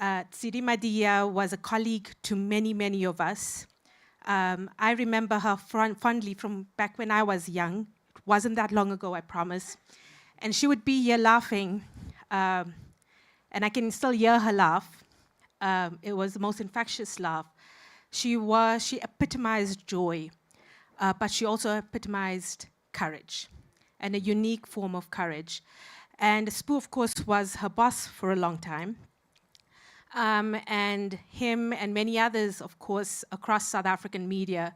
Tsidi Madia was a colleague to many, many of us. I remember her fondly from back when I was young. It wasn't that long ago, I promise. And she would be here laughing, and I can still hear her laugh. It was the most infectious laugh. She epitomized joy, but she also epitomized courage, and a unique form of courage. And Spoo, of course, was her boss for a long time. And him and many others, of course, across South African media,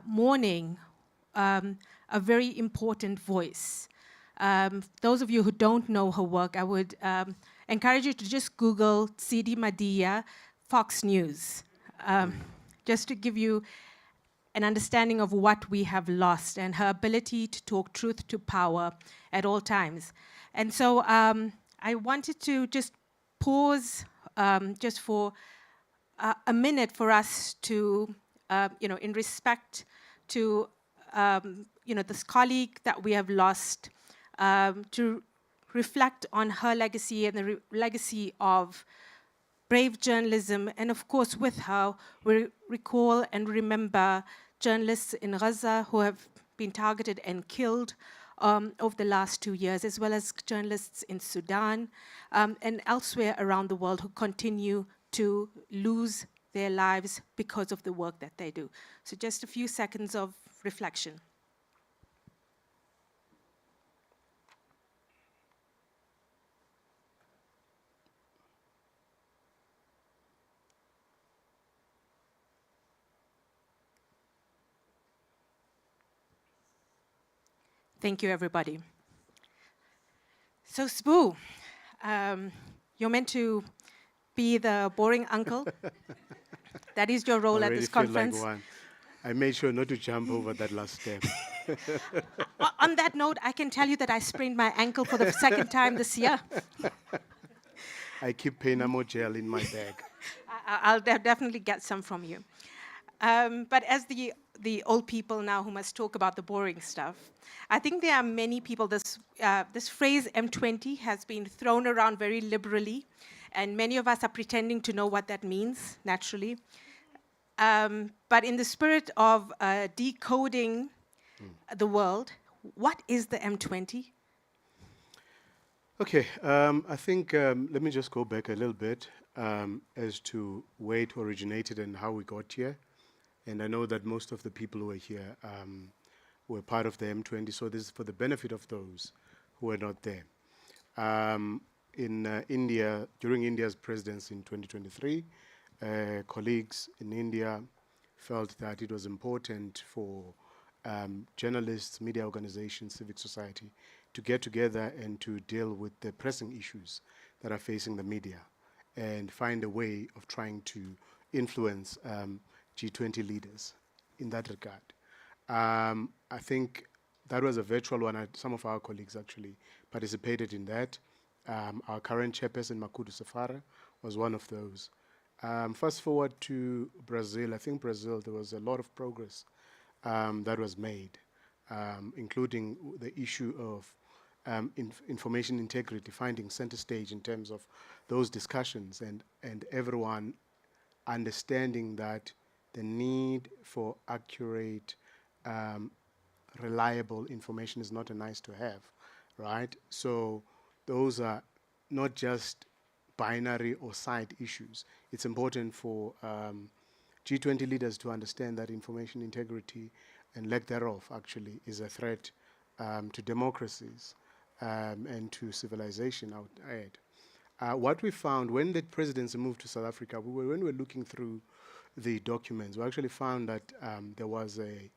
mourning a very important voice. Those of you who don't know her work, I would encourage you to just Google Tsidi Madia, Fox News, just to give you an understanding of what we have lost and her ability to talk truth to power at all times. And so I wanted to just pause just for a minute for us to, in respect to, this colleague that we have lost, to reflect on her legacy and the legacy of brave journalism. And of course, with her, we recall and remember journalists in Gaza who have been targeted and killed over the last 2 years, as well as journalists in Sudan and elsewhere around the world who continue to lose their lives because of the work that they do. So just a few seconds of reflection. Thank you, everybody. So Spoo, you're meant to be the boring uncle. That is your I role at already this feel conference. like one. I made sure not to jump over that last step. On that note, I can tell you that I sprained my ankle for the second time this year. I keep Painamo gel in my bag. I'll definitely get some from you. But as the old people now who must talk about the boring stuff, I think there are many people, this phrase M20 has been thrown around very liberally, and many of us are pretending to know what that means, naturally. But in the spirit of decoding the world, what is the M20? Okay, I think let me just go back a little bit as to where it originated and how we got here. And I know that most of the people who are here were part of the M20, so this is for the benefit of those who were not there. In India, during India's presidency in 2023, colleagues in India felt that it was important for journalists, media organizations, civic society to get together and to deal with the pressing issues that are facing the media and find a way of trying to influence G20 leaders in that regard. I think that was a virtual one. Some of our colleagues actually participated in that. Our current chairperson, Makudu Safara, was one of those. Fast forward to Brazil. I think Brazil, there was a lot of progress that was made, including the issue of information integrity finding center stage in terms of those discussions and everyone understanding that the need for accurate, reliable information is not a nice to have, right? So those are not just binary or side issues. It's important for G20 leaders to understand that information integrity and lack thereof actually is a threat to democracies and to civilization out ahead. What we found when the presidency moved to South Africa, when we were looking through the documents, we actually found that there was a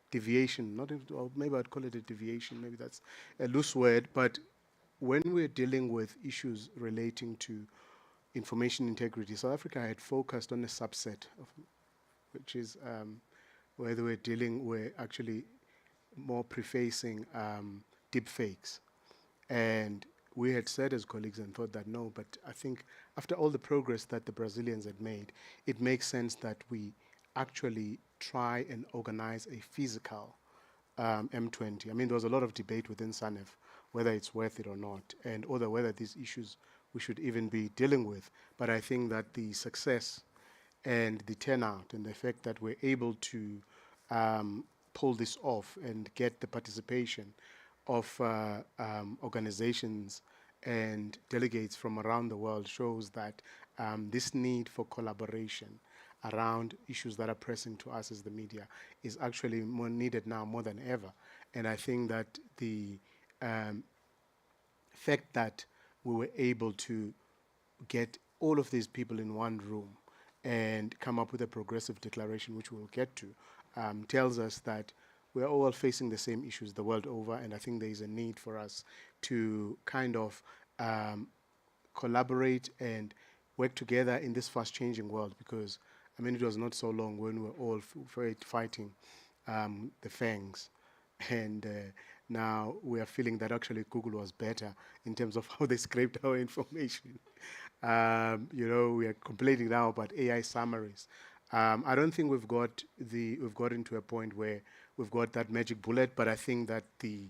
deviation, or maybe I'd call it a deviation, maybe that's a loose word, but when we're dealing with issues relating to information integrity, South Africa had focused on a subset of, which is where they were dealing with actually more prefacing deep fakes. And we had said as colleagues and thought that no, but I think after all the progress that the Brazilians had made, it makes sense that we actually try and organize a physical M20. I mean, there was a lot of debate within SANEF whether it's worth it or not, and or whether these issues we should even be dealing with. But I think that the success and the turnout and the fact that we're able to pull this off and get the participation of organizations and delegates from around the world shows that this need for collaboration around issues that are pressing to us as the media is actually more needed now more than ever. And I think that the fact that we were able to get all of these people in one room and come up with a progressive declaration, which we'll get to, tells us that we're all facing the same issues the world over, and I think there is a need for us to kind of collaborate and work together in this fast-changing world, because, I mean, it was not so long when we were all fighting the fangs, and now we are feeling that actually Google was better in terms of how they scraped our information. You know, we are complaining now about AI summaries. I don't think we've gotten to a point where we've got that magic bullet, but I think that the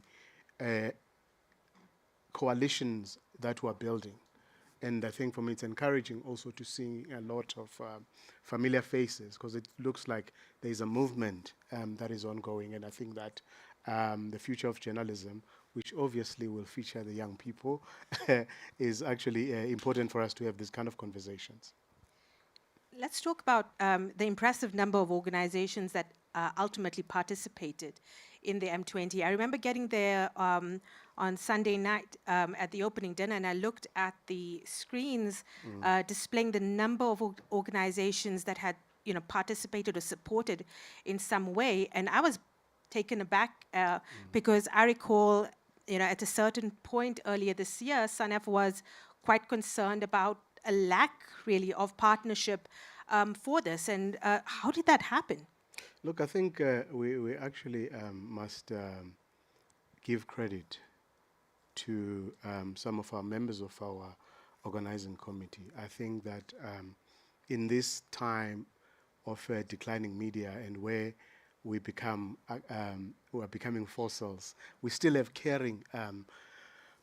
coalitions that we're building, and I think for me it's encouraging also to see a lot of familiar faces, because it looks like there's a movement that is ongoing, and I think that the future of journalism, which obviously will feature the young people, is actually important for us to have these kind of conversations. Let's talk about the impressive number of organizations that ultimately participated in the M20. I remember getting there on Sunday night at the opening dinner, and I looked at the screens displaying the number of organizations that had, you know, participated or supported in some way, and I was taken aback because I recall, you know, at a certain point earlier this year, SANEF was quite concerned about a lack, really, of partnership for this. And how did that happen? Look, I think we actually must give credit to some of our members of our organizing committee. I think that in this time of declining media and where we are becoming fossils, we still have caring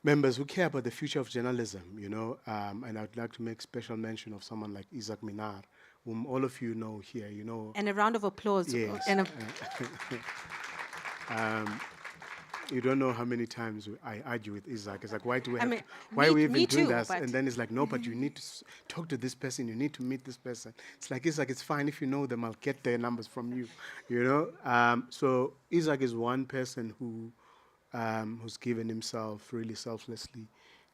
members who care about the future of journalism, you know, and I'd like to make special mention of someone like Isaac Minar, whom all of you know here, you know. And a round of applause. Yes. And you don't know how many times I argue with Isaac. It's like, why do we have me we even doing too, this? And then it's like, no, but you need to talk to this person. You need to meet this person. It's like, Isaac, it's fine if you know them. I'll get their numbers from you, you know. So Isaac is one person who's given himself really selflessly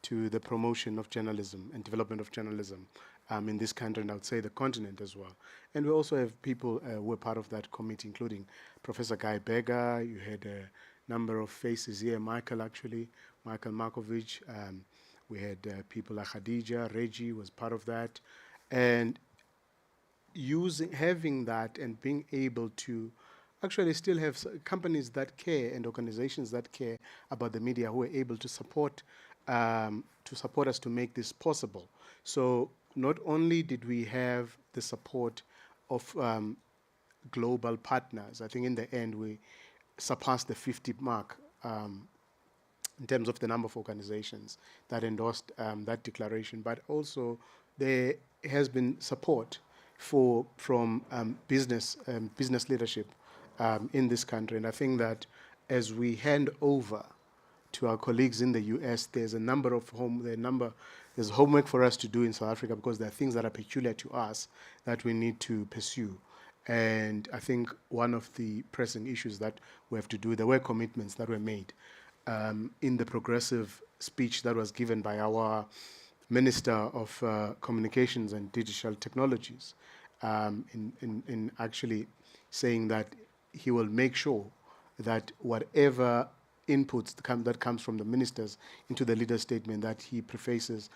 to the promotion of journalism and development of journalism in this country, and I would say the continent as well. And we also have people who are part of that committee, including Professor Guy Beggar. You had a number of faces here, Michael Markovic. We had people like Khadija, Reggie was part of that. And having that and being able to actually still have companies that care and organizations that care about the media who are able to support us to make this possible. So not only did we have the support of global partners, I think in the end we surpassed the 50 mark in terms of the number of organizations that endorsed that declaration, but also there has been support from business leadership in this country. And I think that as we hand over to our colleagues in the US, there's homework for us to do in South Africa, because there are things that are peculiar to us that we need to pursue. And I think one of the pressing issues that we have to do, there were commitments that were made in the progressive speech that was given by our Minister of Communications and Digital Technologies, in actually saying that he will make sure that whatever inputs that comes from the ministers into the leader statement, that he prefaces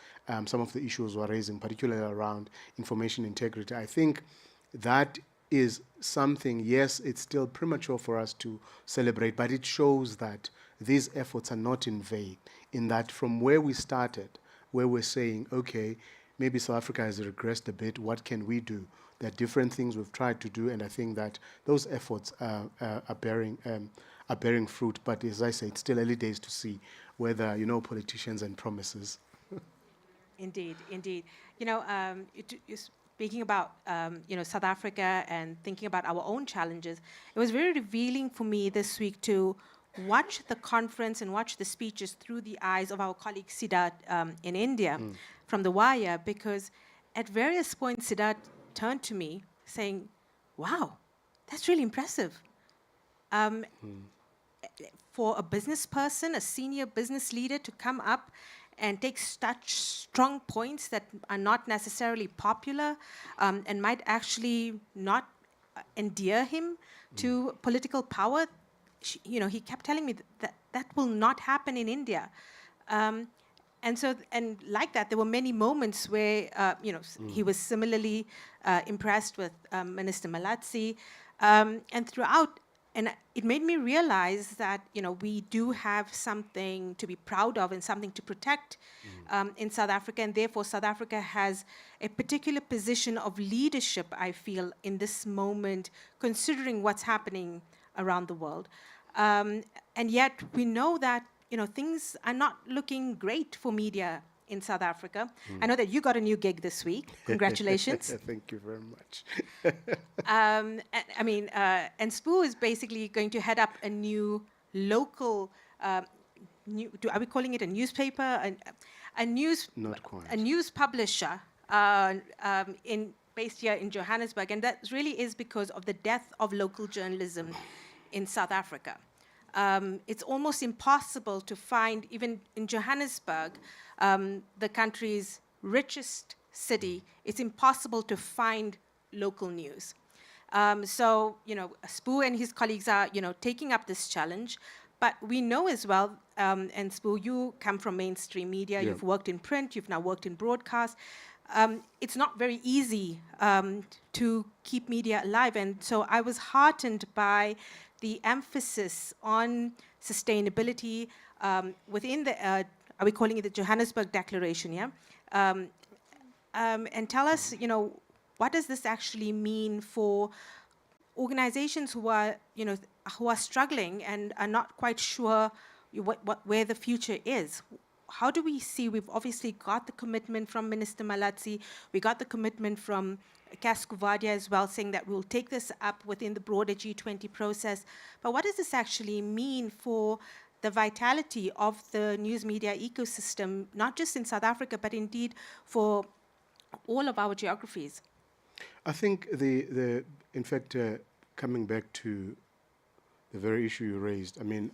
some of the issues we're raising, particularly around information integrity. I think that is something, yes, it's still premature for us to celebrate, but it shows that these efforts are not in vain, in that from where we started, where we're saying, okay, maybe South Africa has regressed a bit, what can we do? There are different things we've tried to do, and I think that those efforts are bearing fruit. But as I say, it's still early days to see whether, you know, politicians and promises. Indeed, indeed. You know, speaking about South Africa and thinking about our own challenges, it was very revealing for me this week to watch the conference and watch the speeches through the eyes of our colleague Siddharth in India from the Wire, because at various points Siddharth turned to me saying, wow, that's really impressive. For a business person, a senior business leader, to come up and take such strong points that are not necessarily popular and might actually not endear him to political power, he kept telling me that will not happen in India. And like that, there were many moments where, he was similarly impressed with Minister Malatsi, and throughout. And it made me realize that, we do have something to be proud of and something to protect in South Africa. And therefore, South Africa has a particular position of leadership, I feel, in this moment, considering what's happening around the world. And yet, we know that, things are not looking great for media in South Africa. I know that you got a new gig this week. Congratulations. Thank you very much. And Spoo is basically going to head up a new local, are we calling it a newspaper? Not quite. A news publisher based here in Johannesburg. And that really is because of the death of local journalism in South Africa. It's almost impossible to find, even in Johannesburg, the country's richest city, it's impossible to find local news. So, Spoo and his colleagues are, taking up this challenge, But we know as well, and Sbu, you come from mainstream media, you've worked in print, you've now worked in broadcast. It's not very easy to keep media alive. And so I was heartened by the emphasis on sustainability within the, are we calling it the Johannesburg Declaration, yeah? And tell us, what does this actually mean for organizations who are, who are struggling and are not quite sure where the future is? How do we see, we've obviously got the commitment from Minister Malatsi, we got the commitment from Cas Kuvadia as well, saying that we'll take this up within the broader G20 process. But what does this actually mean for the vitality of the news media ecosystem, not just in South Africa, but indeed for all of our geographies? I think in fact, coming back to the very issue you raised, I mean,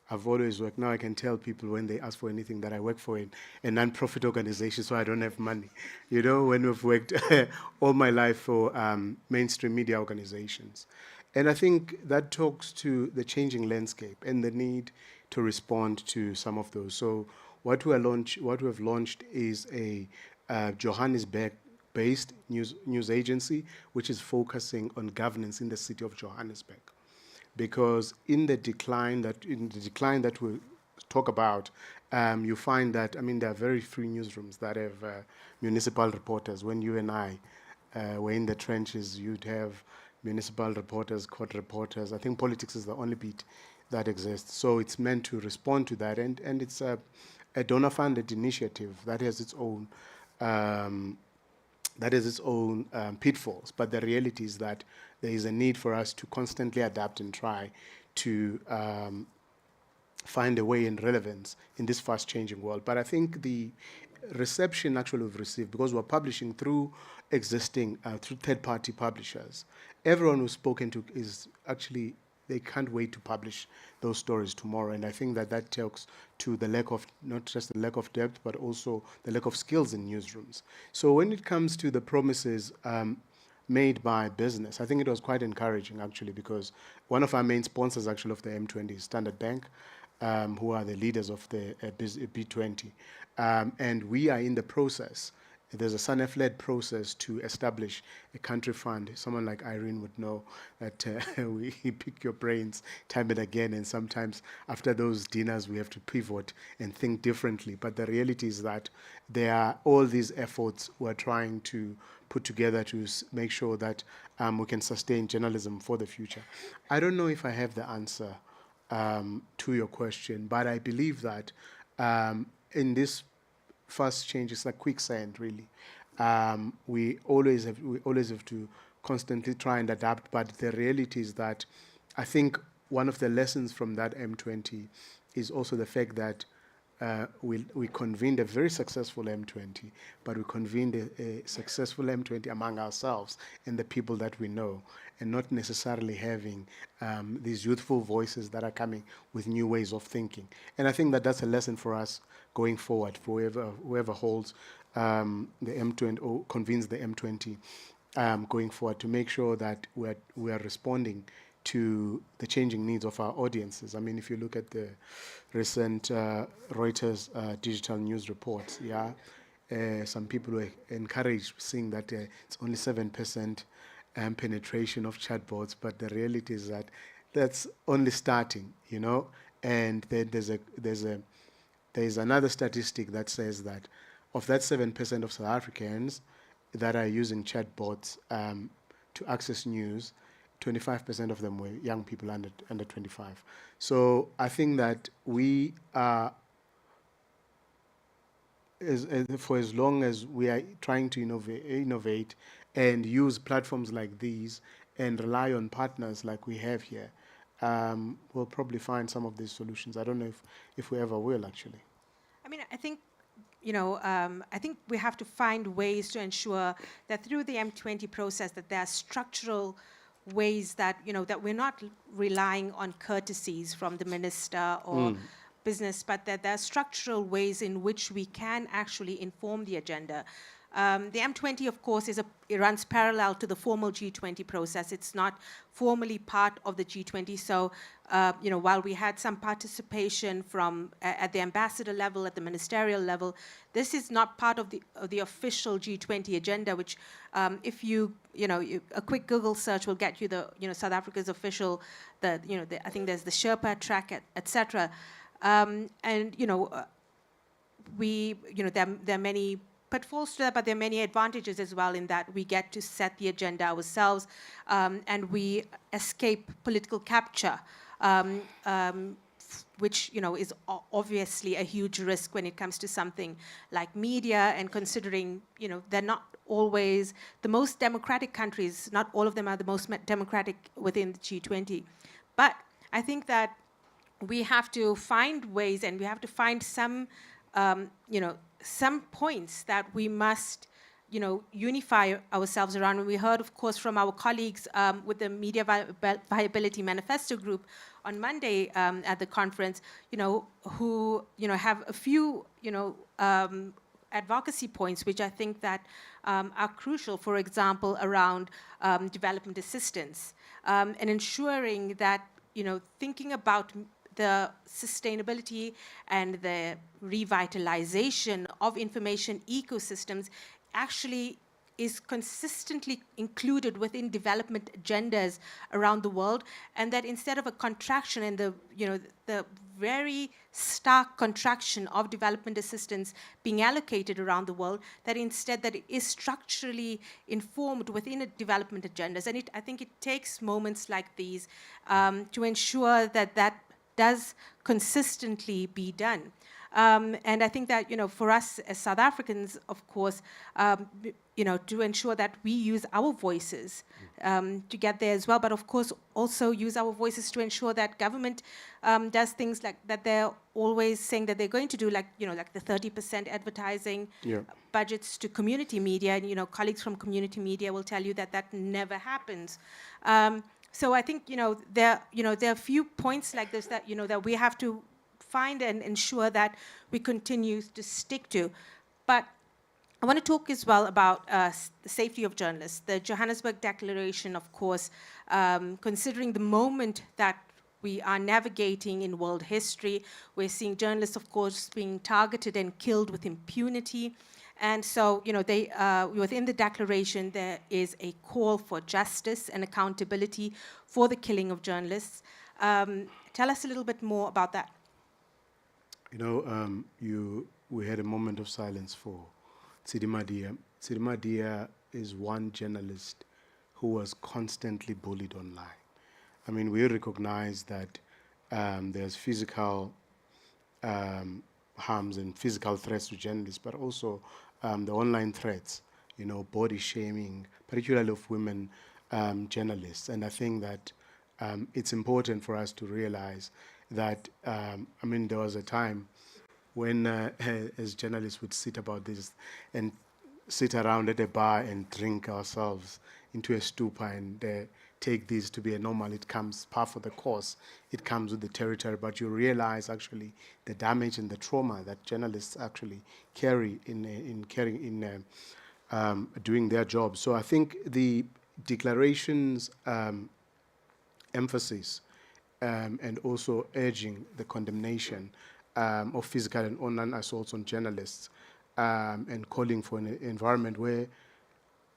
I've always worked, now I can tell people when they ask for anything that I work for a non-profit organization, so I don't have money. When we've worked all my life for mainstream media organizations. And I think that talks to the changing landscape and the need to respond to some of those. So what we have launched is a Johannesburg-based news agency, which is focusing on governance in the city of Johannesburg. Because in the decline that we talk about, you find that, there are very few newsrooms that have municipal reporters. When you and I were in the trenches, you'd have municipal reporters, court reporters. I think politics is the only beat that exists. So it's meant to respond to that, and it's a donor-funded initiative that has its own pitfalls. But the reality is that there is a need for us to constantly adapt and try to find a way in relevance in this fast-changing world. But I think the reception actually we've received, because we're publishing through existing, through third-party publishers, everyone who's spoken to is actually, they can't wait to publish those stories tomorrow. And I think that talks to the lack of, not just the lack of depth, but also the lack of skills in newsrooms. So when it comes to the promises made by business, I think it was quite encouraging, actually, because one of our main sponsors, actually, of the M20 is Standard Bank, who are the leaders of the B20. And we are in the process. There's a SANEF-led process to establish a country fund. Someone like Irene would know that we pick your brains time and again, and sometimes after those dinners we have to pivot and think differently. But the reality is that there are all these efforts we're trying to put together to make sure that we can sustain journalism for the future. I don't know if I have the answer to your question, but I believe that in this fast change, it's like quicksand, really. We always have to constantly try and adapt, but the reality is that I think one of the lessons from that M20 is also the fact that we convened a very successful M20, but we convened a successful M20 among ourselves and the people that we know, and not necessarily having these youthful voices that are coming with new ways of thinking. And I think that that's a lesson for us going forward, for whoever holds the M20 or convenes the M20 going forward, to make sure that we are responding to the changing needs of our audiences. I mean, if you look at the recent Reuters digital news reports, some people were encouraged, seeing that it's only 7% penetration of chatbots, but the reality is that that's only starting, and then there's another statistic that says that of that 7% of South Africans that are using chatbots to access news, 25% of them were young people under 25. So I think that we are, for as long as we are trying to innovate and use platforms like these and rely on partners like we have here, we'll probably find some of these solutions. I don't know if we ever will, actually. I mean, I think, I think we have to find ways to ensure that through the M20 process that there are structural ways that, that we're not relying on courtesies from the minister or business, but that there are structural ways in which we can actually inform the agenda. The M20, of course, it runs parallel to the formal G20 process. It's not formally part of the G20, so while we had some participation from at the ambassador level, at the ministerial level, this is not part of the official G20 agenda, which if a quick Google search will get you the, South Africa's official, I think there's the Sherpa track, etc. And, there are many pitfalls to that, but there are many advantages as well in that we get to set the agenda ourselves, and we escape political capture, which is obviously a huge risk when it comes to something like media, and considering they're not always the most democratic countries, not all of them are the most democratic within the G20. But I think that we have to find ways, and we have to find some some points that we must, unify ourselves around. And we heard, of course, from our colleagues with the Media Viability Manifesto Group on Monday at the conference, who, have a few, advocacy points which I think that are crucial, for example, around development assistance and ensuring that, thinking about the sustainability and the revitalization of information ecosystems actually is consistently included within development agendas around the world, and that instead of a contraction and the very stark contraction of development assistance being allocated around the world, that instead that it is structurally informed within development agendas. And I think it takes moments like these to ensure that that does consistently be done. And I think that, for us as South Africans, of course, to ensure that we use our voices to get there as well, but of course also use our voices to ensure that government does things like that they're always saying that they're going to do, like, like the 30% advertising budgets to community media, and, colleagues from community media will tell you that that never happens. So I think, there are a few points like this that, that we have to find and ensure that we continue to stick to. But I want to talk as well about the safety of journalists. The Johannesburg Declaration, of course, considering the moment that we are navigating in world history, we're seeing journalists, of course, being targeted and killed with impunity. And so, within the declaration, there is a call for justice and accountability for the killing of journalists. Tell us a little bit more about that. We had a moment of silence for Tsidimadia. Tsidimadia is one journalist who was constantly bullied online. I mean, we recognize that there's physical harms and physical threats to journalists, but also the online threats, body shaming, particularly of women journalists. And I think that it's important for us to realize that, there was a time when, as journalists, would sit about this and sit around at a bar and drink ourselves into a stupor and take this to be a normal. It comes par for the course. It comes with the territory, but you realize actually the damage and the trauma that journalists actually carry in doing their job. So I think the declaration's emphasis and also urging the condemnation of physical and online assaults on journalists and calling for an environment where,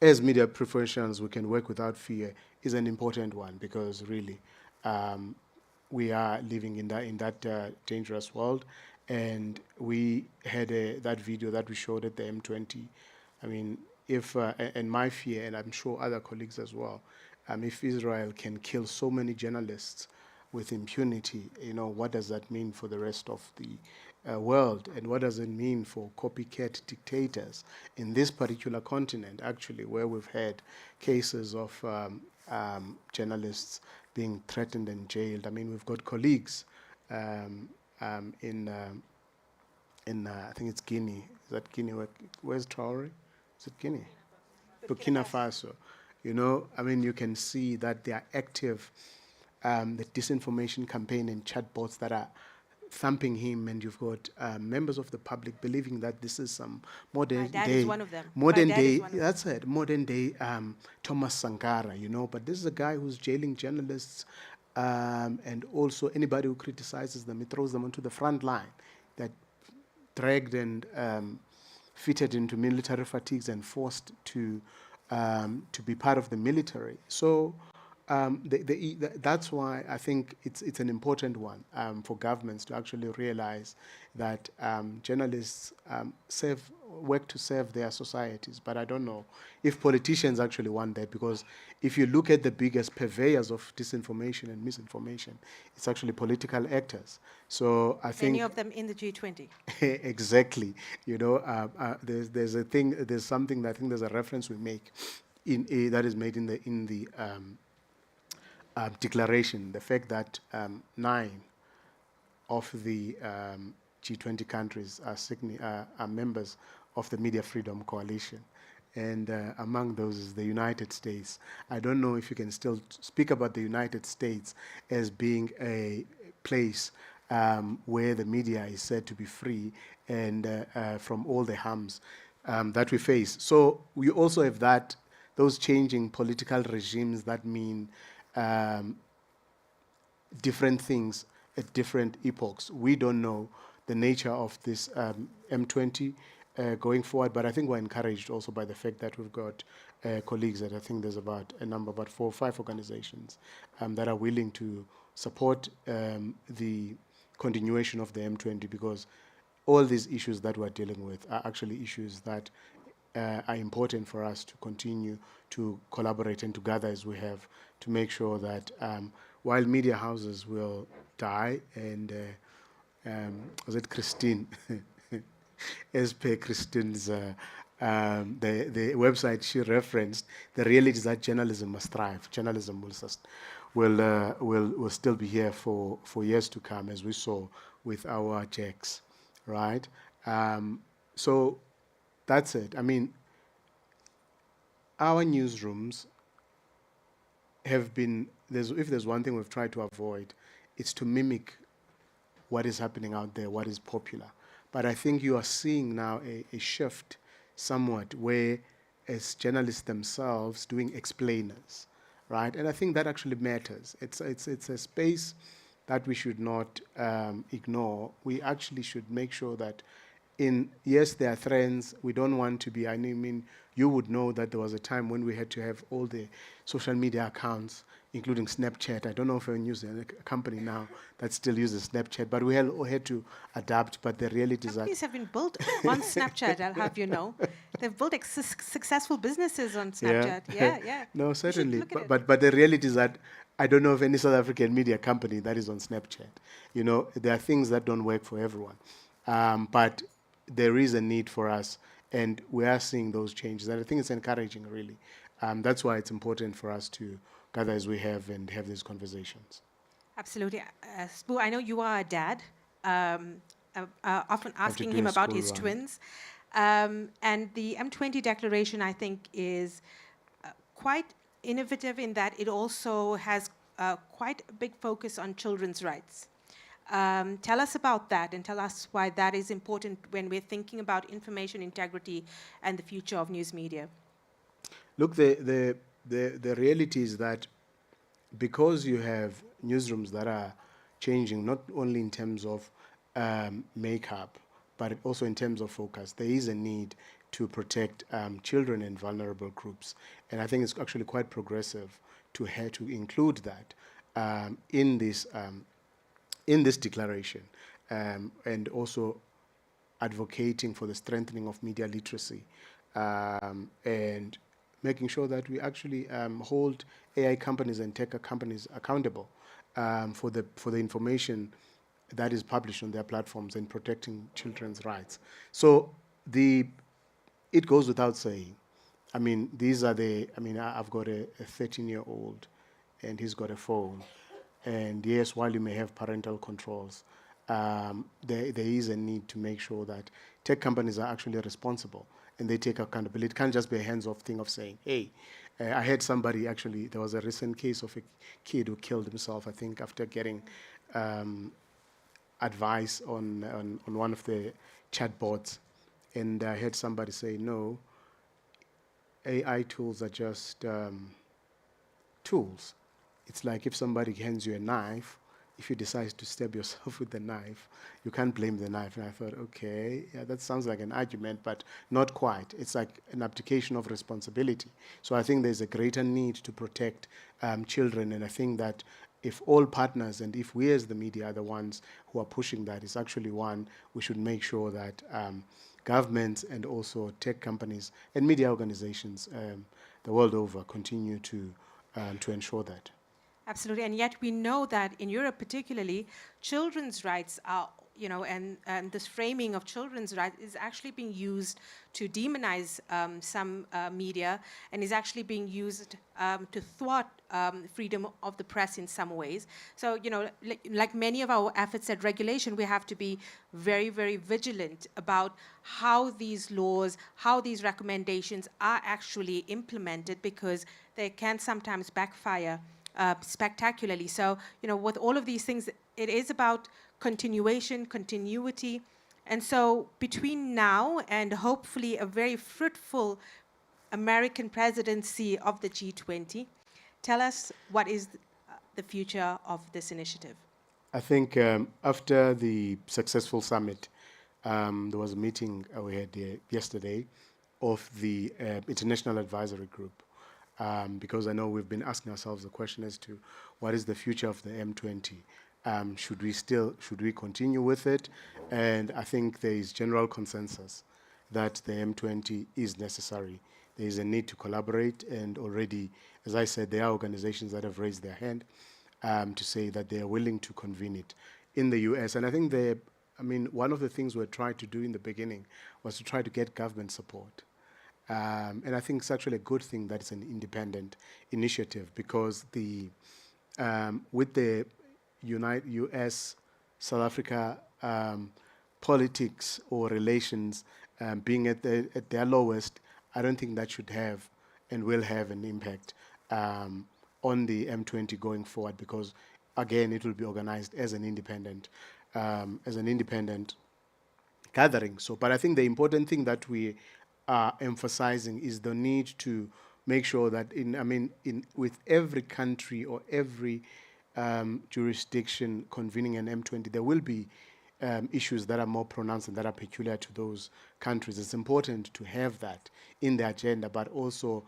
as media professionals, we can work without fear is an important one, because really we are living in that dangerous world. And we had that video that we showed at the M20. I mean, if, and my fear, and I'm sure other colleagues as well, if Israel can kill so many journalists with impunity, what does that mean for the rest of the world? And what does it mean for copycat dictators in this particular continent, actually, where we've had cases of journalists being threatened and jailed? I mean, we've got colleagues in I think it's Guinea. Is that Guinea? Where's Traore? Is it Guinea? Burkina Faso. You can see that they are active. The disinformation campaign and chatbots that are thumping him, and you've got members of the public believing that this is some modern day. Is one of them. Modern day. That's it. Modern day Thomas Sankara. But this is a guy who's jailing journalists and also anybody who criticizes them, it throws them onto the front line. They're dragged and fitted into military fatigues and forced to be part of the military. So that's why I think it's an important one for governments to actually realize that journalists work to serve their societies. But I don't know if politicians actually want that, because if you look at the biggest purveyors of disinformation and misinformation, it's actually political actors. So I think Many of them in the G20. exactly. You know, there's something that I think there's a reference we make that is made in the declaration, the fact that 9 of the G20 countries are members of the Media Freedom Coalition. And among those is the United States. I don't know if you can still speak about the United States as being a place where the media is said to be free and from all the harms that we face. So we also have those changing political regimes that mean different things at different epochs. We don't know the nature of this M20 going forward, but I think we're encouraged also by the fact that we've got colleagues that I think there's about 4 or 5 organizations that are willing to support the continuation of the M20, because all these issues that we're dealing with are actually issues that are important for us to continue to collaborate and to gather as we have, to make sure that while media houses will die, and was it Christine? As per Christine's, the website she referenced, the reality is that journalism must thrive. Journalism will still be here for years to come, as we saw with our JACs, right? So that's it. I mean, our newsrooms have been, if there's one thing we've tried to avoid, it's to mimic what is happening out there, what is popular. But I think you are seeing now a shift somewhat, where as journalists themselves doing explainers, right? And I think that actually matters. It's a space that we should not ignore. We actually should make sure that yes, there are trends. We don't want to be, I mean, you would know that there was a time when we had to have all the social media accounts, including Snapchat. I don't know if you're using a company now that still uses Snapchat, but we had to adapt. But the reality is that Companies have been built on Snapchat, I'll have you know. They've built successful businesses on Snapchat. Yeah. No, certainly. But the reality is that I don't know of any South African media company that is on Snapchat. You know, there are things that don't work for everyone. But there is a need for us, and we are seeing those changes. And I think it's encouraging, really. That's why it's important for us to gather as we have and have these conversations. Absolutely. Spoo, I know you are a dad, often asking him about his twins. And the M20 declaration, I think, is quite innovative in that it also has quite a big focus on children's rights. Tell us about that, and tell us why that is important when we're thinking about information integrity and the future of news media. Look, the reality is that because you have newsrooms that are changing, not only in terms of makeup, but also in terms of focus, there is a need to protect children and vulnerable groups. And I think it's actually quite progressive to include that in this declaration, and also advocating for the strengthening of media literacy, and making sure that we actually hold AI companies and tech companies accountable for the information that is published on their platforms, and protecting children's rights. So it goes without saying. I mean, I've got a 13-year-old, and he's got a phone. And yes, while you may have parental controls, there is a need to make sure that tech companies are actually responsible and they take accountability. It can't just be a hands-off thing of saying, hey, I had somebody actually, there was a recent case of a kid who killed himself, I think, after getting advice on one of the chatbots. And I had somebody say, no, AI tools are just tools. it's like if somebody hands you a knife, if you decide to stab yourself with the knife, you can't blame the knife. And I thought, okay, yeah, that sounds like an argument, but not quite. It's like an abdication of responsibility. So I think there's a greater need to protect children, and I think that if all partners and if we as the media are the ones who are pushing that, it's actually one, we should make sure that governments and also tech companies and media organizations the world over continue to ensure that. Absolutely, and yet we know that in Europe particularly, children's rights are, and this framing of children's rights is actually being used to demonize some media, and is actually being used to thwart freedom of the press in some ways. So, like many of our efforts at regulation, we have to be very, very vigilant about how these laws, how these recommendations are actually implemented, because they can sometimes backfire spectacularly. So, with all of these things, it is about continuation, continuity. And so between now and hopefully a very fruitful American presidency of the G20, tell us what is the future of this initiative? I think after the successful summit, there was a meeting we had yesterday of the International Advisory Group. Because I know we've been asking ourselves the question as to what is the future of the M20. Should we continue with it? And I think there is general consensus that the M20 is necessary. There is a need to collaborate, and already, as I said, there are organizations that have raised their hand to say that they are willing to convene it in the US. And I think one of the things we tried to do in the beginning was to try to get government support. And I think it's actually a good thing that it's an independent initiative, because with the U.S. South Africa politics or relations being at their lowest, I don't think that should have and will have an impact on the M20 going forward, because again, it will be organized as an independent gathering. So, but I think the important thing that we are emphasizing is the need to make sure that with every country or every jurisdiction convening an M20, there will be issues that are more pronounced and that are peculiar to those countries. It's important to have that in the agenda, but also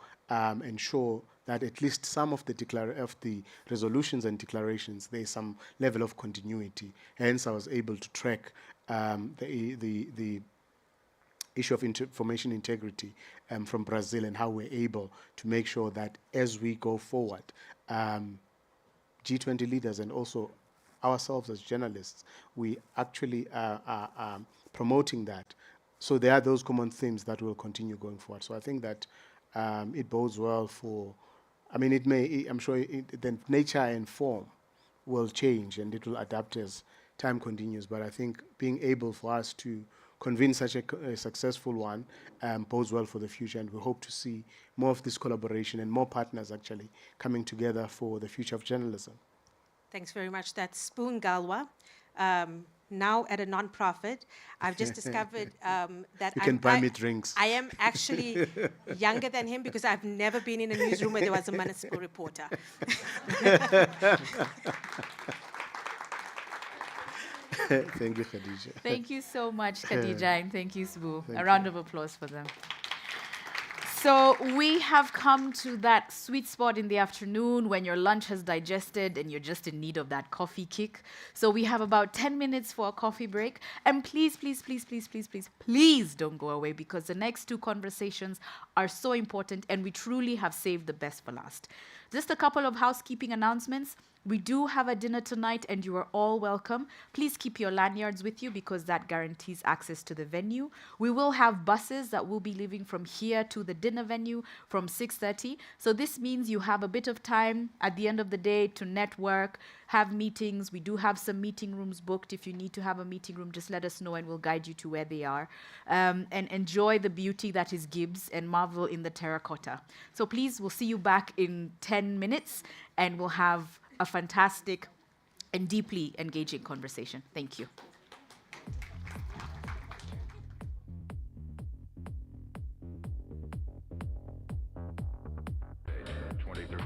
ensure that at least some of the resolutions and declarations, there is some level of continuity. Hence, I was able to track the issue of information integrity from Brazil, and how we're able to make sure that as we go forward, G20 leaders and also ourselves as journalists, we actually are promoting that. So there are those common themes that will continue going forward. So I think that it bodes well for, I'm sure the nature and form will change and it will adapt as time continues. But I think being able for us to convene such a successful one bodes well for the future, and we hope to see more of this collaboration and more partners actually coming together for the future of journalism. Thanks very much. That's Spoon Galwa, now at a non-profit. I've just discovered that you can buy me drinks. I am actually younger than him, because I've never been in a newsroom where there was a municipal reporter. Thank you, Khadija. Thank you so much, Khadija, and thank you, Sbu. A round of applause for them. So we have come to that sweet spot in the afternoon when your lunch has digested and you're just in need of that coffee kick. So we have about 10 minutes for a coffee break. And please, please, please, please, please, please, please don't go away, because the next two conversations are so important and we truly have saved the best for last. Just a couple of housekeeping announcements. We do have a dinner tonight and you are all welcome. Please keep your lanyards with you, because that guarantees access to the venue. We will have buses that will be leaving from here to the dinner venue from 6:30. So this means you have a bit of time at the end of the day to network, have meetings. We do have some meeting rooms booked. If you need to have a meeting room, just let us know and we'll guide you to where they are. And enjoy the beauty that is GIBS and marvel in the terracotta. So please, we'll see you back in 10 minutes and we'll have a fantastic and deeply engaging conversation. Thank you. .2.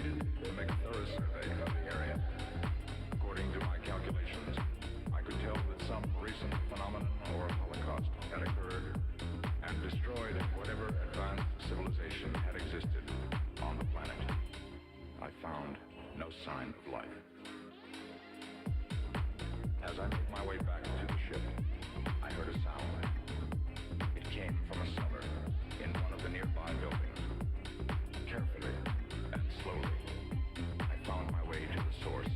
proceeded to make a thorough survey of the area. According to my calculations, I could tell that some recent phenomenon or holocaust had occurred and destroyed whatever advanced civilization had existed on the planet. I found no sign of life. As I made my way back to the ship, I heard a sound. It came from a cellar in one of the nearby buildings. Carefully and slowly, I found my way to the source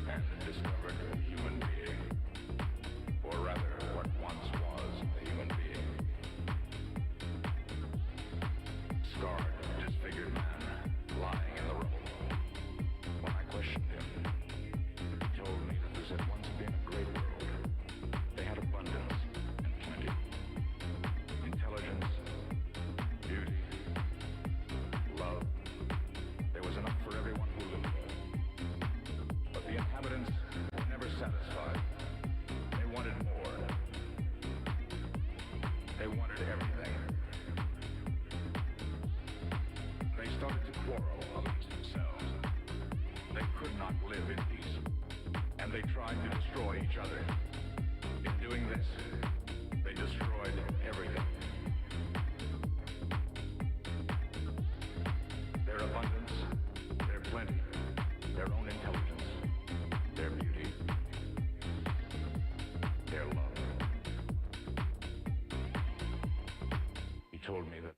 and discovered a human being, or rather what once was a human being. Scarred, disfigured man, lying in the rubble. When I questioned him, he told me that this had once been a great world. They had abundance and plenty, intelligence, beauty, love. There was enough for everyone who lived there. But the inhabitants were never satisfied. They wanted more. They wanted everything. They started to quarrel amongst themselves. They could not live in peace, and they tried to destroy each other. In doing this, they destroyed everything. Their abundance, their plenty, their own intelligence, their beauty, their love. He told me that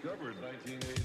discovered 1980s.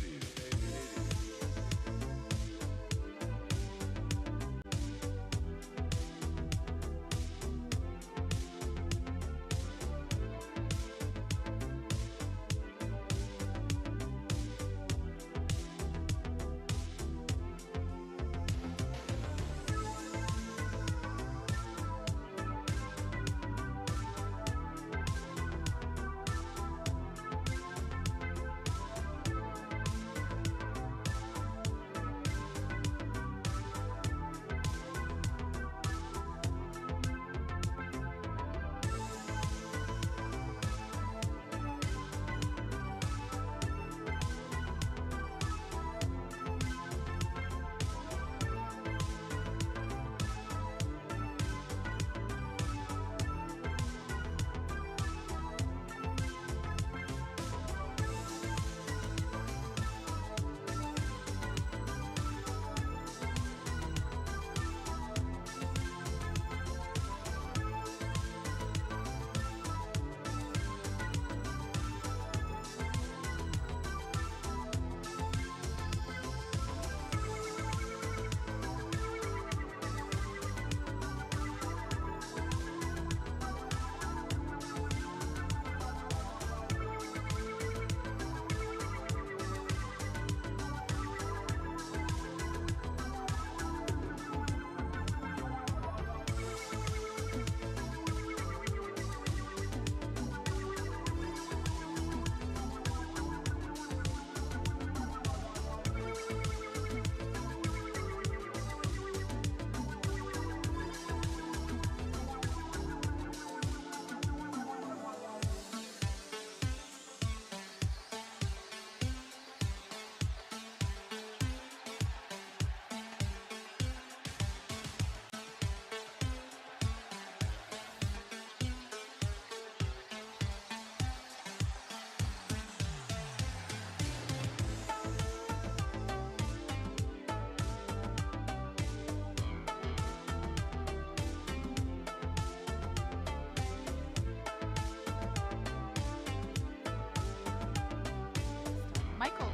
Michael.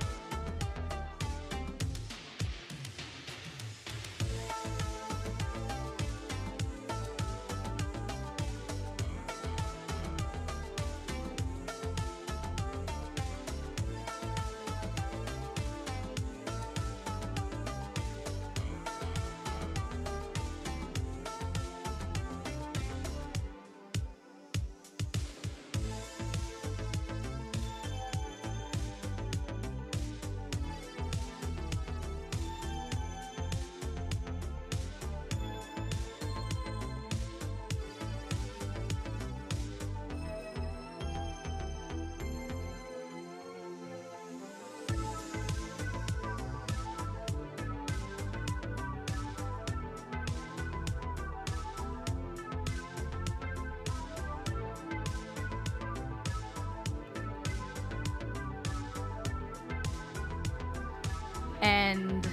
And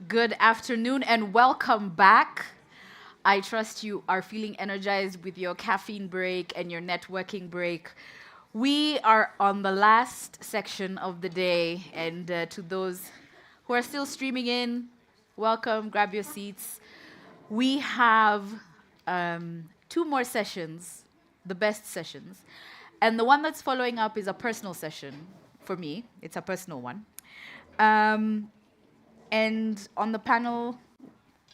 good afternoon and welcome back. I trust you are feeling energized with your caffeine break and your networking break. We are on the last section of the day, and to those who are still streaming in, welcome, grab your seats. We have 2 more sessions, the best sessions, and the one that's following up is a personal session for me. It's a personal one. And on the panel,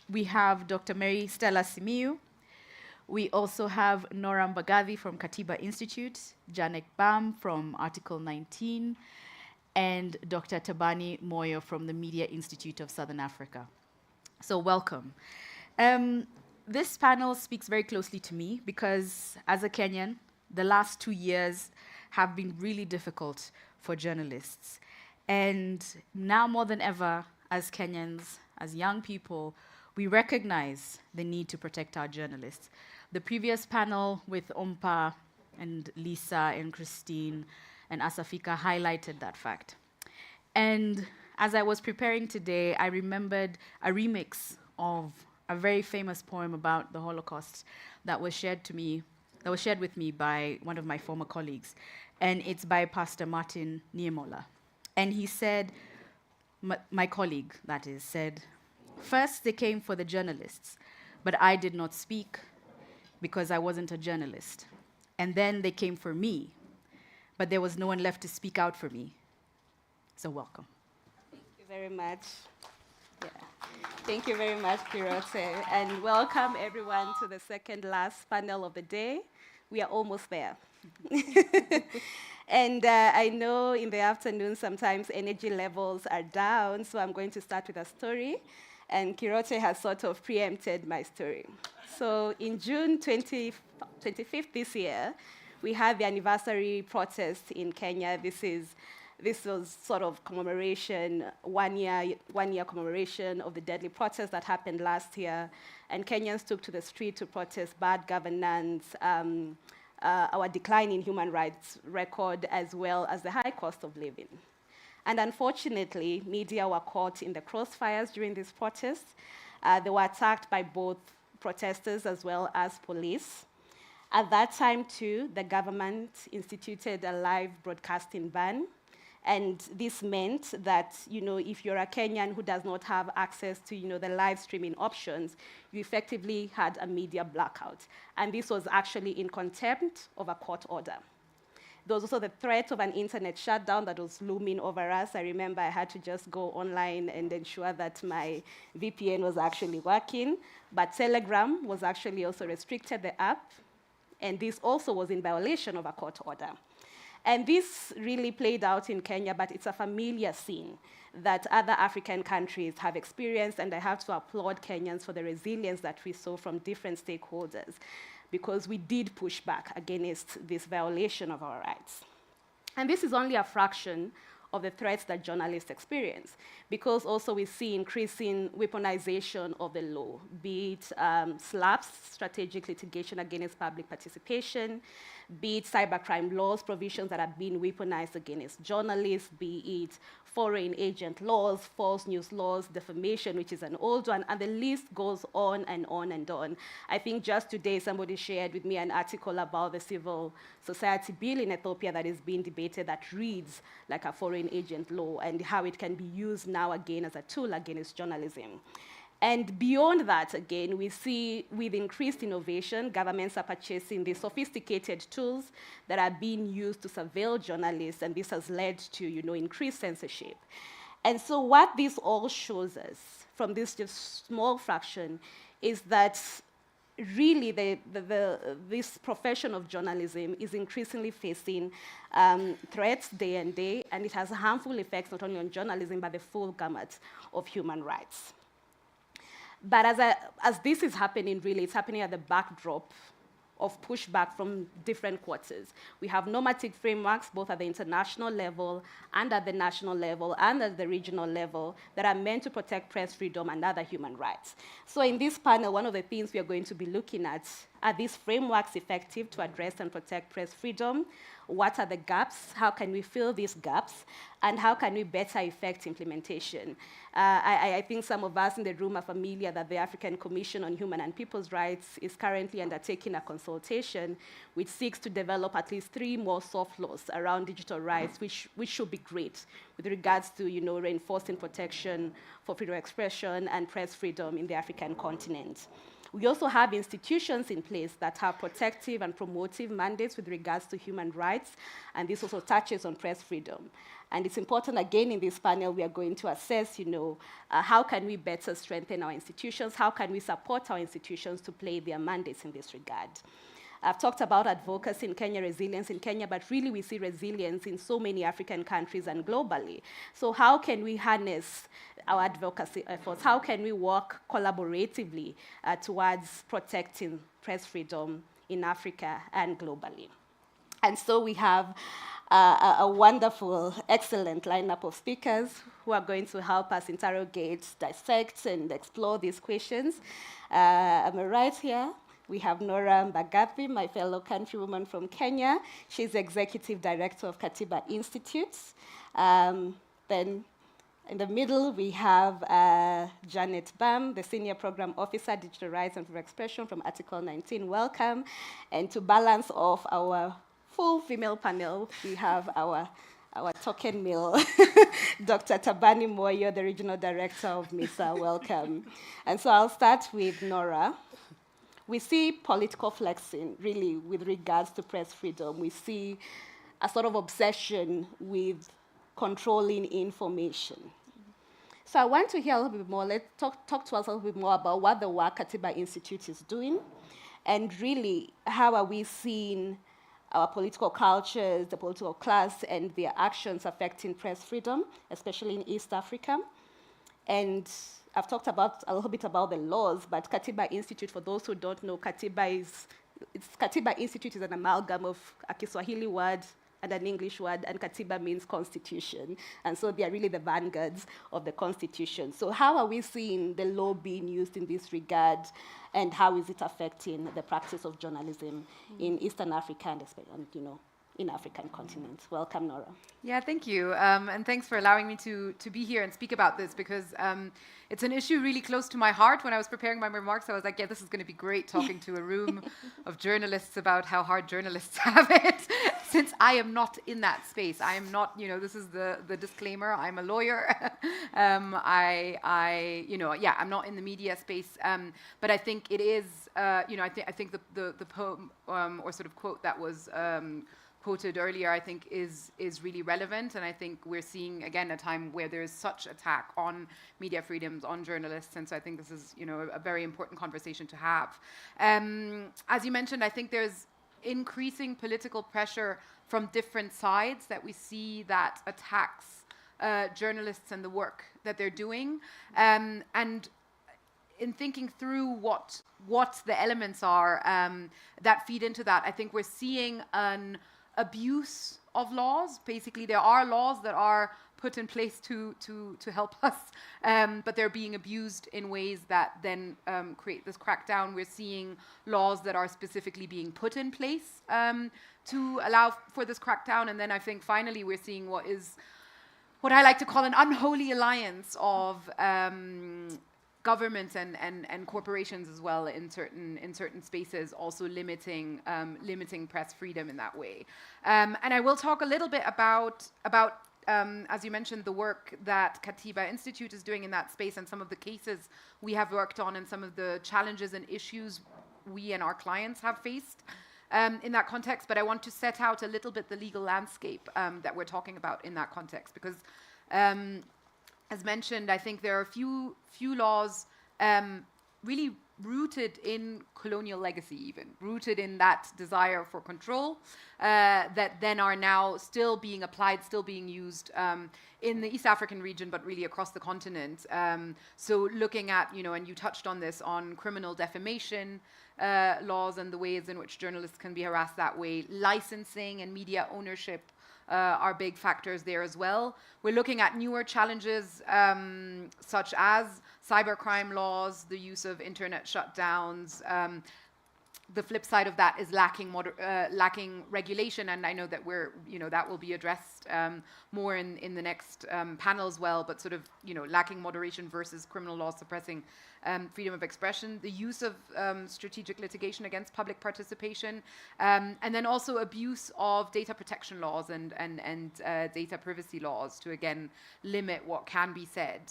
we have Dr. Mary Stella Simiyu. We also have Nora Mbagathi from Katiba Institute, Janek Bam from Article 19, and Dr. Tabani Moyo from the Media Institute of Southern Africa. So welcome. This panel speaks very closely to me because as a Kenyan, the last 2 years have been really difficult for journalists. And now more than ever, as Kenyans, as young people, we recognize the need to protect our journalists. The previous panel with Ompa and Lisa and Christine and Asafika highlighted that fact. And as I was preparing today, I remembered a remix of a very famous poem about the Holocaust that was shared with me by one of my former colleagues. And it's by Pastor Martin Niemoller. And he said, my colleague, that is, said, first they came for the journalists, but I did not speak because I wasn't a journalist. And then they came for me, but there was no one left to speak out for me. So welcome. Thank you very much. Yeah. Thank you very much, Keynote, and welcome everyone to the second last panel of the day. We are almost there. And I know in the afternoon sometimes energy levels are down, so I'm going to start with a story. And Keynote has sort of preempted my story. So in June 25th this year, we had the anniversary protest in Kenya. This was sort of commemoration, one year commemoration of the deadly protest that happened last year. And Kenyans took to the street to protest bad governance, our decline in human rights record, as well as the high cost of living. And unfortunately, media were caught in the crossfires during these protests. They were attacked by both protesters as well as police. At that time, too, the government instituted a live broadcasting ban. And this meant that, if you're a Kenyan who does not have access to, the live streaming options, you effectively had a media blackout. And this was actually in contempt of a court order. There was also the threat of an internet shutdown that was looming over us. I remember I had to just go online and ensure that my VPN was actually working. But Telegram was actually also restricted, the app. And this also was in violation of a court order. And this really played out in Kenya, but it's a familiar scene that other African countries have experienced, and I have to applaud Kenyans for the resilience that we saw from different stakeholders, because we did push back against this violation of our rights. And this is only a fraction of the threats that journalists experience, because also we see increasing weaponization of the law, be it SLAPS, strategic litigation against public participation, be it cybercrime laws, provisions that are being weaponized against journalists, be it foreign agent laws, false news laws, defamation, which is an old one, and the list goes on and on and on. I think just today somebody shared with me an article about the civil society bill in Ethiopia that is being debated that reads like a foreign agent law, and how it can be used now again as a tool against journalism. And beyond that, again, we see with increased innovation, governments are purchasing these sophisticated tools that are being used to surveil journalists, and this has led to, increased censorship. And so what this all shows us from this just small fraction is that really this profession of journalism is increasingly facing threats day and day, and it has harmful effects not only on journalism, but the full gamut of human rights. But as this is happening, really, it's happening at the backdrop of pushback from different quarters. We have normative frameworks, both at the international level and at the national level and at the regional level, that are meant to protect press freedom and other human rights. So in this panel, one of the things we are going to be looking at, are these frameworks effective to address and protect press freedom? What are the gaps? How can we fill these gaps? And how can we better effect implementation? I think some of us in the room are familiar that the African Commission on Human and People's Rights is currently undertaking a consultation which seeks to develop at least 3 more soft laws around digital rights, which should be great with regards to reinforcing protection for freedom of expression and press freedom in the African continent. We also have institutions in place that have protective and promotive mandates with regards to human rights, and this also touches on press freedom. And it's important, again, in this panel, we are going to assess, how can we better strengthen our institutions? How can we support our institutions to play their mandates in this regard? I've talked about advocacy in Kenya, resilience in Kenya, but really we see resilience in so many African countries and globally. So how can we harness our advocacy efforts? How can we work collaboratively towards protecting press freedom in Africa and globally? And so we have a wonderful, excellent lineup of speakers who are going to help us interrogate, dissect, and explore these questions. Am I right here? We have Nora Mbagathi, my fellow countrywoman from Kenya. She's Executive Director of Katiba Institute. Then in the middle, we have Janet Bam, the Senior Program Officer, Digital Rights and Freedom of Expression from Article 19. Welcome. And to balance off our full female panel, we have our our token mill, Dr. Tabani Moyo, the Regional Director of MISA. Welcome. And so I'll start with Nora. We see political flexing, really, with regards to press freedom. We see a sort of obsession with controlling information. So I want to hear a little bit more. Let's talk to us a little bit more about what the work Katiba Institute is doing, and really, how are we seeing our political cultures, the political class, and their actions affecting press freedom, especially in East Africa. And I've talked a little bit about the laws, but Katiba Institute, for those who don't know, Katiba Institute is an amalgam of a Kiswahili word and an English word, and Katiba means constitution. And so they are really the vanguards of the constitution. So how are we seeing the law being used in this regard, and how is it affecting the practice of journalism in Eastern Africa and in African continent? Welcome, Nora. Yeah, thank you. And thanks for allowing me to be here and speak about this, because it's an issue really close to my heart. When I was preparing my remarks, I was like, yeah, this is going to be great, talking to a room of journalists about how hard journalists have it, since I am not in that space. I am not, this is the disclaimer, I'm a lawyer. I'm not in the media space, but I think it is, I think the poem or sort of quote that was quoted earlier, I think is really relevant, and I think we're seeing again a time where there's such attack on media freedoms, on journalists, and so I think this is a very important conversation to have. As you mentioned, I think there's increasing political pressure from different sides that we see that attacks journalists and the work that they're doing, and in thinking through what the elements are that feed into that, I think we're seeing an abuse of laws. Basically, there are laws that are put in place to help us, but they're being abused in ways that then create this crackdown. We're seeing laws that are specifically being put in place to allow for this crackdown, and then I think finally we're seeing what I like to call an unholy alliance of governments and corporations as well in certain spaces, also limiting press freedom in that way. And I will talk a little bit about as you mentioned, the work that Katiba Institute is doing in that space, and some of the cases we have worked on, and some of the challenges and issues we and our clients have faced in that context. But I want to set out a little bit the legal landscape that we're talking about in that context, because as mentioned, I think there are a few laws really rooted in colonial legacy, even rooted in that desire for control, that then are now still being applied, still being used in the East African region, but really across the continent. So looking at, and you touched on this, on criminal defamation laws and the ways in which journalists can be harassed that way, licensing and media ownership are big factors there as well. We're looking at newer challenges such as cybercrime laws, the use of internet shutdowns. The flip side of that is lacking regulation, and I know that that will be addressed more in the next panel as well. But sort of lacking moderation versus criminal laws suppressing freedom of expression, the use of strategic litigation against public participation, and then also abuse of data protection laws and data privacy laws to again limit what can be said.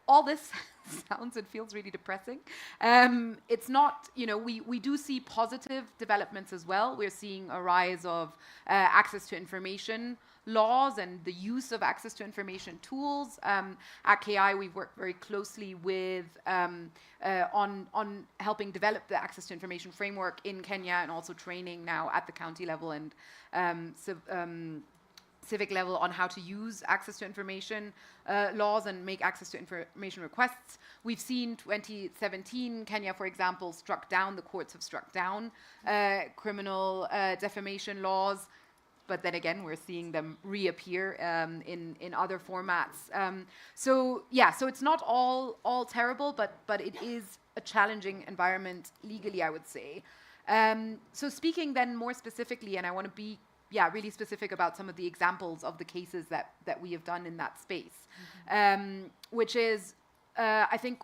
All this sounds and feels really depressing. It's not, we do see positive developments as well. We're seeing a rise of access to information laws and the use of access to information tools. At KI, we've worked very closely with on helping develop the access to information framework in Kenya, and also training now at the county level and civic level on how to use access to information laws and make access to information requests. We've seen 2017, Kenya, for example, the courts have struck down criminal defamation laws, but then again, we're seeing them reappear in other formats. So it's not all terrible, but it is a challenging environment legally, I would say. So speaking then more specifically, and I want to be really specific about some of the examples of the cases that we have done in that space, which is, I think,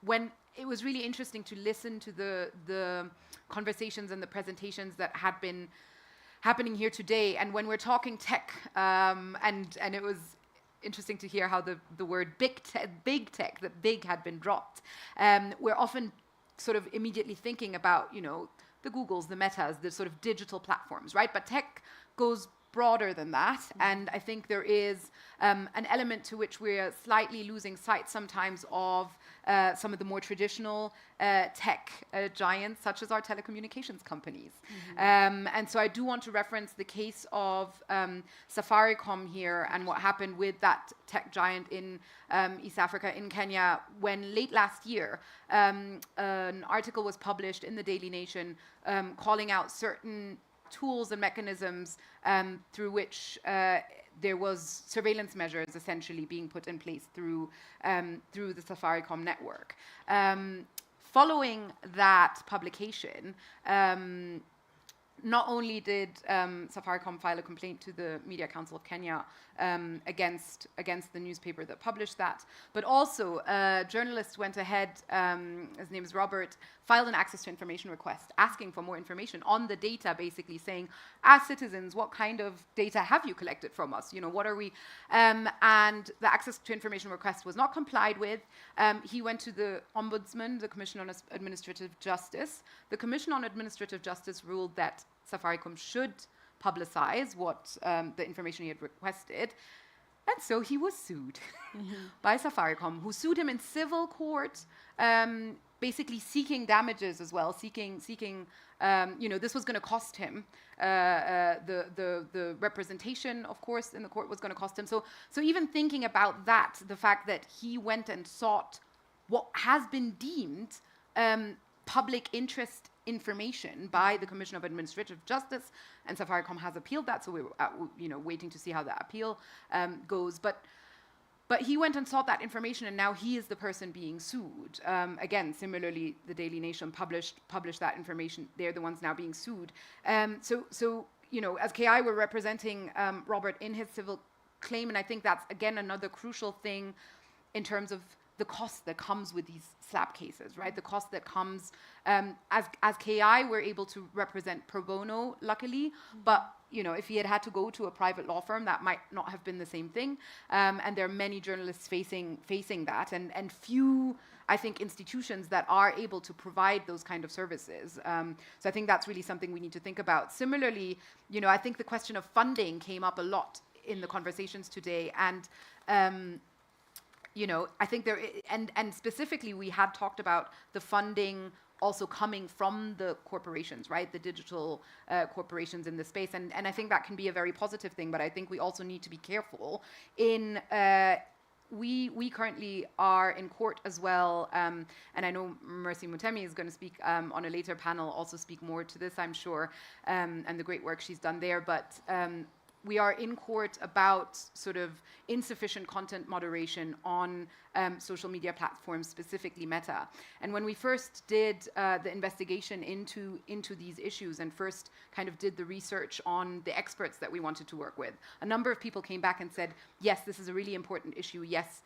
when it was really interesting to listen to the conversations and the presentations that had been happening here today. And when we're talking tech, and it was interesting to hear how the word big tech, that big had been dropped. We're often sort of immediately thinking about, the Googles, the Metas, the sort of digital platforms, right? But tech goes broader than that, and I think there is an element to which we're slightly losing sight sometimes of some of the more traditional tech giants, such as our telecommunications companies. And so I do want to reference the case of Safaricom here and what happened with that tech giant in East Africa, in Kenya, when late last year an article was published in the Daily Nation calling out certain tools and mechanisms through which there was surveillance measures essentially being put in place through the Safaricom network. Following that publication, not only did Safaricom file a complaint to the Media Council of Kenya against the newspaper that published that, but also a journalist went ahead, his name is Robert, filed an access to information request asking for more information on the data, basically saying, as citizens, what kind of data have you collected from us? What are we? And the access to information request was not complied with. He went to the Ombudsman, the Commission on Administrative Justice. The Commission on Administrative Justice ruled that Safaricom should publicize what the information he had requested. And so he was sued by Safaricom, who sued him in civil court, basically seeking damages as well, seeking this was going to cost him. The representation, of course, in the court was going to cost him. So even thinking about that, the fact that he went and sought what has been deemed public interest information by the Commission of Administrative Justice, and Safaricom has appealed that, so we're waiting to see how that appeal goes. But he went and sought that information, and now he is the person being sued. Again, similarly, the Daily Nation published that information. They're the ones now being sued. So as KI, we're representing Robert in his civil claim, and I think that's again another crucial thing in terms of the cost that comes with these SLAPP cases, right? The cost that comes, as KI, we're able to represent pro bono, luckily, but if he had to go to a private law firm, that might not have been the same thing. And there are many journalists facing that, and few, I think, institutions that are able to provide those kind of services. So I think that's really something we need to think about. Similarly, I think the question of funding came up a lot in the conversations today, and I think there, and specifically we had talked about the funding also coming from the corporations, right? The digital corporations in the space. And I think that can be a very positive thing, but I think we also need to be careful in, we currently are in court as well, and I know Mercy Mutemi is going to speak on a later panel, also speak more to this, I'm sure, and the great work she's done there, but we are in court about sort of insufficient content moderation on social media platforms, specifically Meta. And when we first did the investigation into these issues and first kind of did the research on the experts that we wanted to work with, a number of people came back and said, yes, this is a really important issue. Yes,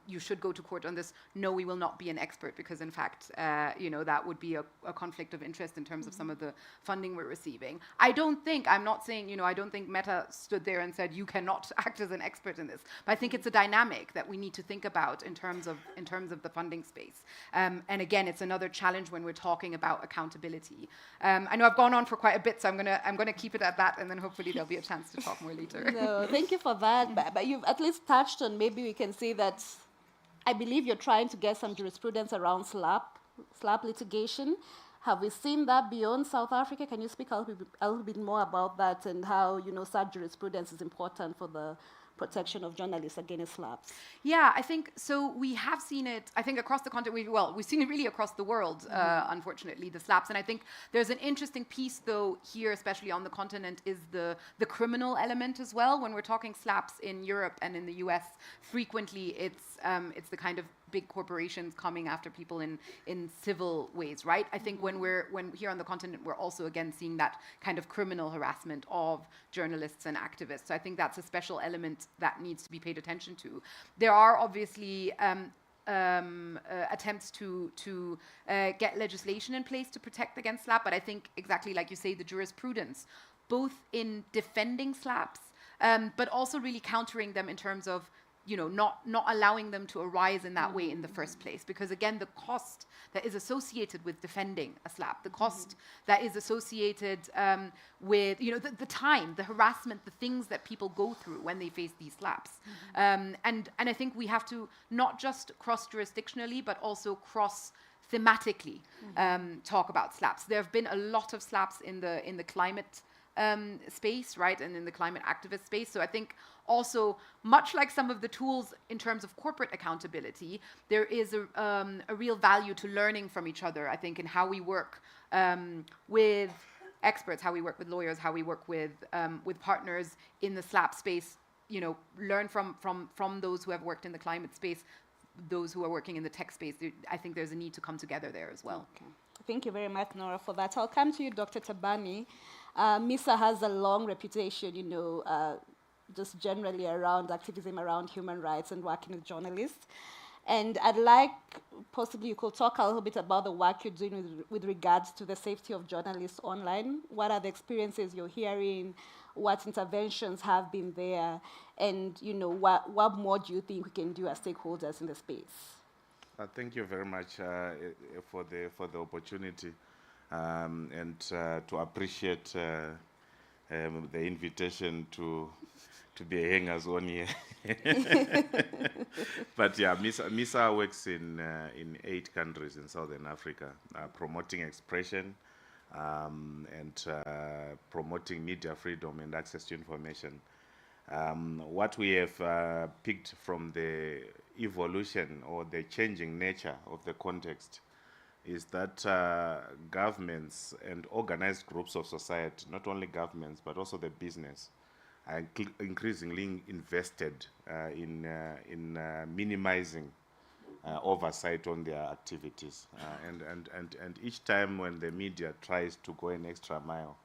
you should go to court on this. No, we will not be an expert because, in fact, that would be a conflict of interest in terms of some of the funding we're receiving. I'm not saying, I don't think Meta stood there and said, you cannot act as an expert in this. But I think it's a dynamic that we need to think about in terms of the funding space. And again, it's another challenge when we're talking about accountability. I know I've gone on for quite a bit, so I'm gonna keep it at that, and then hopefully there'll be a chance to talk more later. No, thank you for that. But you've at least touched on, maybe we can say that I believe you're trying to get some jurisprudence around SLAPP litigation. Have we seen that beyond South Africa? Can you speak a little bit more about that and how such jurisprudence is important for the protection of journalists against SLAPPs? Yeah, I think so. We have seen it, I think, across the continent. We've seen it really across the world, unfortunately, the SLAPPs. And I think there's an interesting piece, though, here, especially on the continent, is the criminal element as well. When we're talking SLAPPs in Europe and in the US, frequently it's the kind of big corporations coming after people in civil ways, right? I think when here on the continent, we're also again seeing that kind of criminal harassment of journalists and activists. So I think that's a special element that needs to be paid attention to. There are obviously attempts to get legislation in place to protect against SLAPP, but I think exactly like you say, the jurisprudence both in defending slaps, but also really countering them in terms of, you know, not allowing them to arise in that way in the first place. Because again, the cost that is associated with defending a slap, the cost that is associated with, you know, the time, the harassment, the things that people go through when they face these slaps. And I think we have to not just cross-jurisdictionally, but also cross-thematically talk about slaps. There have been a lot of slaps in the climate space, right, and in the climate activist space. So I think also, much like some of the tools in terms of corporate accountability, there is a real value to learning from each other, I think, in how we work with experts, how we work with lawyers, how we work with partners in the SLAP space, you know, learn from those who have worked in the climate space, those who are working in the tech space. I think there's a need to come together there as well. Okay. Thank you very much, Nora, for that. I'll come to you, Dr. Tabani. MISA has a long reputation, you know, just generally around activism around human rights and working with journalists. And I'd like, possibly you could talk a little bit about the work you're doing with regards to the safety of journalists online. What are the experiences you're hearing? What interventions have been there? And, you know, what more do you think we can do as stakeholders in the space? Thank you very much for the opportunity and to appreciate the invitation to be hangers on here. But yeah, MISA works in 8 countries in Southern Africa, promoting expression and promoting media freedom and access to information. What we have picked from the evolution or the changing nature of the context is that governments and organized groups of society, not only governments, but also the business, are increasingly invested in minimizing oversight on their activities. And each time when the media tries to go an extra mile,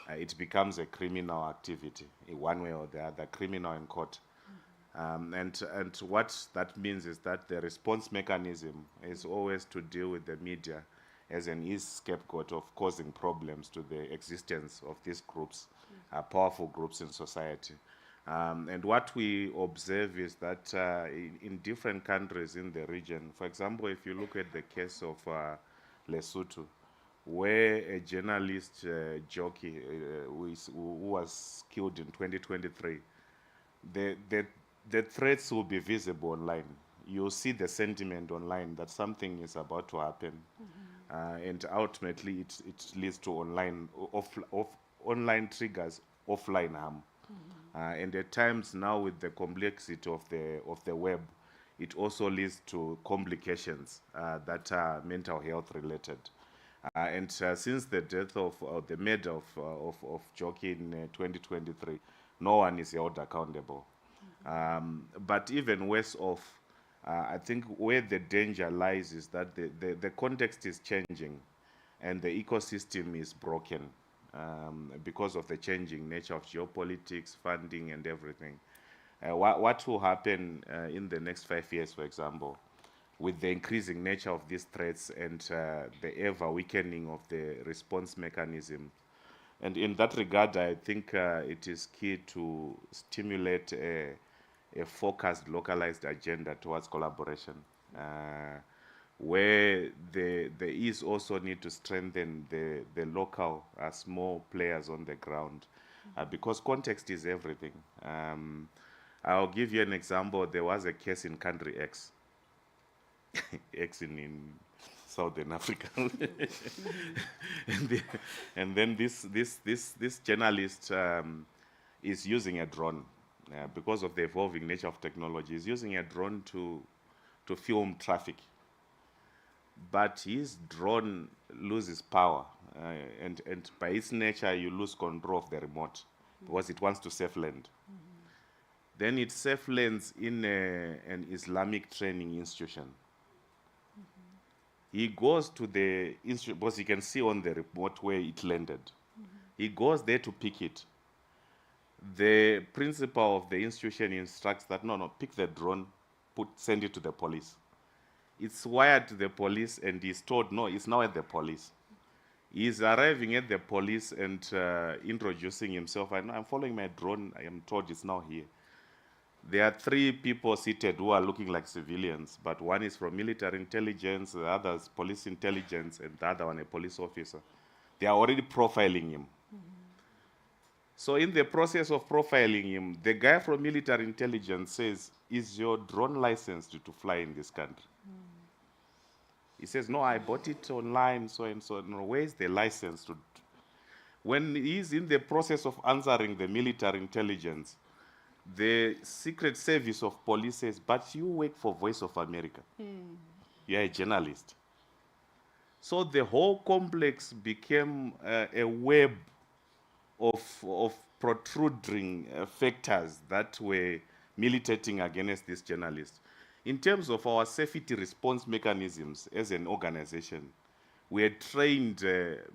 it becomes a criminal activity, in one way or the other, criminal in court. And what that means is that the response mechanism is always to deal with the media as an easy scapegoat of causing problems to the existence of these groups, powerful groups in society. And what we observe is that in different countries in the region, for example, if you look at the case of Lesotho, where a journalist jockey who was killed in 2023, the threats will be visible online. You'll see the sentiment online that something is about to happen. And ultimately, it leads to online triggers offline harm. And at times now, with the complexity of the web, it also leads to complications that are mental health related. And since the death of the murder of Jockey in 2023, no one is held accountable. But even worse off, I think where the danger lies is that the context is changing and the ecosystem is broken because of the changing nature of geopolitics, funding, and everything. What will happen in the next 5 years, for example, with the increasing nature of these threats and the ever weakening of the response mechanism? And in that regard, I think it is key to stimulate a focused, localized agenda towards collaboration, where there is also need to strengthen the local small players on the ground, because context is everything. I'll give you an example. There was a case in country X, X in Southern Africa, and then this journalist is using a drone. Because of the evolving nature of technology, is using a drone to film traffic. But his drone loses power, and by its nature, you lose control of the remote because it wants to safe land. Then it safe lands in an Islamic training institution. He goes to the institution because he can see on the remote where it landed. He goes there to pick it. The principal of the institution instructs that, no, pick the drone, send it to the police. It's wired to the police, and he's told, no, it's now at the police. He's arriving at the police and introducing himself. I'm following my drone. I am told it's now here. There are 3 people seated who are looking like civilians, but one is from military intelligence, the other is police intelligence, and the other one a police officer. They are already profiling him. So in the process of profiling him, the guy from military intelligence says, "Is your drone licensed to fly in this country?" He says, "No, I bought it online, so and so." No, where's the license? When he's in the process of answering the military intelligence, the Secret Service of Police says, "But you work for Voice of America. You're a journalist." So the whole complex became a web of protruding factors that were militating against this journalist. In terms of our safety response mechanisms as an organization, we had trained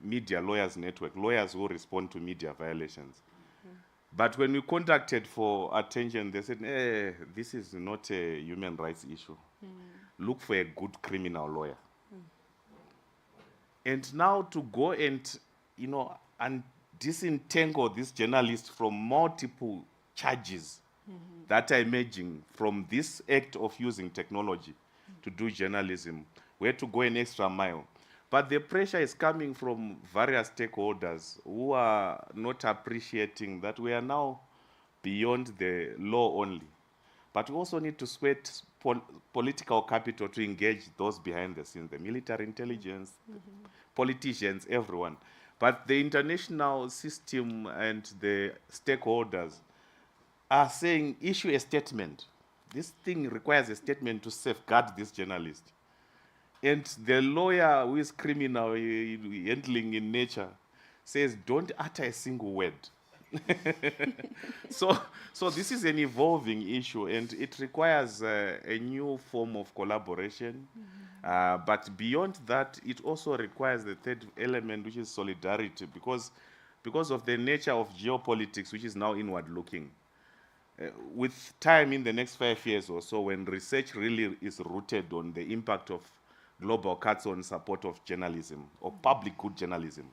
media lawyers network, lawyers who respond to media violations. But when we contacted for attention, they said, this is not a human rights issue. Look for a good criminal lawyer. And now to go and, and disentangle this journalist from multiple charges that are emerging from this act of using technology to do journalism, we had to go an extra mile. But the pressure is coming from various stakeholders who are not appreciating that we are now beyond the law only. But we also need to sweat political capital to engage those behind the scenes, the military intelligence, politicians, everyone. But the international system and the stakeholders are saying, issue a statement. This thing requires a statement to safeguard this journalist. And the lawyer who is criminal, handling in nature, says, don't utter a single word. So this is an evolving issue, and it requires a new form of collaboration. But beyond that, it also requires the third element, which is solidarity, because of the nature of geopolitics, which is now inward-looking. With time in the next 5 years or so, when research really is rooted on the impact of global cuts on support of journalism, or public good journalism,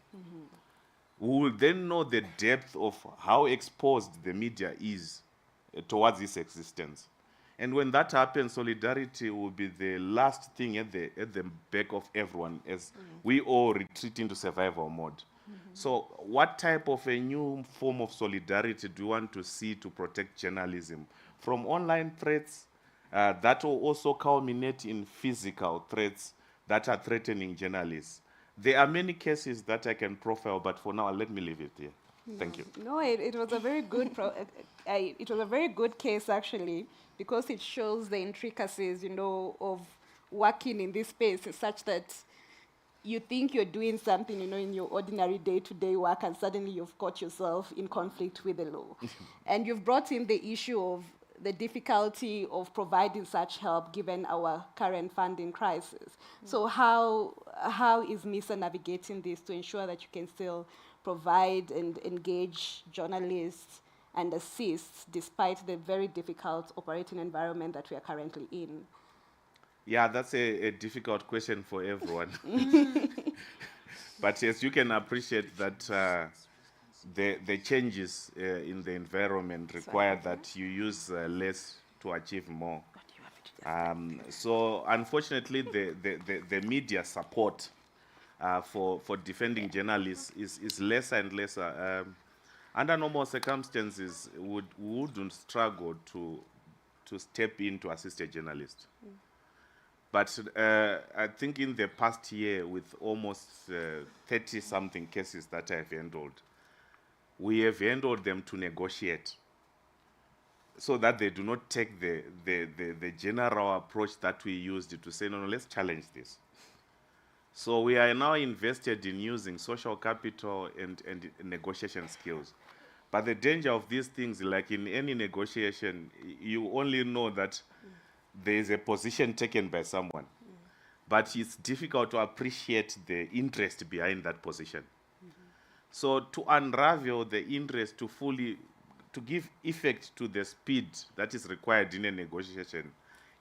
we will then know the depth of how exposed the media is towards its existence. And when that happens, solidarity will be the last thing at the back of everyone as we all retreat into survival mode. So what type of a new form of solidarity do you want to see to protect journalism? From online threats that will also culminate in physical threats that are threatening journalists. There are many cases that I can profile, but for now, let me leave it here. Thank you. No, it was a very good it was a very good case, actually, because it shows the intricacies, of working in this space such that you think you're doing something, in your ordinary day-to-day work, and suddenly you've got yourself in conflict with the law. And you've brought in the issue of the difficulty of providing such help given our current funding crisis. So how is MISA navigating this to ensure that you can still provide and engage journalists and assist despite the very difficult operating environment that we are currently in? Yeah, that's a difficult question for everyone. But yes, you can appreciate that the changes in the environment require that you use less to achieve more. So unfortunately, the media support for defending journalists is lesser and lesser. Under normal circumstances, we wouldn't struggle to step in to assist a journalist. But I think in the past year, with almost 30-something cases that I've handled, we have handled them to negotiate so that they do not take the general approach that we used to say, no, let's challenge this. So we are now invested in using social capital and negotiation skills. But the danger of these things, like in any negotiation, you only know that there is a position taken by someone. But it's difficult to appreciate the interest behind that position. So to unravel the interest to give effect to the speed that is required in a negotiation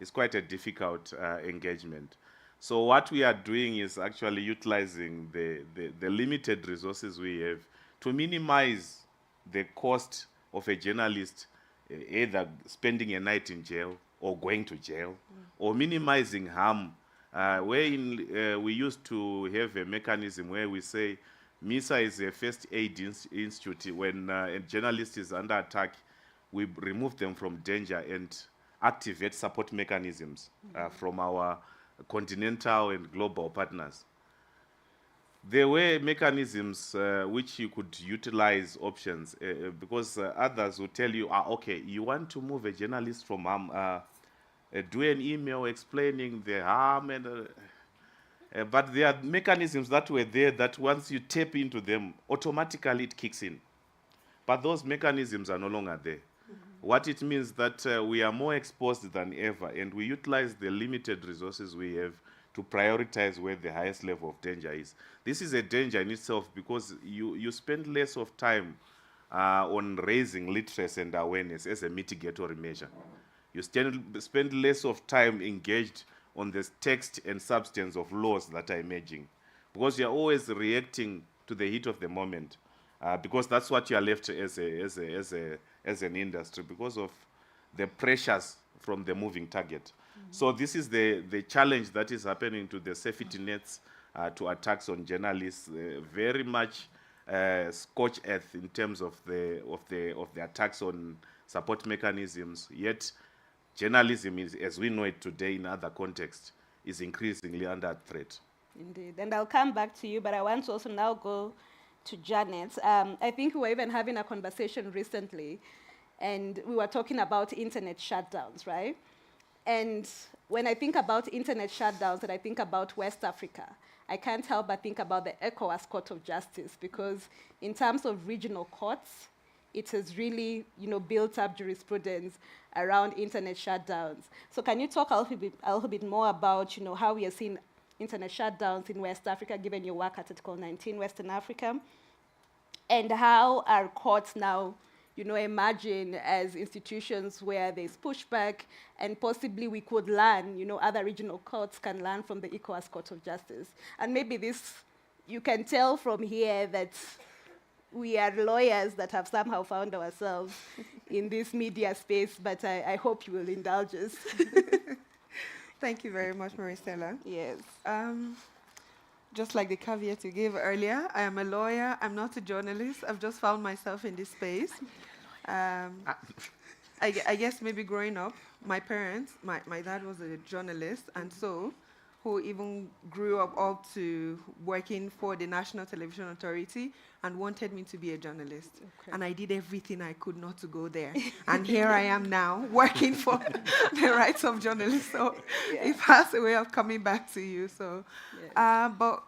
is quite a difficult engagement. So what we are doing is actually utilizing the limited resources we have to minimize the cost of a journalist either spending a night in jail or going to jail, or minimizing harm. We used to have a mechanism where we say MISA is a first aid institute. When a journalist is under attack, we remove them from danger and activate support mechanisms from our continental and global partners. There were mechanisms which you could utilize options because others will tell you, okay, you want to move a journalist from harm, do an email explaining the harm, and but there are mechanisms that were there that once you tap into them, automatically it kicks in. But those mechanisms are no longer there. What it means that we are more exposed than ever, and we utilize the limited resources we have to prioritize where the highest level of danger is. This is a danger in itself because you spend less of time on raising literacy and awareness as a mitigatory measure. You spend less of time engaged on the text and substance of laws that are emerging because you're always reacting to the heat of the moment because that's what you are left as an industry because of the pressures from the moving target. So this is the challenge that is happening to the safety nets, to attacks on journalists, very much scorched earth in terms of the attacks on support mechanisms. Yet journalism is, as we know it today in other contexts, is increasingly under threat. Indeed, and I'll come back to you, but I want to also now go to Janet. I think we were even having a conversation recently, and we were talking about internet shutdowns, right? And when I think about internet shutdowns and I think about West Africa, I can't help but think about the ECOWAS Court of Justice because in terms of regional courts, it has really, built up jurisprudence around internet shutdowns. So can you talk a little bit more about, how we are seeing internet shutdowns in West Africa, given your work at Article 19 Western Africa, and how our courts now emerging as institutions where there's pushback, and possibly we could learn, other regional courts can learn from the ECOWAS Court of Justice. And maybe this, you can tell from here that we are lawyers that have somehow found ourselves in this media space, but I hope you will indulge us. Thank you very much, Maricela. Yes. Just like the caveat you gave earlier, I am a lawyer, I'm not a journalist. I've just found myself in this space. I guess maybe growing up, my parents, my dad was a journalist, and so who even grew up to working for the National Television Authority and wanted me to be a journalist. Okay. And I did everything I could not to go there. And here I am now, working for the rights of journalists. So it has a way of coming back to you. So, but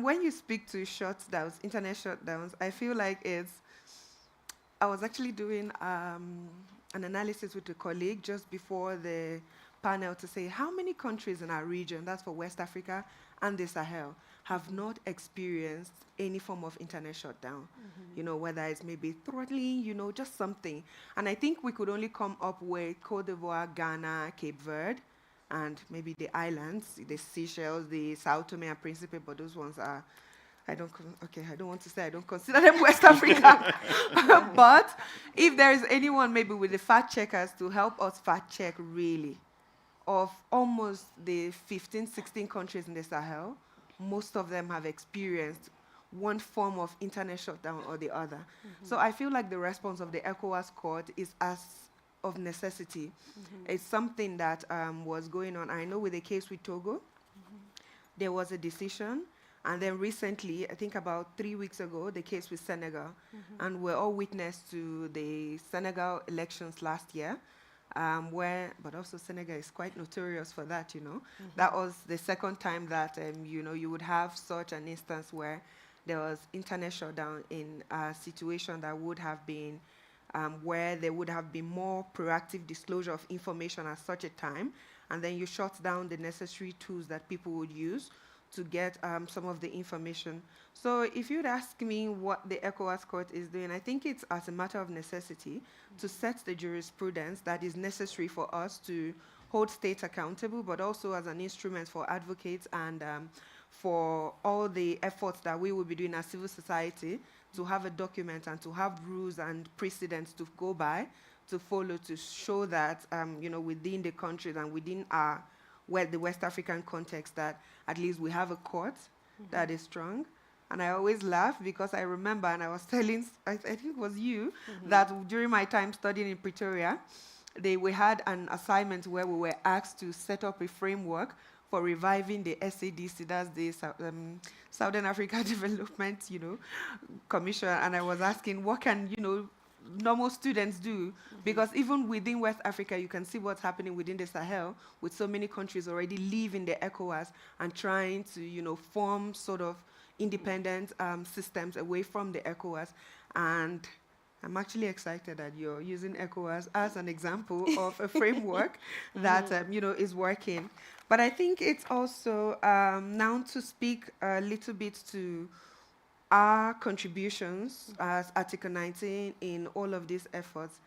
when you speak to shutdowns, internet shutdowns, I feel like I was actually doing an analysis with a colleague just before the panel to say how many countries in our region, that's for West Africa and the Sahel, have not experienced any form of internet shutdown, whether it's maybe throttling, just something. And I think we could only come up with Cote d'Ivoire, Ghana, Cape Verde, and maybe the islands, the Seychelles, the Sao Tome and Principe, but those ones are, I don't want to say I don't consider them West Africa. But if there is anyone maybe with the fact checkers to help us fact check really, of almost the 15, 16 countries in the Sahel, most of them have experienced one form of internet shutdown or the other. So I feel like the response of the ECOWAS court is as of necessity. It's something that was going on. I know with the case with Togo, there was a decision, and then recently, I think about 3 weeks ago, the case with Senegal, and we're all witness to the Senegal elections last year, but also Senegal is quite notorious for that, That was the second time that, you would have such an instance where there was internet shutdown in a situation that would have been, where there would have been more proactive disclosure of information at such a time, and then you shut down the necessary tools that people would use to get some of the information. So if you'd ask me what the ECOWAS court is doing, I think it's as a matter of necessity to set the jurisprudence that is necessary for us to hold states accountable, but also as an instrument for advocates and for all the efforts that we will be doing as civil society to have a document and to have rules and precedents to go by, to follow, to show that, within the countries and within the West African context, that at least we have a court that is strong. And I always laugh because I remember, and I was telling, I think it was you, that during my time studying in Pretoria, we had an assignment where we were asked to set up a framework for reviving the SADC, that's the Southern Africa Development, Commission. And I was asking, what can, normal students do? Because even within West Africa, you can see what's happening within the Sahel, with so many countries already leaving the ECOWAS and trying to, form sort of independent systems away from the ECOWAS. And I'm actually excited that you're using ECOWAS as an example of a framework that is working. But I think it's also now to speak a little bit to our contributions as Article 19 in all of these efforts.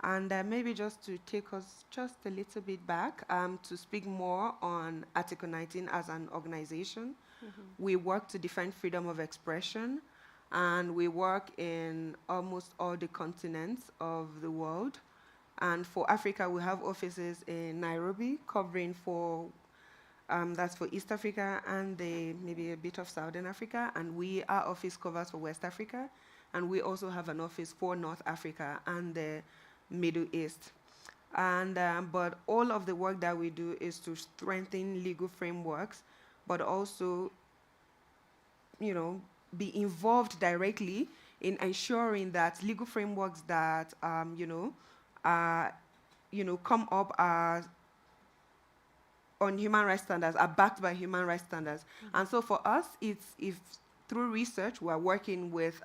And maybe just to take us just a little bit back to speak more on Article 19 as an organization. We work to defend freedom of expression, and we work in almost all the continents of the world. And for Africa, we have offices in Nairobi, covering for, that's for East Africa and maybe a bit of Southern Africa. And our office covers for West Africa. And we also have an office for North Africa and the Middle East. And but all of the work that we do is to strengthen legal frameworks, but also, be involved directly in ensuring that legal frameworks that, come up as on human rights standards are backed by human rights standards. And so for us, it's if through research we're working with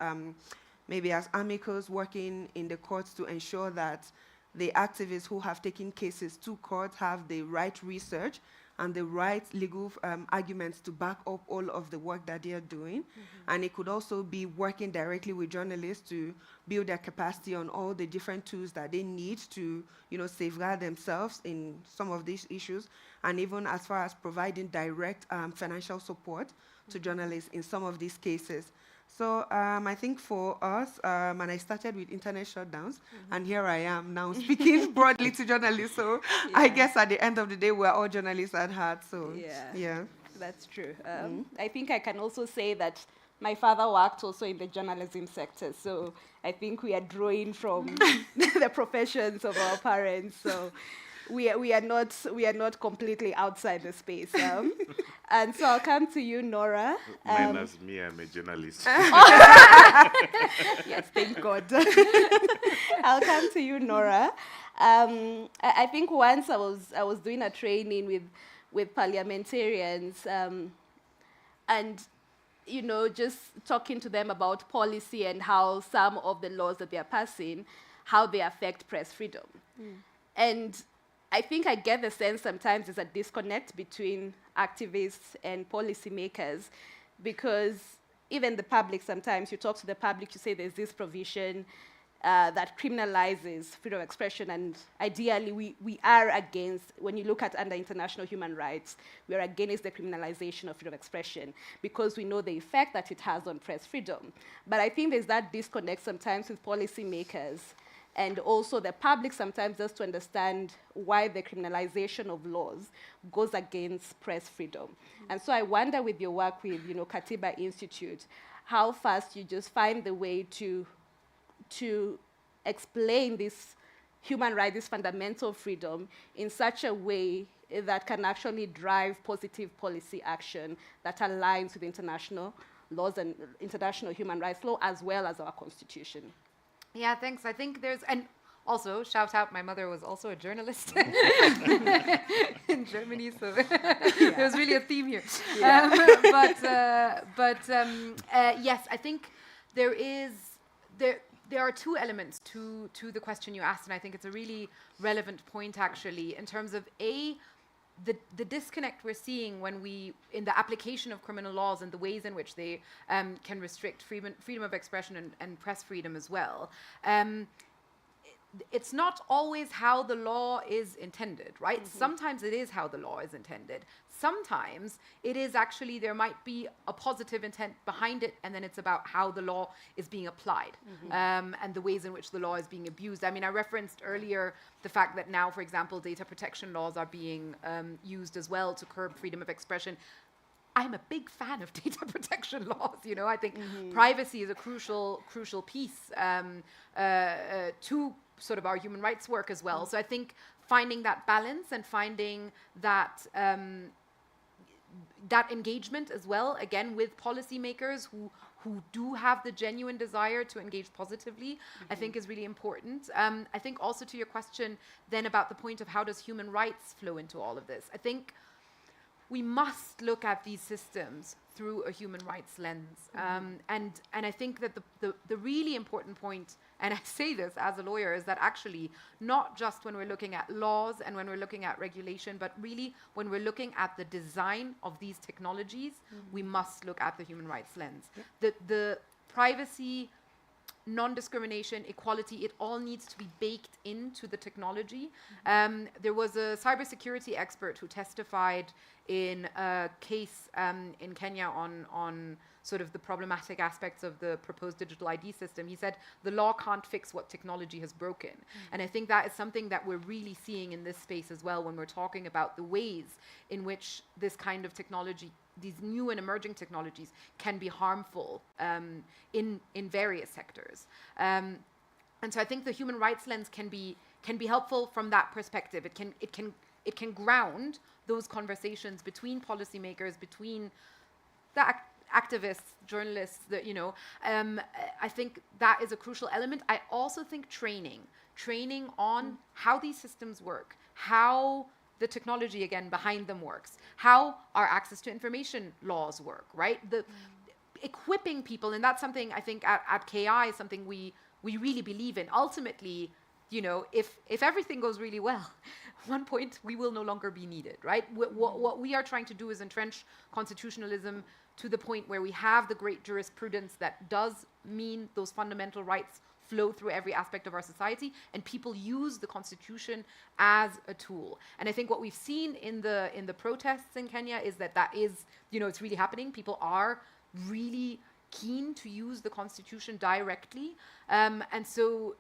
maybe as amicus working in the courts to ensure that the activists who have taken cases to court have the right research and the right legal arguments to back up all of the work that they are doing. And it could also be working directly with journalists to build their capacity on all the different tools that they need to, safeguard themselves in some of these issues, and even as far as providing direct financial support to journalists in some of these cases. So I think for us, and I started with internet shutdowns, and here I am now speaking broadly to journalists. So I guess at the end of the day, we're all journalists at heart. So yeah. That's true. I think I can also say that my father worked also in the journalism sector. So I think we are drawing from the professions of our parents. So we are not completely outside the space. And so I'll come to you, Nora. Minus me, I'm a journalist. Yes, thank God. I'll come to you, Nora. I think once I was doing a training with parliamentarians, and just talking to them about policy and how some of the laws that they are passing, how they affect press freedom. And I think I get the sense sometimes there's a disconnect between activists and policymakers, because even the public, sometimes you talk to the public, you say there's this provision that criminalizes freedom of expression, and ideally we are against, when you look at under international human rights, we are against the criminalization of freedom of expression because we know the effect that it has on press freedom. But I think there's that disconnect sometimes with policymakers and also the public sometimes just to understand why the criminalization of laws goes against press freedom. And so I wonder, with your work with Katiba Institute, how fast you just find the way to explain this human right, this fundamental freedom, in such a way that can actually drive positive policy action that aligns with international laws and international human rights law, as well as our constitution. Yeah, thanks. I think and also, shout out, my mother was also a journalist in Germany, so there's really a theme here. Yeah. Yes, I think there are two elements to the question you asked, and I think it's a really relevant point, actually, in terms of the disconnect we're seeing when in the application of criminal laws and the ways in which they can restrict freedom of expression and press freedom as well. it's not always how the law is intended, right? Sometimes it is how the law is intended. Sometimes it is actually, there might be a positive intent behind it, and then it's about how the law is being applied, and the ways in which the law is being abused. I mean, I referenced earlier the fact that now, for example, data protection laws are being used as well to curb freedom of expression. I'm a big fan of data protection laws. You know, I think privacy is a crucial piece to sort of our human rights work as well. So I think finding that balance and finding that that engagement as well, again, with policymakers who do have the genuine desire to engage positively, I think is really important. I think also to your question then about the point of how does human rights flow into all of this, I think we must look at these systems through a human rights lens. And I think that the really important point, and I say this as a lawyer, is that actually not just when we're looking at laws and when we're looking at regulation, but really when we're looking at the design of these technologies, we must look at the human rights lens. The privacy, non-discrimination, equality, it all needs to be baked into the technology. There was a cybersecurity expert who testified in a case in Kenya on sort of the problematic aspects of the proposed digital ID system. He said, the law can't fix what technology has broken. And I think that is something that we're really seeing in this space as well when we're talking about the ways in which this kind of technology, these new and emerging technologies, can be harmful in various sectors. And so I think the human rights lens can be helpful from that perspective. It can ground those conversations between policymakers, between the activists, journalists, I think that is a crucial element. I also think training on how these systems work, how the technology, again, behind them works, how our access to information laws work, right? Equipping people, and that's something I think at KI is something we really believe in. Ultimately, if everything goes really well, at one point we will no longer be needed, right? What we are trying to do is entrench constitutionalism to the point where we have the great jurisprudence that does mean those fundamental rights flow through every aspect of our society, and people use the Constitution as a tool. And I think what we've seen in the protests in Kenya is that is, it's really happening. People are really keen to use the Constitution directly, and so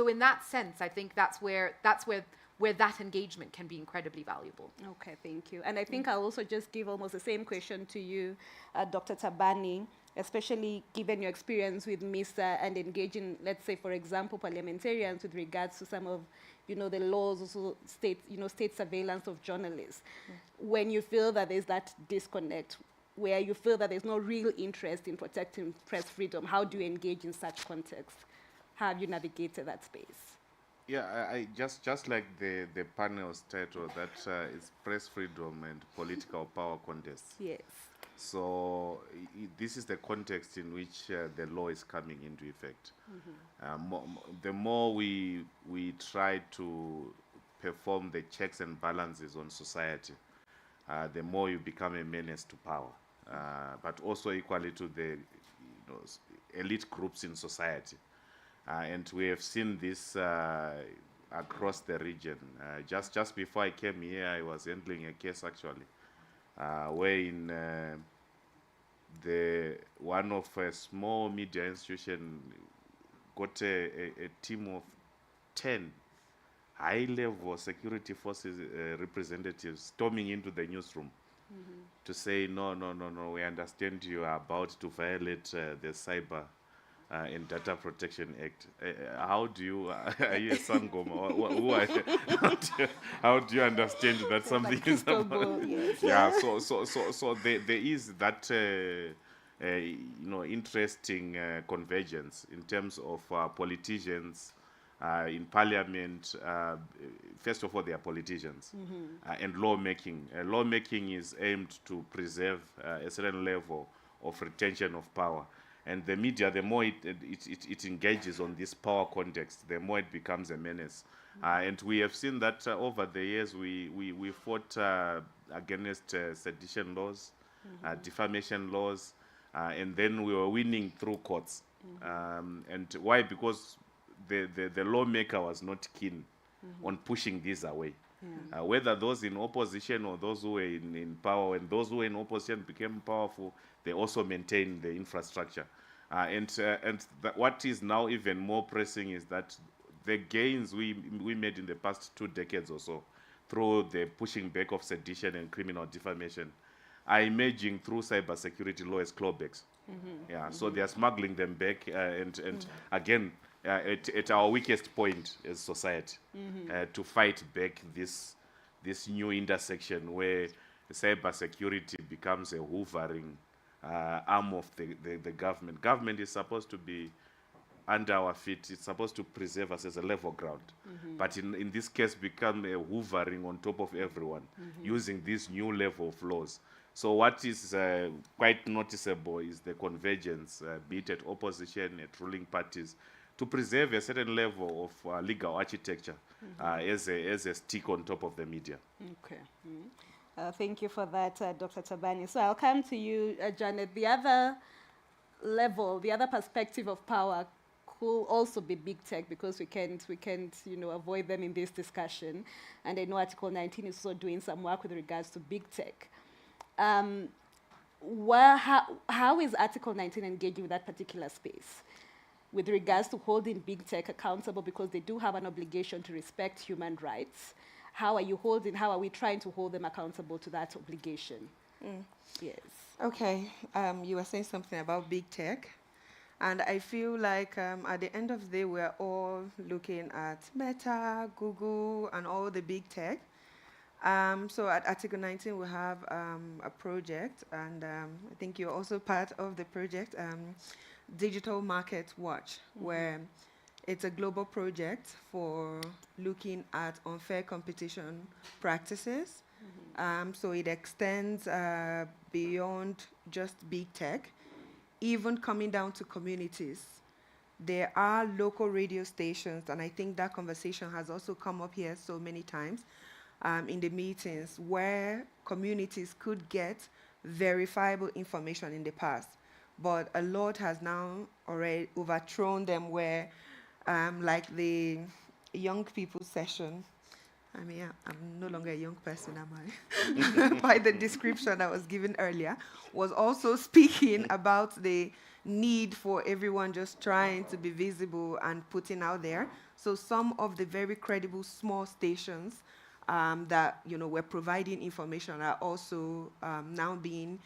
in that sense, I think that's where that engagement can be incredibly valuable. Okay, thank you. And I think I'll also just give almost the same question to you, Dr. Tabani, especially given your experience with MISA and engaging, let's say, for example, parliamentarians with regards to some of, the laws, also state surveillance of journalists. When you feel that there's that disconnect, where you feel that there's no real interest in protecting press freedom, how do you engage in such context? How have you navigated that space? Yeah, I just like the panel's title, that is press freedom and political power contests. Yes. So this is the context in which the law is coming into effect. The more we try to perform the checks and balances on society, the more you become a menace to power, but also equally to the elite groups in society. And we have seen this across the region. Just before I came here, I was handling a case actually, wherein one of a small media institution got a team of 10 high-level security forces representatives storming into the newsroom to say, no, we understand you are about to violate the Cyber and Data Protection Act. How do you, are you a Sangoma? Who are you? How do you understand that something is about? Yeah, so there is that interesting convergence in terms of politicians in parliament. First of all, they are politicians, and lawmaking. Lawmaking is aimed to preserve a certain level of retention of power. And the media, the more it engages on this power context, the more it becomes a menace. And we have seen that over the years. We fought against sedition laws, defamation laws, and then we were winning through courts. And why? Because the lawmaker was not keen on pushing this away. Whether those in opposition or those who were in power, and those who were in opposition became powerful, they also maintained the infrastructure. What is now even more pressing is that the gains we made in the past 2 decades or so through the pushing back of sedition and criminal defamation are emerging through cybersecurity law as clawbacks. So they are smuggling them back again, at our weakest point as society, to fight back this new intersection where cybersecurity becomes a hoovering arm of the government. Government is supposed to be under our feet. It's supposed to preserve us as a level ground. But in this case, become a hoovering on top of everyone, using this new level of laws. So what is quite noticeable is the convergence, be it at opposition, at ruling parties, to preserve a certain level of legal architecture as a stick on top of the media. Okay. Thank you for that, Dr. Tabani. So I'll come to you, Janet. The other level, the other perspective of power could also be big tech, because we can't avoid them in this discussion. And I know Article 19 is also doing some work with regards to big tech. How is Article 19 engaging with that particular space with regards to holding big tech accountable, because they do have an obligation to respect human rights? How are we trying to hold them accountable to that obligation? Yes. Okay, you were saying something about big tech. And I feel like at the end of the day, we're all looking at Meta, Google, and all the big tech. So at Article 19, we have a project, and I think you're also part of the project, Digital Market Watch, where it's a global project for looking at unfair competition practices. So it extends beyond just big tech, even coming down to communities. There are local radio stations, and I think that conversation has also come up here so many times in the meetings, where communities could get verifiable information in the past. But a lot has now already overthrown them, where like the young people session, I mean, I'm no longer a young person, am I? By the description that was given earlier, was also speaking about the need for everyone just trying to be visible and putting out there. So some of the very credible small stations that were providing information are also now being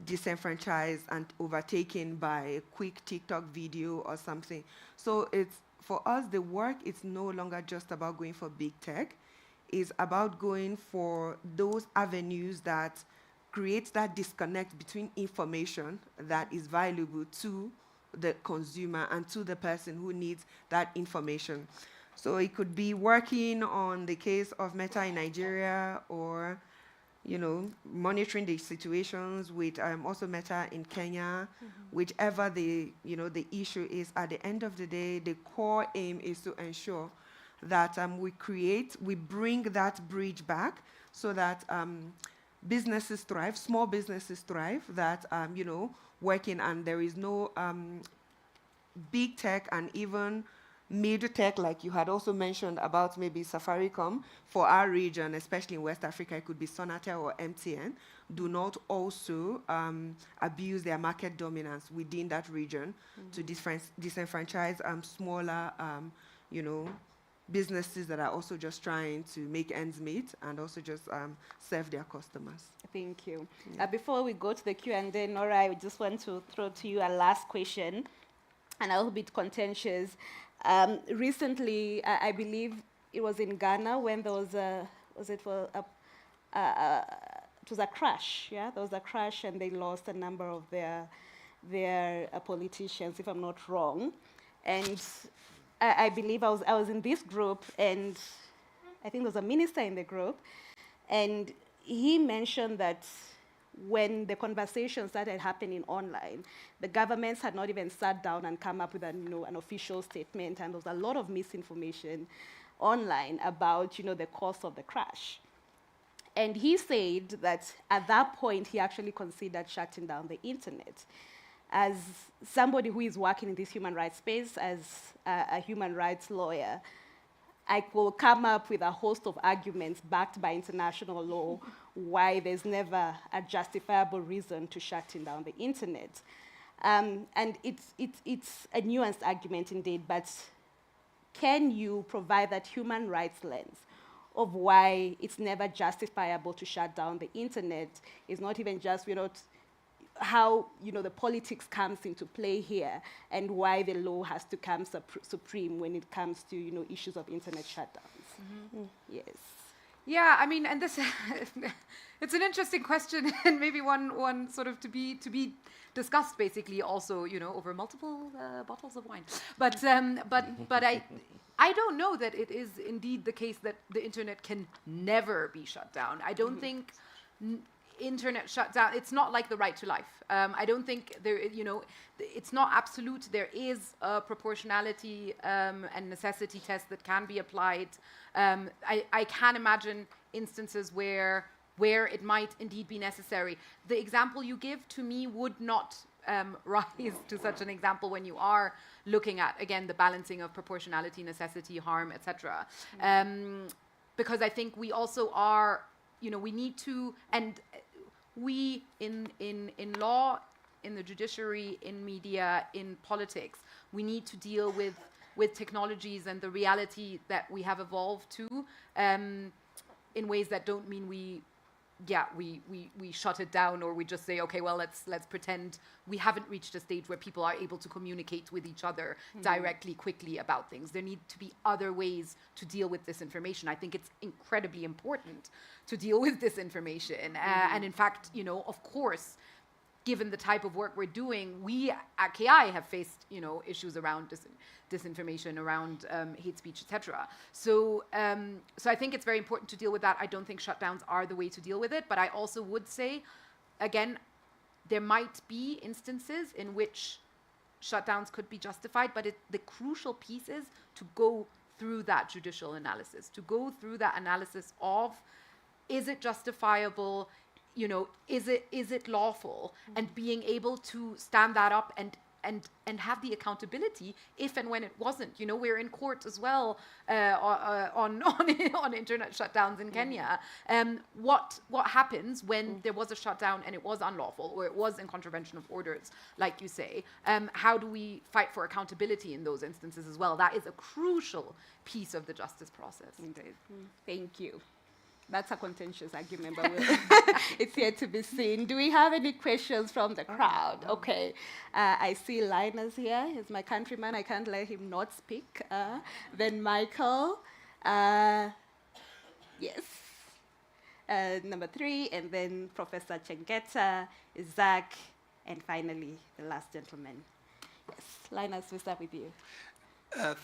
disenfranchised and overtaken by a quick TikTok video or something. So it's, for us, the work is no longer just about going for big tech. It's about going for those avenues that create that disconnect between information that is valuable to the consumer and to the person who needs that information. So it could be working on the case of Meta in Nigeria, or monitoring the situations with also Meta in Kenya, whichever the issue is. At the end of the day, the core aim is to ensure that we bring that bridge back, so that businesses thrive, small businesses thrive, that working, and there is no big tech and even mid-tech, like you had also mentioned about maybe Safaricom, for our region, especially in West Africa, it could be Sonatel or MTN, do not also abuse their market dominance within that region to disenfranchise smaller, businesses that are also just trying to make ends meet and also just serve their customers. Thank you. Before we go to the Q&A, Nora, I just want to throw to you a last question, and a little bit contentious. Recently, I believe it was in Ghana when there was it was a crash, yeah? There was a crash, and they lost a number of their politicians, if I'm not wrong. And I believe I was in this group, and I think there was a minister in the group, and he mentioned that when the conversation started happening online, the governments had not even sat down and come up with an official statement, and there was a lot of misinformation online about the cause of the crash. And he said that at that point he actually considered shutting down the internet. as somebody who is working in this human rights space, as a human rights lawyer, I will come up with a host of arguments backed by international law why there's never a justifiable reason to shutting down the internet. And it's a nuanced argument indeed, but can you provide that human rights lens of why it's never justifiable to shut down the internet? It's not even just, how the politics comes into play here, and why the law has to come supreme when it comes to issues of internet shutdowns. Yes. Yeah, I mean, and this it's an interesting question, and maybe one sort of to be discussed basically also over multiple bottles of wine. But I don't know that it is indeed the case that the internet can never be shut down. I don't think internet shutdown, it's not like the right to life. I don't think there, it's not absolute. There is a proportionality and necessity test that can be applied. I can imagine instances where it might indeed be necessary. The example you give to me would not rise to such an example when you are looking at, again, the balancing of proportionality, necessity, harm, etc. Because I think we also are, we need to, and we in law, in the judiciary, in media, in politics, we need to deal with technologies and the reality that we have evolved to in ways that don't mean we shut it down, or we just say, okay, well, let's pretend we haven't reached a stage where people are able to communicate with each other directly, quickly about things. There need to be other ways to deal with this information. I think it's incredibly important to deal with this information. And in fact, of course, given the type of work we're doing, we at KI have faced, issues around disinformation, around hate speech, etc. So I think it's very important to deal with that. I don't think shutdowns are the way to deal with it, but I also would say, again, there might be instances in which shutdowns could be justified, but the crucial piece is to go through that judicial analysis, to go through that analysis of, is it justifiable? Is it lawful? And being able to stand that up and have the accountability if and when it wasn't. We're in court as well on internet shutdowns in Kenya. What happens when there was a shutdown and it was unlawful, or it was in contravention of orders, like you say? How do we fight for accountability in those instances as well? That is a crucial piece of the justice process. Indeed. Thank you. That's a contentious argument, but it's yet to be seen. Do we have any questions from the crowd? Okay. I see Linus here. He's my countryman. I can't let him not speak. Then Michael. Yes. Number 3. And then Professor Chengeta, Isaac, and finally, the last gentleman. Yes. Linus, we'll start with you.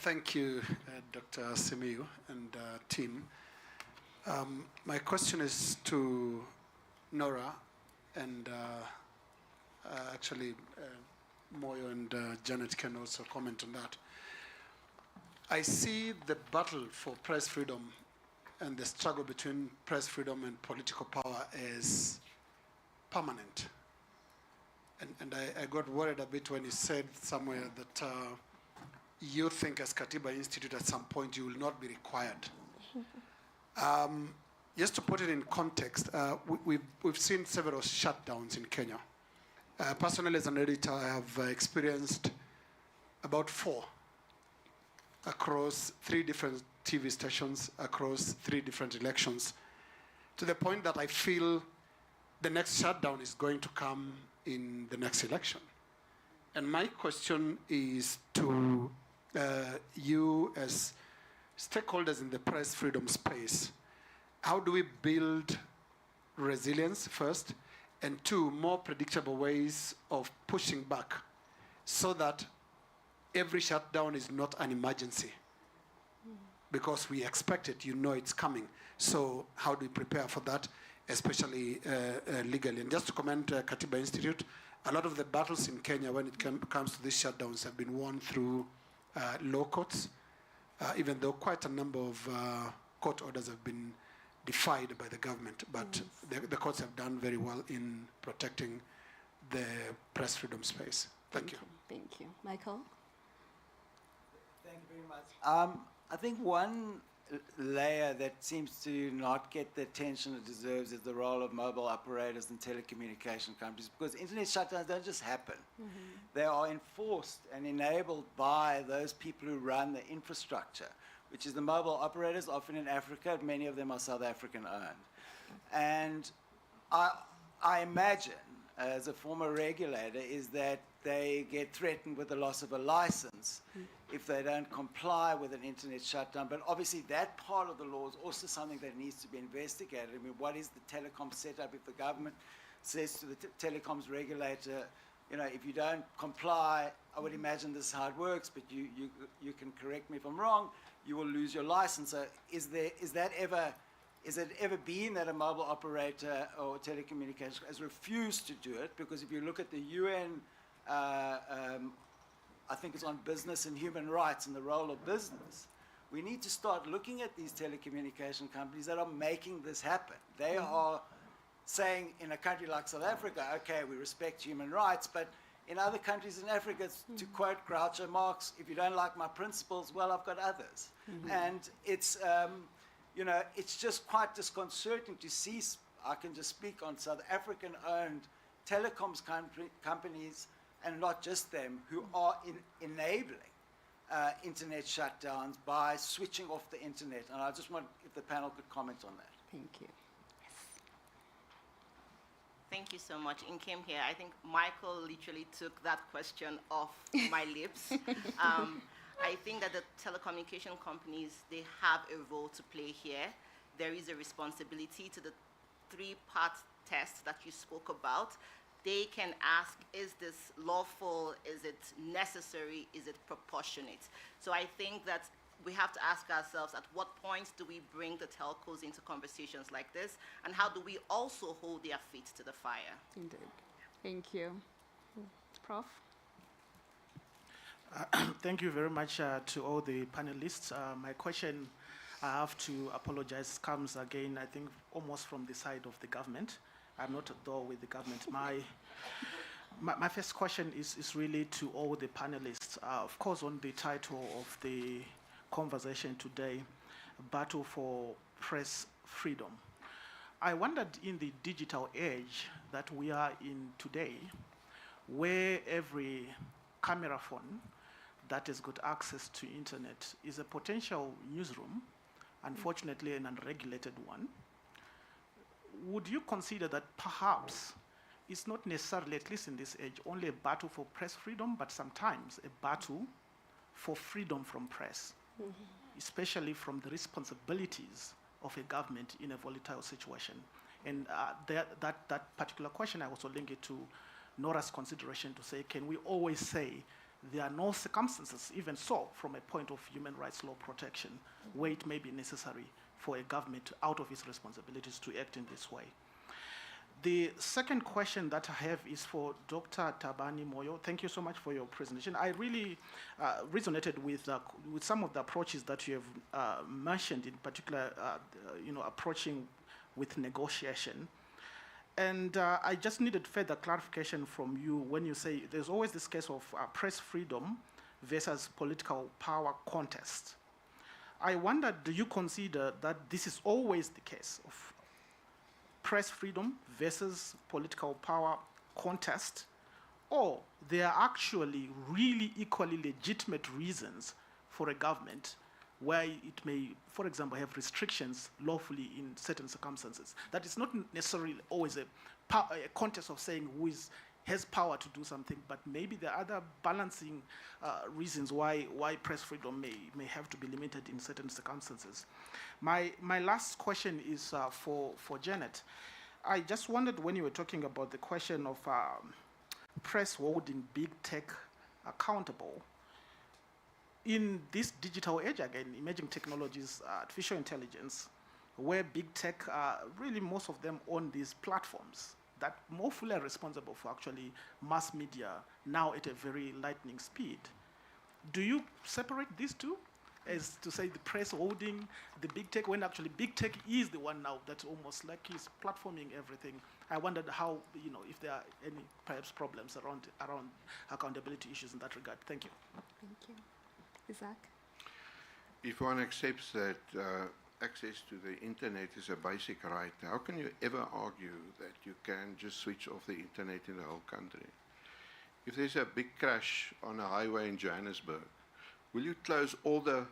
Thank you, Dr. Simiyu and team. My question is to Nora, and actually Moyo and Janet can also comment on that. I see the battle for press freedom and the struggle between press freedom and political power as permanent. And I got worried a bit when you said somewhere that you think as Katiba Institute at some point you will not be required. Just to put it in context, we've seen several shutdowns in Kenya. Personally, as an editor, I have experienced about 4 across 3 different TV stations, across 3 different elections, to the point that I feel the next shutdown is going to come in the next election. And my question is to you as stakeholders in the press freedom space. How do we build resilience first, and 2, more predictable ways of pushing back so that every shutdown is not an emergency? Because we expect it, it's coming. So how do we prepare for that, especially legally? And just to comment Katiba Institute, a lot of the battles in Kenya when it comes to these shutdowns have been won through law courts. Even though quite a number of court orders have been defied by the government, but the courts have done very well in protecting the press freedom space. Thank you. Thank you. Michael? Thank you very much. I think one layer that seems to not get the attention it deserves is the role of mobile operators and telecommunication companies, because internet shutdowns don't just happen. They are enforced and enabled by those people who run the infrastructure, which is the mobile operators, often in Africa. Many of them are South African owned. And I imagine, as a former regulator, is that they get threatened with the loss of a license if they don't comply with an internet shutdown. But obviously that part of the law is also something that needs to be investigated. I mean, what is the telecom setup if the government says to the telecoms regulator, you know, if you don't comply, I would imagine this is how it works, but you can correct me if I'm wrong, you will lose your license. So is it ever been that a mobile operator or telecommunications has refused to do it? Because if you look at the UN, I think it's on business and human rights and the role of business, we need to start looking at these telecommunication companies that are making this happen. They are saying in a country like South Africa, okay, we respect human rights, but in other countries in Africa, to quote Groucho Marx, if you don't like my principles, well, I've got others. And it's, you know, it's just quite disconcerting to see, I can just speak on South African-owned telecoms companies, and not just them, who are enabling internet shutdowns by switching off the internet. And I just want if the panel could comment on that. Thank you. Thank you so much. In Kim here, I think Michael literally took that question off my lips. I think that the telecommunication companies, they have a role to play here. There is a responsibility to the three-part test that you spoke about. They can ask, is this lawful? Is it necessary? Is it proportionate? So I think that we have to ask ourselves, at what point do we bring the telcos into conversations like this? And how do we also hold their feet to the fire? Indeed. Thank you. Prof? Thank you very much to all the panelists. My question, I have to apologize, comes again, I think, almost from the side of the government. I'm not though with the government. My first question is really to all the panelists. Of course, on the title of the conversation today, Battle for Press Freedom. I wondered, in the digital age that we are in today, where every camera phone that has got access to internet is a potential newsroom, unfortunately an unregulated one, would you consider that perhaps it's not necessarily, at least in this age, only a battle for press freedom, but sometimes a battle for freedom from press, especially from the responsibilities of a government in a volatile situation? And that particular question, I also link it to Nora's consideration to say, can we always say there are no circumstances, even so, from a point of human rights law protection, where it may be necessary for a government out of its responsibilities to act in this way? The second question that I have is for Dr. Tabani Moyo. Thank you so much for your presentation. I really resonated with some of the approaches that you have mentioned, in particular, approaching with negotiation. And I just needed further clarification from you when you say there's always this case of press freedom versus political power contest. I wonder, do you consider that this is always the case of press freedom versus political power contest, or there are actually really equally legitimate reasons for a government where it may, for example, have restrictions lawfully in certain circumstances? That is not necessarily always a contest of saying who has power to do something, but maybe there are other balancing reasons why press freedom may have to be limited in certain circumstances. My last question is for Janet. I just wondered, when you were talking about the question of press holding big tech accountable, in this digital age, again, emerging technologies, artificial intelligence, where big tech, really most of them own these platforms that more fully are responsible for actually mass media now at a very lightning speed. Do you separate these two? as to say the press holding the big tech, when actually big tech is the one now that's almost like is platforming everything. I wondered how, if there are any perhaps problems around accountability issues in that regard. Thank you. Thank you. Isaac? If one accepts that access to the internet is a basic right, how can you ever argue that you can just switch off the internet in the whole country? If there's a big crash on a highway in Johannesburg, will you close all the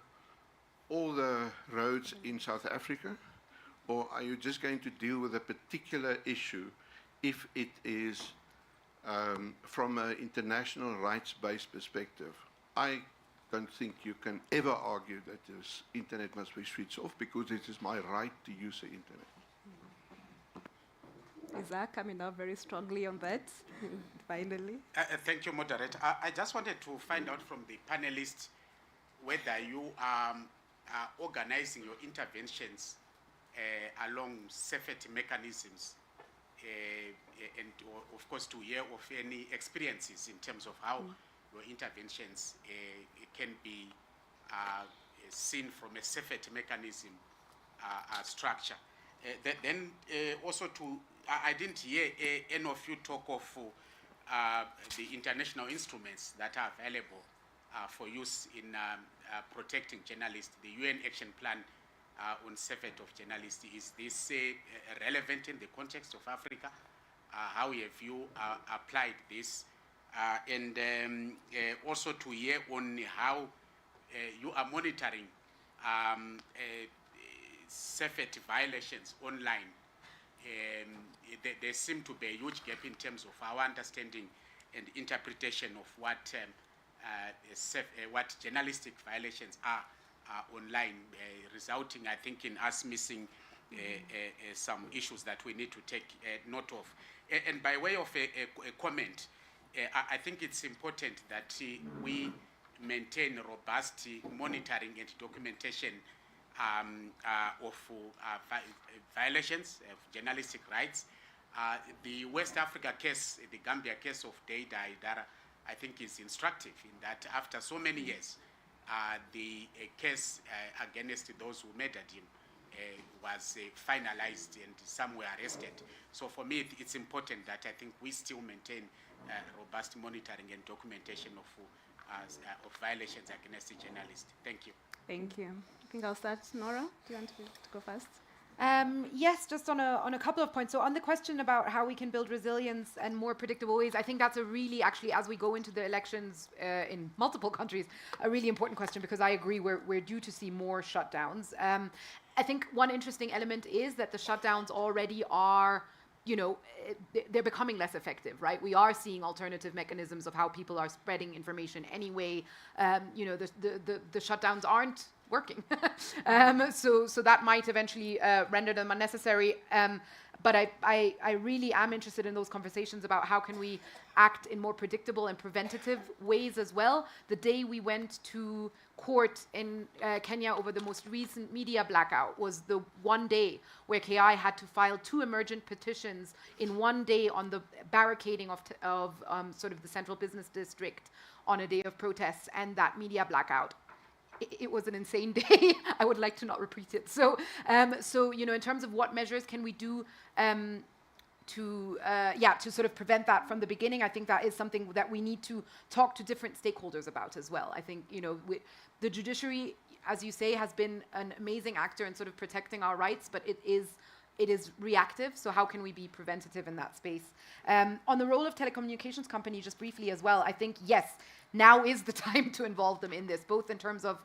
roads in South Africa? Or are you just going to deal with a particular issue if it is from an international rights-based perspective? I don't think you can ever argue that this internet must be switched off because it is my right to use the internet. Isaac coming up very strongly on that, finally. Thank you, Moderator. I just wanted to find out from the panelists whether you are organizing your interventions along safety mechanisms and of course to hear of any experiences in terms of how your interventions can be seen from a safety mechanism structure. Then also I didn't hear any of you talk of the international instruments that are available for use in protecting journalists. The UN Action Plan on safety of journalists, is this relevant in the context of Africa? How have you applied this? And also to hear on how you are monitoring safety violations online. There seem to be a huge gap in terms of our understanding and interpretation of what journalistic violations are online, resulting, I think, in us missing some issues that we need to take note of. And by way of a comment, I think it's important that we maintain robust monitoring and documentation of violations of journalistic rights. The West Africa case, the Gambia case of Deida Idara, I think is instructive in that after so many years, the case against those who murdered him was finalized and some were arrested. So for me, it's important that I think we still maintain robust monitoring and documentation of violations against the journalists. Thank you. Thank you. I think I'll start. Nora, do you want to go first? Yes, just on a couple of points. So on the question about how we can build resilience and more predictable ways, I think that's a really, actually, as we go into the elections in multiple countries, a really important question, because I agree we're due to see more shutdowns. I think one interesting element is that the shutdowns already are, they're becoming less effective, right? We are seeing alternative mechanisms of how people are spreading information anyway. The shutdowns aren't working. So that might eventually render them unnecessary. But I really am interested in those conversations about how can we act in more predictable and preventative ways as well. The day we went to court in Kenya over the most recent media blackout was the one day where KI had to file 2 emergent petitions in one day on the barricading of sort of the central business district on a day of protests and that media blackout. It was an insane day. I would like to not repeat it. So in terms of what measures can we do to sort of prevent that from the beginning, I think that is something that we need to talk to different stakeholders about as well. I think the judiciary, as you say, has been an amazing actor in sort of protecting our rights, but it is reactive. So how can we be preventative in that space? On the role of telecommunications company, just briefly as well, I think yes. Now is the time to involve them in this, both in terms of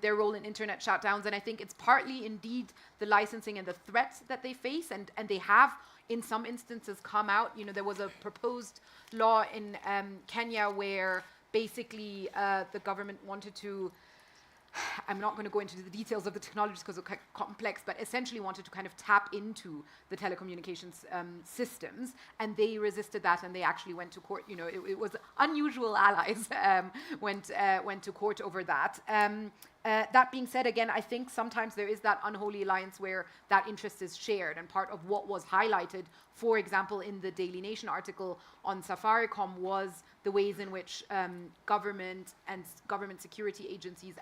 their role in internet shutdowns, and I think it's partly indeed the licensing and the threats that they face, and they have in some instances come out. There was a proposed law in Kenya where basically the government wanted to, I'm not going to go into the details of the technologies because it's complex, but essentially wanted to kind of tap into the telecommunications systems, and they resisted that, and they actually went to court. It was unusual allies went to court over that. That being said, again, I think sometimes there is that unholy alliance where that interest is shared, and part of what was highlighted, for example, in the Daily Nation article on Safaricom was the ways in which government and government security agencies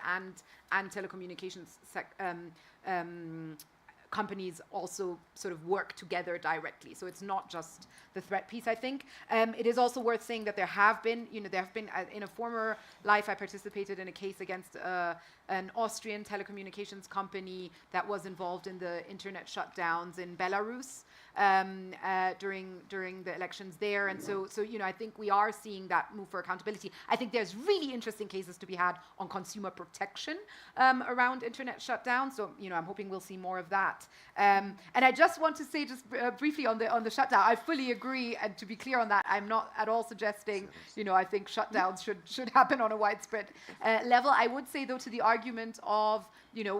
and telecommunications companies also sort of work together directly. So it's not just the threat piece, I think. It is also worth saying that there have been, in a former life, I participated in a case against an Austrian telecommunications company that was involved in the internet shutdowns in Belarus during the elections there. And so I think we are seeing that move for accountability. I think there's really interesting cases to be had on consumer protection around internet shutdowns. So, I'm hoping we'll see more of that. And I just want to say just briefly on the shutdown, I fully agree. And to be clear on that, I'm not at all suggesting, I think shutdowns should happen on a widespread level. I would say, though, to the argument of,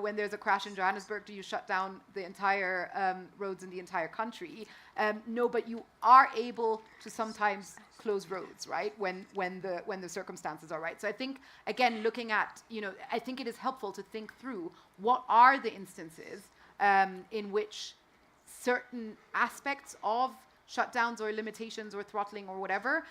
when there's a crash in Johannesburg, do you shut down the entire roads in the entire country? No, but you are able to sometimes close roads, right? When the circumstances are right. So I think, again, looking at, I think it is helpful to think through what are the instances in which certain aspects of shutdowns or limitations or throttling or whatever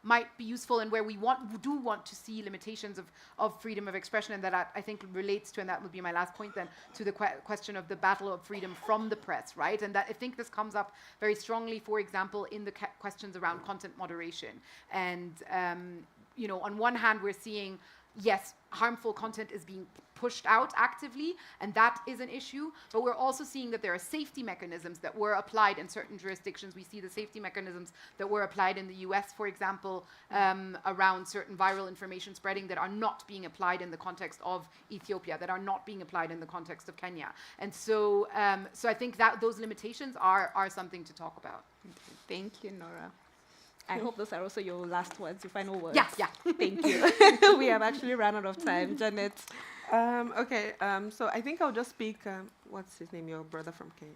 might be useful, and where we do want to see limitations of freedom of expression, and that I think relates to, and that would be my last point then, to the question of the battle of freedom from the press, right? And that I think this comes up very strongly, for example, in the questions around content moderation. And, on one hand, we're seeing, yes, harmful content is being pushed out actively, and that is an issue, but we're also seeing that there are safety mechanisms that were applied in certain jurisdictions. We see the safety mechanisms that were applied in the US, for example, around certain viral information spreading that are not being applied in the context of Ethiopia, that are not being applied in the context of Kenya. And so I think that those limitations are something to talk about. Thank you, Nora. I hope those are also your last words, your final words. Yeah. Thank you. We have actually run out of time. Janet. So I think I'll just speak, what's his name, your brother from Kenya?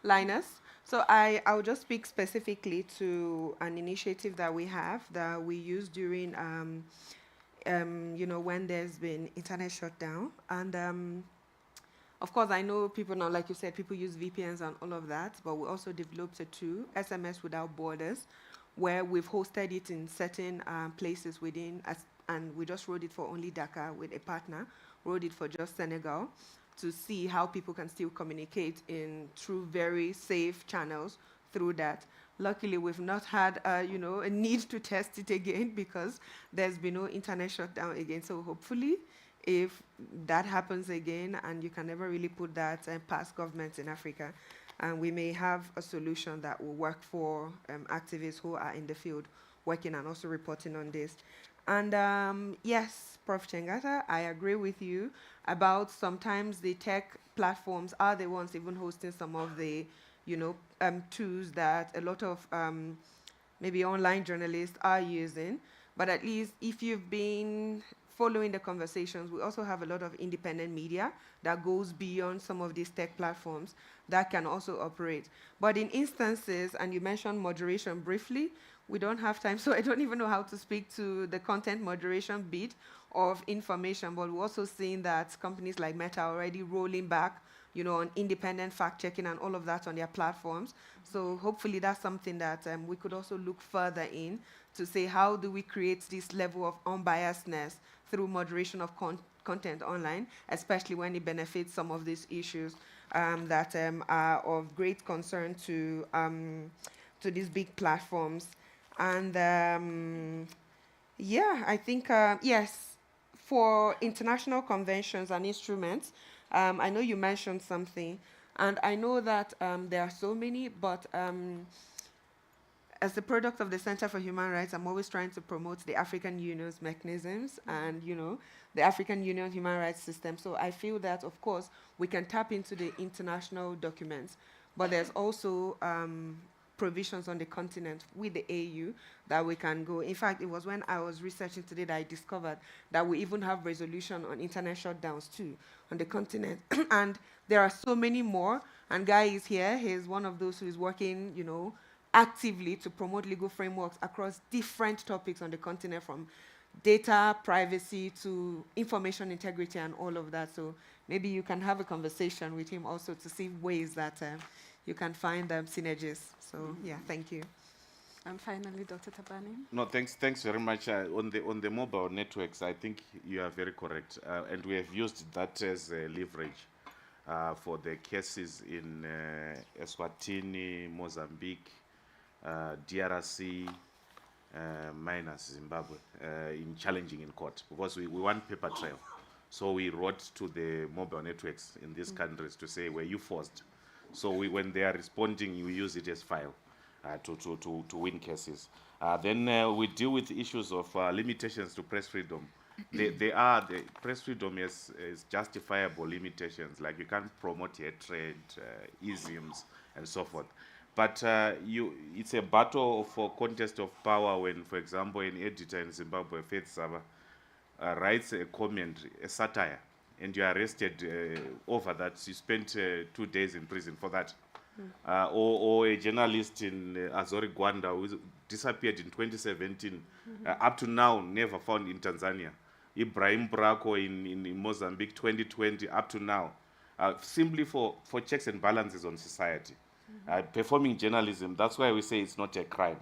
Linus. So I'll just speak specifically to an initiative that we have that we use during, when there's been internet shutdown. And of course, I know people now, like you said, people use VPNs and all of that, but we also developed a tool, SMS Without Borders, where we've hosted it in certain places within, and we just wrote it for only Dakar with a partner, wrote it for just Senegal, to see how people can still communicate through very safe channels through that. Luckily, we've not had, a need to test it again because there's been no internet shutdown again. So hopefully, if that happens again, and you can never really put that past governments in Africa, and we may have a solution that will work for activists who are in the field working and also reporting on this. And yes, Prof. Chengata, I agree with you about sometimes the tech platforms are the ones even hosting some of the, tools that a lot of maybe online journalists are using. But at least if you've been following the conversations, we also have a lot of independent media that goes beyond some of these tech platforms that can also operate. But in instances, and you mentioned moderation briefly, we don't have time, so I don't even know how to speak to the content moderation bit of information, but we're also seeing that companies like Meta are already rolling back, on independent fact-checking and all of that on their platforms. So hopefully that's something that we could also look further in to say, how do we create this level of unbiasedness through moderation of content online, especially when it benefits some of these issues that are of great concern to these big platforms. And I think, yes, for international conventions and instruments, I know you mentioned something, and I know that there are so many, but as the product of the Center for Human Rights, I'm always trying to promote the African Union's mechanisms and, the African Union human rights system. So I feel that, of course, we can tap into the international documents, but there's also provisions on the continent with the AU that we can go. In fact, it was when I was researching today that I discovered that we even have resolution on internet shutdowns too on the continent. And there are so many more. And Guy is here. He's one of those who is working, actively to promote legal frameworks across different topics on the continent, from data privacy to information integrity and all of that. So maybe you can have a conversation with him also to see ways that you can find synergies. So yeah, thank you. And finally, Dr. Tabani. No, thanks very much. On the mobile networks, I think you are very correct, and we have used that as leverage for the cases in Eswatini, Mozambique, DRC, minus Zimbabwe, in challenging in court, because we want paper trail. So we wrote to the mobile networks in these countries to say, were you forced? So when they are responding, you use it as file to win cases. Then we deal with issues of limitations to press freedom. The press freedom is justifiable limitations, like you can't promote hatred, isms, and so forth. But it's a battle for contest of power when, for example, an editor in Zimbabwe, Faith Saba, writes a comment, a satire, and you are arrested over that. You spent 2 days in prison for that. Or a journalist in Azori Gwanda who disappeared in 2017, up to now never found in Tanzania. Ibrahim Brako in Mozambique 2020, up to now, simply for checks and balances on society. Performing journalism, that's why we say it's not a crime.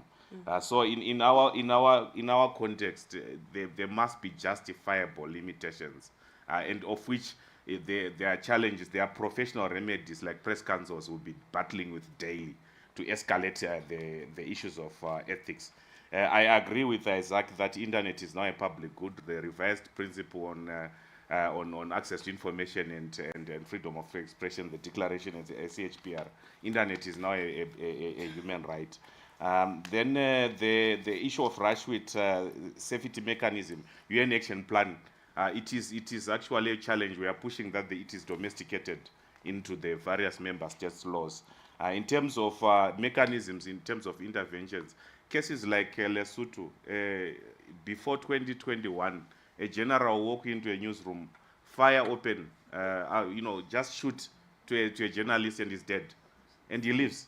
So in our context, there must be justifiable limitations, and of which there are challenges, there are professional remedies like press councils will be battling with daily to escalate the issues of ethics. I agree with Isaac that internet is now a public good. The revised principle on access to information and freedom of expression, the declaration of the CHPR, internet is now a human right. Then the issue of rush with safety mechanism, UN action plan, it is actually a challenge. We are pushing that it is domesticated into the various member states' laws. In terms of mechanisms, in terms of interventions, cases like Lesotho, before 2021, a general walk into a newsroom, fire open, just shoot to a journalist and he's dead, and he lives.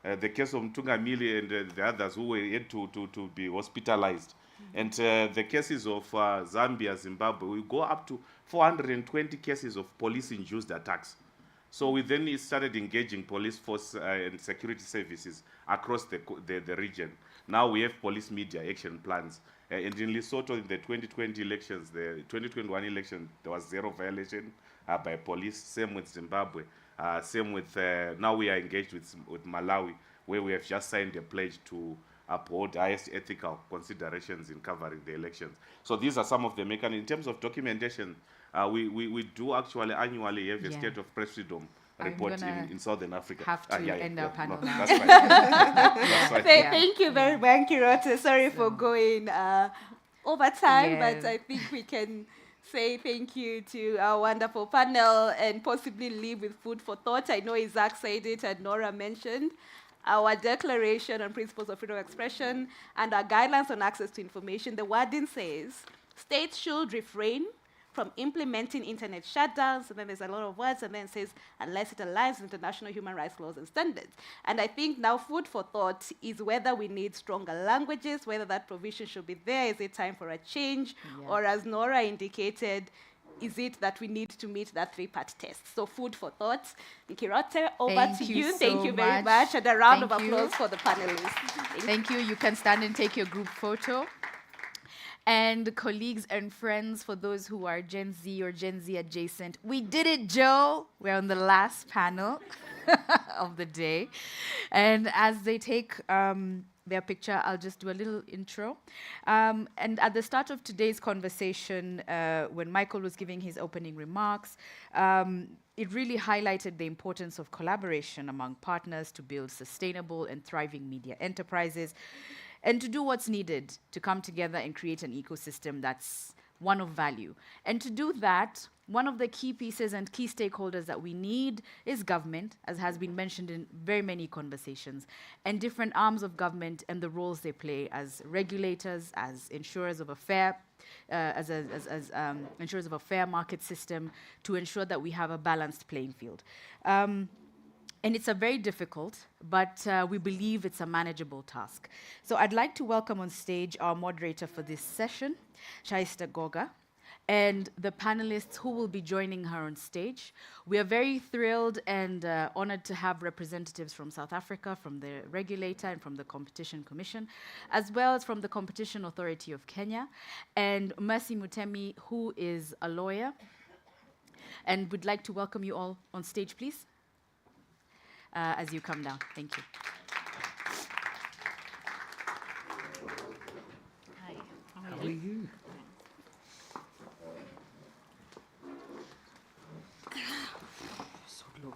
The case of Mtungamili and the others who were had to be hospitalized. And the cases of Zambia, Zimbabwe, we go up to 420 cases of police-induced attacks. So we then started engaging police force and security services across the region. Now we have police media action plans. And in Lesotho, in the 2020 elections, the 2021 election, there was zero violation by police. Same with Zimbabwe. Same with, now we are engaged with Malawi, where we have just signed a pledge to uphold highest ethical considerations in covering the elections. So these are some of the mechanisms. In terms of documentation, we do actually annually have a state of press freedom report in Southern Africa. Have to end our panel now. That's fine. That's fine. Thank you very much, Keynote. Sorry for going over time, but I think we can say thank you to our wonderful panel and possibly leave with food for thought. I know Isaac said it and Nora mentioned our Declaration on Principles of Freedom of Expression and our Guidelines on Access to Information. The wording says, states should refrain from implementing internet shutdowns, and then there's a lot of words, and then it says, unless it aligns with international human rights laws and standards. And I think now food for thought is whether we need stronger languages, whether that provision should be there, is it time for a change, or as Nora indicated, is it that we need to meet that 3-part test? So food for thought. Keynote, over to you. Thank you very much, and a round of applause for the panelists. Thank you. You can stand and take your group photo. And colleagues and friends, for those who are Gen Z or Gen Z adjacent, we did it, Joe. We're on the last panel of the day. And as they take their picture, I'll just do a little intro. And at the start of today's conversation, when Michael was giving his opening remarks, it really highlighted the importance of collaboration among partners to build sustainable and thriving media enterprises, and to do what's needed to come together and create an ecosystem that's one of value. And to do that, one of the key pieces and key stakeholders that we need is government, as has been mentioned in very many conversations, and different arms of government and the roles they play as regulators, as ensurers of a fair, ensurers of a fair market system to ensure that we have a balanced playing field. And it's a very difficult, but we believe it's a manageable task. So I'd like to welcome on stage our moderator for this session, Shaista Goga, and the panelists who will be joining her on stage. We are very thrilled and honored to have representatives from South Africa, from the regulator and from the Competition Commission, as well as from the Competition Authority of Kenya, and Mercy Mutemi, who is a lawyer. And we'd like to welcome you all on stage, please, as you come down. Thank you. Hi, how are you? So low.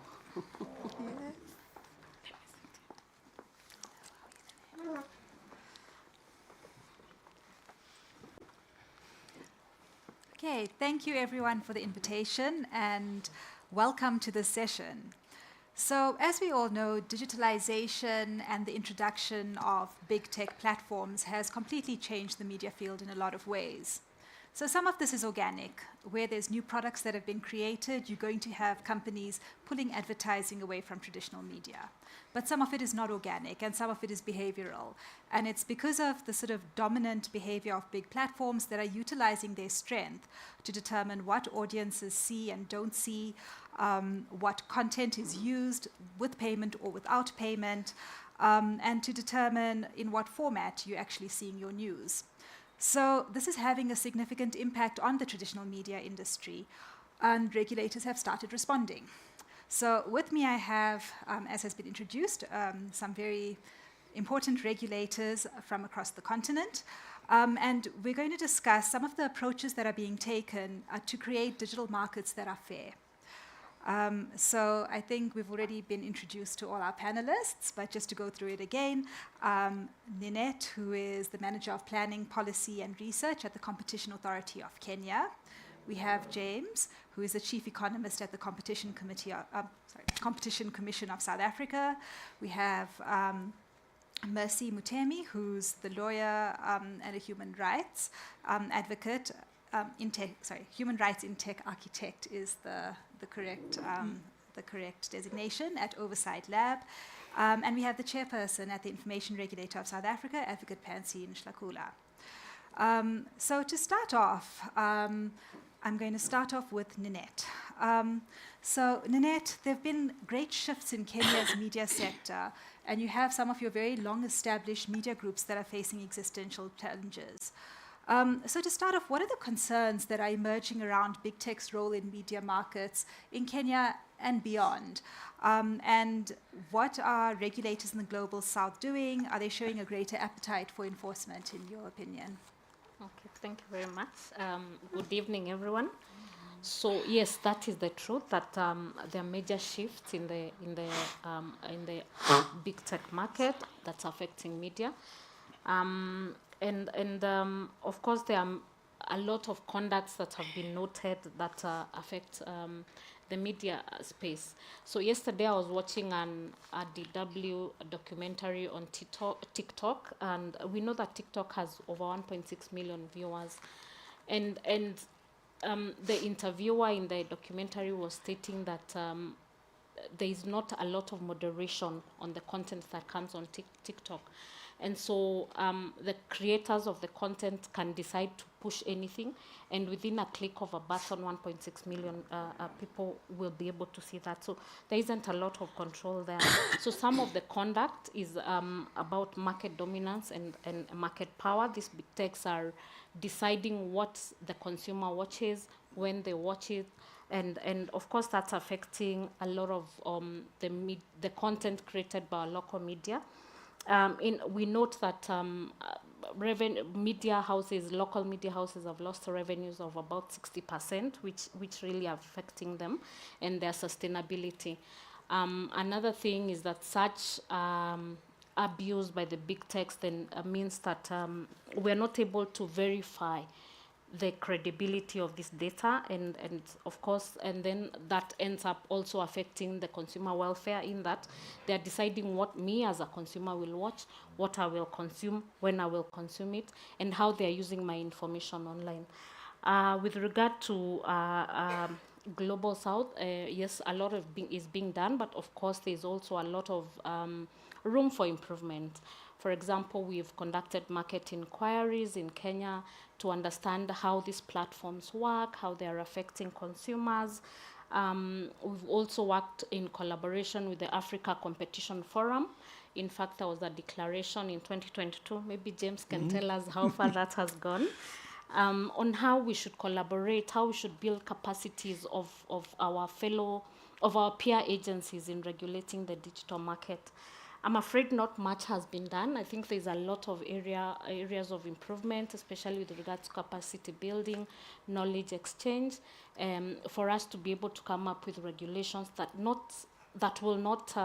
Okay, thank you everyone for the invitation and welcome to this session. So as we all know, digitalization and the introduction of big tech platforms has completely changed the media field in a lot of ways. So some of this is organic. Where there's new products that have been created, you're going to have companies pulling advertising away from traditional media. But some of it is not organic, and some of it is behavioral. And it's because of the sort of dominant behavior of big platforms that are utilizing their strength to determine what audiences see and don't see, what content is used with payment or without payment, and to determine in what format you're actually seeing your news. So this is having a significant impact on the traditional media industry, and regulators have started responding. So with me I have, as has been introduced, some very important regulators from across the continent, and we're going to discuss some of the approaches that are being taken to create digital markets that are fair. So I think we've already been introduced to all our panelists, but just to go through it again, Ninette, who is the Manager of Planning, Policy and Research at the Competition Authority of Kenya. We have James, who is the Chief Economist at the Competition Commission of South Africa. We have Mercy Mutemi, who's the lawyer and a human rights advocate. Human rights in tech architect is the correct designation at Oversight Lab. And we have the chairperson at the Information Regulator of South Africa, Advocate Pansy Nhlakula. So to start off, I'm going to start off with Ninette. So Ninette, there have been great shifts in Kenya's media sector, and you have some of your very long-established media groups that are facing existential challenges. So to start off, what are the concerns that are emerging around big tech's role in media markets in Kenya and beyond? And what are regulators in the Global South doing? Are they showing a greater appetite for enforcement, in your opinion? Okay, thank you very much. Good evening, everyone. So yes, that is the truth that there are major shifts in the big tech market that's affecting media. And of course, there are a lot of conducts that have been noted that affect the media space. So yesterday I was watching a DW documentary on TikTok, and we know that TikTok has over 1.6 million viewers. And the interviewer in the documentary was stating that there is not a lot of moderation on the content that comes on TikTok. And so the creators of the content can decide to push anything, and within a click of a button, 1.6 million people will be able to see that. So there isn't a lot of control there. So some of the conduct is about market dominance and market power. These big techs are deciding what the consumer watches, when they watch it, and of course that's affecting a lot of the content created by local media. We note that media houses, local media houses, have lost revenues of about 60%, which really are affecting them and their sustainability. Another thing is that such abuse by the big techs then means that we're not able to verify the credibility of this data, and of course, and then that ends up also affecting the consumer welfare, in that they're deciding what me as a consumer will watch, what I will consume, when I will consume it, and how they're using my information online. With regard to Global South, yes, a lot is being done, but of course there's also a lot of room for improvement. For example, we've conducted market inquiries in Kenya to understand how these platforms work, how they are affecting consumers. We've also worked in collaboration with the Africa Competition Forum. In fact, there was a declaration in 2022. Maybe James can tell us how far that has gone. On how we should collaborate, how we should build capacities of our peer agencies in regulating the digital market. I'm afraid not much has been done. I think there's a lot of areas of improvement, especially with regards to capacity building, knowledge exchange, for us to be able to come up with regulations that will not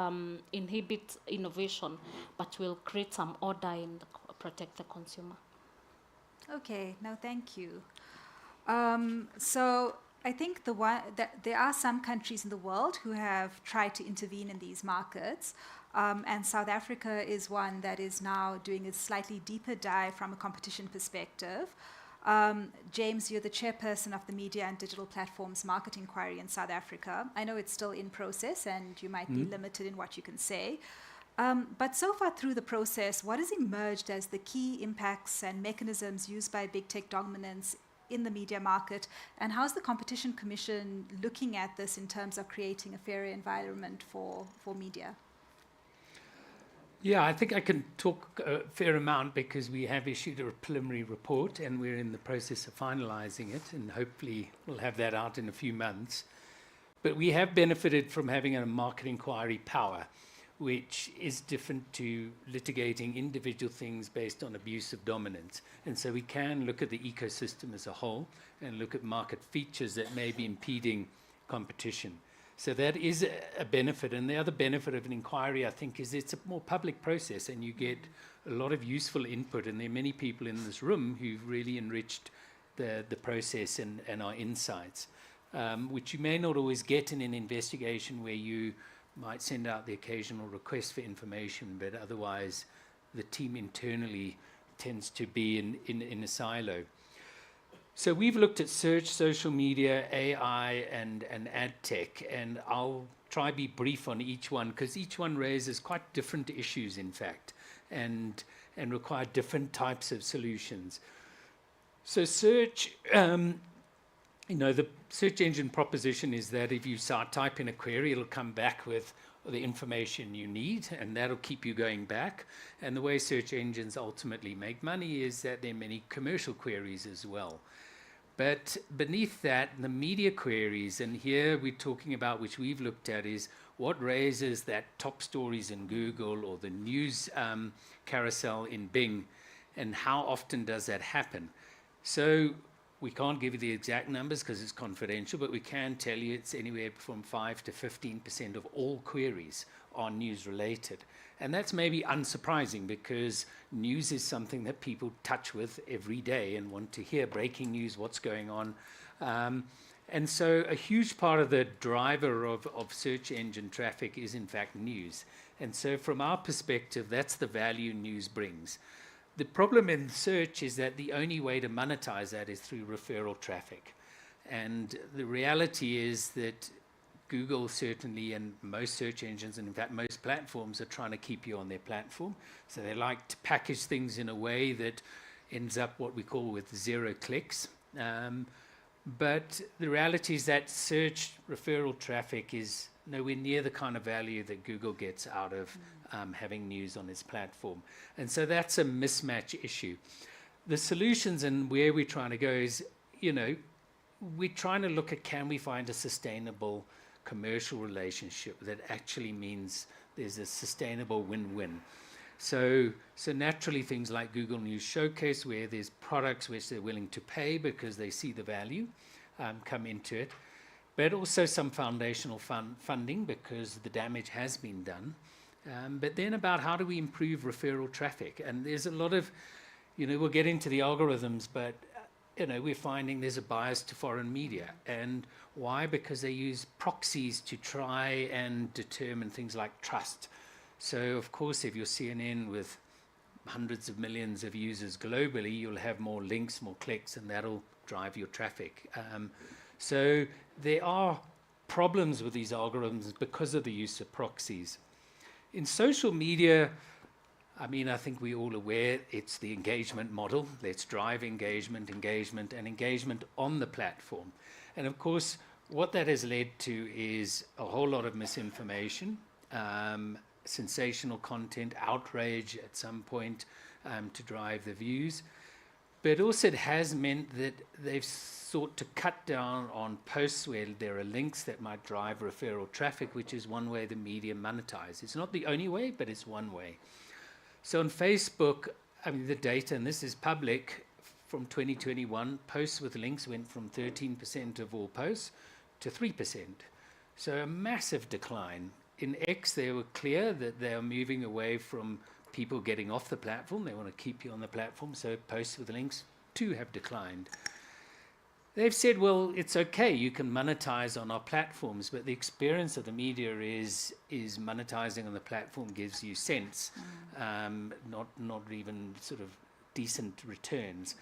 inhibit innovation, but will create some order and protect the consumer. Okay, no, thank you. So I think there are some countries in the world who have tried to intervene in these markets, and South Africa is one that is now doing a slightly deeper dive from a competition perspective. James, you're the chairperson of the Media and Digital Platforms Market Inquiry in South Africa. I know it's still in process and you might be limited in what you can say. But so far through the process, what has emerged as the key impacts and mechanisms used by big tech dominance in the media market, and how's the Competition Commission looking at this in terms of creating a fairer environment for media? Yeah, I think I can talk a fair amount because we have issued a preliminary report and we're in the process of finalizing it, and hopefully we'll have that out in a few months. But we have benefited from having a market inquiry power, which is different to litigating individual things based on abuse of dominance. And so we can look at the ecosystem as a whole and look at market features that may be impeding competition. So that is a benefit. And the other benefit of an inquiry, I think, is it's a more public process and you get a lot of useful input. And there are many people in this room who've really enriched the process and our insights, which you may not always get in an investigation where you might send out the occasional request for information, but otherwise the team internally tends to be in a silo. So we've looked at search, social media, AI, and ad tech, and I'll try to be brief on each one because each one raises quite different issues, in fact, and require different types of solutions. So search, the search engine proposition is that if you type in a query, it'll come back with the information you need, and that'll keep you going back. And the way search engines ultimately make money is that there are many commercial queries as well. But beneath that, the media queries, and here we're talking about, which we've looked at, is what raises that top stories in Google or the news carousel in Bing, and how often does that happen? So we can't give you the exact numbers because it's confidential, but we can tell you it's anywhere from 5 to 15% of all queries are news related. And that's maybe unsurprising because news is something that people touch with every day and want to hear breaking news, what's going on. And so a huge part of the driver of search engine traffic is in fact news. And so from our perspective, that's the value news brings. The problem in search is that the only way to monetize that is through referral traffic. And the reality is that Google certainly, and most search engines, and in fact most platforms, are trying to keep you on their platform. So they like to package things in a way that ends up what we call with 0 clicks. But the reality is that search referral traffic is nowhere near the kind of value that Google gets out of having news on its platform. And so that's a mismatch issue. The solutions and where we're trying to go is, we're trying to look at, can we find a sustainable commercial relationship that actually means there's a sustainable win-win. So naturally things like Google News Showcase, where there's products which they're willing to pay because they see the value, come into it. But also some foundational funding because the damage has been done. But then about how do we improve referral traffic? And there's a lot of, we'll get into the algorithms, but we're finding there's a bias to foreign media. And why? Because they use proxies to try and determine things like trust. So, of course, if you're CNN with hundreds of millions of users globally, you'll have more links, more clicks, and that'll drive your traffic. So there are problems with these algorithms because of the use of proxies. In social media, I mean, I think we're all aware it's the engagement model. Let's drive engagement, and engagement on the platform. And of course, what that has led to is a whole lot of misinformation, sensational content, outrage at some point to drive the views. But also it has meant that they've sought to cut down on posts where there are links that might drive referral traffic, which is one way the media monetize. It's not the only way, but it's one way. So on Facebook, I mean, the data, and this is public, from 2021, posts with links went from 13% of all posts to 3%. So a massive decline. In X, they were clear that they are moving away from people getting off the platform. They want to keep you on the platform, so posts with links too have declined. They've said, well, it's okay, you can monetize on our platforms, but the experience of the media is monetizing on the platform gives you sense, not even sort of decent returns.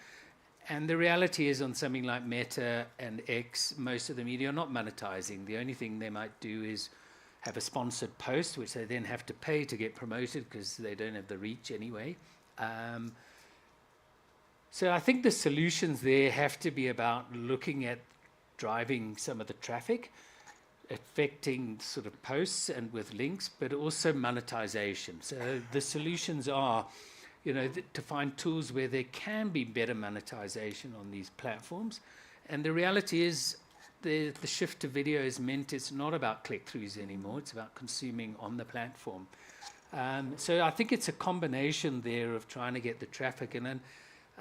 And the reality is on something like Meta and X, most of the media are not monetizing. The only thing they might do is have a sponsored post, which they then have to pay to get promoted because they don't have the reach anyway. So I think the solutions there have to be about looking at driving some of the traffic, affecting sort of posts and with links, but also monetization. So the solutions are, you know, to find tools where there can be better monetization on these platforms. And the reality is the shift to video has meant it's not about click-throughs anymore, it's about consuming on the platform. So I think it's a combination there of trying to get the traffic in. And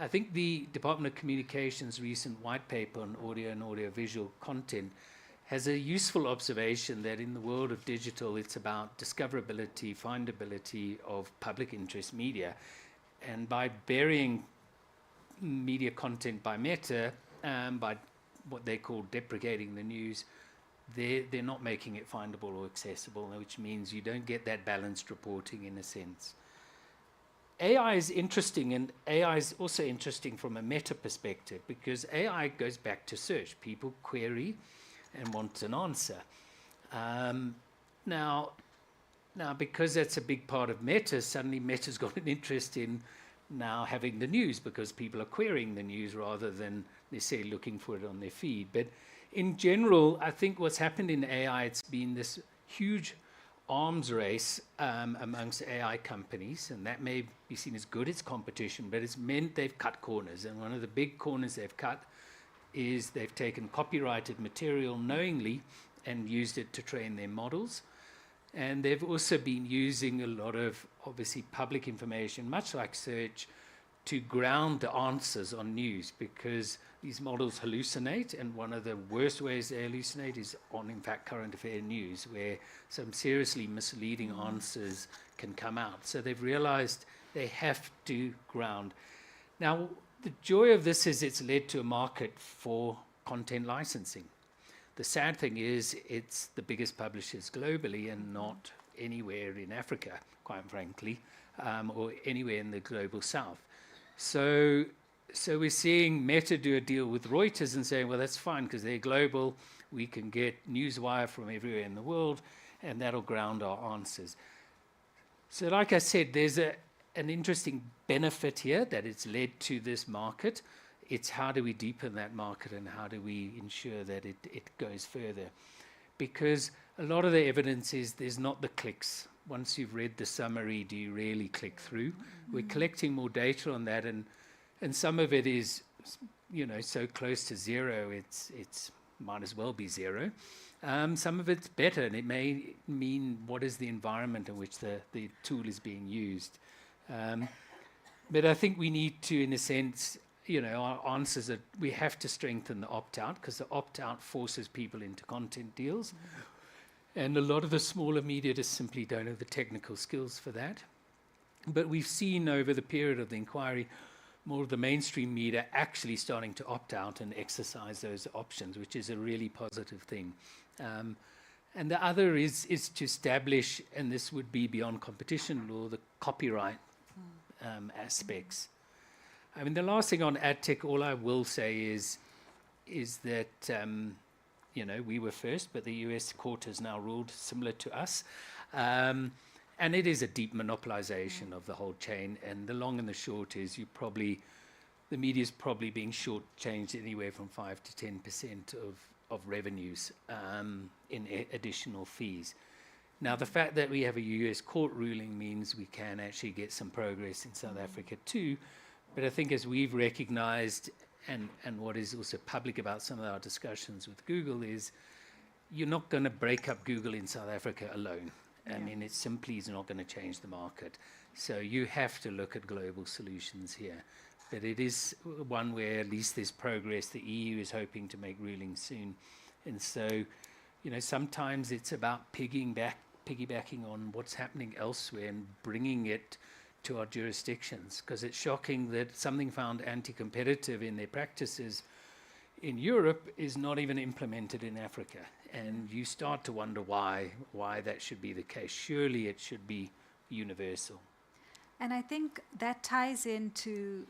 I think the Department of Communications' recent white paper on audio and audiovisual content has a useful observation that in the world of digital, it's about discoverability, findability of public interest media. And by burying media content by Meta, by what they call deprecating the news, they're not making it findable or accessible, which means you don't get that balanced reporting in a sense. AI is interesting, and AI is also interesting from a meta perspective because AI goes back to search. People query and want an answer. Now, because that's a big part of Meta, suddenly Meta's got an interest in now having the news because people are querying the news rather than necessarily looking for it on their feed. But in general, I think what's happened in AI, it's been this huge arms race amongst AI companies, and that may be seen as good, it's competition, but it's meant they've cut corners. And one of the big corners they've cut is they've taken copyrighted material knowingly and used it to train their models. And they've also been using a lot of, obviously, public information, much like search, to ground the answers on news because these models hallucinate, and one of the worst ways they hallucinate is on, in fact, current affair news, where some seriously misleading answers can come out. So they've realized they have to ground. Now, the joy of this is it's led to a market for content licensing. The sad thing is it's the biggest publishers globally and not anywhere in Africa, quite frankly, or anywhere in the global south. So we're seeing Meta do a deal with Reuters and saying, well, that's fine because they're global. We can get Newswire from everywhere in the world, and that'll ground our answers. So like I said, there's an interesting benefit here that it's led to this market. It's how do we deepen that market and how do we ensure that it goes further? Because a lot of the evidence is there's not the clicks. Once you've read the summary, do you really click through? We're collecting more data on that, and some of it is, you know, so close to zero, it's might as well be zero. Some of it's better, and it may mean what is the environment in which the tool is being used. But I think we need to, in a sense, you know, our answers are we have to strengthen the opt-out because the opt-out forces people into content deals. And a lot of the smaller media just simply don't have the technical skills for that. But we've seen over the period of the inquiry, more of the mainstream media actually starting to opt out and exercise those options, which is a really positive thing. And the other is to establish, and this would be beyond competition law, the copyright aspects. I mean, the last thing on ad tech, all I will say is that you know, we were first, but the US court has now ruled similar to us. And it is a deep monopolization of the whole chain. And the long and the short is the media is probably being shortchanged anywhere from 5 to 10% of revenues in additional fees. Now, the fact that we have a US court ruling means we can actually get some progress in South Africa too. But I think as we've recognized, and what is also public about some of our discussions with Google, is you're not going to break up Google in South Africa alone. I mean, it simply is not going to change the market. So you have to look at global solutions here. But it is one where at least there's progress. The EU is hoping to make rulings soon. And so, you know, sometimes it's about piggybacking on what's happening elsewhere and bringing it to our jurisdictions. Because it's shocking that something found anti-competitive in their practices in Europe is not even implemented in Africa. And you start to wonder why that should be the case. Surely it should be universal. And I think that ties into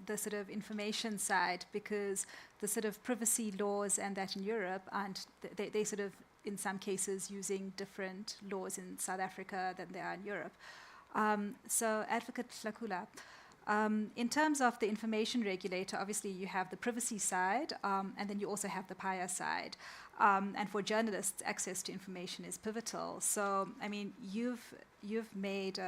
the sort of information side, because the sort of privacy laws and that in Europe aren't, they sort of, in some cases, using different laws in South Africa than they are in Europe. So Advocate Hlakula, in terms of the information regulator, obviously you have the privacy side, and then you also have the PIA side. And for journalists, access to information is pivotal. So, I mean, you've made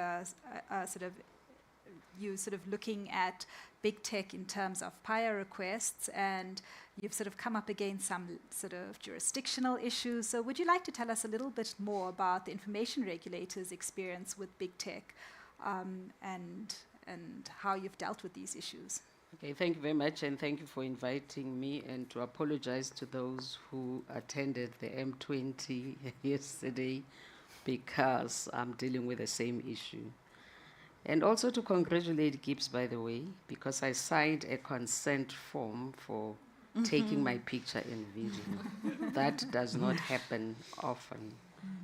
you sort of looking at big tech in terms of PIA requests, and you've sort of come up against some sort of jurisdictional issues. So would you like to tell us a little bit more about the information regulators' experience with big tech, and how you've dealt with these issues? Okay, thank you very much, and thank you for inviting me, and to apologize to those who attended the M20 yesterday, because I'm dealing with the same issue. And also to congratulate GIBS, by the way, because I signed a consent form for taking my picture and video. That does not happen often.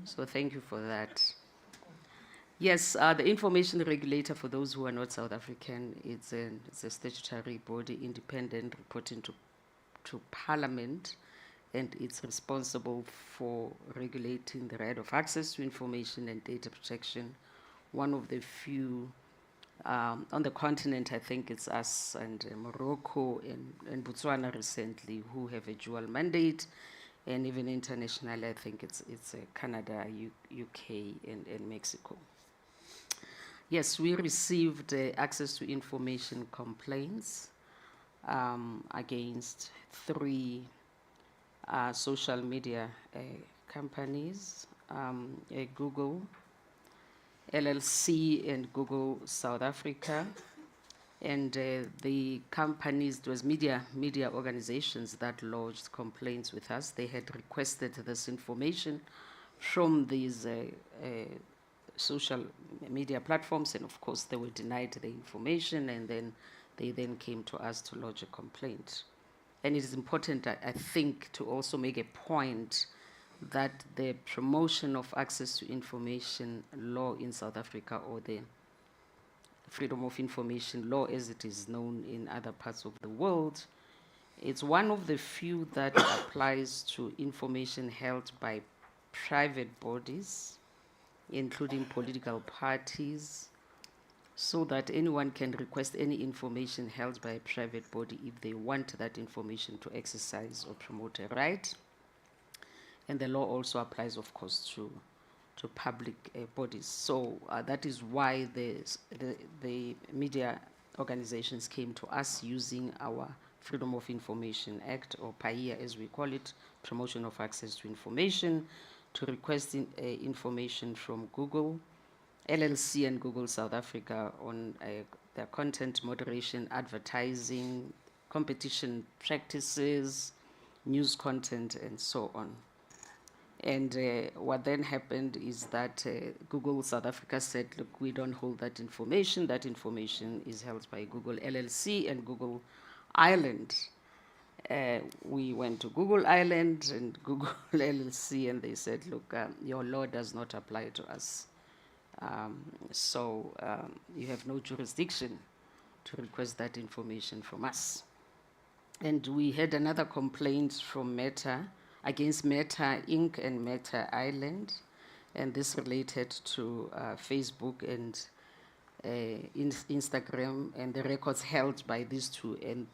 So thank you for that. Yes, the information regulator, for those who are not South African, it's a statutory body, independent, reporting to Parliament, and it's responsible for regulating the right of access to information and data protection. One of the few on the continent, I think it's us and Morocco and Botswana recently, who have a dual mandate, and even internationally, I think it's Canada, UK, and Mexico. Yes, we received access to information complaints against 3 social media companies, Google, LLC, and Google South Africa. And the companies, it was media organizations that lodged complaints with us. They had requested this information from these social media platforms, and of course they were denied the information, and then they came to us to lodge a complaint. And it is important, I think, to also make a point that the promotion of access to information law in South Africa, or the freedom of information law as it is known in other parts of the world, it's one of the few that applies to information held by private bodies, including political parties, so that anyone can request any information held by a private body if they want that information to exercise or promote a right. And the law also applies, of course, to public bodies. So that is why the media organizations came to us using our Freedom of Information Act, or PIA as we call it, Promotion of Access to Information, to request information from Google, LLC, and Google South Africa on their content moderation, advertising, competition practices, news content, and so on. And what then happened is that Google South Africa said, look, we don't hold that information. That information is held by Google LLC and Google Ireland. We went to Google Ireland and Google LLC, and they said, look, your law does not apply to us. So you have no jurisdiction to request that information from us. And we had another complaint from Meta, against Meta Inc. and Meta Island, and this related to Facebook and Instagram and the records held by these two, and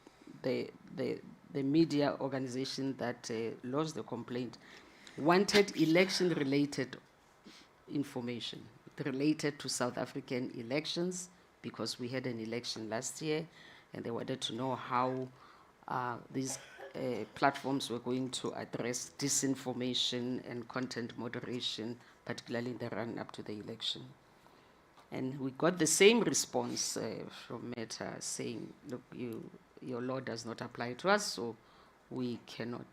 the media organization that lodged the complaint wanted election-related information related to South African elections, because we had an election last year, and they wanted to know how these platforms were going to address disinformation and content moderation, particularly in the run-up to the election. And we got the same response from Meta saying, look, your law does not apply to us, so we cannot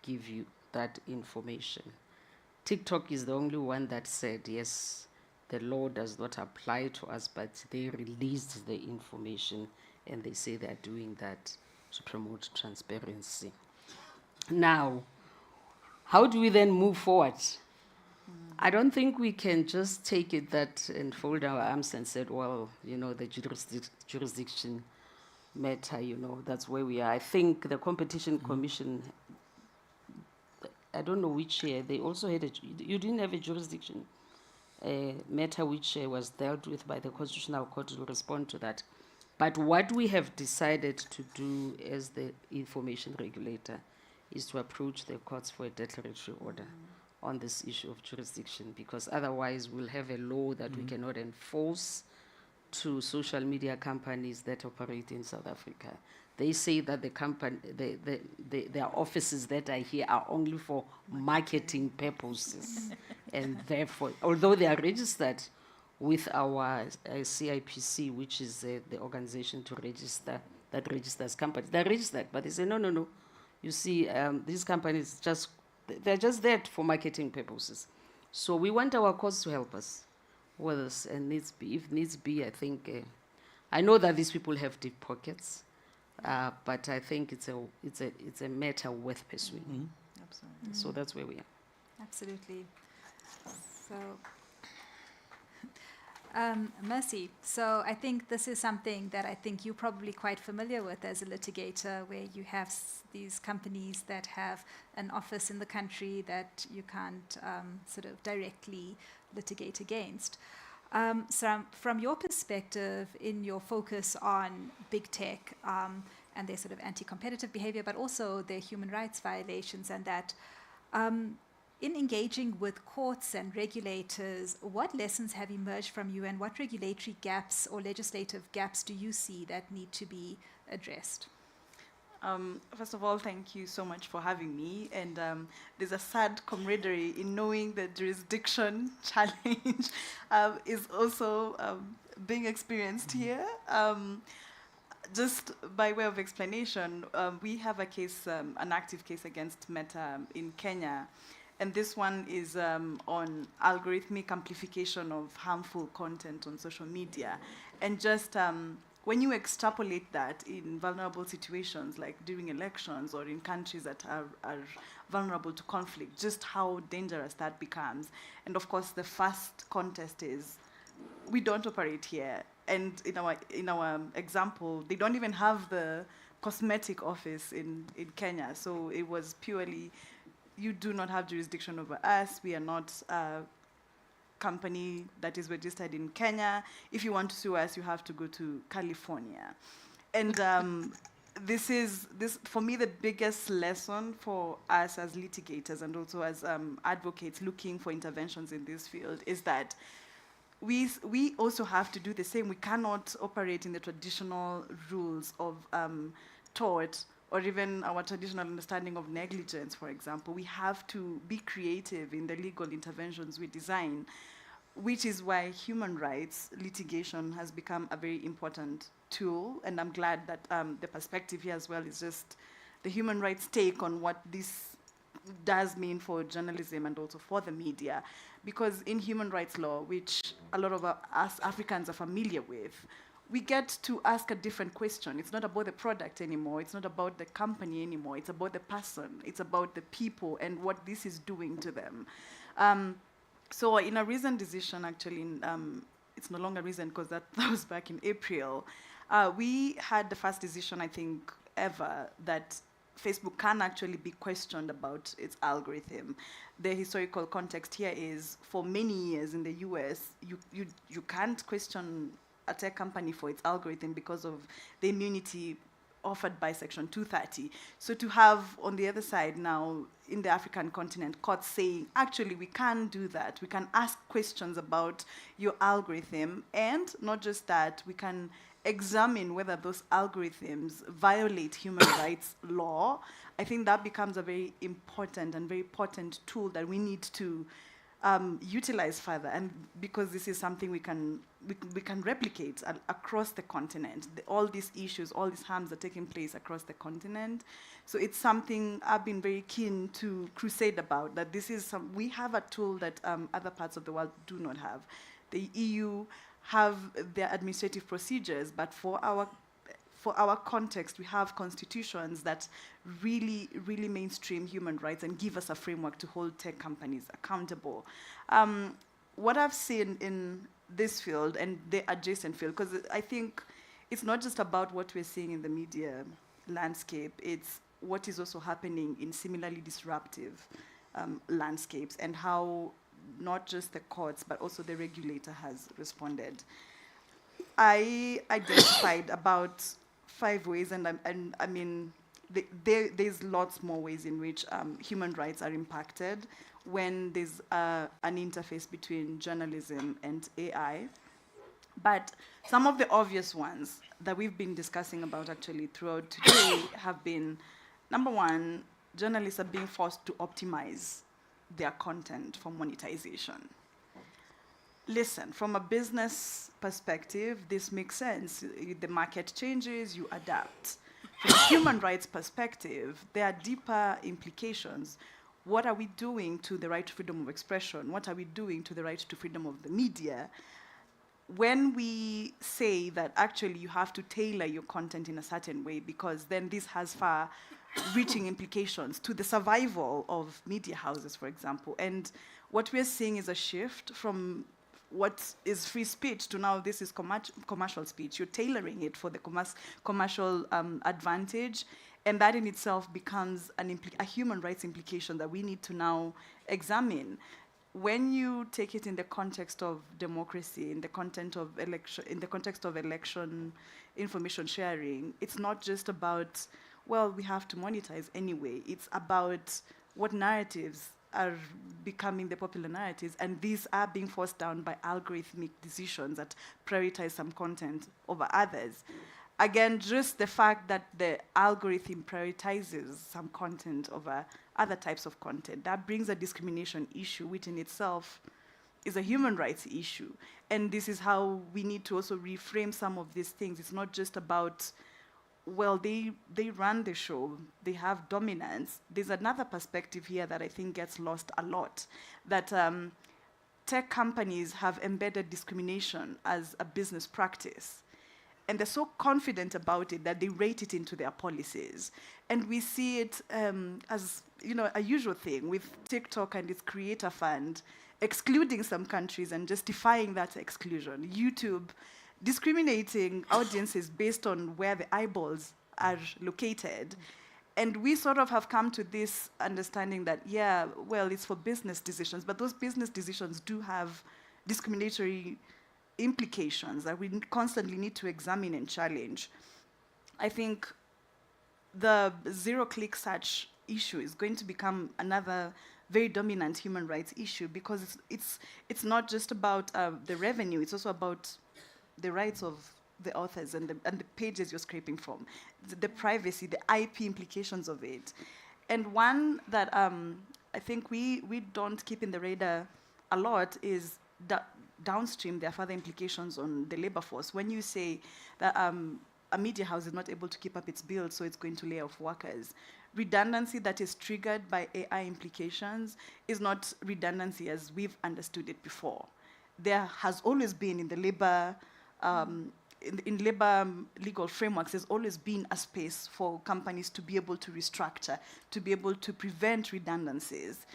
give you that information. TikTok is the only one that said, yes, the law does not apply to us, but they released the information, and they say they're doing that to promote transparency. Now, how do we then move forward? I don't think we can just take it that and fold our arms and say, well, you know, the jurisdiction matter, you know, that's where we are. I think the Competition Commission, I don't know which year, they also had you didn't have a jurisdiction matter which was dealt with by the Constitutional Court to respond to that. But what we have decided to do as the information regulator is to approach the courts for a declaratory order on this issue of jurisdiction, because otherwise we'll have a law that we cannot enforce to social media companies that operate in South Africa. They say that the company, their offices that are here are only for marketing purposes, and therefore, although they are registered with our CIPC, which is the organization to register, that registers companies. They're registered, but they say, no, no, no. You see, these companies they're just there for marketing purposes. So we want our courts to help us with this, and if needs be, I think, I know that these people have deep pockets, but I think it's a matter worth pursuing. Absolutely. So that's where we are. Absolutely. So, Mercy, so I think this is something that I think you're probably quite familiar with as a litigator, where you have these companies that have an office in the country that you can't sort of directly litigate against. So from your perspective, in your focus on big tech and their sort of anti-competitive behavior, but also their human rights violations and that, in engaging with courts and regulators, what lessons have emerged from you, and what regulatory gaps or legislative gaps do you see that need to be addressed? First of all, thank you so much for having me. And there's a sad camaraderie in knowing that jurisdiction challenge is also being experienced here. Just by way of explanation, we have a case, an active case against Meta in Kenya. And this one is on algorithmic amplification of harmful content on social media. And just when you extrapolate that in vulnerable situations, like during elections or in countries that are vulnerable to conflict, just how dangerous that becomes. And of course, the first contest is, we don't operate here. And in our example, they don't even have the cosmetic office in Kenya. So it was purely, you do not have jurisdiction over us. We are not a company that is registered in Kenya. If you want to sue us, you have to go to California. And this is, for me, the biggest lesson for us as litigators and also as advocates looking for interventions in this field is that we also have to do the same. We cannot operate in the traditional rules of tort, or even our traditional understanding of negligence, for example. We have to be creative in the legal interventions we design, which is why human rights litigation has become a very important tool. And I'm glad that the perspective here as well is just the human rights take on what this does mean for journalism and also for the media. Because in human rights law, which a lot of us Africans are familiar with, we get to ask a different question. It's not about the product anymore. It's not about the company anymore. It's about the person. It's about the people and what this is doing to them. So in a recent decision, actually, it's no longer recent because that was back in April, we had the first decision, I think, ever that Facebook can actually be questioned about its algorithm. The historical context here is, for many years in the US, you can't question a tech company for its algorithm because of the immunity offered by Section 230. So to have, on the other side now, in the African continent, courts saying, actually, we can do that. We can ask questions about your algorithm, and not just that, we can examine whether those algorithms violate human rights law. I think that becomes a very important and very potent tool that we need to utilize further, and because this is something we can replicate across the continent. All these issues, all these harms are taking place across the continent. So it's something I've been very keen to crusade about, that this is we have a tool that other parts of the world do not have. The EU have their administrative procedures, but for our context, we have constitutions that really, really mainstream human rights and give us a framework to hold tech companies accountable. What I've seen in this field and the adjacent field, because I think it's not just about what we're seeing in the media landscape, it's what is also happening in similarly disruptive landscapes, and how not just the courts, but also the regulator has responded. I identified about 5 ways, and I mean, there's lots more ways in which human rights are impacted when there's an interface between journalism and AI. But some of the obvious ones that we've been discussing about actually throughout today have been, number one, journalists are being forced to optimize their content for monetization. Listen, from a business perspective, this makes sense. The market changes, you adapt. From a human rights perspective, there are deeper implications. What are we doing to the right to freedom of expression? What are we doing to the right to freedom of the media? When we say that actually you have to tailor your content in a certain way, because then this has far-reaching implications to the survival of media houses, for example. And what we're seeing is a shift from what is free speech to now this is commercial speech. You're tailoring it for the commercial advantage, and that in itself becomes a human rights implication that we need to now examine. When you take it in the context of democracy, in the context of election information sharing, it's not just about, well, we have to monetize anyway. It's about what narratives are becoming the popular narratives, and these are being forced down by algorithmic decisions that prioritize some content over others. Again, just the fact that the algorithm prioritizes some content over other types of content, that brings a discrimination issue, which in itself is a human rights issue. And this is how we need to also reframe some of these things. It's not just about, well, they run the show, they have dominance. There's another perspective here that I think gets lost a lot, that tech companies have embedded discrimination as a business practice. And they're so confident about it that they rate it into their policies. And we see it as a usual thing with TikTok and its creator fund excluding some countries and justifying that exclusion. YouTube discriminating audiences based on where the eyeballs are located. And we sort of have come to this understanding that, yeah, well, it's for business decisions, but those business decisions do have discriminatory implications that we constantly need to examine and challenge. I think the zero-click search issue is going to become another very dominant human rights issue, because it's not just about the revenue, it's also about the rights of the authors and the pages you're scraping from, the privacy, the IP implications of it. And one that I think we don't keep in the radar a lot is downstream, there are further implications on the labor force. When you say that a media house is not able to keep up its bills, so it's going to lay off workers, redundancy that is triggered by AI implications is not redundancy as we've understood it before. There has always been in the labor, in labor legal frameworks, there's always been a space for companies to be able to restructure, to be able to prevent redundancies.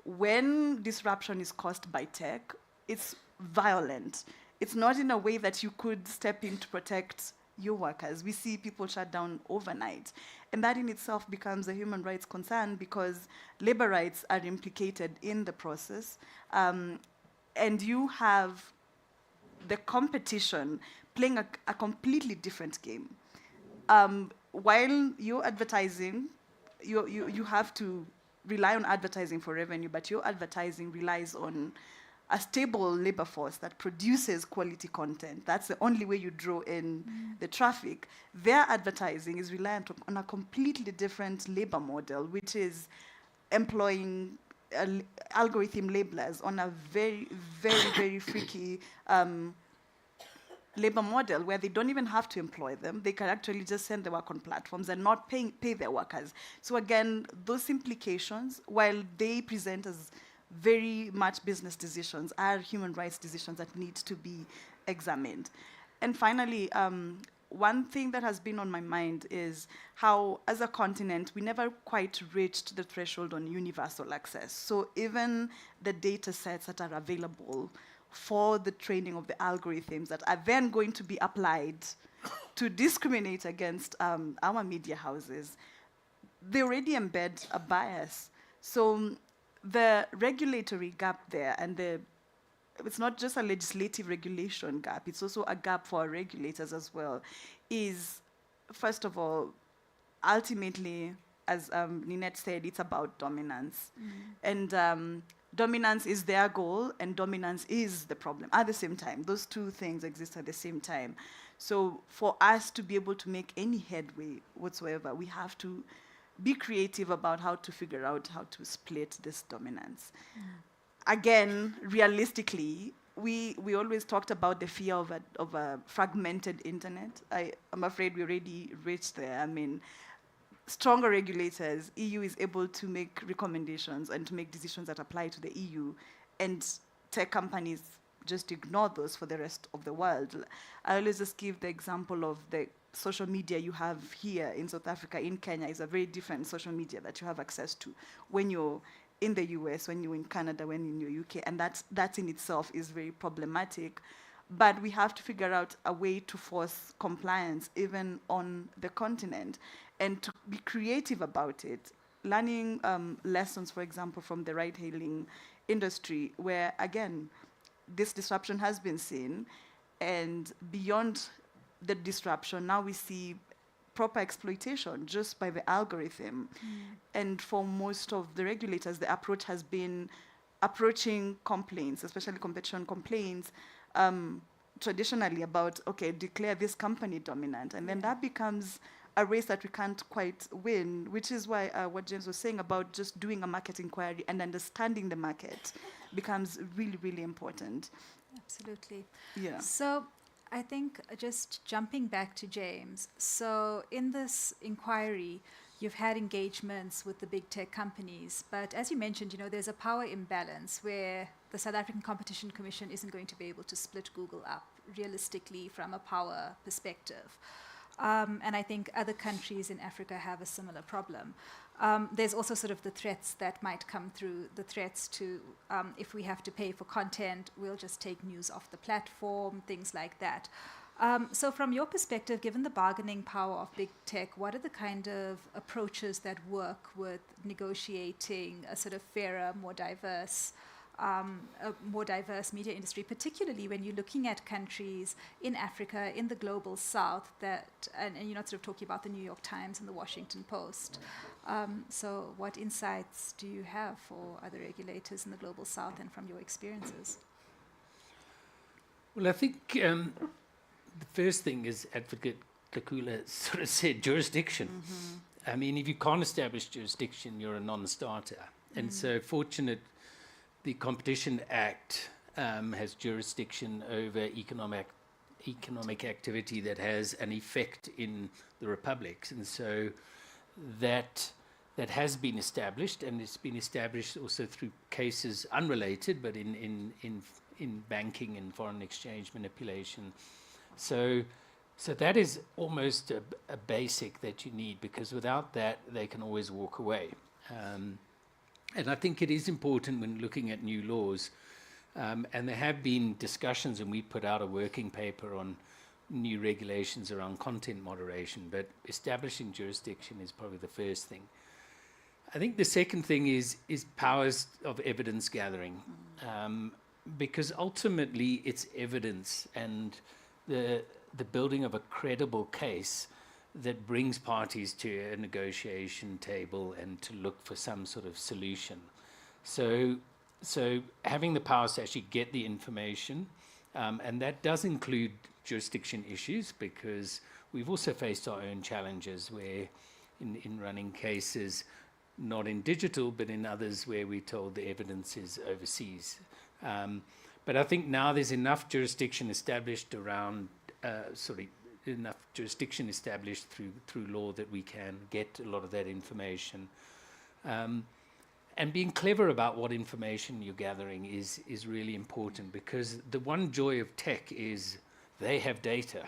When disruption is caused by tech, it's violent. It's not in a way that you could step in to protect your workers. We see people shut down overnight. And that in itself becomes a human rights concern because labor rights are implicated in the process. And you have the competition playing a completely different game. While you're advertising, you have to rely on advertising for revenue, but your advertising relies on a stable labor force that produces quality content. That's the only way you draw in the traffic. Their advertising is reliant on a completely different labor model, which is employing algorithm labelers on a very, very, very freaky labor model where they don't even have to employ them. They can actually just send their work on platforms and not pay their workers. So again, those implications, while they present as very much business decisions, are human rights decisions that need to be examined. And finally, one thing that has been on my mind is how, as a continent, we never quite reached the threshold on universal access. So even the data sets that are available for the training of the algorithms that are then going to be applied to discriminate against our media houses, they already embed a bias. So the regulatory gap there, and it's not just a legislative regulation gap, it's also a gap for our regulators as well, is, first of all, ultimately, as Ninette said, it's about dominance. And dominance is their goal, and dominance is the problem at the same time. Those two things exist at the same time. So for us to be able to make any headway whatsoever, we have to be creative about how to figure out how to split this dominance. Again, realistically, we always talked about the fear of a fragmented internet. I'm afraid we already reached there. I mean, stronger regulators, EU is able to make recommendations and to make decisions that apply to the EU, and tech companies just ignore those for the rest of the world. I always just give the example of the social media you have here in South Africa, in Kenya, is a very different social media that you have access to when you're in the US, when you're in Canada, when you're in the UK, and that in itself is very problematic. But we have to figure out a way to force compliance even on the continent and to be creative about it. Learning lessons, for example, from the ride-hailing industry, where, again, this disruption has been seen, and beyond the disruption, now we see proper exploitation just by the algorithm. And for most of the regulators, the approach has been approaching complaints, especially competition complaints, traditionally about, okay, declare this company dominant. And then that becomes a race that we can't quite win, which is why what James was saying about just doing a market inquiry and understanding the market becomes really, really important. Absolutely. Yeah. So I think just jumping back to James, so in this inquiry, you've had engagements with the big tech companies, but as you mentioned, there's a power imbalance where the South African Competition Commission isn't going to be able to split Google up realistically from a power perspective. And I think other countries in Africa have a similar problem. There's also sort of the threats that might come through, the threats to, if we have to pay for content, we'll just take news off the platform, things like that. So from your perspective, given the bargaining power of big tech, what are the kind of approaches that work with negotiating a sort of fairer, more diverse media industry, particularly when you're looking at countries in Africa, in the global south, and you're not sort of talking about the New York Times and the Washington Post. So what insights do you have for other regulators in the global south and from your experiences? Well, I think the first thing is Advocate Kakula sort of said jurisdiction. I mean, if you can't establish jurisdiction, you're a non-starter. And so fortunate the Competition Act has jurisdiction over economic activity that has an effect in the republics, and so that has been established, and it's been established also through cases unrelated, but in banking and foreign exchange manipulation. So that is almost a basic that you need, because without that they can always walk away. And I think it is important when looking at new laws, and there have been discussions, and we put out a working paper on new regulations around content moderation, but establishing jurisdiction is probably the first thing. I think the second thing is powers of evidence gathering, because ultimately it's evidence and the building of a credible case that brings parties to a negotiation table and to look for some sort of solution. So having the powers to actually get the information, and that does include jurisdiction issues, because we've also faced our own challenges where in running cases, not in digital, but in others where we're told the evidence is overseas. But I think now there's enough jurisdiction established around, enough jurisdiction established through law that we can get a lot of that information. And being clever about what information you're gathering is really important, because the one joy of tech is they have data.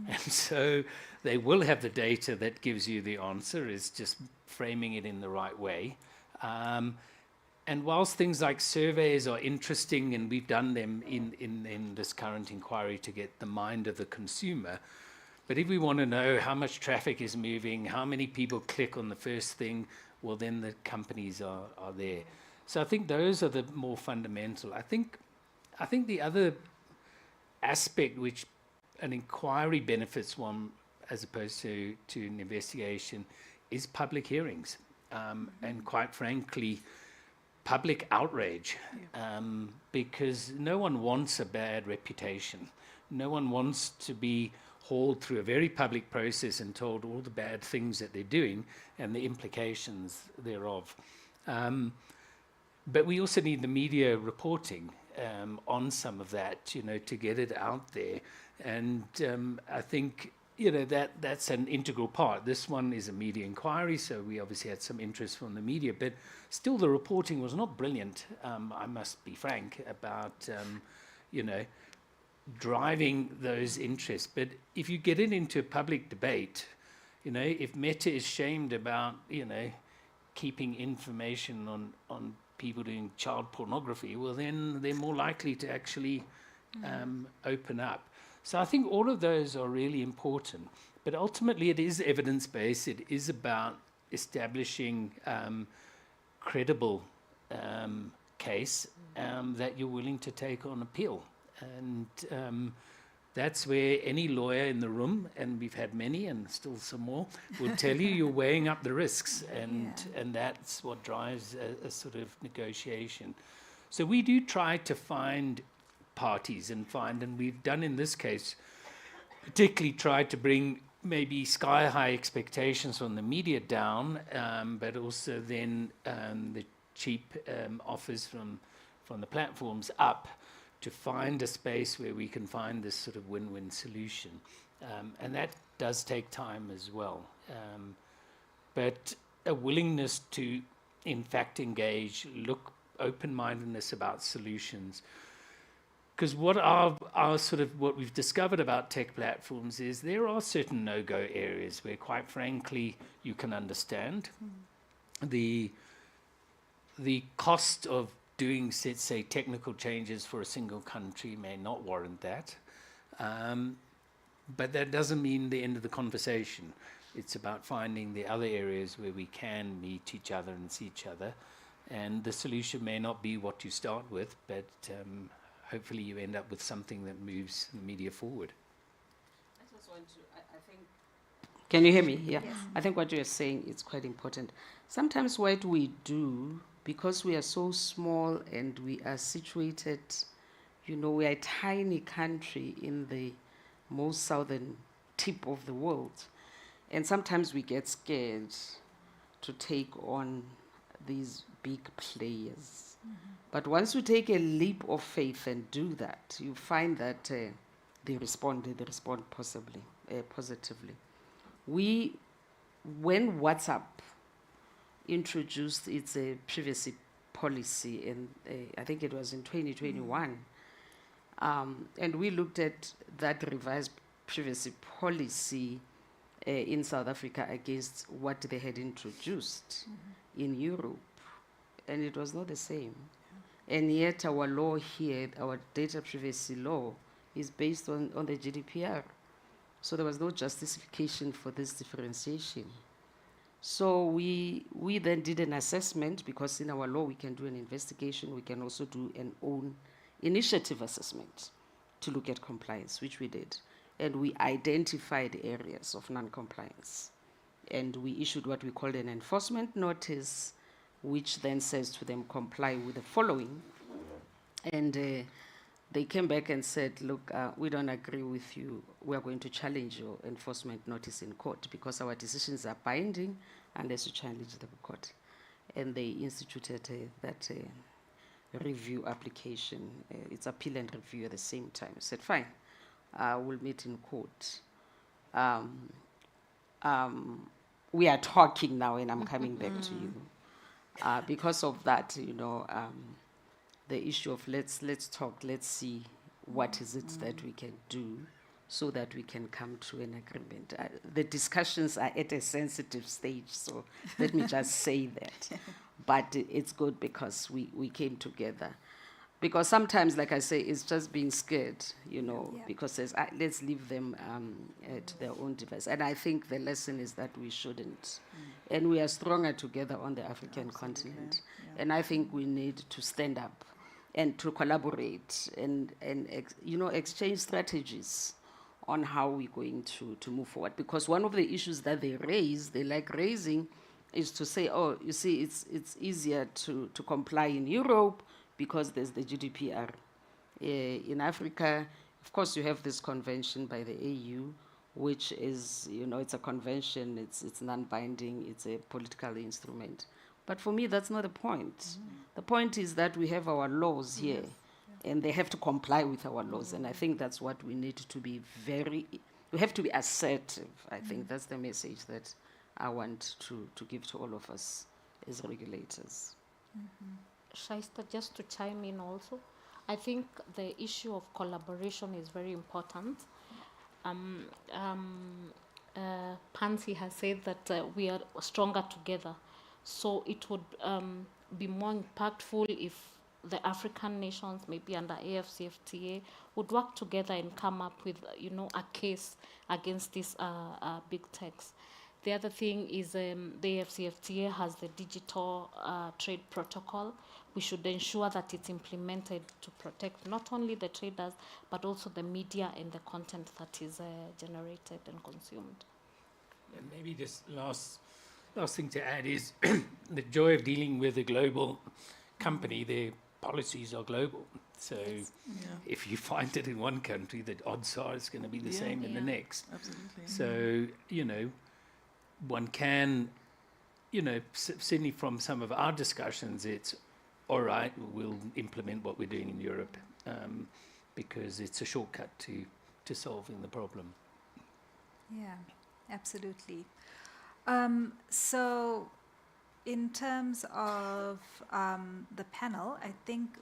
And so they will have the data that gives you the answer. It's just framing it in the right way. And whilst things like surveys are interesting, and we've done them in this current inquiry to get the mind of the consumer, but if we want to know how much traffic is moving, how many people click on the first thing, well, then the companies are there. So I think those are the more fundamental. I think the other aspect which an inquiry benefits one as opposed to an investigation is public hearings. And quite frankly, public outrage, because no one wants a bad reputation. No one wants to be hauled through a very public process and told all the bad things that they're doing and the implications thereof. But we also need the media reporting on some of that, to get it out there. And I think, that's an integral part. This one is a media inquiry, so we obviously had some interest from the media, but still the reporting was not brilliant, I must be frank, about, driving those interests. But if you get it into a public debate, if Meta is shamed about, keeping information on people doing child pornography, well, then they're more likely to actually open up. So I think all of those are really important. But ultimately, it is evidence-based. It is about establishing credible case that you're willing to take on appeal. And that's where any lawyer in the room, and we've had many and still some more, will tell you you're weighing up the risks, and that's what drives a sort of negotiation. So we do try to find parties and we've done in this case, particularly tried to bring maybe sky-high expectations from the media down, but also then the cheap offers from the platforms up, to find a space where we can find this sort of win-win solution. And that does take time as well. But a willingness to, in fact, engage, look, open-mindedness about solutions. Because what what we've discovered about tech platforms is there are certain no-go areas where, quite frankly, you can understand. The cost of doing, let's say, technical changes for a single country may not warrant that. But that doesn't mean the end of the conversation. It's about finding the other areas where we can meet each other and see each other. And the solution may not be what you start with, but hopefully you end up with something that moves the media forward. I just want to, I think... Can you hear me? Yeah. Yes. I think what you're saying is quite important. Sometimes what we do, because we are so small and we are situated, we are a tiny country in the most southern tip of the world. And sometimes we get scared to take on these big players. But once you take a leap of faith and do that, you find that they respond positively. When WhatsApp introduced its privacy policy, I think it was in 2021, and we looked at that revised privacy policy in South Africa against what they had introduced in Europe, and it was not the same. And yet our law here, our data privacy law, is based on the GDPR. So there was no justification for this differentiation. So we then did an assessment, because in our law we can do an investigation, we can also do an own initiative assessment to look at compliance, which we did. And we identified areas of non-compliance. And we issued what we called an enforcement notice, which then says to them, comply with the following. And they came back and said, look, we don't agree with you. We are going to challenge your enforcement notice in court, because our decisions are binding unless you challenge them in court. And they instituted that review application. It's appeal and review at the same time. I said, fine, we'll meet in court. We are talking now, and I'm coming back to you. Because of that, you know, the issue of let's talk, let's see what is it that we can do so that we can come to an agreement. The discussions are at a sensitive stage, so let me just say that. But it's good because we came together. Because sometimes, like I say, it's just being scared, you know, because there's, let's leave them to their own device. And I think the lesson is that we shouldn't. And we are stronger together on the African continent. And I think we need to stand up and to collaborate and you know, exchange strategies on how we're going to move forward. Because one of the issues that they like raising, is to say, oh, you see, it's easier to comply in Europe because there's the GDPR. In Africa, of course, you have this convention by the AU, which is, you know, it's a convention, it's non-binding, it's a political instrument. But for me, that's not the point. The point is that we have our laws here, and they have to comply with our laws. And I think that's what we need to be we have to be assertive. I think that's the message that I want to give to all of us as regulators. Shaista, just to chime in also, I think the issue of collaboration is very important. Pansy has said that we are stronger together. So it would be more impactful if the African nations, maybe under AFCFTA, would work together and come up with, you know, a case against these big techs. The other thing is the AFCFTA has the digital trade protocol. We should ensure that it's implemented to protect not only the traders, but also the media and the content that is generated and consumed. And maybe just last thing to add is the joy of dealing with a global company, their policies are global. So if you find it in one country, the odds are it's going to be the same in the next. Absolutely. So, you know, one can, you know, certainly from some of our discussions, it's all right, we'll implement what we're doing in Europe because it's a shortcut to solving the problem. Yeah, absolutely. So in terms of the panel, I think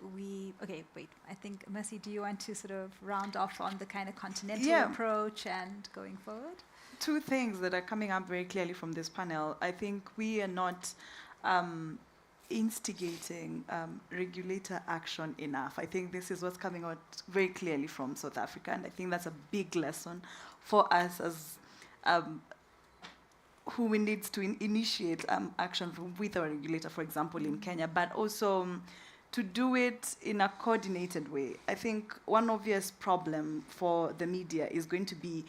I think, Mercy, do you want to sort of round off on the kind of continental approach and going forward? Two things that are coming up very clearly from this panel. I think we are not instigating regulator action enough. I think this is what's coming out very clearly from South Africa, and I think that's a big lesson for us as who we need to initiate action with our regulator, for example, in Kenya, but also to do it in a coordinated way. I think one obvious problem for the media is going to be,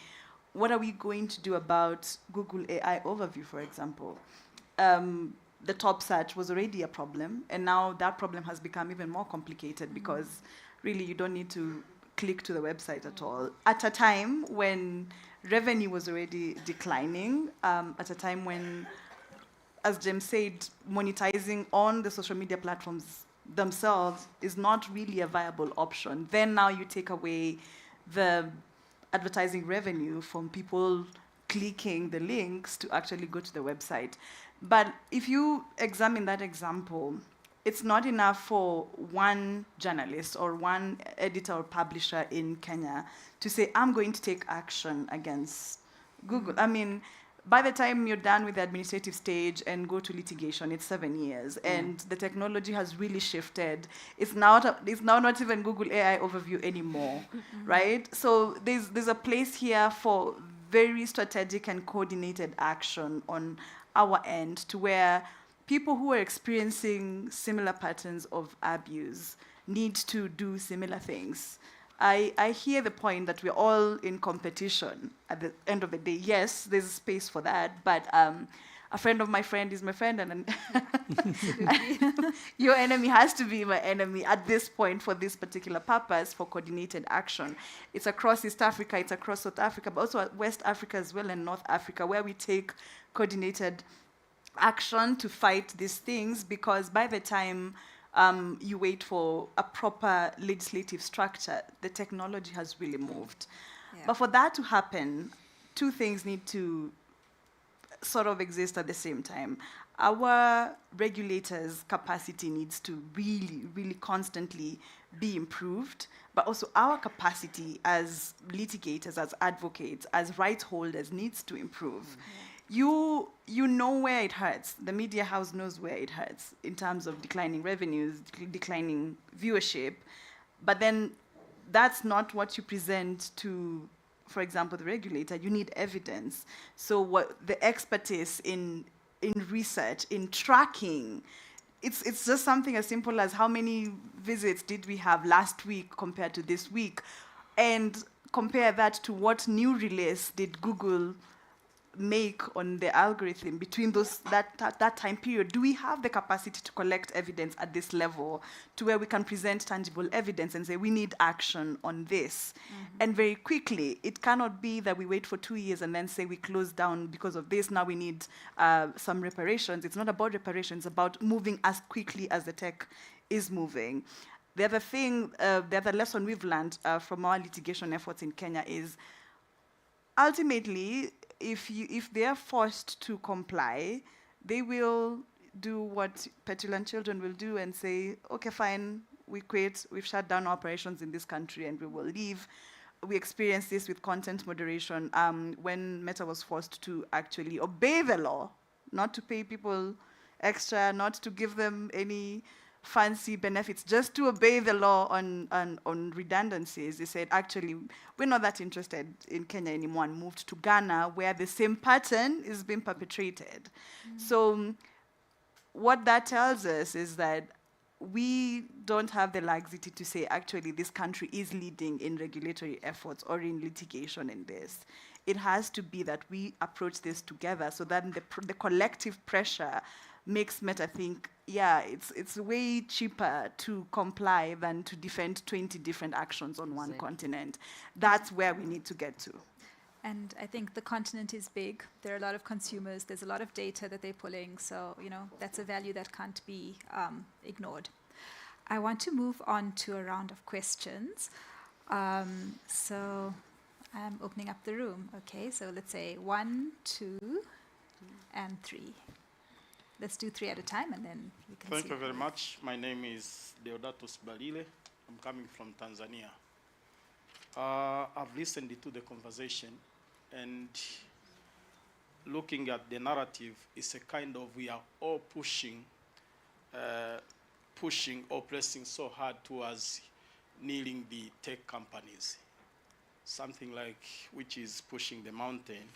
what are we going to do about Google AI overview, for example? The top search was already a problem, and now that problem has become even more complicated because really you don't need to click to the website at all. At a time when revenue was already declining, at a time when, as James said, monetizing on the social media platforms themselves is not really a viable option. Then now you take away the advertising revenue from people clicking the links to actually go to the website. But if you examine that example, it's not enough for one journalist or one editor or publisher in Kenya to say, I'm going to take action against Google. I mean, by the time you're done with the administrative stage and go to litigation, it's 7 years, and the technology has really shifted. It's now not even Google AI overview anymore, right? So there's a place here for very strategic and coordinated action on our end to where people who are experiencing similar patterns of abuse need to do similar things. I hear the point that we're all in competition at the end of the day. Yes, there's a space for that, but a friend of my friend is my friend, and your enemy has to be my enemy at this point for this particular purpose, for coordinated action. It's across East Africa, it's across South Africa, but also West Africa as well, and North Africa, where we take coordinated action to fight these things, because by the time you wait for a proper legislative structure, the technology has really moved. Yeah. But for that to happen, two things need to sort of exist at the same time. Our regulators' capacity needs to really, really constantly be improved, but also our capacity as litigators, as advocates, as rights holders needs to improve. You know where it hurts. The media house knows where it hurts in terms of declining revenues, declining viewership, but then that's not what you present to, for example, the regulator. You need evidence. So what the expertise in research, in tracking, it's just something as simple as how many visits did we have last week compared to this week, and compare that to what new release did Google make on the algorithm between that time period. Do we have the capacity to collect evidence at this level to where we can present tangible evidence and say we need action on this? And very quickly, it cannot be that we wait for 2 years and then say we close down because of this, now we need some reparations. It's not about reparations, it's about moving as quickly as the tech is moving. The other thing, the other lesson we've learned from our litigation efforts in Kenya is ultimately, if they are forced to comply, they will do what petulant children will do and say, okay, fine, we quit, we've shut down operations in this country and we will leave. We experienced this with content moderation when Meta was forced to actually obey the law, not to pay people extra, not to give them any fancy benefits, just to obey the law on redundancies. They said, actually, we're not that interested in Kenya anymore, and moved to Ghana, where the same pattern is being perpetrated. So what that tells us is that we don't have the laxity to say, actually, this country is leading in regulatory efforts or in litigation in this. It has to be that we approach this together, so that the collective pressure makes Meta think, yeah, it's way cheaper to comply than to defend 20 different actions on one continent. That's where we need to get to. And I think the continent is big. There are a lot of consumers. There's a lot of data that they're pulling. So, that's a value that can't be ignored. I want to move on to a round of questions. So I'm opening up the room. Okay, so let's say 1, 2, and 3. Let's do 3 at a time, and then we can see. Thank you very much. My name is Deodatus Balile. I'm coming from Tanzania. I've listened to the conversation, and looking at the narrative, it's a kind of we are all pushing or pressing so hard towards kneeling the tech companies. Something like which is pushing the mountain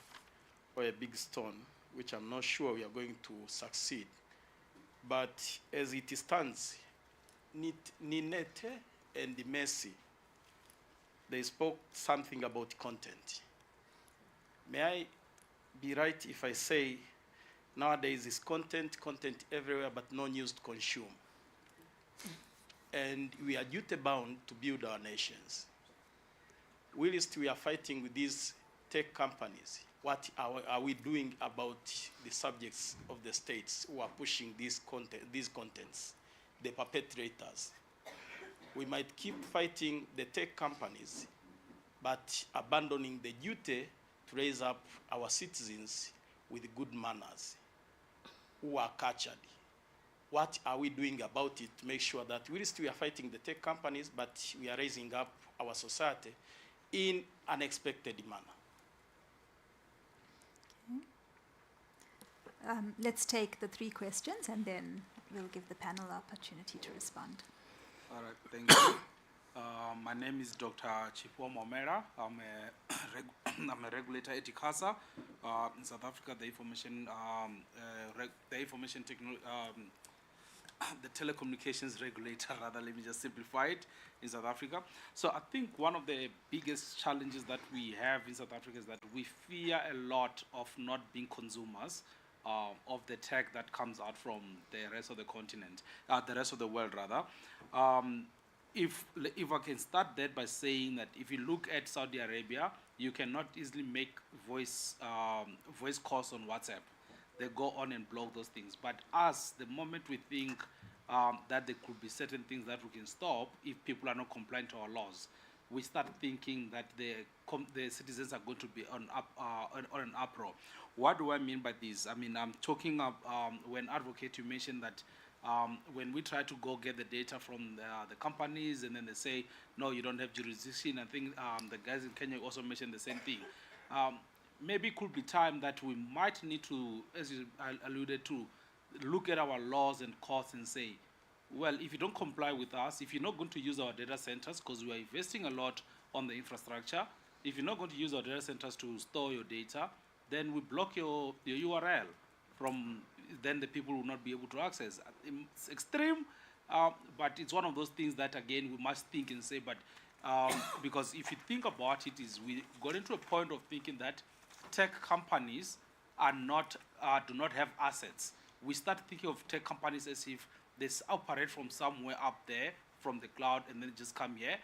or a big stone, which I'm not sure we are going to succeed. But as it stands, Ninete and Messi, they spoke something about content. May I be right if I say nowadays is content everywhere, but no news to consume? And we are duty-bound to build our nations. Whilst we are fighting with these tech companies, what are we doing about the subjects of the states who are pushing these contents, the perpetrators? We might keep fighting the tech companies, but abandoning the duty to raise up our citizens with good manners who are cultured. What are we doing about it to make sure that whilst we are fighting the tech companies, but we are raising up our society in an expected manner? Let's take the 3 questions, and then we'll give the panel opportunity to respond. All right, thank you. My name is Dr. Chifo Momera. I'm a I'm a regulator at ICASA. In South Africa, the the telecommunications regulator, rather, let me just simplify it, in South Africa. So I think one of the biggest challenges that we have in South Africa is that we fear a lot of not being consumers of the tech that comes out from the rest of the continent, the rest of the world, rather. If I can start that by saying that if you look at Saudi Arabia, you cannot easily make voice calls on WhatsApp. They go on and block those things. But us, the moment we think that there could be certain things that we can stop if people are not compliant to our laws, we start thinking that the citizens are going to be on an uproar. What do I mean by this? I mean, I'm talking when Advocate, you mentioned that when we try to go get the data from the companies and then they say, no, you don't have jurisdiction. I think the guys in Kenya also mentioned the same thing. Maybe it could be time that we might need to, as you alluded to, look at our laws and costs and say, well, if you don't comply with us, if you're not going to use our data centers, because we are investing a lot on the infrastructure, if you're not going to use our data centers to store your data, then we block your URL from, then the people will not be able to access. It's extreme, but it's one of those things that, again, we must think and say, but because if you think about it, we got into a point of thinking that tech companies are not, do not have assets. We start thinking of tech companies as if they operate from somewhere up there, from the cloud, and then just come here.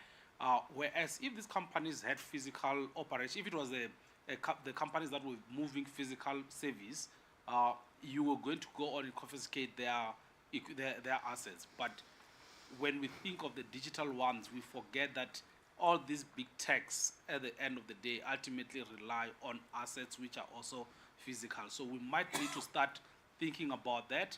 Whereas if these companies had physical operation, if it was the companies that were moving physical service, you were going to go on and confiscate their assets. But when we think of the digital ones, we forget that all these big techs at the end of the day ultimately rely on assets which are also physical. So we might need to start thinking about that.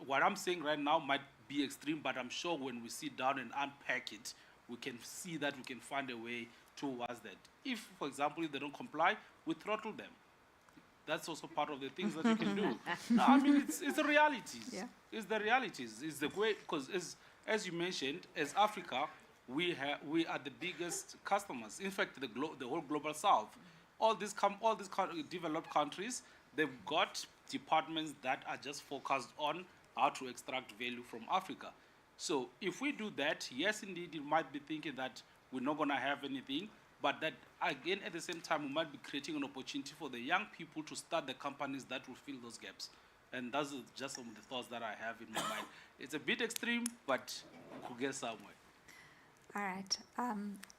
What I'm saying right now might be extreme, but I'm sure when we sit down and unpack it, we can see that we can find a way towards that. If, for example, if they don't comply, we throttle them. That's also part of the things that you can do. No, I mean, it's the realities. Yeah. It's the realities. It's the way, because as you mentioned, as Africa, we are the biggest customers. In fact, the whole global south, all these developed countries, they've got departments that are just focused on how to extract value from Africa. So if we do that, yes, indeed, you might be thinking that we're not going to have anything, but that, again, at the same time, we might be creating an opportunity for the young people to start the companies that will fill those gaps. And that's just some of the thoughts that I have in my mind. It's a bit extreme, but we could get somewhere. All right.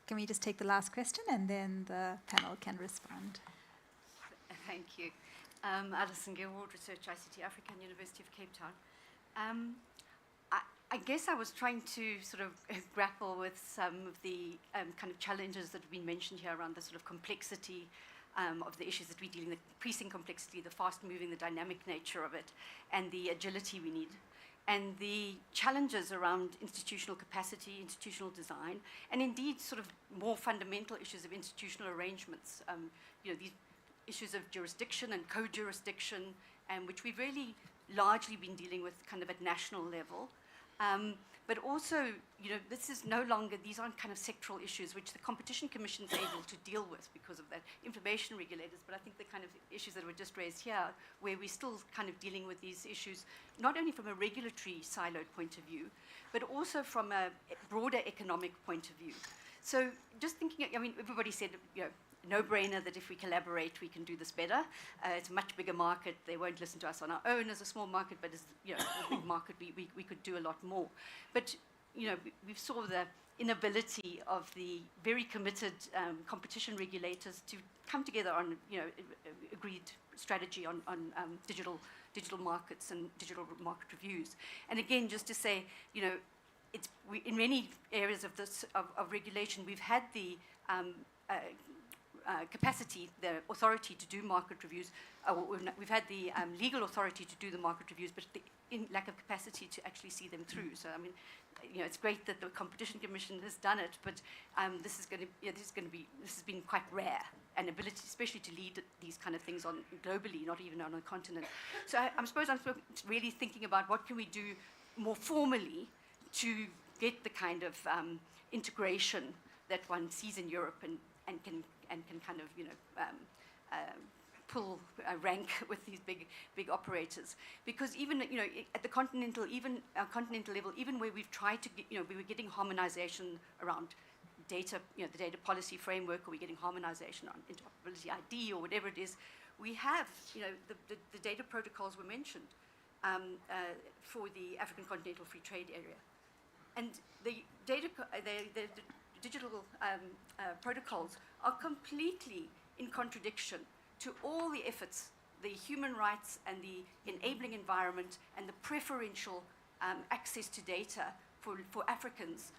Can we just take the last question and then the panel can respond? Thank you. Alison Gilward, Research ICT Africa, University of Cape Town. I guess I was trying to sort of grapple with some of the kind of challenges that have been mentioned here around the sort of complexity of the issues that we're dealing with, the increasing complexity, the fast-moving, the dynamic nature of it, and the agility we need, and the challenges around institutional capacity, institutional design, and indeed sort of more fundamental issues of institutional arrangements. These issues of jurisdiction and co-jurisdiction, which we've really largely been dealing with kind of at national level. But also, this is no longer, these aren't kind of sectoral issues which the Competition Commission is able to deal with because of that, information regulators, but I think the kind of issues that were just raised here, where we're still kind of dealing with these issues, not only from a regulatory siloed point of view, but also from a broader economic point of view. So just thinking, I mean, everybody said, no-brainer that if we collaborate, we can do this better. It's a much bigger market. They won't listen to us on our own as a small market, but as a big market, we could do a lot more. But we saw the inability of the very committed competition regulators to come together on agreed strategy on digital markets and digital market reviews. And again, just to say, in many areas of this of regulation, we've had the capacity, the authority to do market reviews. We've had the legal authority to do the market reviews, but the lack of capacity to actually see them through. So I mean, it's great that the Competition Commission has done it, but this has been quite rare, an ability, especially to lead these kind of things on globally, not even on a continent. So I suppose I'm really thinking about what can we do more formally to get the kind of integration that one sees in Europe and can kind of, pull rank with these big operators. Because even, at the continental level, even where we've tried to get, we were getting harmonization around data, the data policy framework, or we're getting harmonization on interoperability ID or whatever it is, we have, the data protocols were mentioned for the African Continental Free Trade Area. And the digital protocols are completely in contradiction to all the efforts, the human rights and the enabling environment and the preferential access to data for Africans.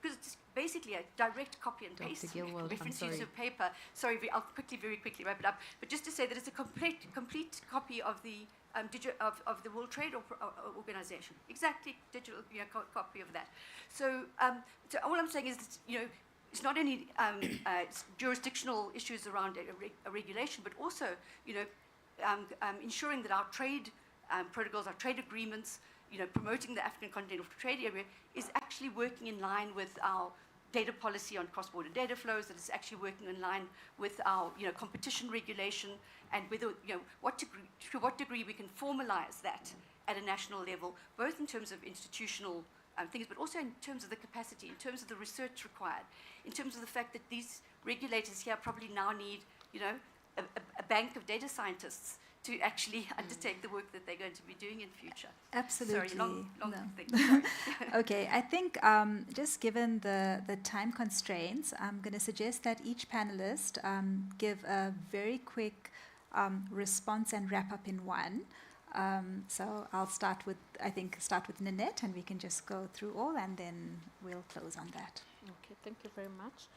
Because it's basically a direct copy and paste reference use of paper. Sorry, I'll very quickly wrap it up. But just to say that it's a complete copy of the of the World Trade Organization. Exactly, digital copy of that. So, so all I'm saying is that, it's not only jurisdictional issues around a regulation, but also, ensuring that our trade protocols, our trade agreements, promoting the African Continental Trade Area is actually working in line with our data policy on cross-border data flows, that it's actually working in line with our, competition regulation, and whether, to what degree we can formalize that at a national level, both in terms of institutional things, but also in terms of the capacity, in terms of the research required, in terms of the fact that these regulators here probably now need, a bank of data scientists to actually undertake the work that they're going to be doing in future. Absolutely. Sorry, long thing. Sorry. Okay, I think just given the time constraints, I'm going to suggest that each panelist give a very quick response and wrap up in one. So I'll start with Nanette, and we can just go through all, and then we'll close on that. Okay, thank you very much.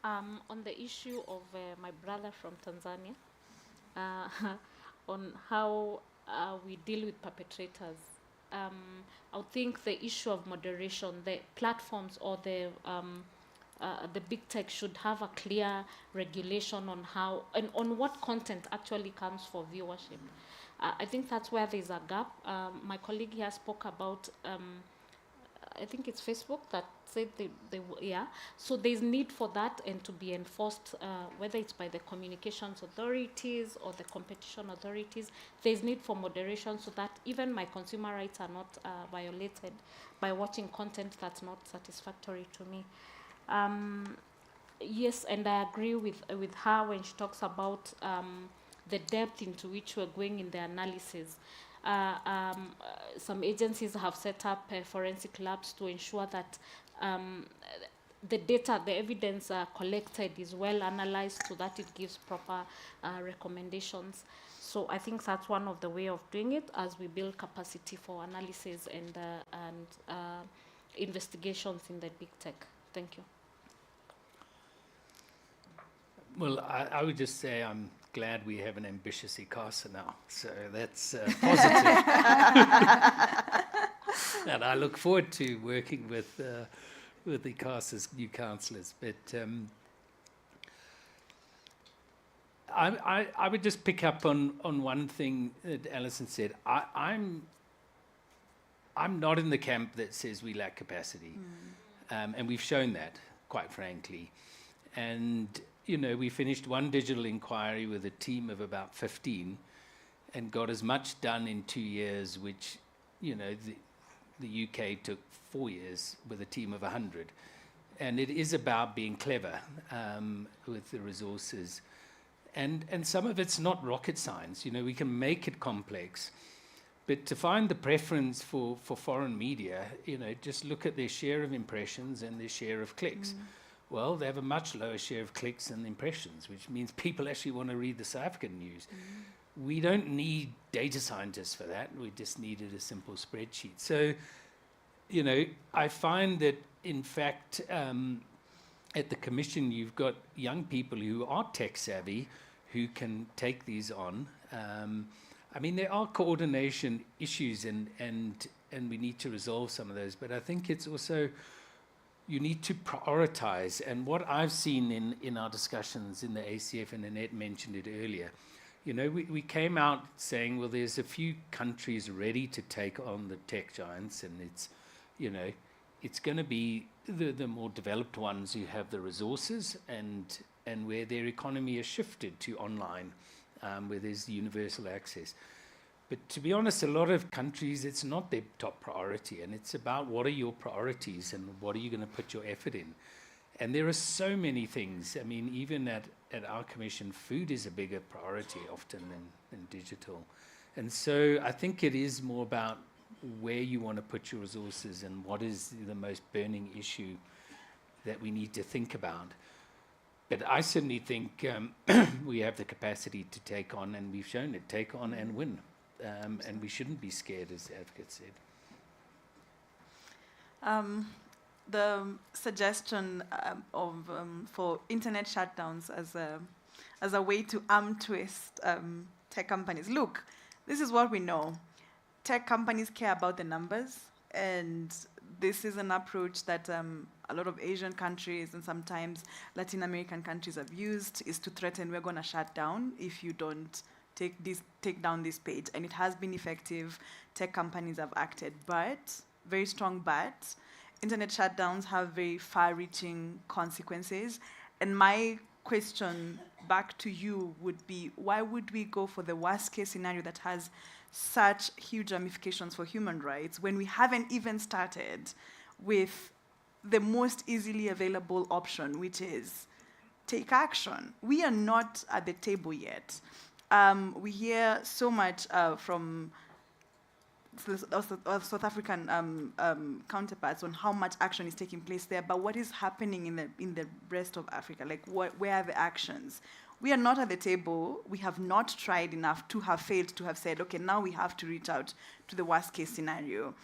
On the issue of my brother from Tanzania, on how we deal with perpetrators, I would think the issue of moderation, the platforms or the big tech should have a clear regulation on how and on what content actually comes for viewership. I think that's where there's a gap. My colleague here spoke about, I think it's Facebook that said so there's need for that and to be enforced, whether it's by the communications authorities or the competition authorities. There's need for moderation so that even my consumer rights are not violated by watching content that's not satisfactory to me. Yes, and I agree with her when she talks about the depth into which we're going in the analysis. Some agencies have set up forensic labs to ensure that the data, the evidence collected is well analyzed so that it gives proper recommendations. So I think that's one of the way of doing it as we build capacity for analysis and investigations in the big tech. Thank you. Well, I would just say I'm glad we have an ambitious ICASA now, so that's positive. And I look forward to working with ICASA's new councillors. But I would just pick up on one thing that Alison said. I'm not in the camp that says we lack capacity, and we've shown that, quite frankly. And we finished one digital inquiry with a team of about 15 and got as much done in 2 years, which, the UK took 4 years with a team of 100. And it is about being clever with the resources. And some of it's not rocket science. We can make it complex. But to find the preference for foreign media, just look at their share of impressions and their share of clicks. Well, they have a much lower share of clicks and impressions, which means people actually want to read the South African news. We don't need data scientists for that. We just needed a simple spreadsheet. So, I find that, in fact, at the Commission, you've got young people who are tech savvy who can take these on. There are coordination issues and we need to resolve some of those. But I think it's also, you need to prioritize. And what I've seen in our discussions in the ACF, and Annette mentioned it earlier, we came out saying, well, there's a few countries ready to take on the tech giants, and it's going to be the more developed ones who have the resources and and where their economy has shifted to online, where there's universal access. But to be honest, a lot of countries, it's not their top priority, and it's about what are your priorities and what are you going to put your effort in. And there are so many things. I mean, even at our commission, food is a bigger priority often than digital. And so I think it is more about where you want to put your resources and what is the most burning issue that we need to think about. But I certainly think we have the capacity to take on, and we've shown it, take on and win. And we shouldn't be scared, as the advocate said. The suggestion for internet shutdowns as a way to arm twist tech companies. Look, this is what we know. Tech companies care about the numbers, and this is an approach that a lot of Asian countries and sometimes Latin American countries have used, is to threaten, we're going to shut down if you don't take down this page. And it has been effective. Tech companies have acted, but, very strong but, internet shutdowns have very far-reaching consequences. And my question back to you would be, why would we go for the worst-case scenario that has such huge ramifications for human rights when we haven't even started with the most easily available option, which is take action? We are not at the table yet. We hear so much from South African counterparts on how much action is taking place there, but what is happening in the rest of Africa? Like, where are the actions? We are not at the table. We have not tried enough to have failed to have said, okay, now we have to reach out to the worst case scenario.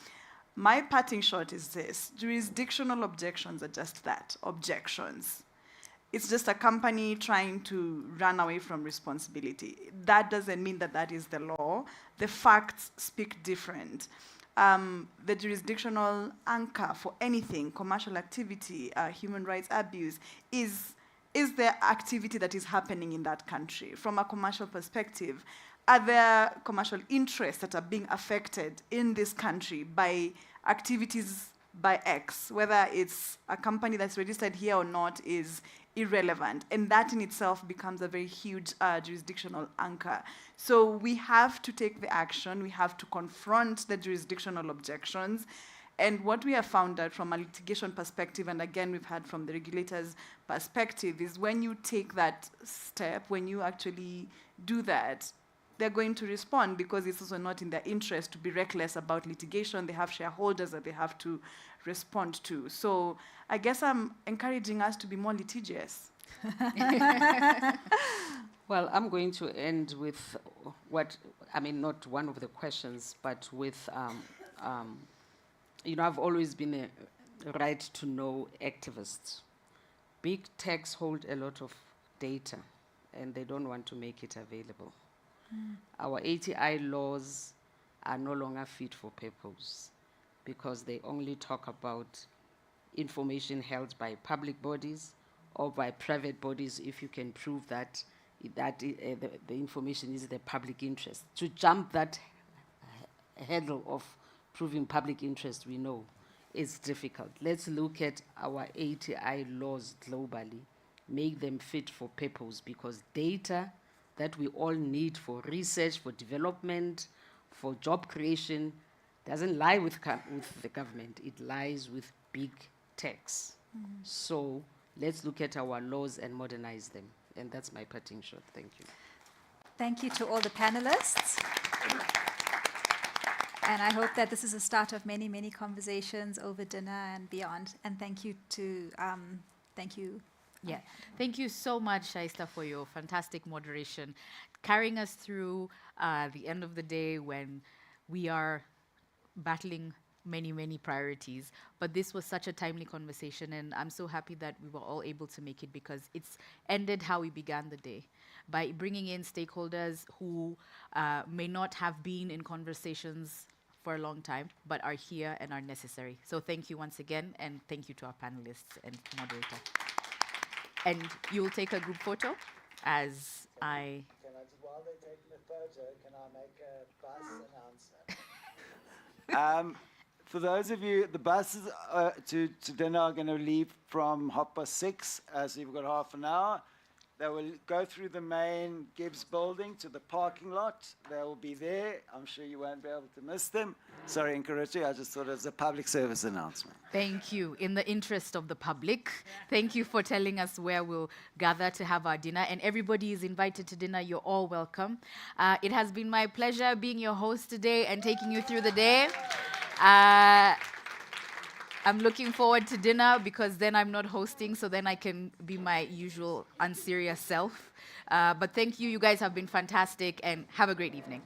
My parting shot is this: jurisdictional objections are just that, objections. It's just a company trying to run away from responsibility. That doesn't mean that that is the law. The facts speak different. The jurisdictional anchor for anything, commercial activity, human rights abuse, is the activity that is happening in that country. From a commercial perspective, are there commercial interests that are being affected in this country by activities by X? Whether it's a company that's registered here or not is irrelevant, and that in itself becomes a very huge jurisdictional anchor. So we have to take the action, we have to confront the jurisdictional objections, and what we have found out from a litigation perspective, and again we've had from the regulators' perspective, is when you take that step, when you actually do that, they're going to respond, because it's also not in their interest to be reckless about litigation. They have shareholders that they have to respond to. So I guess I'm encouraging us to be more litigious. Well, I'm going to end with not one of the questions, but with, I've always been a right-to-know activist. Big techs hold a lot of data, and they don't want to make it available. Our ATI laws are no longer fit for purpose because they only talk about information held by public bodies or by private bodies if you can prove that the information is the public interest. To jump that hurdle of proving public interest, we know is difficult. Let's look at our ATI laws globally, make them fit for purpose, because data that we all need for research, for development, for job creation, doesn't lie with the government. It lies with big techs. So let's look at our laws and modernize them. And that's my parting shot. Thank you. Thank you to all the panelists. And I hope that this is the start of many, many conversations over dinner and beyond. And thank you to, thank you. Yeah, thank you so much, Shaista, for your fantastic moderation, carrying us through the end of the day when we are battling many, many priorities. But this was such a timely conversation, and I'm so happy that we were all able to make it, because it's ended how we began the day, by bringing in stakeholders who may not have been in conversations for a long time, but are here and are necessary. So thank you once again, and thank you to our panelists and moderator. And you will take a group photo as I... While they're taking the photo, can I make a bus announcement? For those of you, the buses to dinner are going to leave from 6:30, so you've got half an hour. They will go through the main GIBS building to the parking lot. They will be there. I'm sure you won't be able to miss them. Sorry, Nkuruchi, I just thought it was a public service announcement. Thank you. In the interest of the public, thank you for telling us where we'll gather to have our dinner. And everybody is invited to dinner. You're all welcome. It has been my pleasure being your host today and taking you through the day. I'm looking forward to dinner because then I'm not hosting, so then I can be my usual unserious self. But thank you. You guys have been fantastic, and have a great evening.